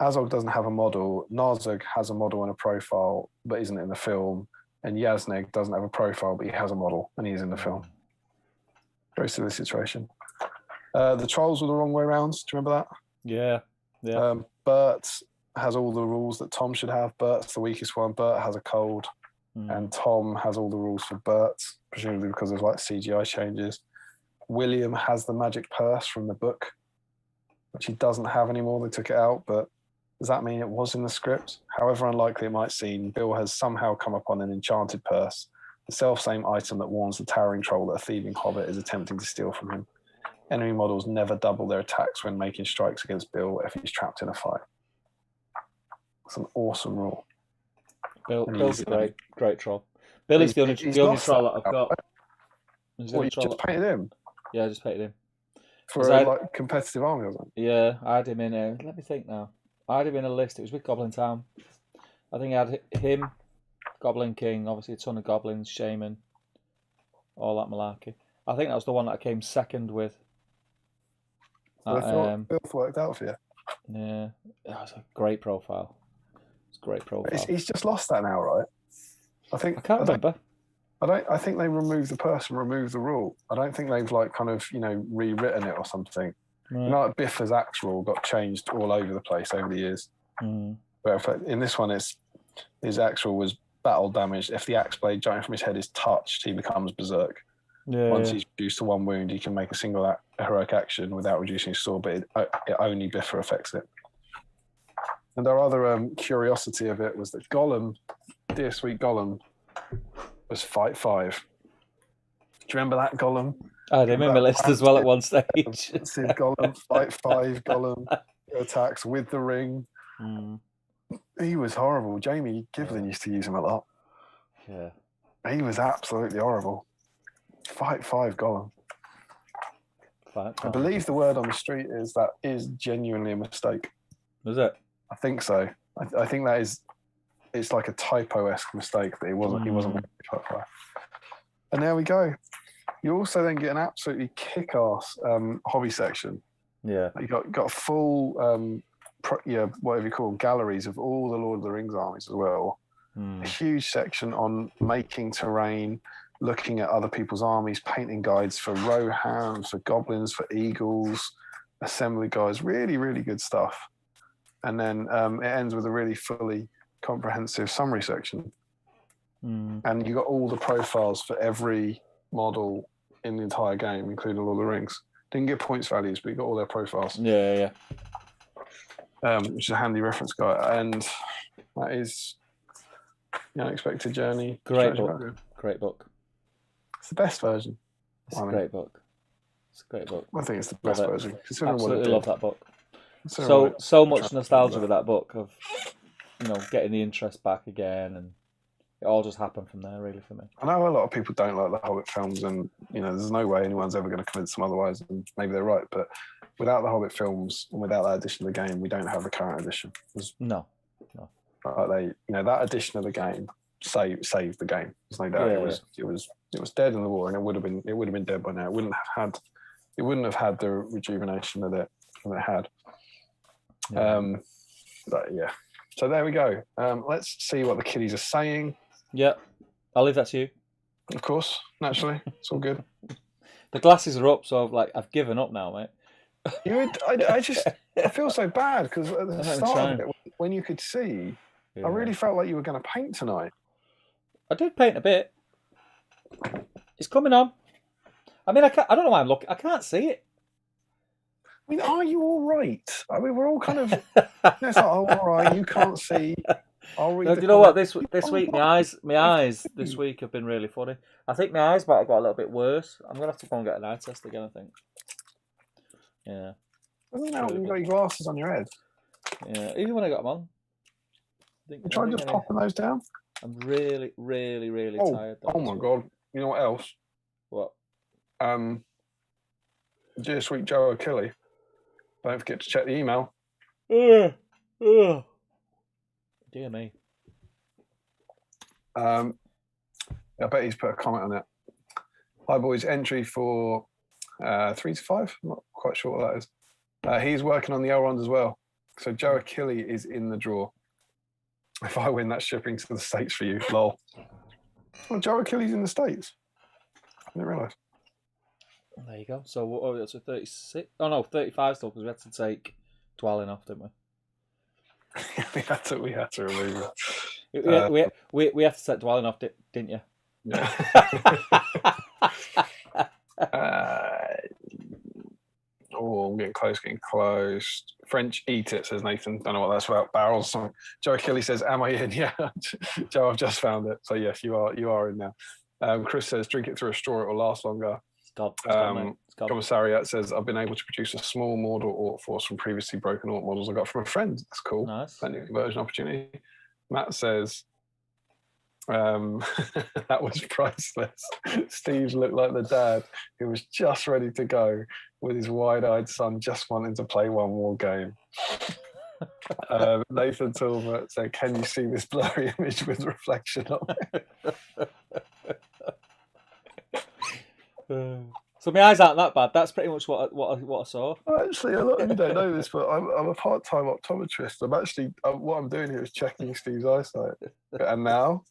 Azog doesn't have a model, Narzug has a model and a profile, but isn't in the film, and Yazneg doesn't have a profile, but he has a model and he's in the film. Very silly situation. The trolls were the wrong way around. Do you remember that? Yeah. Bert has all the rules that Tom should have. Bert's the weakest one. Bert has a cold, and Tom has all the rules for Bert, presumably because of like CGI changes. William has the magic purse from the book, which he doesn't have anymore. They took it out, but does that mean it was in the script? However unlikely it might seem, Bill has somehow come upon an enchanted purse, the self-same item that warns the towering troll that a thieving hobbit is attempting to steal from him. Enemy models never double their attacks when making strikes against Bill if he's trapped in a fight. It's an awesome rule. Bill's a great troll. Billy's the only troll that I've got. What, you just painted him? Yeah, I just painted him. For a competitive army or something? Yeah, I had him in a... Let me think now. I had him in a list. It was with Goblin Town. I think I had him, Goblin King, obviously a ton of goblins, Shaman, all that malarkey. I think that was the one that I came second with. Bill worked out for you. Yeah, that was a great profile. It's a great profile. He's just lost that now, right? I can't remember. I think they removed the person, removed the rule. I don't think they've rewritten it or something. Right. Like Biffa's axe rule got changed all over the place over the years. But in this one, his axe rule was battle damage. If the axe blade jumping from his head is touched, he becomes berserk. Once he's reduced to one wound, he can make a single heroic action without reducing his sword, but it only Biffa affects it. And our other curiosity of it was that Gollum, dear sweet Gollum, was fight 5. Do you remember that Gollum? I had him in my list as well at one stage. See Gollum, fight 5, Gollum attacks with the ring. He was horrible. Jamie Givlin used to use him a lot. Yeah. He was absolutely horrible. Fight 5 Gollum. I believe the word on the street is that is genuinely a mistake. Was it? I think so. I think that is, it's like a typo-esque mistake that he wasn't meant to be typo. And there we go. You also then get an absolutely kick-ass hobby section. Yeah. You got full whatever you call them, galleries of all the Lord of the Rings armies as well. A huge section on making terrain, looking at other people's armies, painting guides for Rohans, for goblins, for eagles, assembly guides. Really, really good stuff. And then it ends with a really fully comprehensive summary section. And you got all the profiles for every model in the entire game, including Lord of the Rings. Didn't get points values, but you got all their profiles. Yeah. Which is a handy reference guide. And that is The Unexpected Journey. Great book. Great book. It's the best version. It's a great book. It's a great book. I think it's the best version. Absolutely love that book. So much nostalgia with that book of, getting the interest back again, and it all just happened from there, really, for me. I know a lot of people don't like the Hobbit films, and there's no way anyone's ever going to convince them otherwise, and maybe they're right. But without the Hobbit films and without that edition of the game, we don't have the current edition. No. That edition of the game saved the game. There's no doubt. It was dead in the war, and it would have been dead by now. It wouldn't have had the rejuvenation that it had. Yeah. But yeah. So there we go. Let's see what the kiddies are saying. Yeah, I'll leave that to you. Of course, naturally, it's all good. The glasses are up, so I've given up now, mate. I feel so bad because at the start of it, when you could see, I really felt like you were going to paint tonight. I did paint a bit. It's coming on. I mean, I don't know why I'm looking. I can't see it. I mean, are you all right? I mean, we're all kind of. It's like, all right, you can't see. I'll read. No, do you know what? This week, my eyes this week have been really funny. I think my eyes might have got a little bit worse. I'm gonna have to go and get an eye test again, I think. Yeah. I don't know. You've got your glasses on your head. Yeah, even when I got them on. You tried just popping those down. I'm really, really, really tired. Oh my god! You know what else? What? Dear sweet Joe Achille, don't forget to check the email. Dear me. I bet he's put a comment on it. Hi boys, entry for 3 to 5. I'm not quite sure what that is. He's working on the Elrond as well. So Joe Achille is in the draw. If I win, that's shipping to the States for you. Lol. Well, Joe Achille's in the States. I didn't realise. There you go. So that's a 36. Oh no, 35 still, because we had to take Dwelling off, didn't we? we had to remove it. We have to set Dwelling off, didn't you? Yeah. I'm getting close. French eat it, says Nathan. Don't know what that's about. Barrels. Something. Joe Achille says, "Am I in?" Yeah, Joe, I've just found it. So yes, you are in now. Chris says, "Drink it through a straw; it will last longer." Commissariat says, "I've been able to produce a small model Orc force from previously broken Orc models I got from a friend. That's cool. Nice. Plenty of conversion opportunity." Matt says, "That was priceless." Steve looked like the dad who was just ready to go with his wide-eyed son just wanting to play one more game. Nathan Tilbert said, "Can you see this blurry image with reflection on it?" So my eyes aren't that bad. That's pretty much what I saw. Actually, a lot of you don't know this, but I'm a part-time optometrist. I'm actually what I'm doing here is checking Steve's eyesight. And now.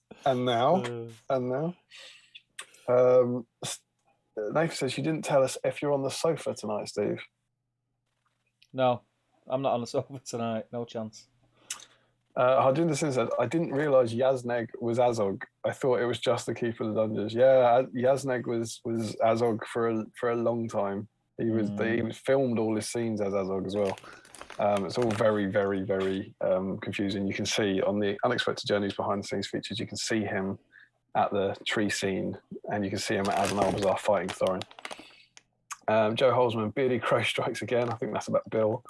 Nathan says, "You didn't tell us if you're on the sofa tonight, Steve." No, I'm not on the sofa tonight. No chance. Hardinder Sin said, "I didn't realise Yazneg was Azog. I thought it was just the Keeper of the Dungeons." Yeah, Yazneg was Azog for a long time. He was filmed all his scenes as Azog as well. It's all very, very, very confusing. You can see on the Unexpected Journeys behind the scenes features, you can see him at the tree scene, and you can see him as an Albazar fighting Thorin. Joe Holzman, Beardy Crow strikes again. I think that's about Bill.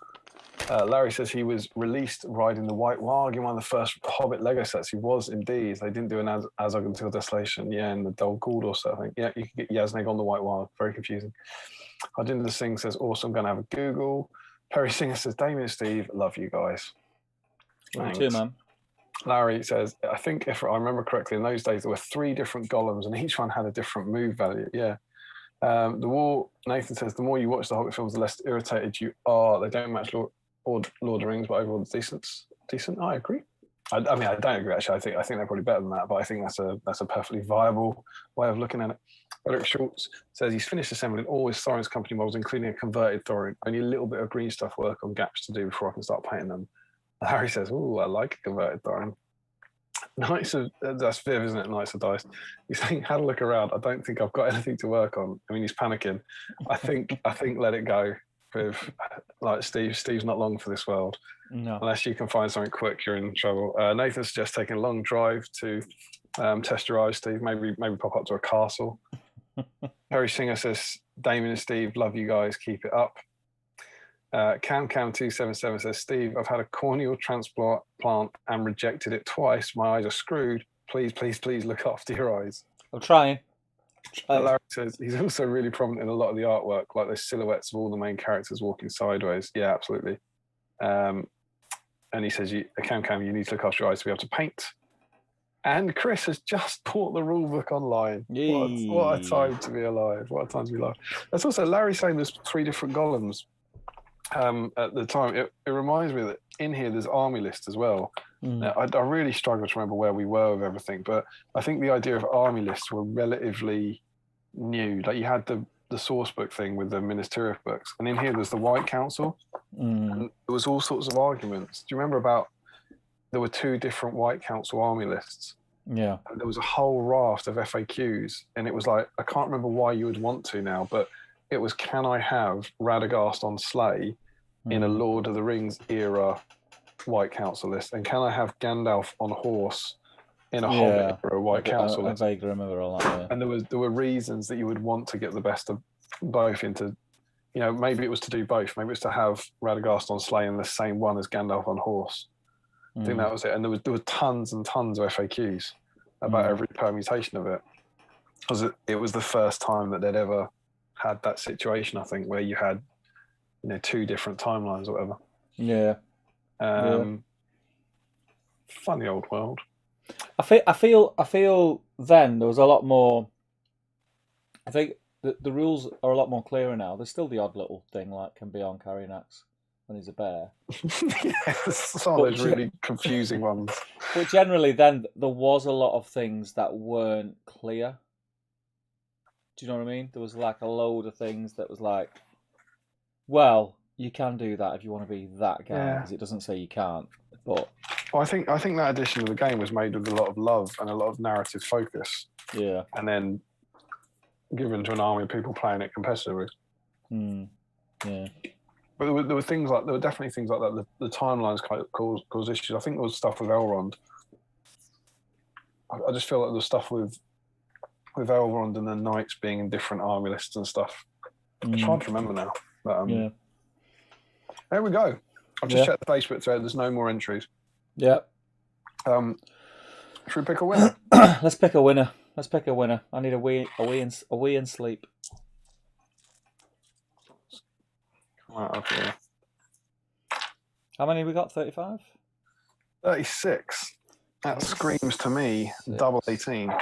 Larry says he was released riding the White Warg in one of the first Hobbit Lego sets. He was indeed. They didn't do an Azog until Desolation. Yeah, in the Dol Guldur set, I think. Yeah, you can get Yazneg on the White Warg. Very confusing. Hardinder Singh says, "Awesome, going to have a Google." Perry Singer says, "Damian and Steve, love you guys." Thanks. Too, man. Larry says, I think if I remember correctly, in those days there were 3 different golems and each one had a different move value. Yeah. Nathan says, the more you watch the Hobbit films, the less irritated you are. They don't match Lord of the Rings, but overall it's decent. I agree. I mean, I don't agree actually. I think they're probably better than that, but I think that's a perfectly viable way of looking at it. Eric Schultz says he's finished assembling all his Thorin's company models, including a converted Thorin. Only a little bit of green stuff work on gaps to do before I can start painting them. Harry says, "Oh, I like a converted Thorin." Knights of that's Viv, isn't it? Knights of Dice. He's saying, "Had a look around. I don't think I've got anything to work on." I mean, he's panicking. I think let it go, Viv. Like Steve's not long for this world. No. Unless you can find something quick, you're in trouble. Nathan suggests taking a long drive to test your eyes, Steve. Maybe pop up to a castle. Harry Singer says, Damian and Steve, love you guys. Keep it up. Cam277 says, Steve, I've had a corneal transplant and rejected it twice. My eyes are screwed. Please look after your eyes. I'm trying. Larry says he's also really prominent in a lot of the artwork, like those silhouettes of all the main characters walking sideways. Yeah, absolutely. And he says, Cam, you need to look after your eyes to be able to paint. And Chris has just bought the rulebook online. What a time to be alive. What a time to be alive. That's also Larry saying there's 3 different golems at the time. It reminds me that in here there's army lists as well. Now, I really struggle to remember where we were with everything, but I think the idea of army lists were relatively new. Like you had the source book thing with the ministerial books, and in here there's the White Council. And there was all sorts of arguments. Do you remember about there were 2 different White Council army lists? Yeah. And there was a whole raft of FAQs, and it was like, I can't remember why you would want to now, but it was, can I have Radagast on sleigh in a Lord of the Rings era White Council list, and can I have Gandalf on horse in a Hobbit era White Council list? I vaguely remember all that. Yeah. And there were reasons that you would want to get the best of both into. You know, maybe it was to do both. Maybe it's to have Radagast on sleigh in the same one as Gandalf on horse. I think that was it. And there were tons and tons of FAQs about every permutation of it. Because it was the first time that they'd ever had that situation, I think, where you had, 2 different timelines or whatever. Yeah. Funny old world. I feel then there was a lot more. I think the rules are a lot more clearer now. There's still the odd little thing like can Bjorn carry an axe when he's a bear. Yes, some of those really confusing ones. But generally, then there was a lot of things that weren't clear. Do you know what I mean? There was like a load of things that was like, well, you can do that if you want to be that guy, because it doesn't say you can't. But I think that edition of the game was made with a lot of love and a lot of narrative focus. Yeah. And then given to an army of people playing it competitively. Yeah. But there were definitely things like that. The timelines kind of cause issues. I think there was stuff with Elrond. I just feel like there's stuff with Elrond and the knights being in different army lists and stuff. I'm trying to remember now. But, there we go. I've just checked the Facebook thread. There's no more entries. Yeah. Should we pick a winner? Let's pick a winner. I need a wee and sleep. Right up here. How many we got? 35? 36. That screams to me double 18. What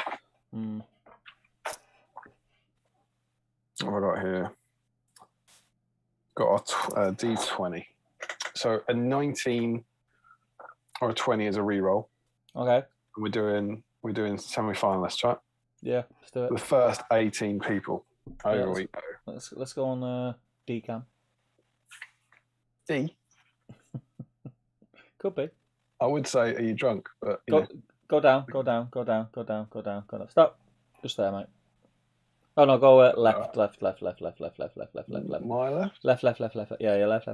have I got here? Got a D20. So a 19 or a 20 is a reroll. Okay. We're doing semi-finalists, right? Yeah, let's do it. The first 18 people. Over we go. Let's go on D-cam. D? Could be. I would say, are you drunk? But go down. Stop. Just there, mate. Oh no, go left. My left? Left. Yeah, left.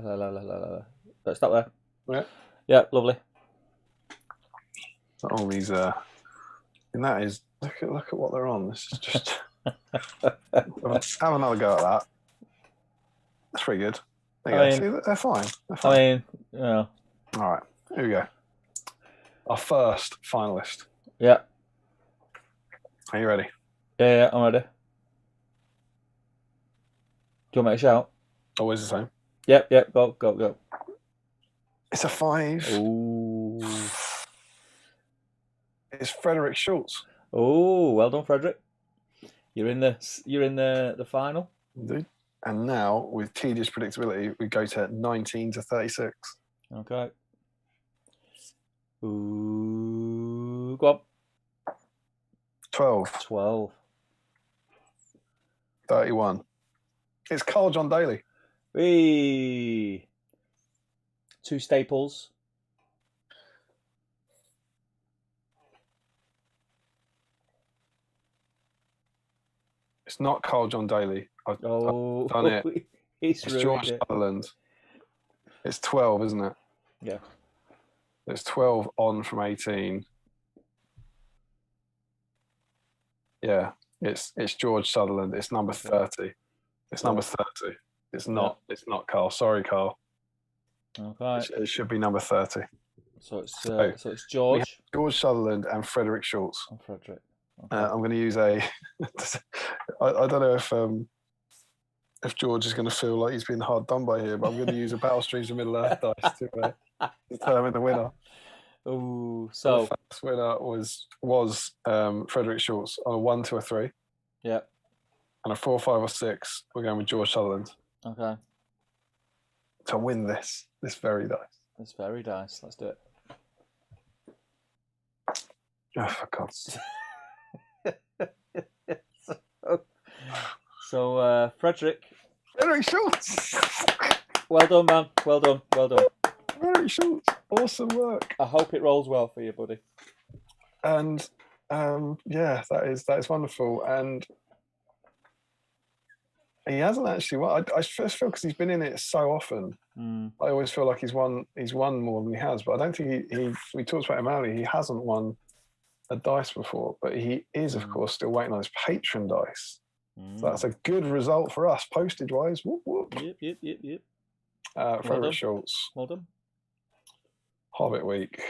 Stop there. Yeah. Yeah, lovely. All these and that is look at what they're on. This is just have another go at that. That's pretty good. See, they're fine. I mean, yeah. All right, here we go. Our first finalist. Yeah. Are you ready? Yeah, I'm ready. Do you want me to shout? Always the same. Yep, go. It's a 5. Ooh. It's Frederick Schultz. Oh, well done, Frederick. You're in the final. Indeed. And now, with tedious predictability, we go to 19 to 36. Okay. Ooh, go on. 12. 31. It's Carl John Daly. Hey. Two staples. It's not Carl John Daly. I've done it. It's George Sutherland. It's 12, isn't it? Yeah. It's 12 on from 18. Yeah, it's George Sutherland. It's number 30. It's number 30. It's not. Yeah. It's not Carl. Sorry, Carl. Okay. It should be number 30. So it's George. George Sutherland and Frederick Schultz. And Frederick. Okay. I'm going to use a. I don't know if George is going to feel like he's been hard done by here, but I'm going to use a Battle Streams of Middle Earth dice to determine the winner. Oh, so the first winner was Frederick Schultz on a 1 to a 3. Yeah. And a 4, 5, or 6. We're going with George Sutherland. Okay. To win this very dice. This very dice. Let's do it. Oh, for God's sake. So Frederick Schultz. Well done, man. Well done. Frederick Schultz. Awesome work. I hope it rolls well for you, buddy. And yeah, that is wonderful. And he hasn't actually won. I first feel because he's been in it so often. I always feel like he's won more than he has. But I don't think we talked about him earlier. He hasn't won a dice before, but he is, of course, still waiting on his patron dice. So that's a good result for us, postage-wise. Whoop, whoop. Yep. Frederick Schultz. Well done. Hobbit Week.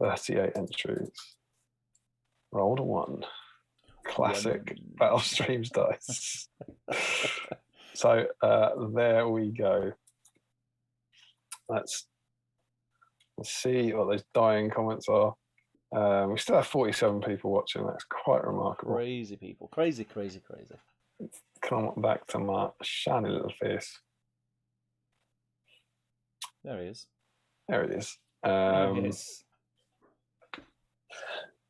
38 entries. Rolled a 1. Classic Battle Streams dice. So there we go. Let's see what those dying comments are. We still have 47 people watching. That's quite remarkable. Crazy people. Crazy. Come back to my shiny little face. There he is. There it is. There he is.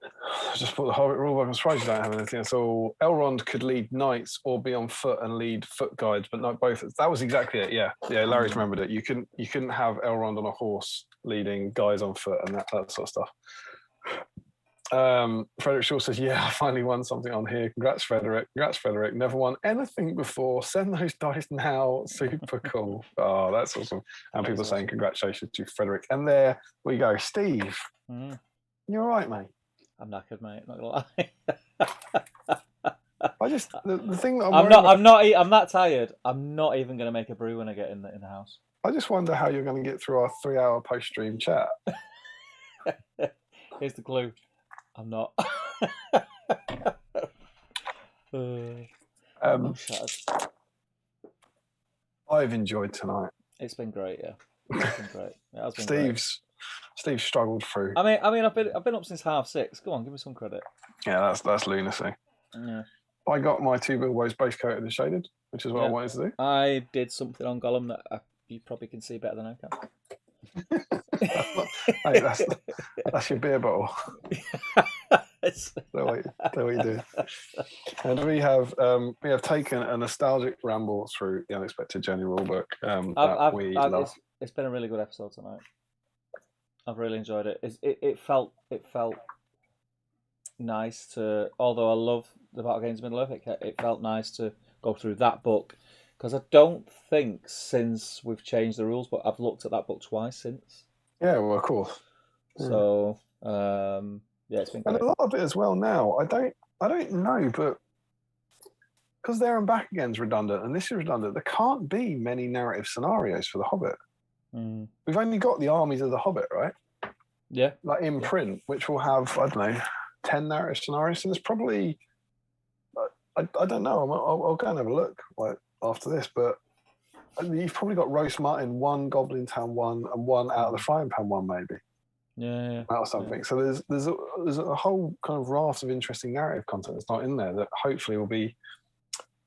I just put the Hobbit rulebook. I'm surprised you don't have anything at all. Elrond could lead knights or be on foot and lead foot guides, but not both. That was exactly it. Yeah. Larry's remembered it. You couldn't have Elrond on a horse leading guys on foot and that sort of stuff. Frederick Shaw says, "Yeah, I finally won something on here. Congrats, Frederick. Never won anything before. Send those dice now. Super cool. Oh, that's awesome." And people saying congratulations to Frederick. And there we go. Steve, you're all right, mate. I'm knackered, mate. Not gonna lie. I just the thing that I'm that tired. I'm not even gonna make a brew when I get in the house. I just wonder how you're going to get through our 3-hour post-stream chat. Here's the clue. I'm not. I'm shattered. I've enjoyed tonight. It's been great, yeah. It's been great. It has been Steve struggled through. I mean, I've been up since 6:30. Go on, give me some credit. Yeah, that's lunacy. Yeah. I got my 2 Bilbo's base coated and shaded, which is what I wanted to do. I did something on Gollum that you probably can see better than I can. Hey, that's your beer bottle. That's what you do. And we have taken a nostalgic ramble through the Unexpected Journey rulebook. It's been a really good episode tonight. I've really enjoyed it. It felt nice to, although I love the Battle Games of Middle Earth, it felt nice to go through that book, because I don't think since we've changed the rules, but I've looked at that book twice since. Yeah, well, of course. So it's been great. And a lot of it as well now. I don't know, but because There and Back Again is redundant and this is redundant, there can't be many narrative scenarios for The Hobbit. We've only got the armies of The Hobbit, right? Yeah. Like in print, which will have, I don't know, 10 narrative scenarios. So there's probably, I don't know. I'll go and have a look after this, but you've probably got Roast Mutton 1, Goblin Town 1, and 1 Out of the Frying Pan 1, maybe. Yeah. Out of something. So there's a whole kind of raft of interesting narrative content that's not in there that hopefully will be,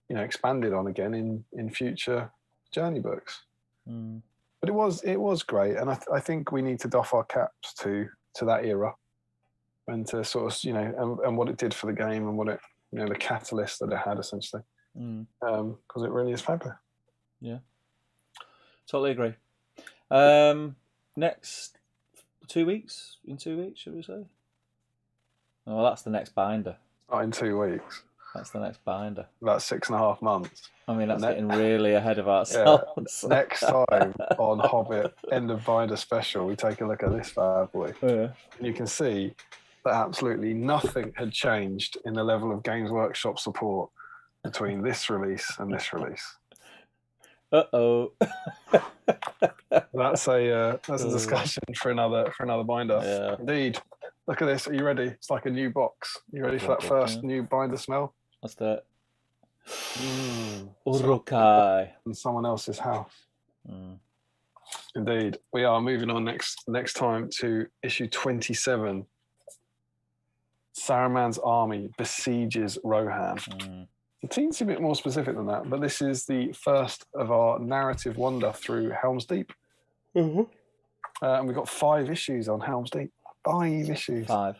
expanded on again in future Journey books. But it was great, and I think we need to doff our caps to that era, and to sort of and what it did for the game, and what it the catalyst that it had essentially, because it really is fabulous. Yeah, totally agree. Next 2 weeks, in 2 weeks, should we say? Oh, that's the next binder. Not in 2 weeks. That's the next binder. About 6.5 months. I mean, that's getting really ahead of ourselves. Yeah. Next time on Hobbit End of Binder Special, we take a look at this bad boy. Yeah. And you can see that absolutely nothing had changed in the level of Games Workshop support between this release and this release. Uh-oh. That's a discussion for another binder. Yeah. Indeed. Look at this. Are you ready? It's like a new box. You ready for that first new binder smell? What's that? Urukai. In someone else's house. Indeed. We are moving on next time to issue 27. Saruman's army besieges Rohan. The team's a bit more specific than that, but this is the first of our narrative wander through Helm's Deep. And we've got 5 issues on Helm's Deep. 5 issues. 5.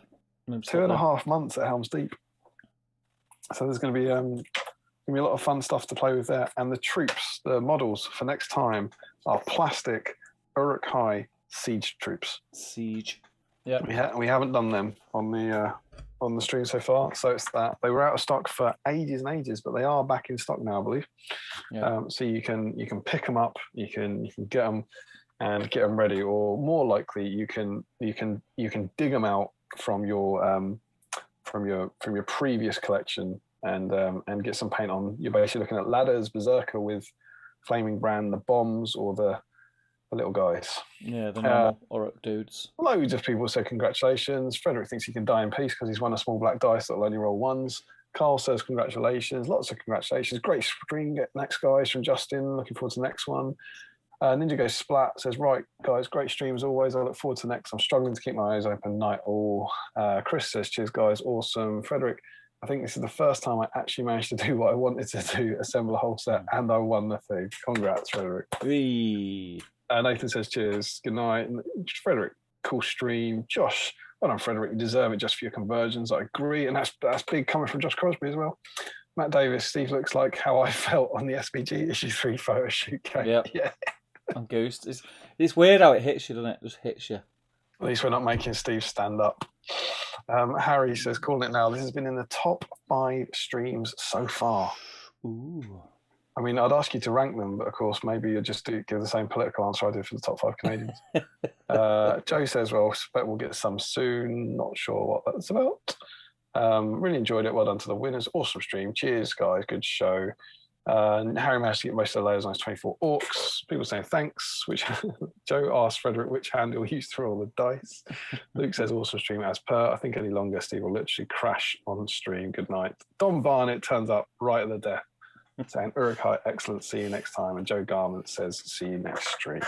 2.5 months at Helm's Deep. So there's going to be a lot of fun stuff to play with there. And the troops, the models for next time are plastic Uruk-hai siege troops. Siege. Yeah. We haven't done them on the stream so far. So it's that they were out of stock for ages and ages, but they are back in stock now, I believe. Yeah. So you can pick them up, you can get them and get them ready, or more likely you can dig them out from your previous collection and get some paint on. You're basically looking at ladders, Berserker with Flaming Brand, the bombs, or the little guys. Yeah, the normal Uruk dudes. Loads of people say congratulations. Frederick thinks he can die in peace because he's won a small black dice that'll only roll ones. Carl says congratulations. Lots of congratulations. Great screen. Next guys from Justin. Looking forward to the next one. Ninja Goes Splat says, right, guys, great stream as always. I look forward to next. I'm struggling to keep my eyes open night all. Chris says, cheers, guys. Awesome. Frederick, I think this is the first time I actually managed to do what I wanted to do, assemble a whole set, and I won the thing. Congrats, Frederick. Nathan says, cheers. Good night. And Frederick, cool stream. Josh, well done, Frederick. You deserve it just for your conversions. I agree. And that's big coming from Josh Crosby as well. Matt Davis, Steve looks like how I felt on the SBG issue 3 photo shoot game. Yep. Yeah. I'm goosed. It's weird how it hits you, doesn't it? It just hits you. At least we're not making Steve stand up. Harry says, calling it now. This has been in the top 5 streams so far. Ooh. I mean, I'd ask you to rank them, but of course, maybe you'll just give the same political answer I did for the top 5 Canadians. Joe says, well, I expect we'll get some soon. Not sure what that's about. Really enjoyed it. Well done to the winners. Awesome stream. Cheers, guys. Good show. Harry managed to get most of the layers on his 24 orcs. People saying thanks. Which Joe asked Frederick which hand he'll use to roll the dice. Luke says awesome stream as per. I think any longer Steve will literally crash on stream. Good night. Don Barnett turns up right at the death, saying Uruk-hai, excellent. See you next time. And Joe Garment says see you next stream.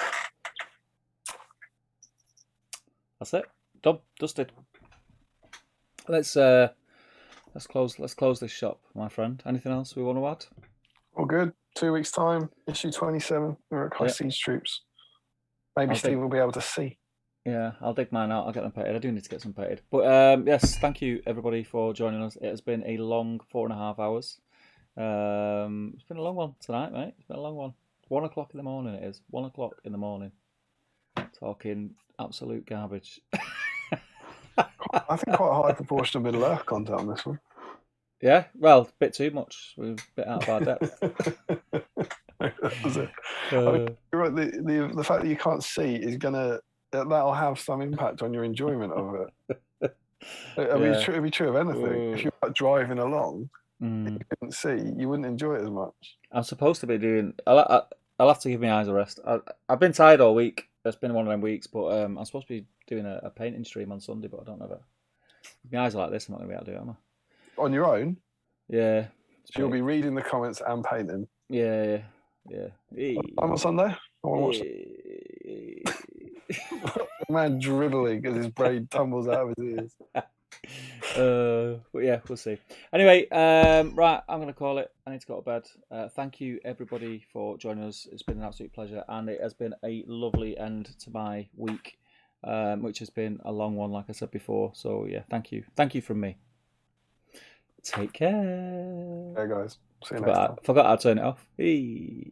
That's it. Done. Dusted. Let's close this shop, my friend. Anything else we want to add? All good. 2 weeks time, issue 27, Uruk-hai Siege Troops. Maybe Steve will be able to see. Yeah, I'll dig mine out. I'll get them painted. I do need to get some painted. But yes, thank you everybody for joining us. It has been a long 4.5 hours. It's been a long one tonight, mate. It's been a long one. 1 o'clock in the morning it is. 1 o'clock in the morning. Talking absolute garbage. I think quite a high proportion of Middle Earth content on this one. Yeah, well, a bit too much. We're a bit out of our depth. That was it. I mean, you're right, the fact that you can't see is that'll have some impact on your enjoyment of it. I mean, it'd be true of anything. If you're like, driving along, if you couldn't see, you wouldn't enjoy it as much. I'm supposed to be doing. I'll have to give my eyes a rest. I've been tired all week. It's been one of them weeks, but I'm supposed to be doing a painting stream on Sunday, but I don't know if my eyes are like this. I'm not going to be able to do it, am I? On your own? Yeah. So you'll be reading the comments and painting? Yeah. I'm on Sunday? I want to watch Man dribbling because his brain tumbles out of his ears. But yeah, we'll see. Anyway, right, I'm going to call it. I need to go to bed. Thank you, everybody, for joining us. It's been an absolute pleasure, and it has been a lovely end to my week, which has been a long one, like I said before. So yeah, thank you. Thank you from me. Take care. Hey guys, see you next time. Forgot how to turn it off. Hey.